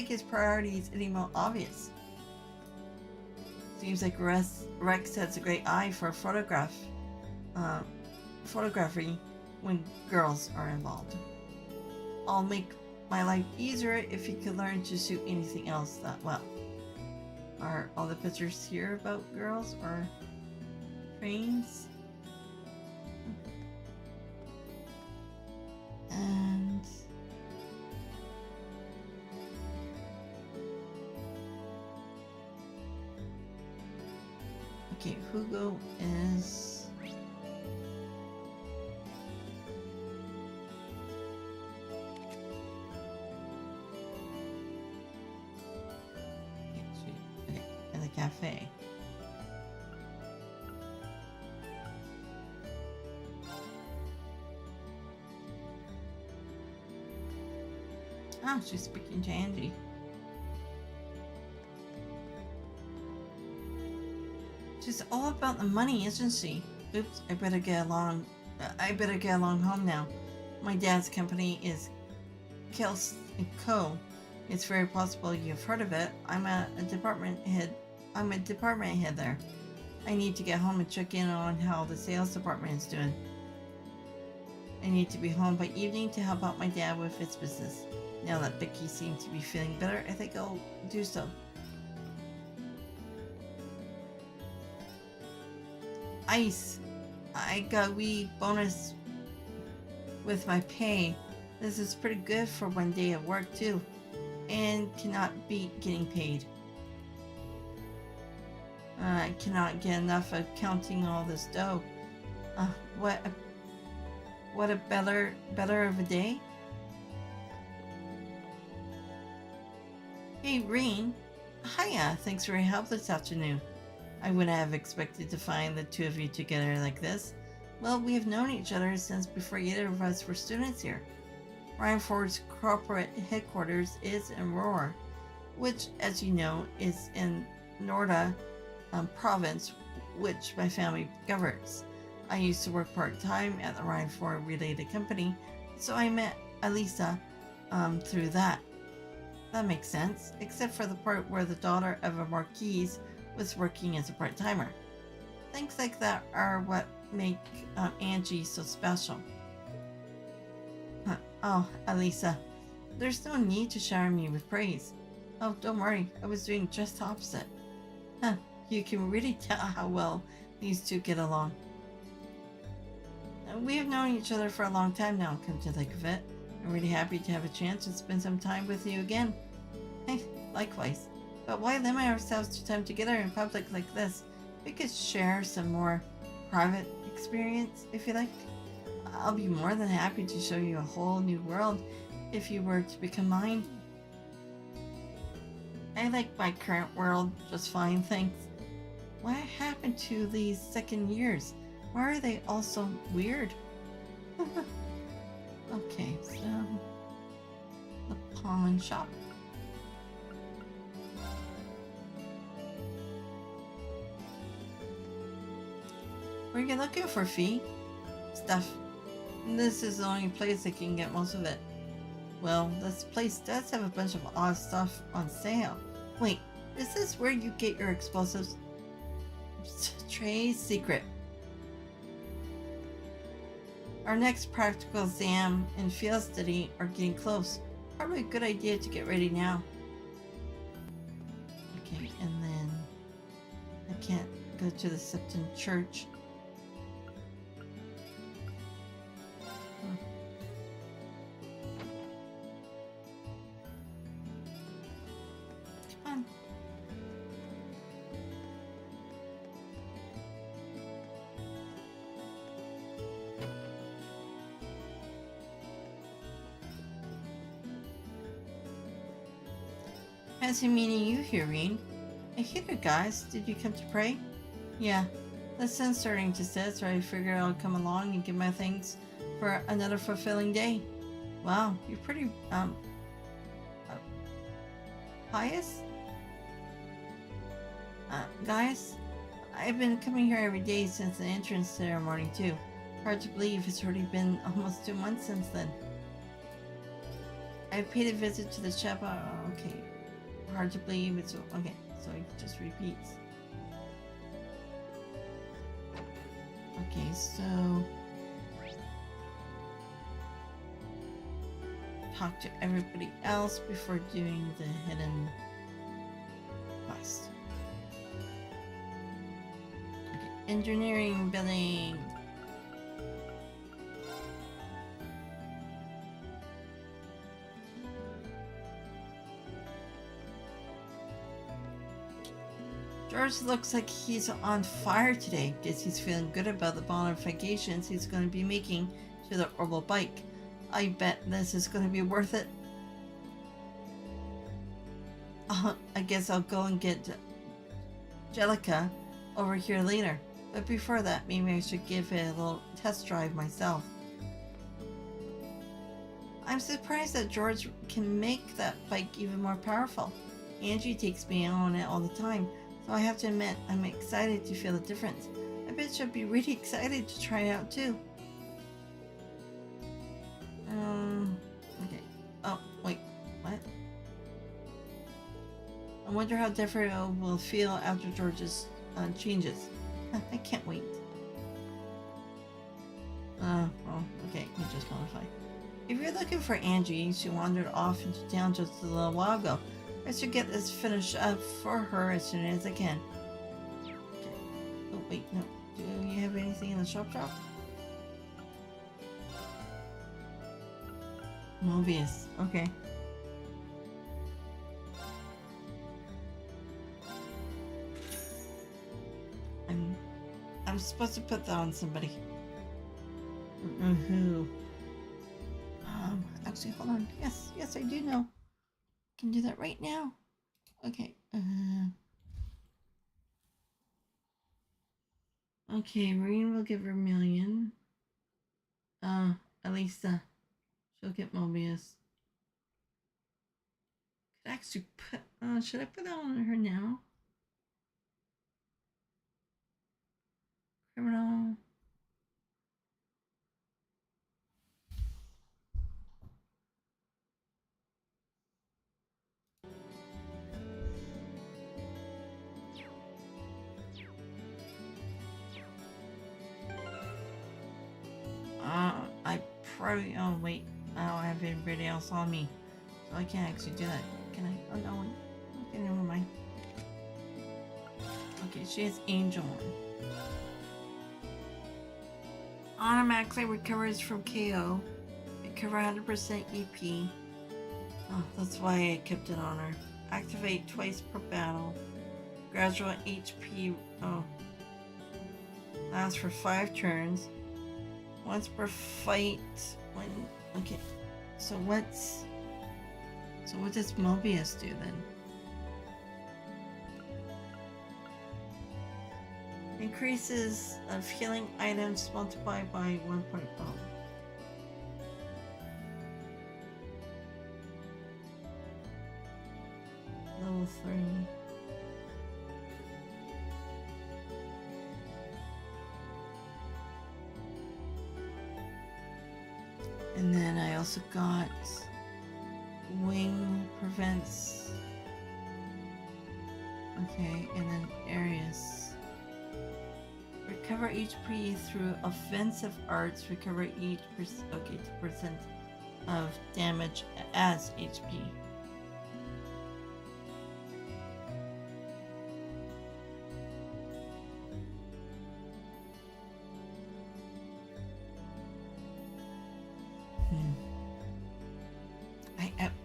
his priorities any more obvious. Seems like Rex has a great eye for photography when girls are involved. I'll make my life easier if he could learn to shoot anything else that well. Are all the pictures here about girls or trains? And okay, Hugo is in the cafe. Oh, she's speaking to Angie. She's all about the money, isn't she? Oops, I better get along home now. My dad's company is Kels & Co. It's very possible you've heard of it. I'm a department head there. I need to get home and check in on how the sales department is doing. I need to be home by evening to help out my dad with his business. Now that Vicky seems to be feeling better, I think I'll do so. Ice. I got a wee bonus with my pay. This is pretty good for one day of work too. And cannot beat getting paid. I cannot get enough of counting all this dough. What a better of a day. Hey, Rean. Hiya, thanks for your help this afternoon. I wouldn't have expected to find the two of you together like this. Well, we have known each other since before either of us were students here. Ryan Ford's corporate headquarters is in Roar, which, as you know, is in Norda province, which my family governs. I used to work part-time at the Ryan Ford related company, so I met Alisa through that. That makes sense, except for the part where the daughter of a marquis was working as a part-timer. Things like that are what make Angie so special. Oh, Alisa, there's no need to shower me with praise. Oh, don't worry, I was doing just the opposite. You can really tell how well these two get along. We have known each other for a long time now, come to think of it. I'm really happy to have a chance to spend some time with you again. Hey, likewise. But why limit ourselves to time together in public like this? We could share some more private experience, if you like. I'll be more than happy to show you a whole new world if you were to become mine. I like my current world just fine, thanks. What happened to these second years? Why are they all so weird? Okay, so the pawn shop. What are you looking for, Fee? Stuff. This is the only place I can get most of it. Well, this place does have a bunch of odd stuff on sale. Wait, is this where you get your explosives? Trade secret. Our next practical exam and field study are getting close. Probably a good idea to get ready now. Okay, and then I can't go to the Septon Church. Come on. Fancy meeting you here, Rean. Hey there, guys. Did you come to pray? Yeah, the sun's starting to set, so I figured I'll come along and give my thanks for another fulfilling day. Wow, you're pretty, pious? Guys, I've been coming here every day since the entrance ceremony, too. Hard to believe it's already been almost 2 months since then. I paid a visit to the chapel. Okay. Hard to believe it's okay, so it just repeats. Okay, so talk to everybody else before doing the hidden quest. Okay, engineering building. George looks like he's on fire today. Guess he's feeling good about the modifications he's going to be making to the orbital bike. I bet this is going to be worth it. I guess I'll go and get Jellica over here later. But before that, maybe I should give it a little test drive myself. I'm surprised that George can make that bike even more powerful. Angie takes me on it all the time. So I have to admit, I'm excited to feel the difference. I bet she'll be really excited to try it out too. Okay. Oh, wait. What? I wonder how different it will feel after George's changes. I can't wait. Well, okay. We just modify. If you're looking for Angie, she wandered off into town just a little while ago. I should get this finished up for her as soon as I can. Okay. Oh, wait, no. Do you have anything in the shop? Mobius. Okay. I'm supposed to put that on somebody. Who? Actually, hold on. Yes, I do know. Can do that right now. Okay. Okay, Rean will give her $1,000,000. Elisa, she'll get Mobius. Could I actually put? Should I put that on her now? Criminal. I probably, oh wait, I don't have anybody else on me, so I can't actually do that. Can I? Oh no, okay, never mind. Okay, she has Angel on. Automatically recovers from KO. Recover 100% EP. Oh, that's why I kept it on her. Activate twice per battle. Gradual HP, oh. Lasts for 5 turns. Once per fight. When, okay. So what does Mobius do then? Increases of healing items multiplied by 1.0. Level 3. And then I also got wing prevents. Okay, and then Arius. Recover HP through offensive arts. Recover each percent of damage as HP.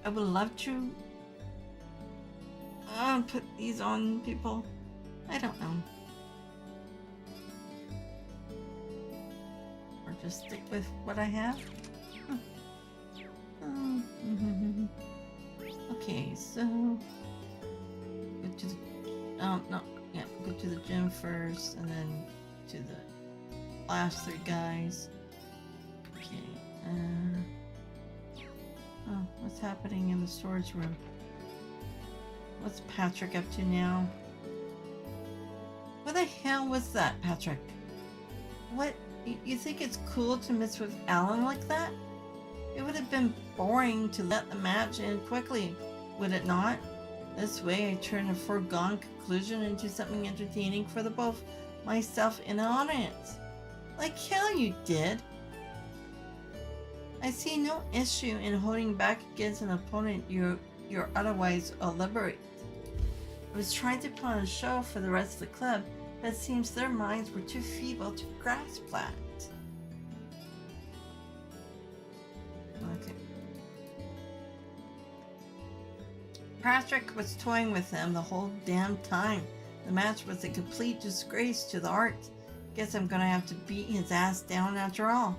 I would love to put these on people. I don't know. Or just stick with what I have. Okay, so go to the go to the gym first, and then to the last 3 guys. Okay. Oh, what's happening in the storage room? What's Patrick up to now? What the hell was that, Patrick? What? You think it's cool to mess with Alan like that? It would have been boring to let the match end quickly, would it not? This way I turn a foregone conclusion into something entertaining for the both myself and the audience. Like hell you did. I see no issue in holding back against an opponent you're otherwise liberate. I was trying to put on a show for the rest of the club, but it seems their minds were too feeble to grasp that. Okay. Patrick was toying with them the whole damn time. The match was a complete disgrace to the art. Guess I'm gonna have to beat his ass down after all.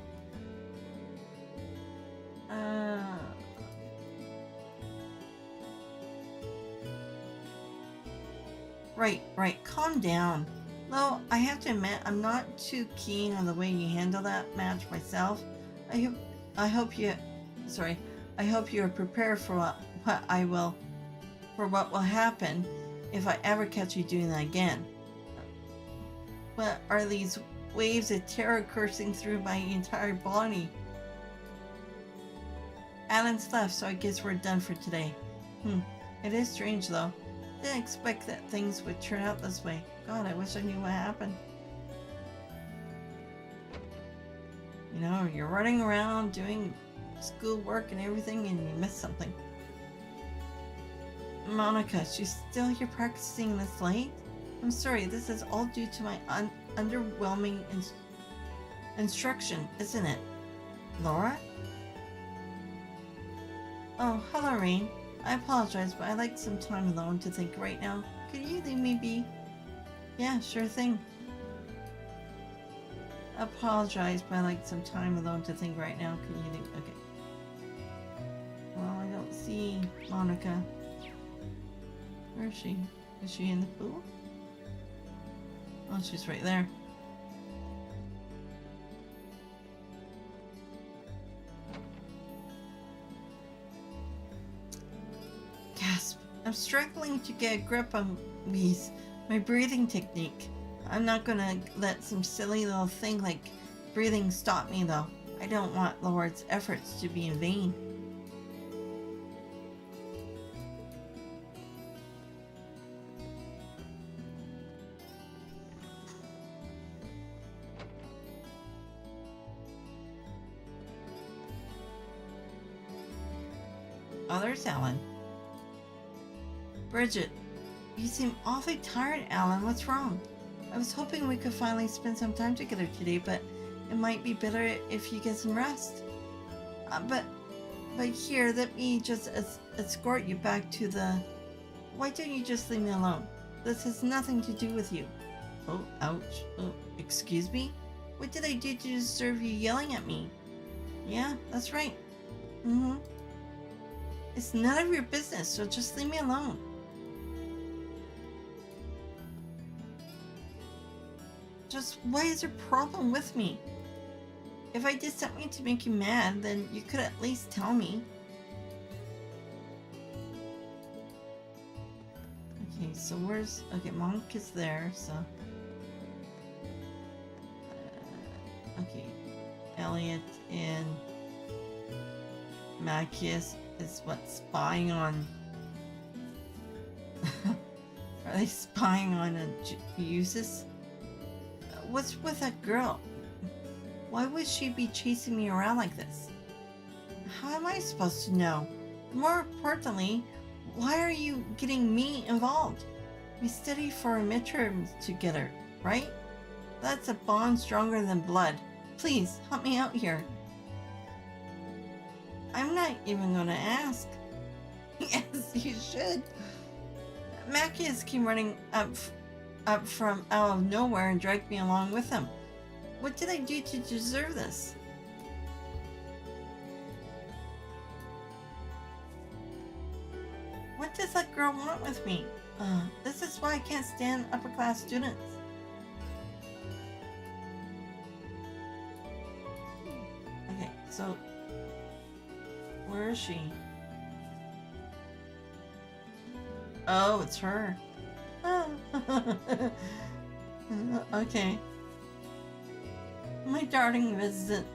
Right, calm down. Though I have to admit, I'm not too keen on the way you handle that match myself. I hope you are prepared for what will happen if I ever catch you doing that again. What are these waves of terror coursing through my entire body? Alan's left, so I guess we're done for today. It is strange though. Didn't expect that things would turn out this way. God, I wish I knew what happened. You know, you're running around doing schoolwork and everything and you miss something. Monica, she's still here practicing this late? I'm sorry, this is all due to my underwhelming instruction, isn't it? Laura? Oh, hello, Rean. I apologize, but I'd like some time alone to think right now. Could you leave me be? Yeah, sure thing. I apologize, but I'd like some time alone to think right now. Could you leave? Okay. Well, I don't see Monica. Where is she? Is she in the pool? Oh, she's right there. Gasp. I'm struggling to get a grip on my breathing technique. I'm not gonna let some silly little thing like breathing stop me though. I don't want Lord's efforts to be in vain. Oh, there's Alan. Bridget, you seem awfully tired, Alan. What's wrong? I was hoping we could finally spend some time together today, but it might be better if you get some rest. But here, let me just escort you back to the... Why don't you just leave me alone? This has nothing to do with you. Oh, ouch. Oh, excuse me? What did I do to deserve you yelling at me? Yeah, that's right. It's none of your business, so just leave me alone. Just what is your problem with me? If I did something to make you mad, then you could at least tell me. Okay, so where's... Okay, Monk is there, so... okay, Elliot and Macias is what, spying on... Are they spying on Eustace? What's with that girl? Why would she be chasing me around like this? How am I supposed to know? More importantly, why are you getting me involved? We studied for our midterms together, right? That's a bond stronger than blood. Please, help me out here. I'm not even gonna ask. Yes, you should. Macias came running up from out of nowhere and dragged me along with him. What did I do to deserve this? What does that girl want with me? This is why I can't stand upper class students. Okay, so where is she? Oh, it's her. Okay. My darling Vincent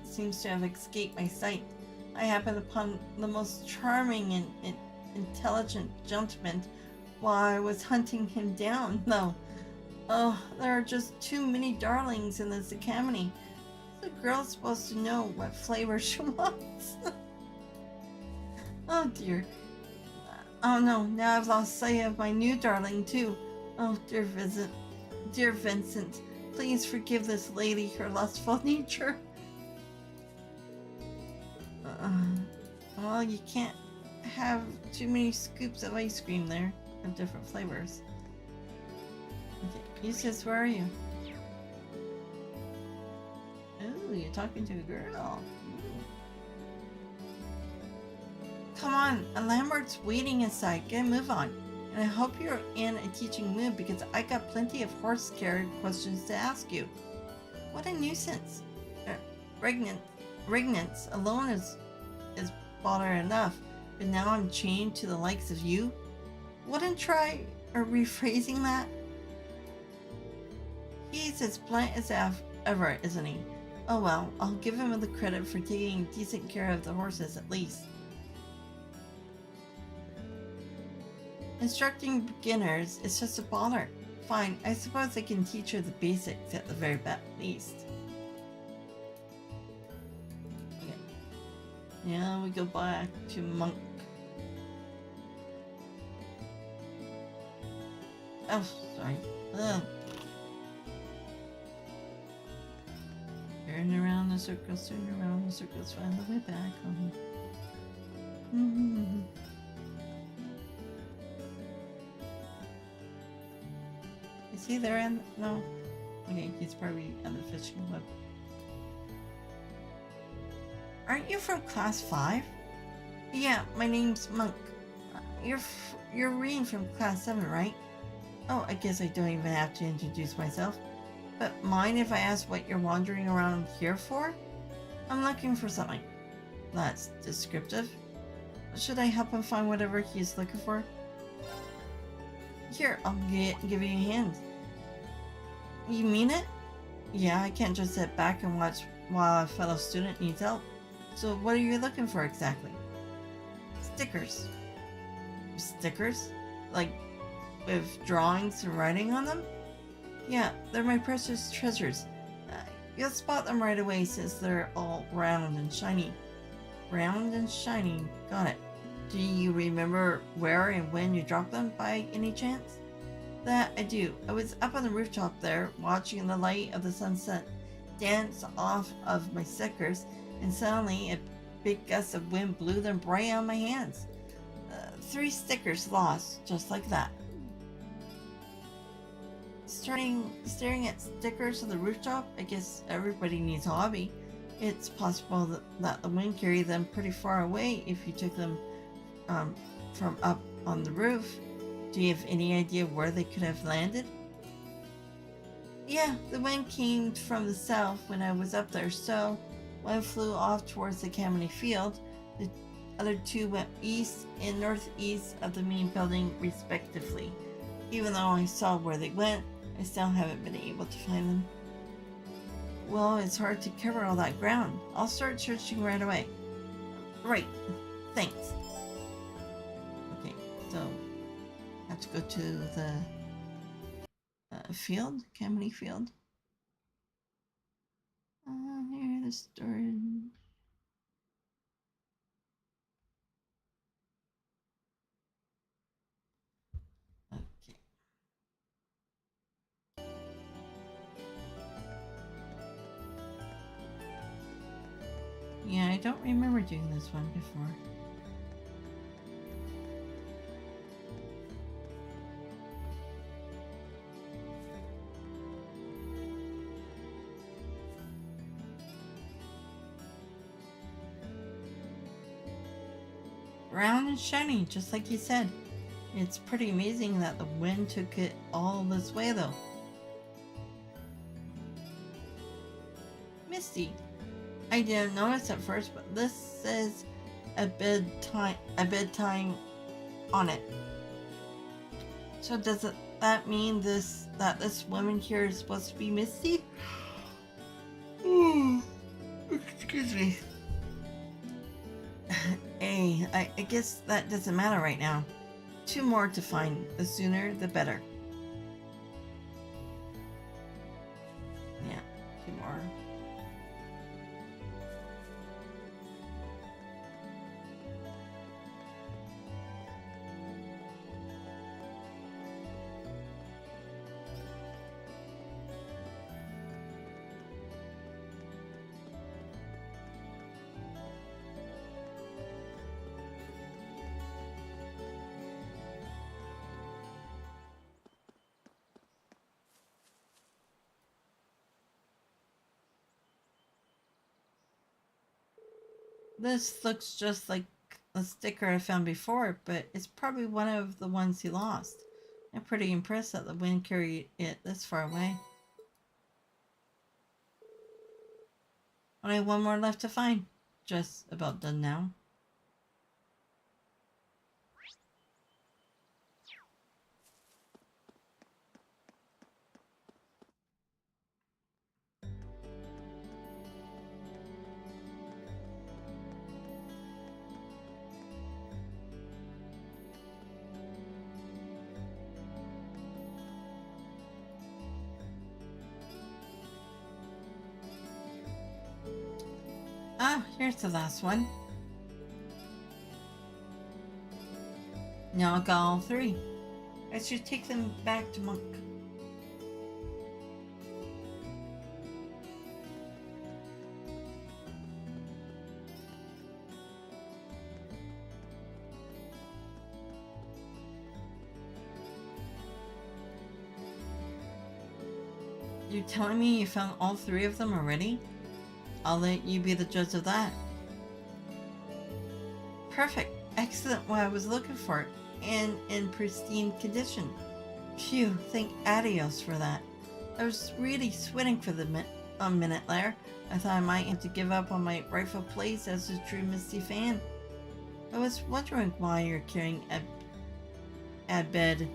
seems to have escaped my sight. I happened upon the most charming and intelligent gentleman while I was hunting him down, though. Oh, there are just too many darlings in this academy. The girl's supposed to know what flavor she wants. Oh dear. Oh no, now I've lost sight of my new darling too. Oh dear Vincent, please forgive this lady her lustful nature. Well, you can't have too many scoops of ice cream there of different flavors. Okay, Eustace, where are you? Oh, you're talking to a girl. Come on, Lambert's waiting inside. Get a move on. And I hope you're in a teaching mood because I got plenty of horse-carried questions to ask you. What a nuisance. Regnance alone is bother enough, but now I'm chained to the likes of you? Wouldn't try rephrasing that? He's as blunt as ever, isn't he? Oh well, I'll give him the credit for taking decent care of the horses at least. Instructing beginners is just a bother. Fine, I suppose I can teach her the basics at the very least. Okay. Yeah, we go back to Monk. Oh, sorry. Ugh. Turn around the circles, find the way back home. Is he there? No. Okay, he's probably on the fishing web. Aren't you from Class 5? Yeah, my name's Monk. You're Rean from Class 7, right? Oh, I guess I don't even have to introduce myself. But mind if I ask what you're wandering around here for? I'm looking for something. That's descriptive. Should I help him find whatever he's looking for? Here, I'll give you a hand. You mean it? Yeah, I can't just sit back and watch while a fellow student needs help. So what are you looking for exactly? Stickers. Stickers? Like with drawings and writing on them? Yeah, they're my precious treasures. You'll spot them right away since they're all round and shiny. Round and shiny, got it. Do you remember where and when you dropped them by any chance? That I do. I was up on the rooftop there, watching the light of the sunset dance off of my stickers, and suddenly a big gust of wind blew them right on my hands. 3 stickers lost, just like that. Staring at stickers on the rooftop, I guess everybody needs a hobby. It's possible that the wind carried them pretty far away if you took them from up on the roof. Do you have any idea where they could have landed? Yeah, the wind came from the south when I was up there, so one flew off towards the Academy field. The other 2 went east and northeast of the main building respectively. Even though I saw where they went, I still haven't been able to find them. Well, it's hard to cover all that ground. I'll start searching right away. Right. Thanks. Okay, so I have to go to the field, Academy field. Here, the storage. Yeah, I don't remember doing this one before. Round and shiny, just like you said. It's pretty amazing that the wind took it all this way, though. Misty. I didn't notice at first, but this says a bedtime on it. So does that mean that this woman here is supposed to be Misty? Excuse me. Hey, I guess that doesn't matter right now. 2 more to find. The sooner, the better. This looks just like a sticker I found before, but it's probably one of the ones he lost. I'm pretty impressed that the wind carried it this far away. Only one more left to find. Just about done now. Ah, here's the last one. Now I got all three. I should take them back to Monk. You're telling me you found all three of them already? I'll let you be the judge of that. Perfect. Excellent what I was looking for. And in pristine condition. Phew, thank adios for that. I was really sweating for a minute there. I thought I might have to give up on my rightful place as a true Misty fan. I was wondering why you're carrying at bed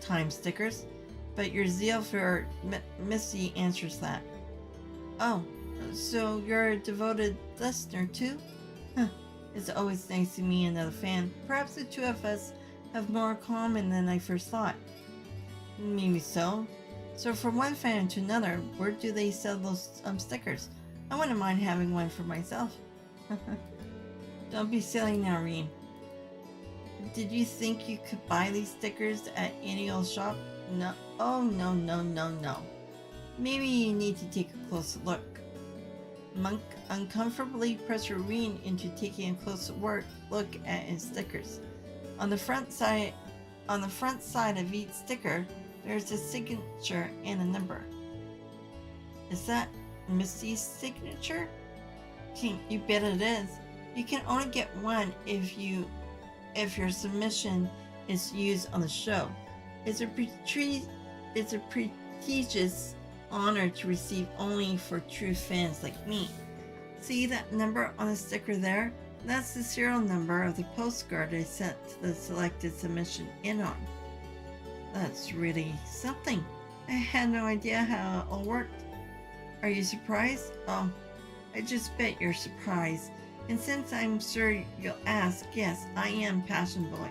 time stickers, but your zeal for Misty answers that. Oh. So you're a devoted listener too? Huh. It's always nice to meet another fan. Perhaps the two of us have more in common than I first thought. Maybe so. So from one fan to another, where do they sell those stickers? I wouldn't mind having one for myself. Don't be silly now, Rean. Did you think you could buy these stickers at any old shop? No. Oh, no, no, no, no. Maybe you need to take a closer look. Monk uncomfortably pressured Rean into taking a closer look at his stickers. On the front side of each sticker, there's a signature and a number. Is that Misty's signature? You bet it is. You can only get one if your submission is used on the show. It's a prestigious honor to receive only for true fans like me. See that number on the sticker there? That's the serial number of the postcard I sent the selected submission in on. That's really something. I had no idea how it all worked. Are you surprised? Oh, I just bet you're surprised. And since I'm sure you'll ask, yes, I am Passion Boy.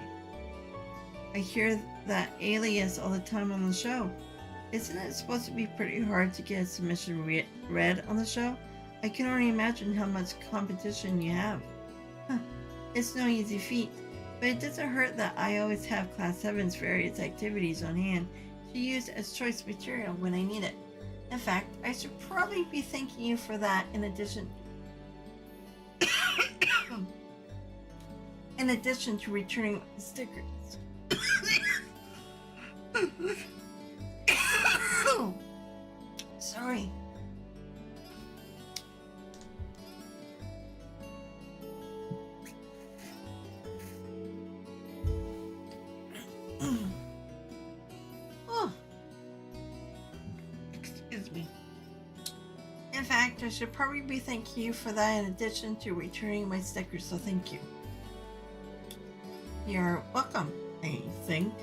I hear that alias all the time on the show. Isn't it supposed to be pretty hard to get a submission read on the show? I can only imagine how much competition you have. Huh. It's no easy feat, but it doesn't hurt that I always have Class 7's various activities on hand to use as choice material when I need it. In fact, I should probably be thanking you for that in addition to returning stickers. Sorry. Oh. Excuse me. In fact, I should probably be thanking you for that in addition to returning my stickers, so thank you. You're welcome, I think.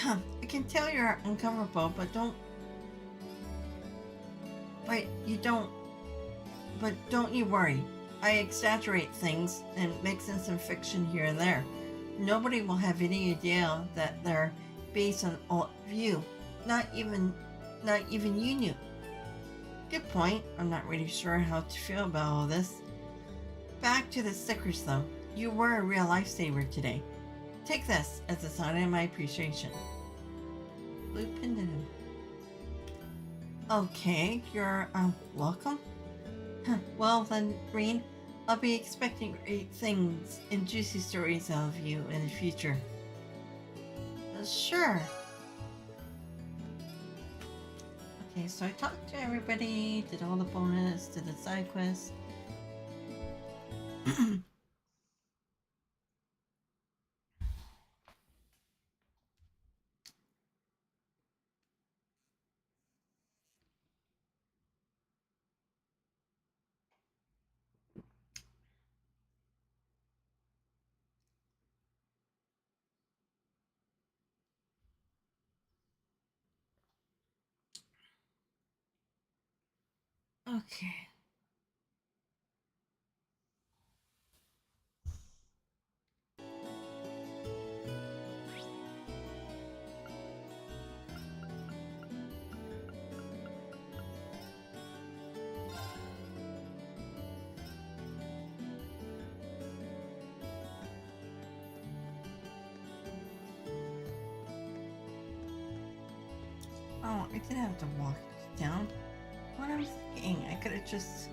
I can tell you're uncomfortable, but don't you worry. I exaggerate things and mix in some fiction here and there. Nobody will have any idea that they're based on alt view. Not even you knew. Good point. I'm not really sure how to feel about all this. Back to the stickers though. You were a real lifesaver today. Take this as a sign of my appreciation. Blue pendant. Okay, you're welcome. Well then, Rean, I'll be expecting great things and juicy stories out of you in the future. Sure. Okay, so I talked to everybody, did all the bonus, did the side quest. Okay. Oh, I didn't have to walk down. What I was thinking, I could have just.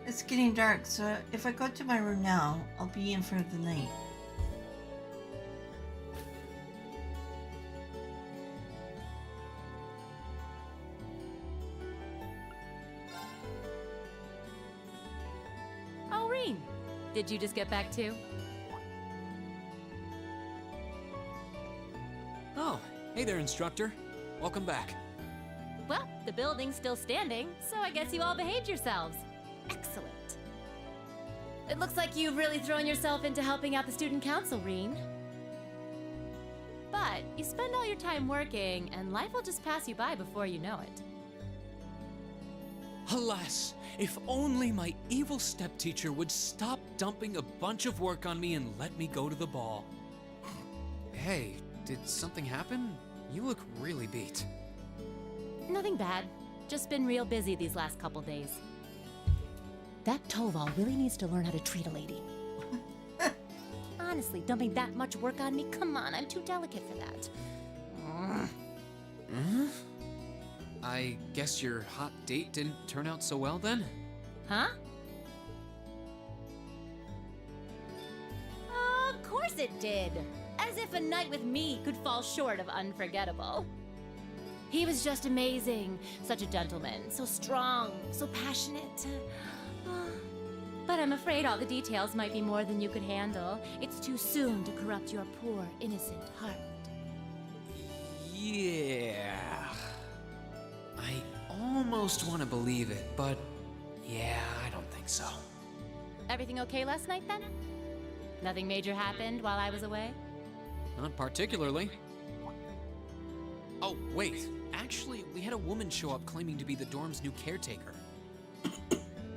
It's getting dark, so if I go to my room now, I'll be in for the night. Oh, Rean, did you just get back too? Oh, hey there, instructor. Welcome back. Well, the building's still standing, so I guess you all behaved yourselves. Excellent. It looks like you've really thrown yourself into helping out the student council, Rean. But you spend all your time working, and life will just pass you by before you know it. Alas, if only my evil stepteacher would stop dumping a bunch of work on me and let me go to the ball. Hey, did something happen? You look really beat. Nothing bad. Just been real busy these last couple days. That Toval really needs to learn how to treat a lady. Honestly, dumping that much work on me? Come on, I'm too delicate for that. I guess your hot date didn't turn out so well then? Huh? Of course it did. As if a night with me could fall short of unforgettable. He was just amazing. Such a gentleman. So strong. So passionate. But I'm afraid all the details might be more than you could handle. It's too soon to corrupt your poor, innocent heart. Yeah. I almost want to believe it, but yeah, I don't think so. Everything okay last night then? Nothing major happened while I was away? Not particularly. Oh, wait. Actually, we had a woman show up claiming to be the dorm's new caretaker.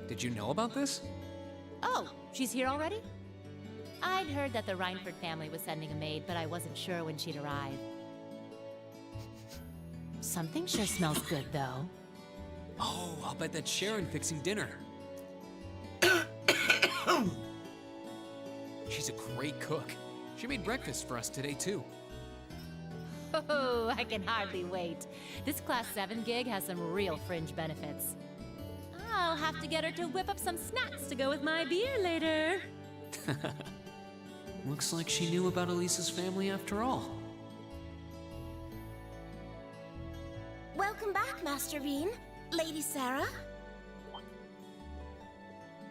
Did you know about this? Oh, she's here already? I'd heard that the Reinford family was sending a maid, but I wasn't sure when she'd arrive. Something sure smells good, though. Oh, I'll bet that's Sharon fixing dinner. She's a great cook. She made breakfast for us today, too. Oh, I can hardly wait. This Class 7 gig has some real fringe benefits. I'll have to get her to whip up some snacks to go with my beer later. Looks like she knew about Elisa's family after all. Welcome back, Master Rean. Lady Sarah.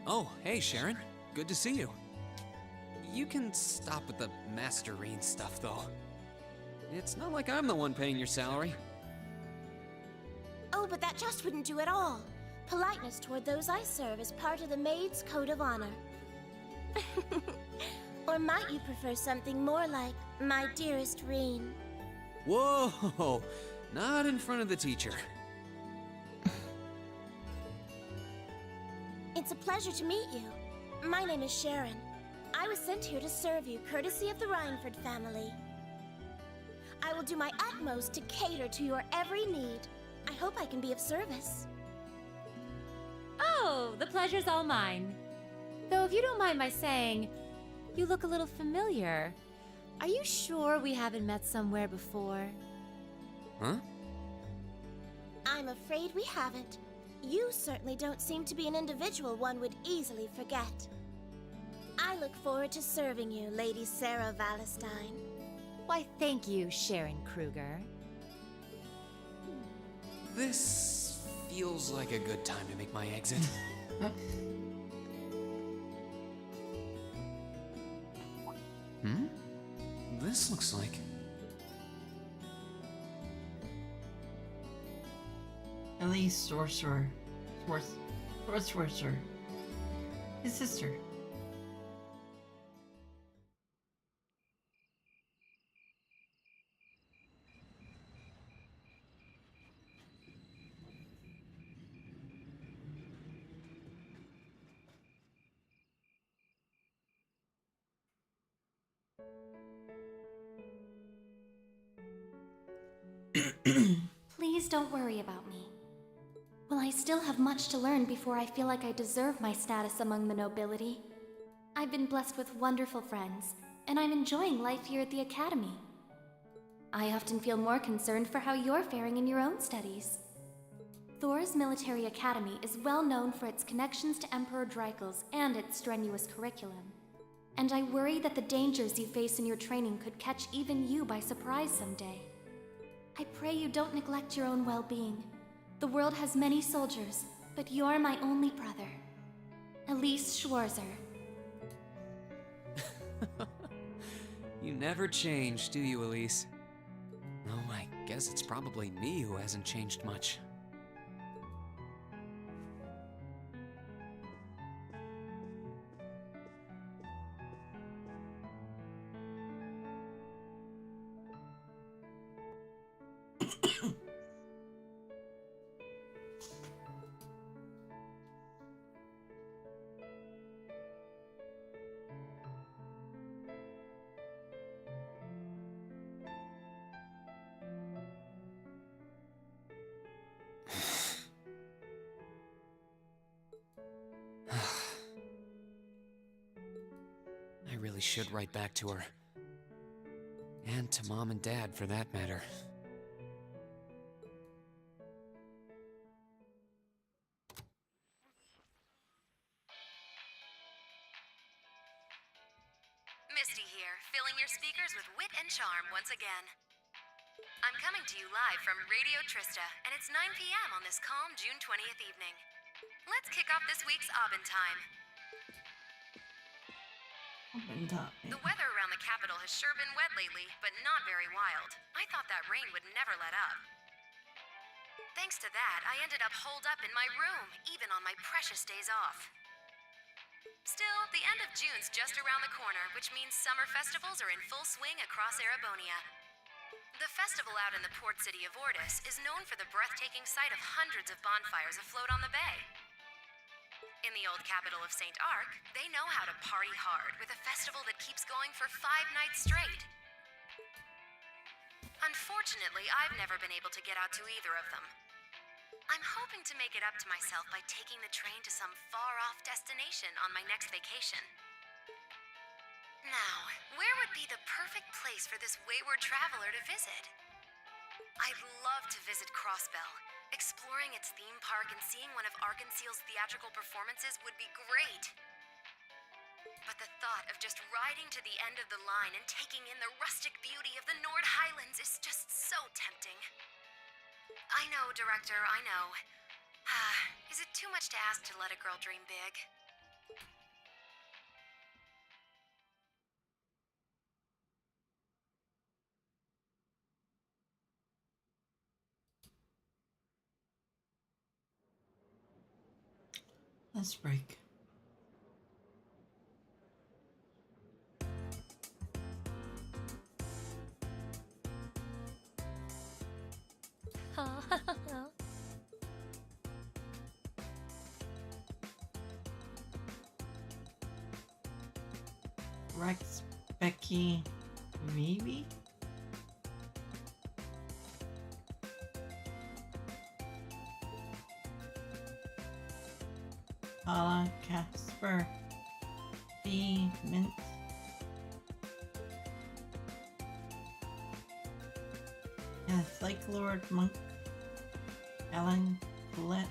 Oh, hey, Sharon. Good to see you. You can stop with the Master Rean stuff, though. It's not like I'm the one paying your salary. Oh, but that just wouldn't do at all. Politeness toward those I serve is part of the maid's code of honor. Or might you prefer something more like, my dearest Rean? Whoa! Not in front of the teacher. It's a pleasure to meet you. My name is Sharon. I was sent here to serve you, courtesy of the Reinford family. I will do my utmost to cater to your every need. I hope I can be of service. Oh, the pleasure's all mine. Though if you don't mind my saying, you look a little familiar. Are you sure we haven't met somewhere before? Huh? I'm afraid we haven't. You certainly don't seem to be an individual one would easily forget. I look forward to serving you, Lady Sarah Valestine. Why, thank you, Sharon Kruger. This feels like a good time to make my exit. This looks like... Elise Sorcerer. Thors Schwarzer. His sister. Please don't worry about me. Well, I still have much to learn before I feel like I deserve my status among the nobility. I've been blessed with wonderful friends, and I'm enjoying life here at the Academy. I often feel more concerned for how you're faring in your own studies. Thors Military Academy is well known for its connections to Emperor Dreichels and its strenuous curriculum. And I worry that the dangers you face in your training could catch even you by surprise someday. I pray you don't neglect your own well-being. The world has many soldiers, but you're my only brother. Elise Schwarzer. You never change, do you, Elise? Oh, I guess it's probably me who hasn't changed much. I really should write back to her. And to Mom and Dad, for that matter. Misty here, filling your speakers with wit and charm once again. I'm coming to you live from Radio Trista, and it's 9 p.m. on this calm June 20th evening. Let's kick off this week's Abendtime. The weather around the capital has sure been wet lately, but not very wild. I thought that rain would never let up. Thanks to that, I ended up holed up in my room, even on my precious days off. Still, the end of June's just around the corner, which means summer festivals are in full swing across Erebonia. The festival out in the port city of Ordis is known for the breathtaking sight of hundreds of bonfires afloat on the bay. In the old capital of St. Arc, they know how to party hard with a festival that keeps going for 5 nights straight. Unfortunately, I've never been able to get out to either of them. I'm hoping to make it up to myself by taking the train to some far-off destination on my next vacation. Now, where would be the perfect place for this wayward traveler to visit? I'd love to visit Crossbell. Exploring its theme park and seeing one of Arkansas's theatrical performances would be great. But the thought of just riding to the end of the line and taking in the rustic beauty of the Nord Highlands is just so tempting. I know, Director, I know. Is it too much to ask to let a girl dream big? Let's break. Rex, Becky, maybe? Paula, Casper, B, Mint. Yes, like Lord Monk, Ellen, Colette.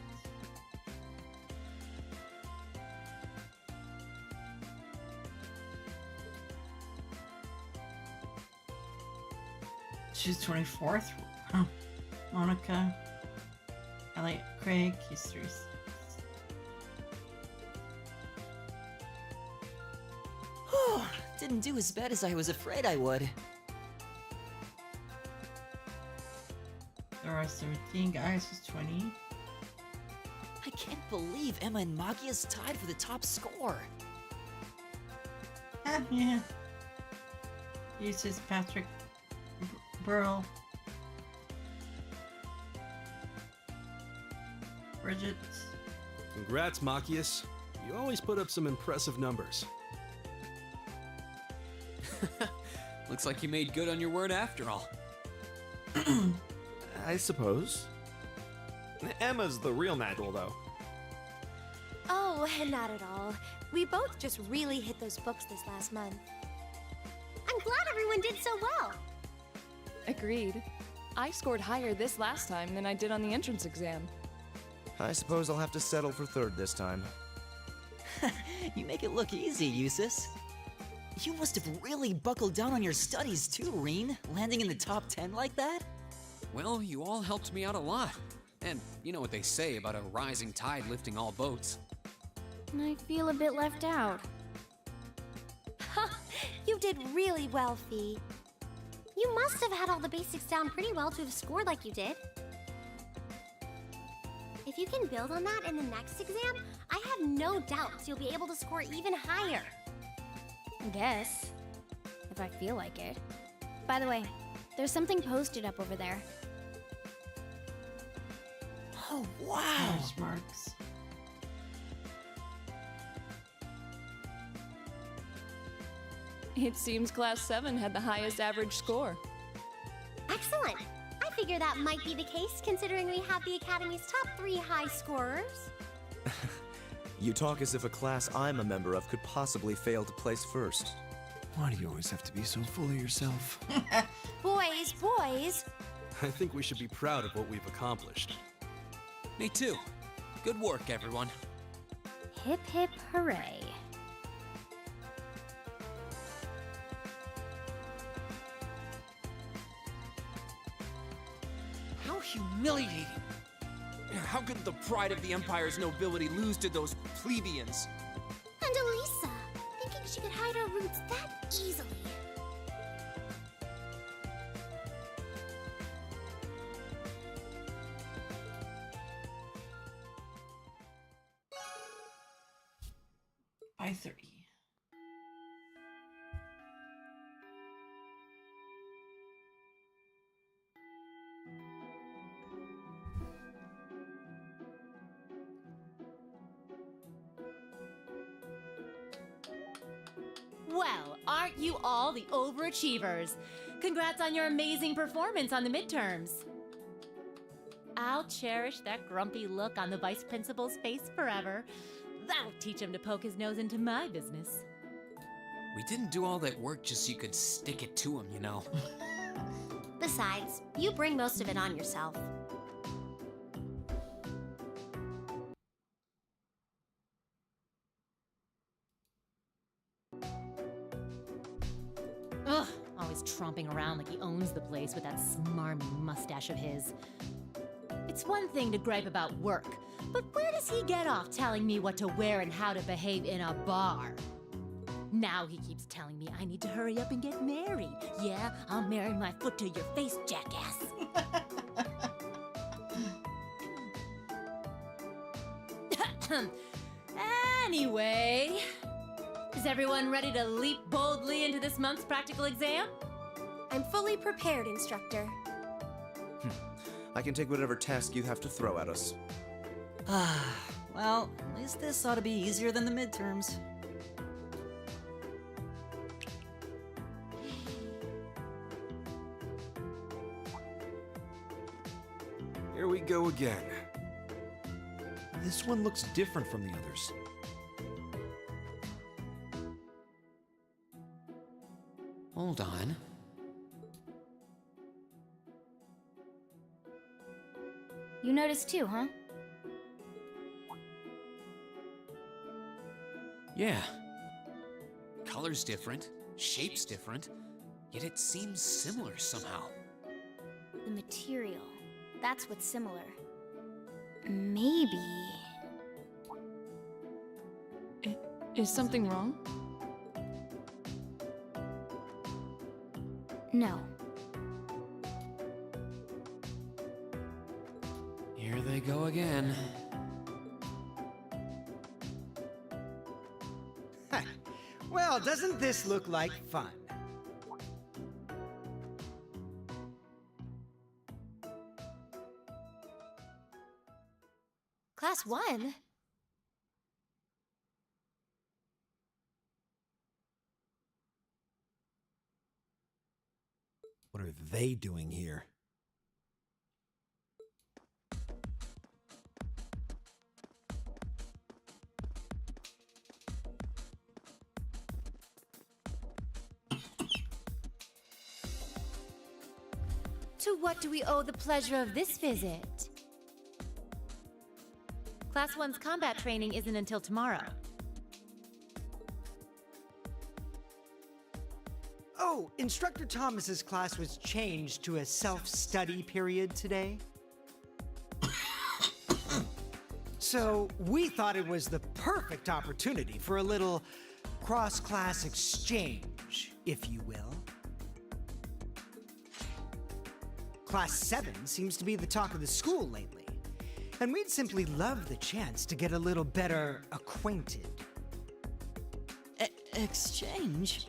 she's 24th. Huh. Monica. Elliot Craig, he's 3. Didn't do as bad as I was afraid I would. There are 17 guys, who's 20. I can't believe Emma and Magia's tied for the top score. Yeah. Uses Patrick Burl. Bridget. Congrats, Machias. You always put up some impressive numbers. Looks like you made good on your word after all. I suppose. Emma's the real natural, though. Oh, not at all. We both just really hit those books this last month. I'm glad everyone did so well. Agreed. I scored higher this last time than I did on the entrance exam. I suppose I'll have to settle for 3rd this time. You make it look easy, Eustace. You must have really buckled down on your studies too, Rean, landing in the top 10 like that? Well, you all helped me out a lot. And you know what they say about a rising tide lifting all boats. I feel a bit left out. You did really well, Fee. You must have had all the basics down pretty well to have scored like you did. If you can build on that in the next exam, I have no doubts you'll be able to score even higher. I guess. If I feel like it. By the way, there's something posted up over there. Oh, wow! There's marks. It seems Class 7 had the highest average score. Excellent. I figure that might be the case considering we have the Academy's top 3 high scorers. You talk as if a class I'm a member of could possibly fail to place first. Why do you always have to be so full of yourself? Boys, boys! I think we should be proud of what we've accomplished. Me too. Good work, everyone. Hip hip hooray. How humiliating! How could the pride of the Empire's nobility lose to those plebeians? And Elisa, thinking she could hide her roots that easily. By 30. Well, aren't you all the overachievers? Congrats on your amazing performance on the midterms. I'll cherish that grumpy look on the vice principal's face forever. That'll teach him to poke his nose into my business. We didn't do all that work just so you could stick it to him, you know. Besides, you bring most of it on yourself. Ugh, always tromping around like he owns the place with that smarmy mustache of his. It's one thing to gripe about work, but where does he get off telling me what to wear and how to behave in a bar? Now he keeps telling me I need to hurry up and get married. Yeah, I'll marry my foot to your face, jackass. Anyway, is everyone ready to leap boldly into this month's practical exam? I'm fully prepared, instructor. I can take whatever task you have to throw at us. Well, at least this ought to be easier than the midterms. Here we go again. This one looks different from the others. Hold on. You noticed too, huh? Yeah. Color's different, shape's different, yet it seems similar somehow. material. That's what's similar. Maybe... Is something wrong? No. Here they go again. Well, doesn't this look like fun? Class 1? What are they doing here? To what do we owe the pleasure of this visit? Class 1's combat training isn't until tomorrow. Oh, Instructor Thomas's class was changed to a self-study period today. So we thought it was the perfect opportunity for a little cross-class exchange, if you will. Class 7 seems to be the talk of the school lately, and we'd simply love the chance to get a little better acquainted. Exchange?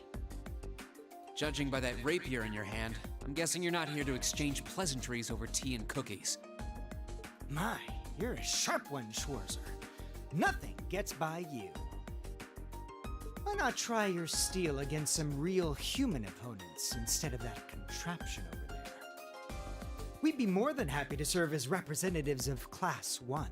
Judging by that rapier in your hand, I'm guessing you're not here to exchange pleasantries over tea and cookies. My, you're a sharp one, Schwarzer. Nothing gets by you. Why not try your steel against some real human opponents instead of that contraption over there? We'd be more than happy to serve as representatives of Class 1.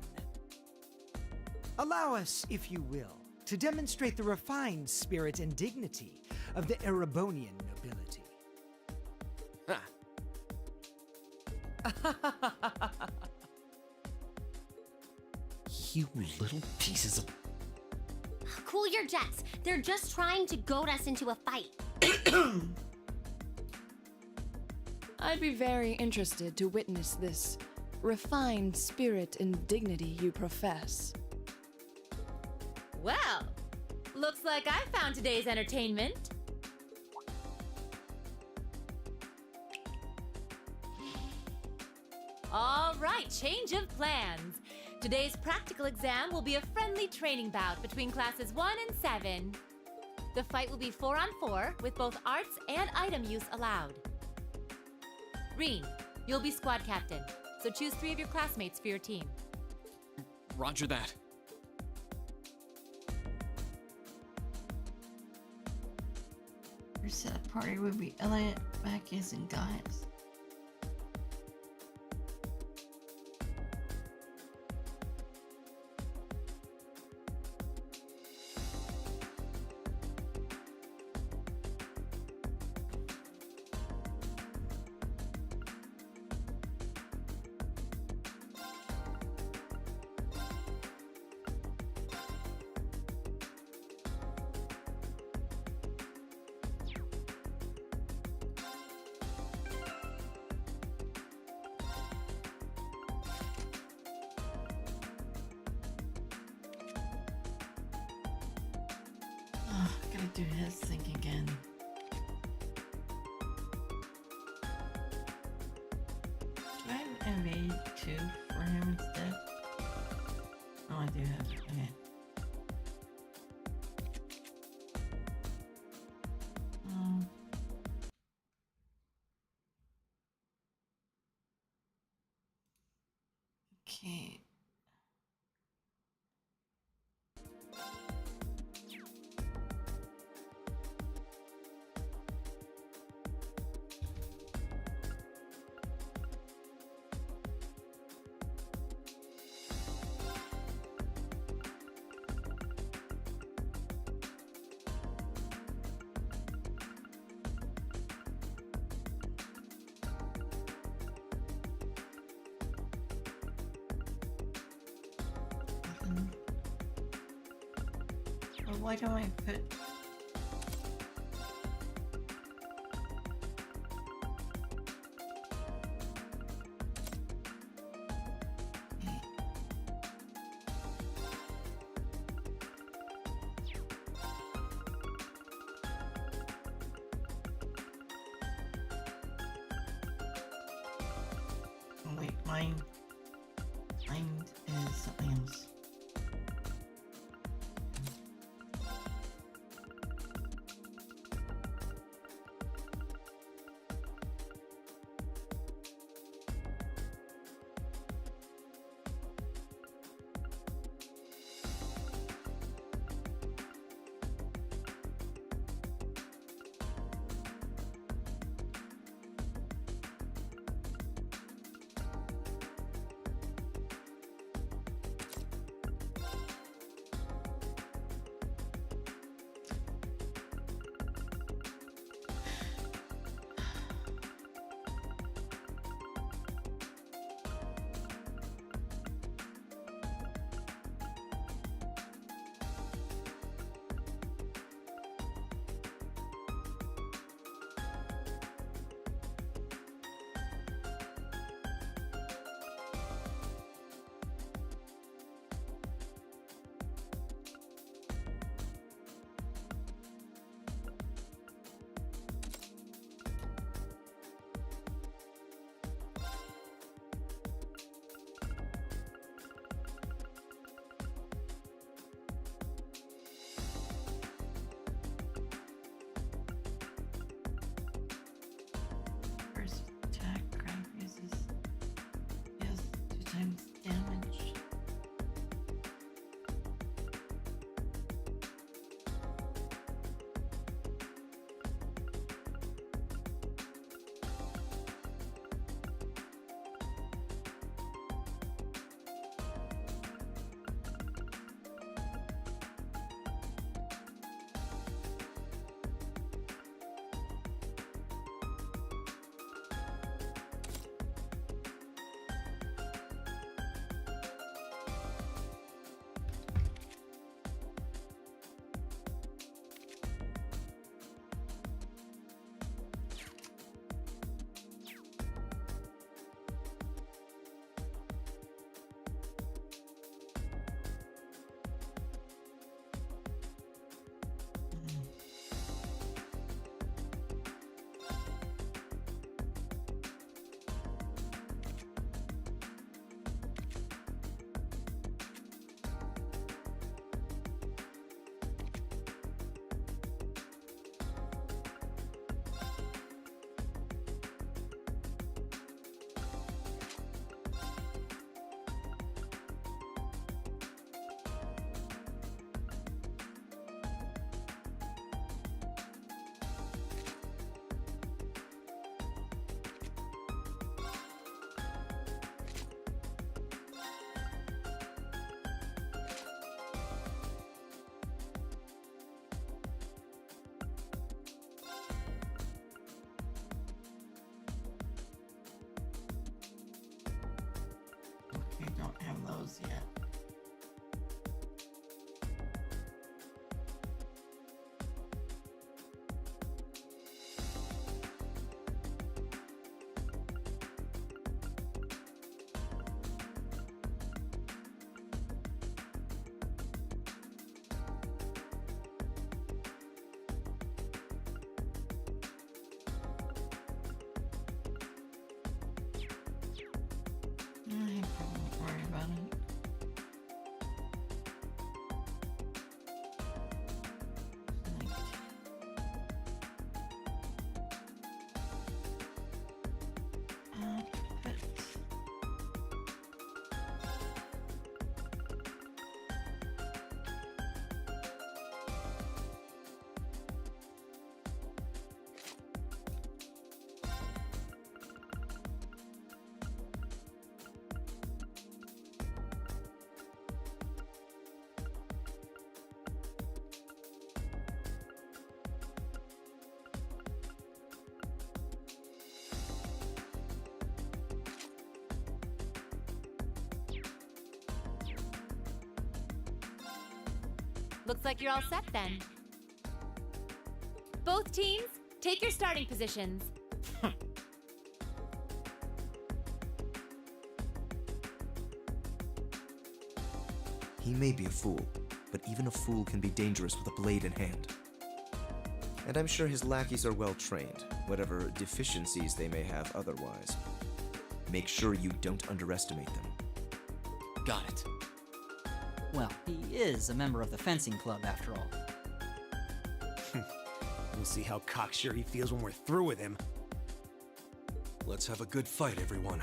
Allow us, if you will, to demonstrate the refined spirit and dignity of the Erebonian nobility. You little pieces of... Cool your jets. They're just trying to goad us into a fight. I'd be very interested to witness this refined spirit and dignity you profess. Well, looks like I found today's entertainment. All right, change of plans. Today's practical exam will be a friendly training bout between classes 1 and 7. The fight will be 4 on 4 with both arts and item use allowed. Rean, you'll be squad captain, so choose 3 of your classmates for your team. Roger that. Your set party would be Elliot, Bacchus, and Gaius. Oh, gotta do his thing again. Do I have an MA2 for him instead? Oh, I do have it. Okay. Okay. Well, why don't I put... Mine is something else. First attack, Crank uses 2 times damage. Okay, don't have those yet. I won't worry about it. Looks like you're all set then. Both teams, take your starting positions. He may be a fool, but even a fool can be dangerous with a blade in hand. And I'm sure his lackeys are well trained, whatever deficiencies they may have otherwise. Make sure you don't underestimate them. Got it. Well, he is a member of the fencing club after all. We'll see how cocksure he feels when we're through with him. Let's have a good fight, everyone.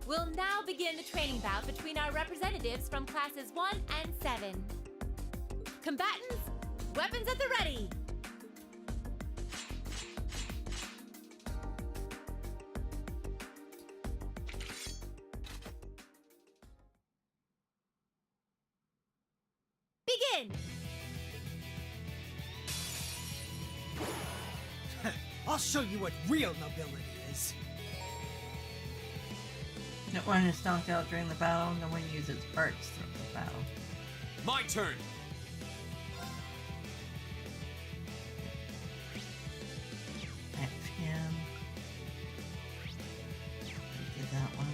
We'll now begin the training bout between our representatives from classes 1 and 7. Combatants, weapons at the ready! Begin! I'll show you what real nobility is. No one is knocked out during the battle. No one uses arts throughout the battle. My turn! That's him. I did that one.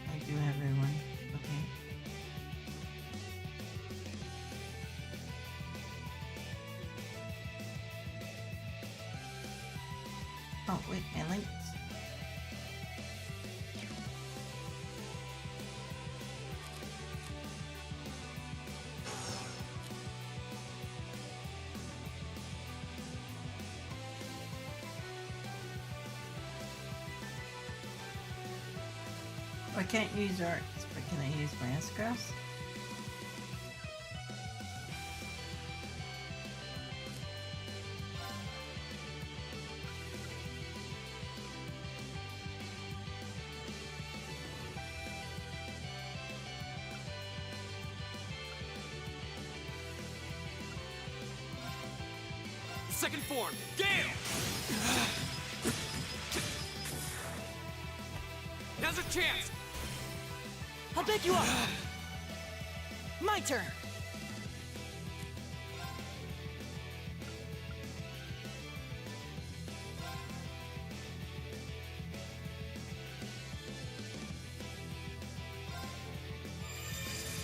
I do have everyone. Okay. Oh, wait, my lights. I can't use arts, but can I use my S-Graphs? Second form, Gale! Now's a chance! I'll back you up! My turn!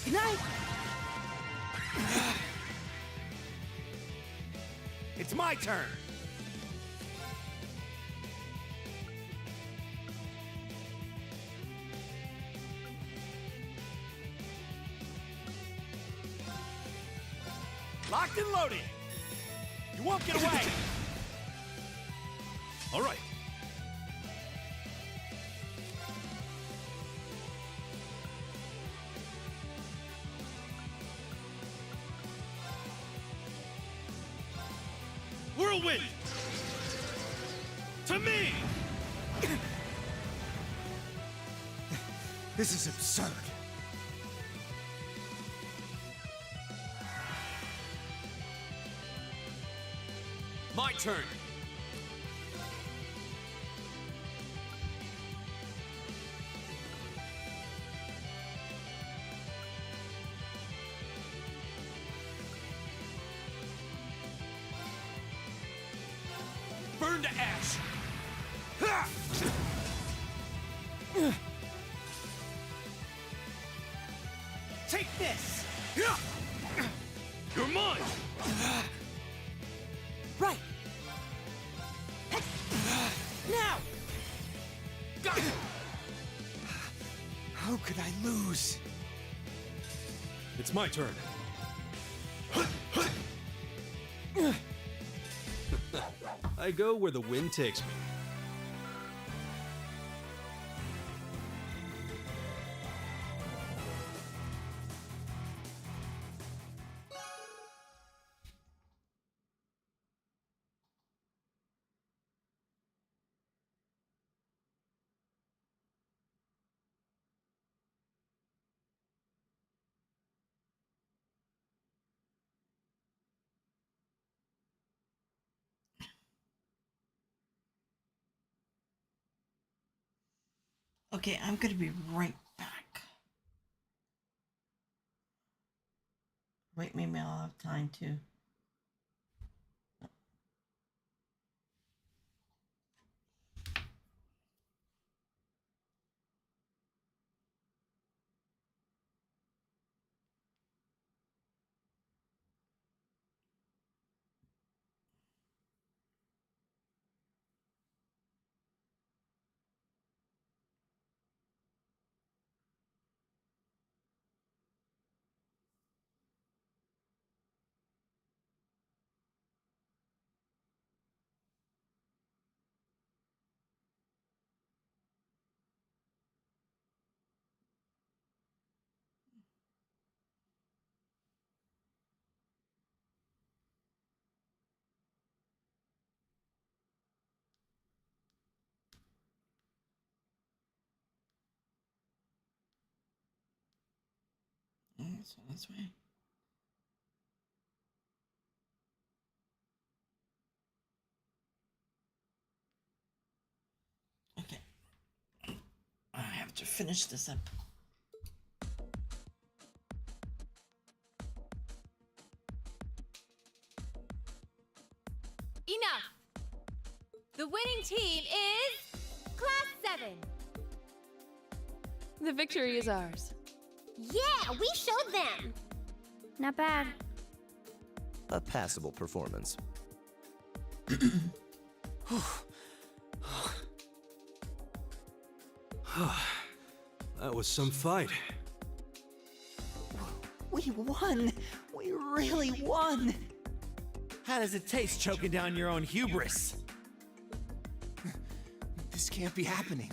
Good night! It's my turn! Locked and loaded! You won't get away! All right. Whirlwind! To me! This is absurd. My turn! Burn to ash! Ha! Take this! You're mine! Right! Now! Got it! How could I lose? It's my turn. I go where the wind takes me. Okay, I'm gonna be right back. Wait, maybe I'll have time to. So this way. Okay. I have to finish this up. Enough! The winning team is Class 7. The victory is ours. Yeah, we showed them. Not bad. A passable performance. That was some fight. We won! We really won! How does it taste choking down your own hubris? This can't be happening.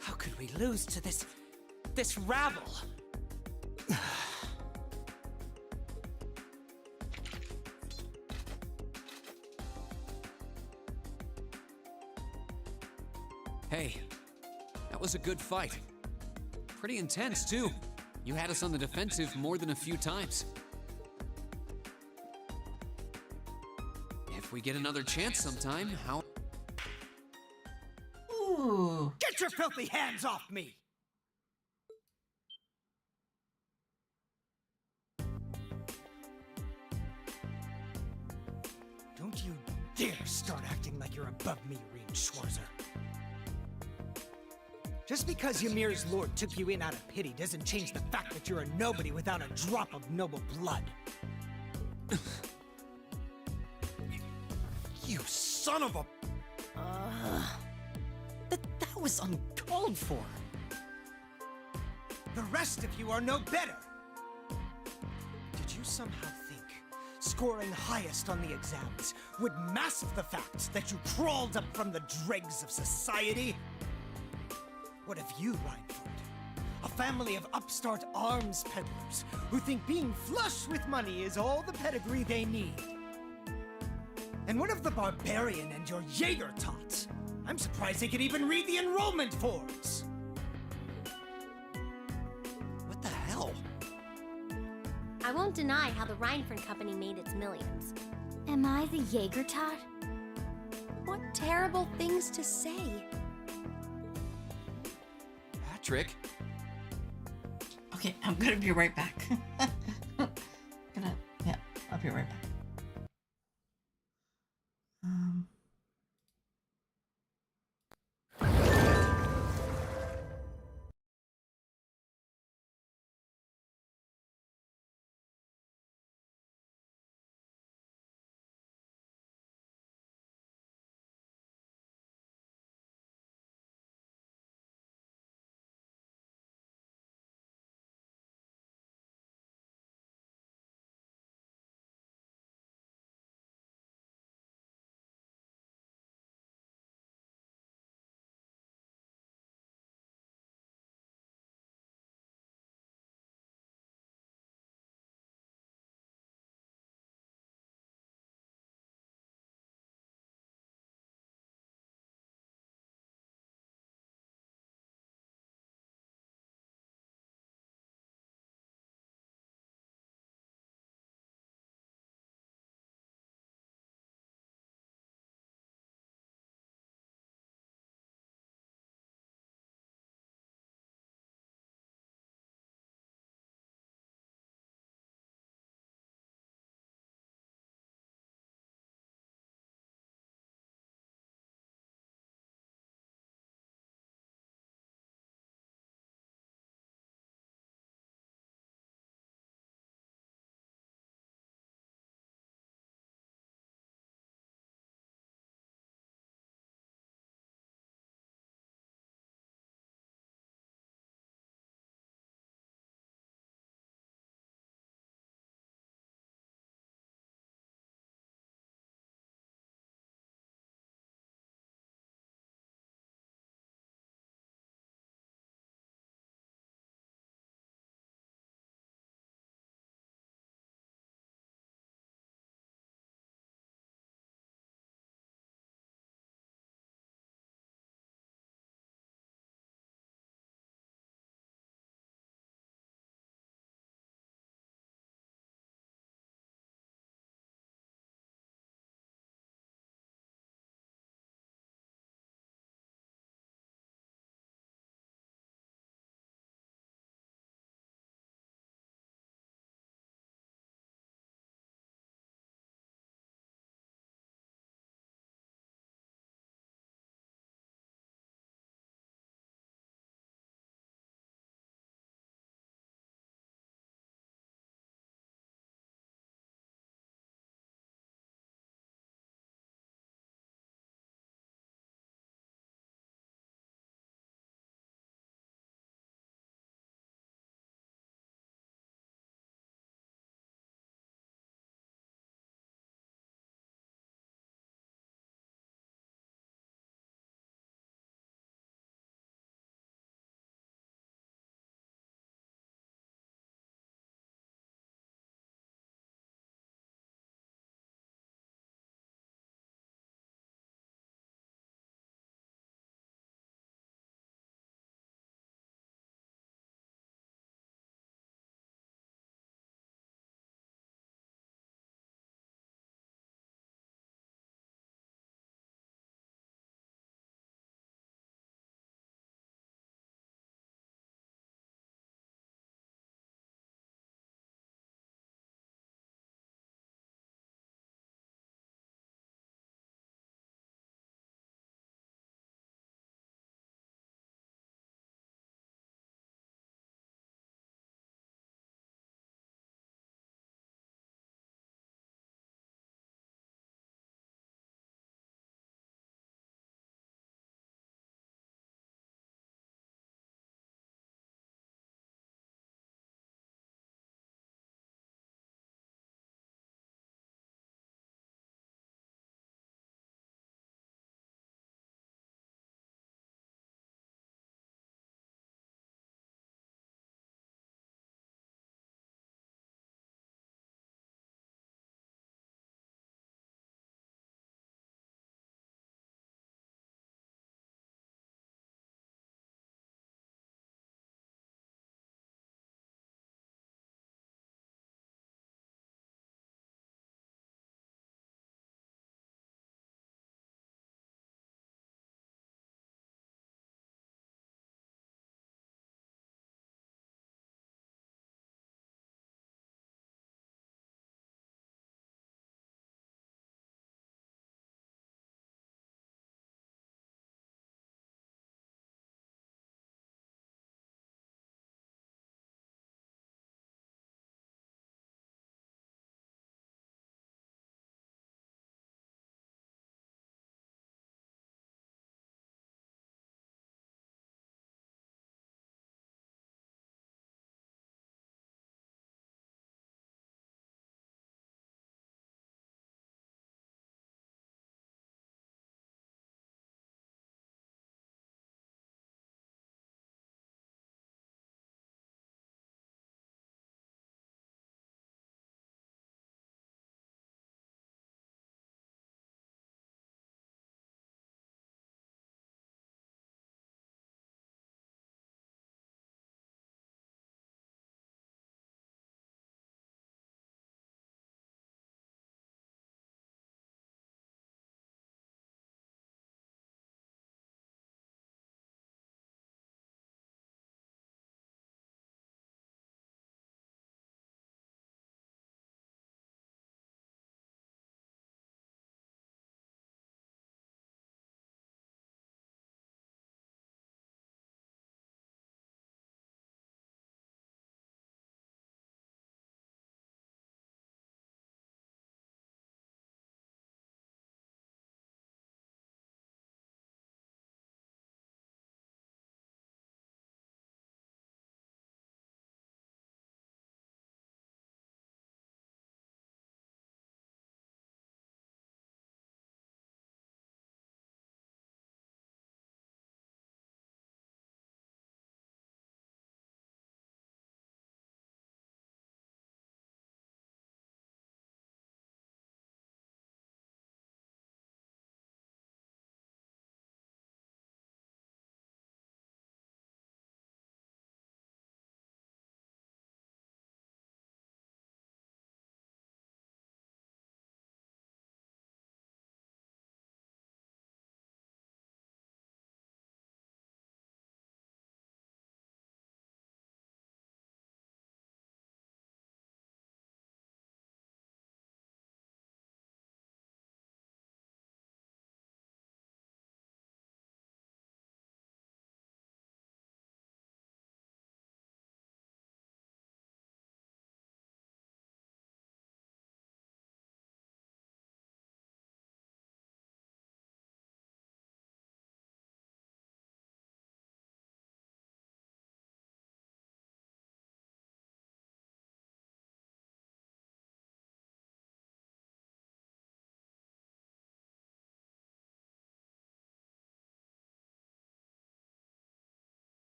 How could we lose to this rabble? Hey, that was a good fight. Pretty intense, too. You had us on the defensive more than a few times. If we get another chance sometime, how... Ooh. Get your filthy hands off me! Don't you dare start acting like you're above me, Rean Schwarzer. Just because Ymir's lord took you in out of pity doesn't change the fact that you're a nobody without a drop of noble blood. You son of a... That was uncalled for. The rest of you are no better. Did you somehow think scoring highest on the exams would mask the fact that you crawled up from the dregs of society? What of you, Reinford? A family of upstart arms peddlers who think being flush with money is all the pedigree they need. And what of the barbarian and your Jaeger tots? I'm surprised they could even read the enrollment forms. What the hell? I won't deny how the Reinford Company made its millions. Am I the Jaeger tot? What terrible things to say. Trick. Okay, I'm gonna be right back. Yeah, I'll be right back.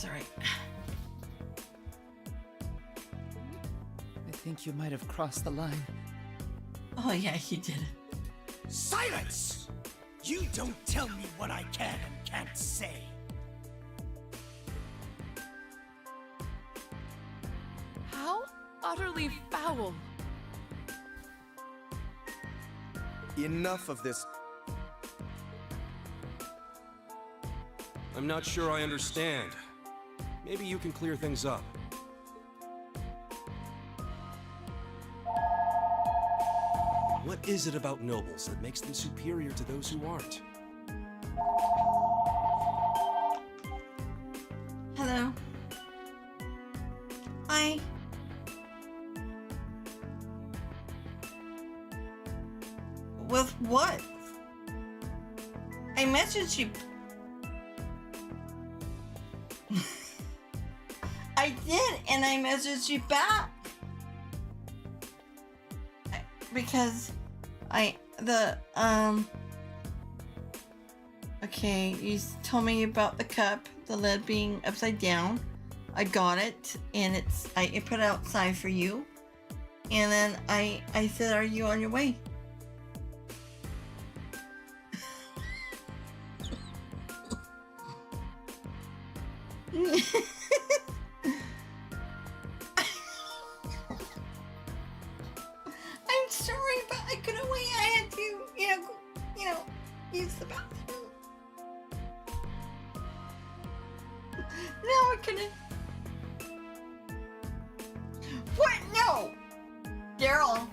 That's alright. I think you might have crossed the line. Oh yeah, he did. Silence! You don't tell me what I can and can't say. How utterly foul. Enough of this. I'm not sure I understand. Maybe you can clear things up. What is it about nobles that makes them superior to those who aren't? Hello. Hi. With what? I messaged you. I did, and I messaged you back. Because okay, you told me about the cup, the lid being upside down. I got it, and I put it outside for you. And then I said, are you on your way? I'm sorry, but I couldn't wait. I had to, use the bathroom. No, I couldn't. What? No! Daryl.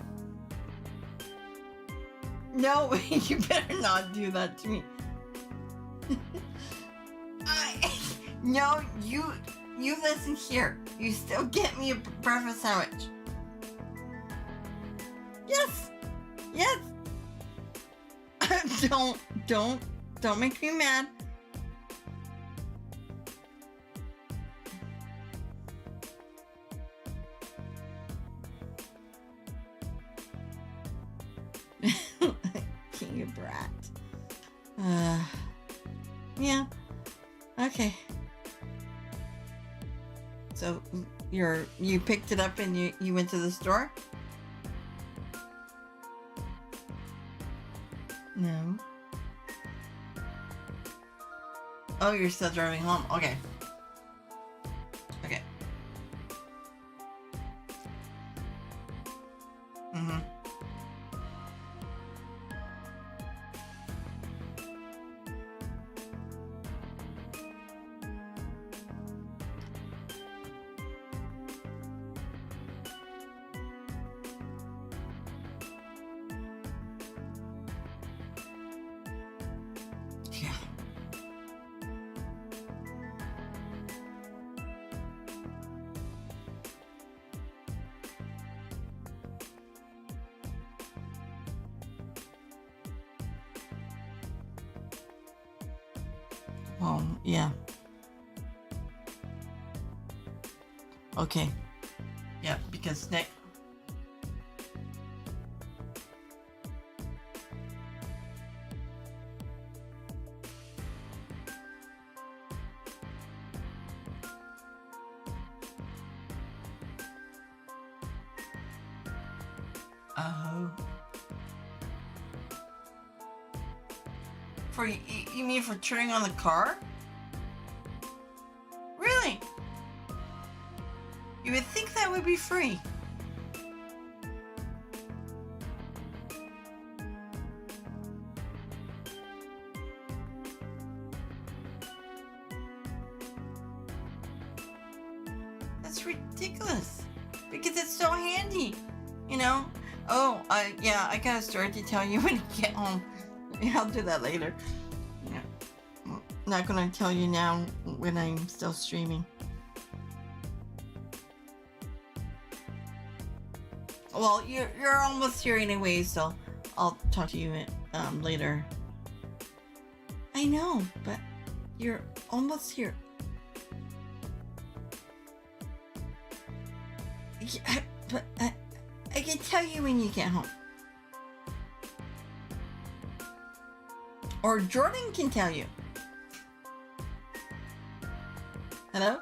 No, you better not do that to me. No, you listen here. You still get me a breakfast sandwich. Yes. Yes. Don't make me mad. King of brat. Yeah. Okay. So you picked it up and you went to the store? No. Oh, you're still driving home. Okay. Okay. Mm-hmm. Yeah. Oh, yeah. Okay. Yeah, because next. Oh. For you mean for turning on the car? Really? You would think that would be free. That's ridiculous. Because it's so handy, you know? Oh, yeah, I got a story to tell you when you get home. I'll do that later. Yeah. I'm not gonna tell you now when I'm still streaming. Well, you're almost here anyway, so I'll talk to you later. I know, but you're almost here. Yeah, but I can tell you when you get home. Or Jordan can tell you. Hello?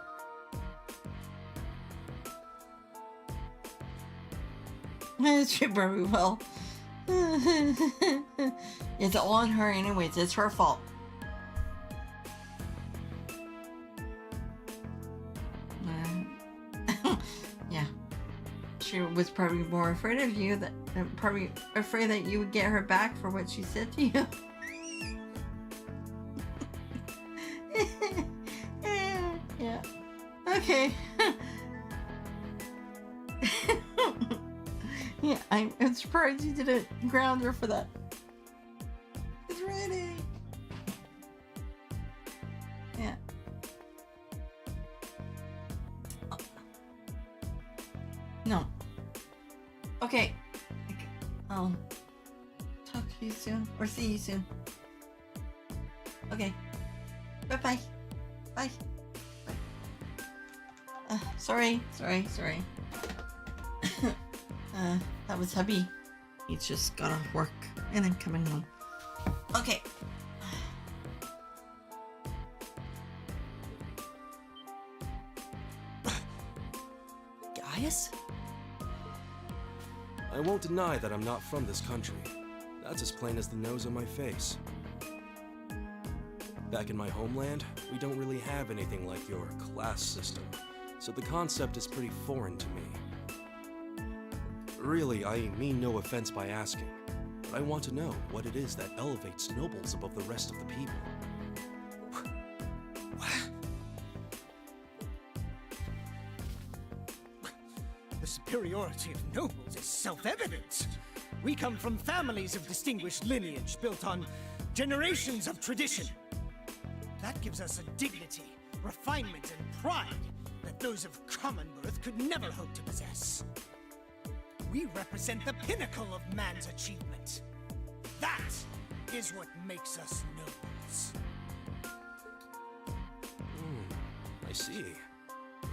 She very well. It's all on her anyways. It's her fault. Yeah. She was probably more afraid of you, probably afraid that you would get her back for what she said to you. Yeah. Okay. Yeah, I'm surprised you didn't ground her for that. It's ready. Yeah. No. Okay. I'll talk to you soon, or see you soon. Okay. Bye-bye. Bye. Sorry. That was hubby. He's just got off work and I'm coming home. Okay. Gaius? I won't deny that I'm not from this country. That's as plain as the nose on my face. Back in my homeland, we don't really have anything like your class system, so the concept is pretty foreign to me. Really, I mean no offense by asking, but I want to know what it is that elevates nobles above the rest of the people. The superiority of nobles is self-evident. We come from families of distinguished lineage built on generations of tradition. That gives us a dignity, refinement, and pride that those of common birth could never hope to possess. We represent the pinnacle of man's achievement. That is what makes us nobles. I see.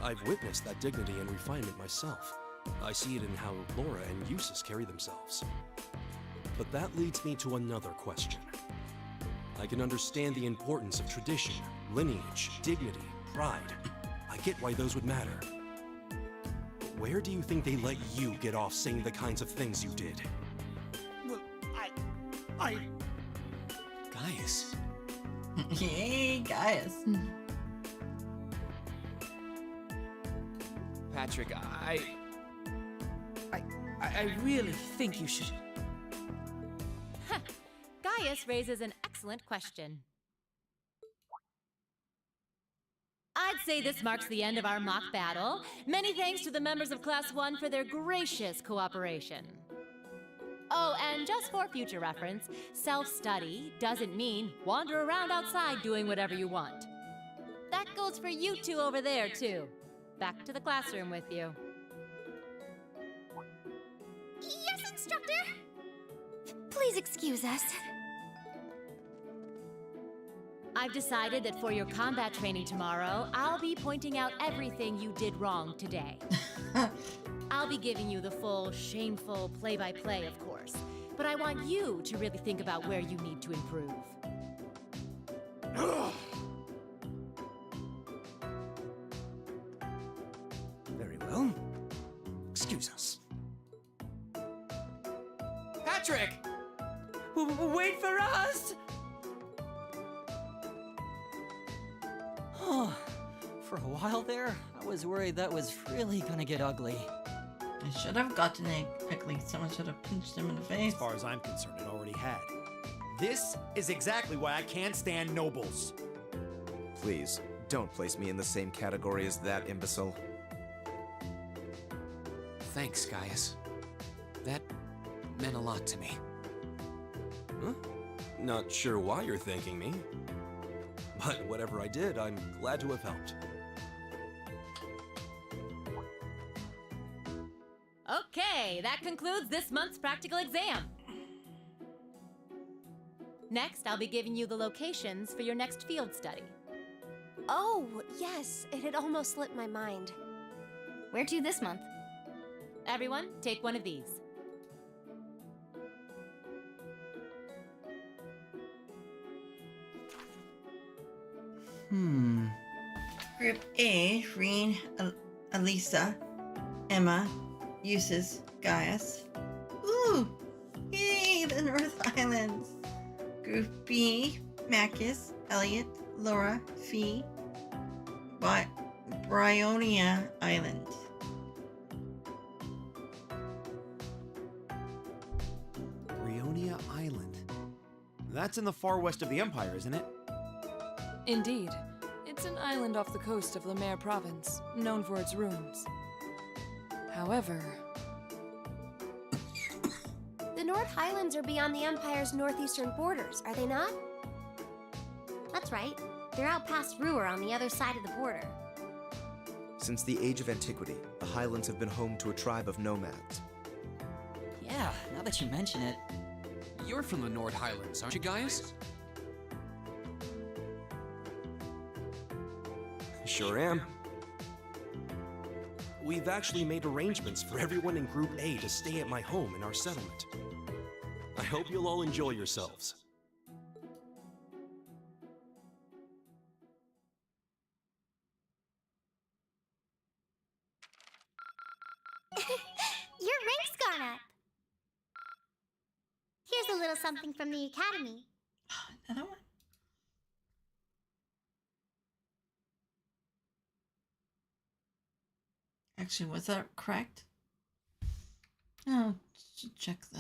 I've witnessed that dignity and refinement myself. I see it in how Laura and Eustace carry themselves. But that leads me to another question. I can understand the importance of tradition, lineage, dignity, pride. I get why those would matter. But where do you think they let you get off saying the kinds of things you did? Well, I... Gaius. Yay, Gaius. Patrick, I really think you should... Gaius raises an excellent question. I'd say this marks the end of our mock battle. Many thanks to the members of Class I for their gracious cooperation. Oh, and just for future reference, self-study doesn't mean wander around outside doing whatever you want. That goes for you two over there, too. Back to the classroom with you. Yes, instructor! Please excuse us. I've decided that for your combat training tomorrow, I'll be pointing out everything you did wrong today. I'll be giving you the full, shameful play-by-play, of course. But I want you to really think about where you need to improve. Very well. Excuse us. Patrick! Wait for us! For a while there, I was worried that was really gonna get ugly. I should have gotten it quickly. Someone should have pinched him in the face. As far as I'm concerned, it already had. This is exactly why I can't stand nobles. Please, don't place me in the same category as that imbecile. Thanks, Gaius. That meant a lot to me. Huh? Not sure why you're thanking me. But whatever I did, I'm glad to have helped. Okay, that concludes this month's practical exam. Next, I'll be giving you the locations for your next field study. Oh, yes, it had almost slipped my mind. Where to this month? Everyone, take one of these. Group A, Rean, Elisa, Emma, Eustace, Gaius. Ooh! Yay, the North Islands! Group B, Macus, Elliot, Laura, Fee, Bryonia Island. Bryonia Island. That's in the far west of the Empire, isn't it? Indeed. It's an island off the coast of Lemaire Province, known for its ruins. However... The North Highlands are beyond the Empire's northeastern borders, are they not? That's right. They're out past Ruhr on the other side of the border. Since the Age of Antiquity, the Highlands have been home to a tribe of nomads. Yeah, now that you mention it. You're from the Nord Highlands, aren't you, Gaius? Sure am. We've actually made arrangements for everyone in Group A to stay at my home in our settlement. I hope you'll all enjoy yourselves. Your rank's gone up. Here's a little something from the Academy. Another one? Actually, was that correct? Oh, check the...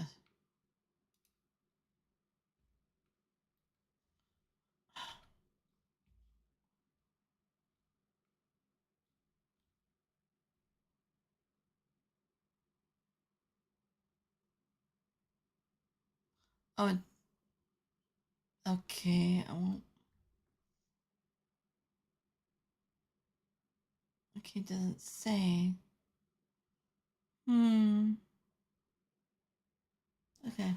Oh, okay, I won't. Okay, it doesn't say. Okay.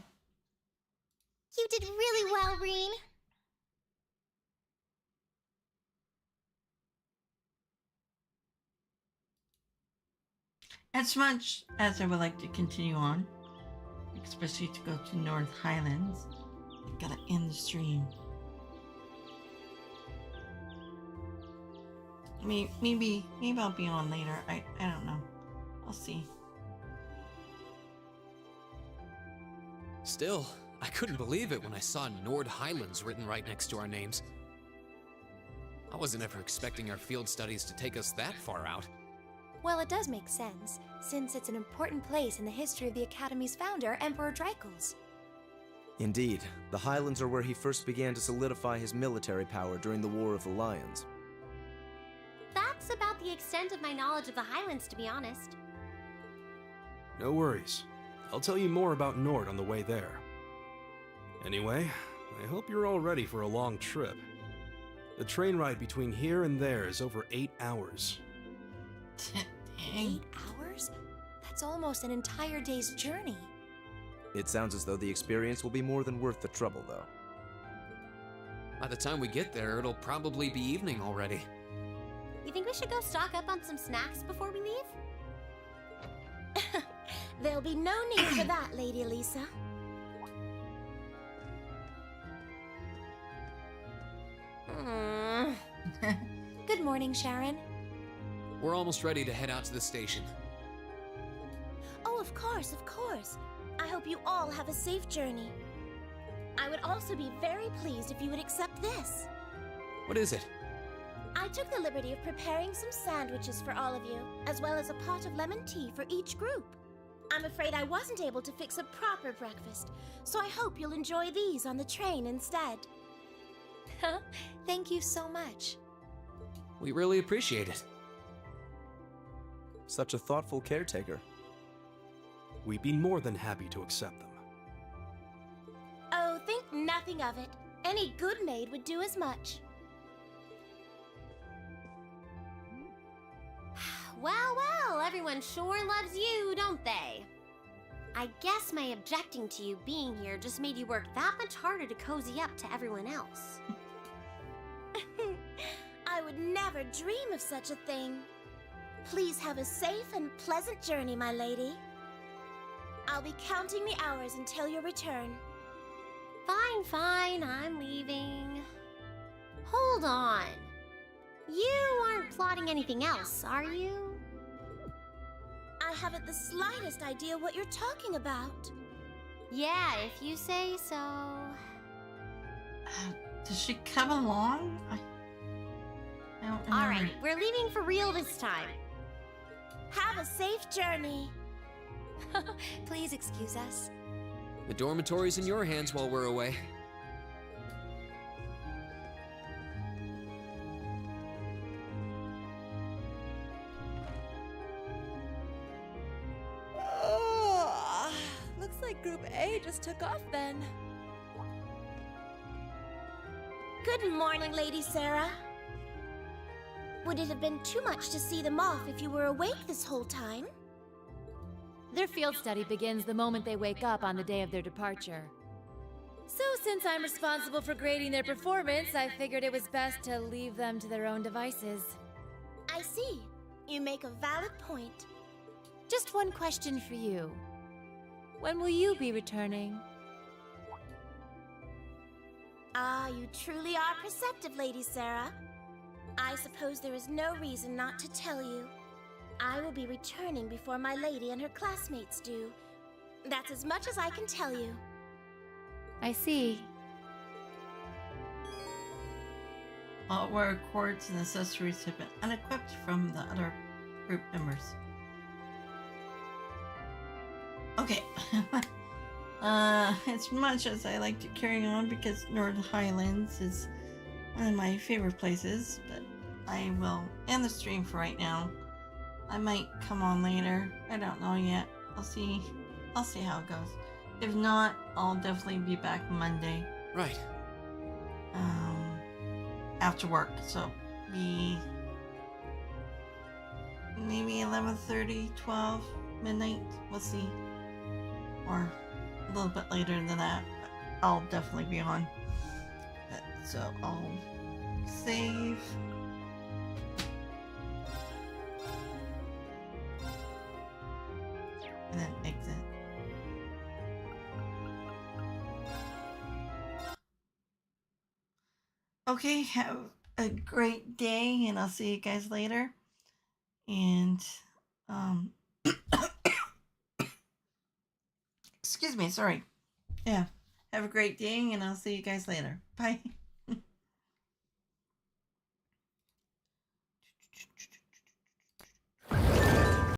You did really well, Rean. As much as I would like to continue on, especially to go to North Highlands, I gotta end the stream. I mean, maybe I'll be on later. I don't know. I'll see. Still, I couldn't believe it when I saw Nord Highlands written right next to our names. I wasn't ever expecting our field studies to take us that far out. Well, it does make sense, since it's an important place in the history of the Academy's founder, Emperor Dreichels. Indeed, the Highlands are where he first began to solidify his military power during the War of the Lions. That's about the extent of my knowledge of the Highlands, to be honest. No worries. I'll tell you more about Nord on the way there. Anyway, I hope you're all ready for a long trip. The train ride between here and there is over 8 hours. 8 hours? That's almost an entire day's journey. It sounds as though the experience will be more than worth the trouble, though. By the time we get there, it'll probably be evening already. You think we should go stock up on some snacks before we leave? There'll be no need for that, Lady Elisa. Good morning, Sharon. We're almost ready to head out to the station. Oh, of course, of course. I hope you all have a safe journey. I would also be very pleased if you would accept this. What is it? I took the liberty of preparing some sandwiches for all of you, as well as a pot of lemon tea for each group. I'm afraid I wasn't able to fix a proper breakfast, so I hope you'll enjoy these on the train instead. Thank you so much. We really appreciate it. Such a thoughtful caretaker. We'd be more than happy to accept them. Oh, think nothing of it. Any good maid would do as much. Well, well, everyone sure loves you, don't they? I guess my objecting to you being here just made you work that much harder to cozy up to everyone else. I would never dream of such a thing. Please have a safe and pleasant journey, my lady. I'll be counting the hours until your return. Fine, fine, I'm leaving. Hold on. You aren't plotting anything else, are you? I haven't the slightest idea what you're talking about. Yeah, if you say so. Does she come along? I don't remember. Alright, we're leaving for real this time. Have a safe journey. Please excuse us. The dormitory's in your hands while we're away. Looks like Group A just took off then. Good morning, Lady Sarah. Would it have been too much to see them off if you were awake this whole time? Their field study begins the moment they wake up on the day of their departure. So since I'm responsible for grading their performance, I figured it was best to leave them to their own devices. I see. You make a valid point. Just one question for you. When will you be returning? Ah, you truly are perceptive, Lady Sarah. I suppose there is no reason not to tell you. I will be returning before my lady and her classmates do. That's as much as I can tell you. I see. All wire cords and accessories have been unequipped from the other group members. Okay. As much as I like to carry on because North Highlands is one of my favorite places, but I will end the stream for right now. I might come on later. I don't know yet. I'll see how it goes. If not, I'll definitely be back Monday. Right. After work, so be maybe 11:30, 12, midnight. We'll see. Or a little bit later than that. But I'll definitely be on. So I'll save. And then exit. Okay, have a great day, and I'll see you guys later. And, excuse me, sorry. Yeah, have a great day, and I'll see you guys later. Bye.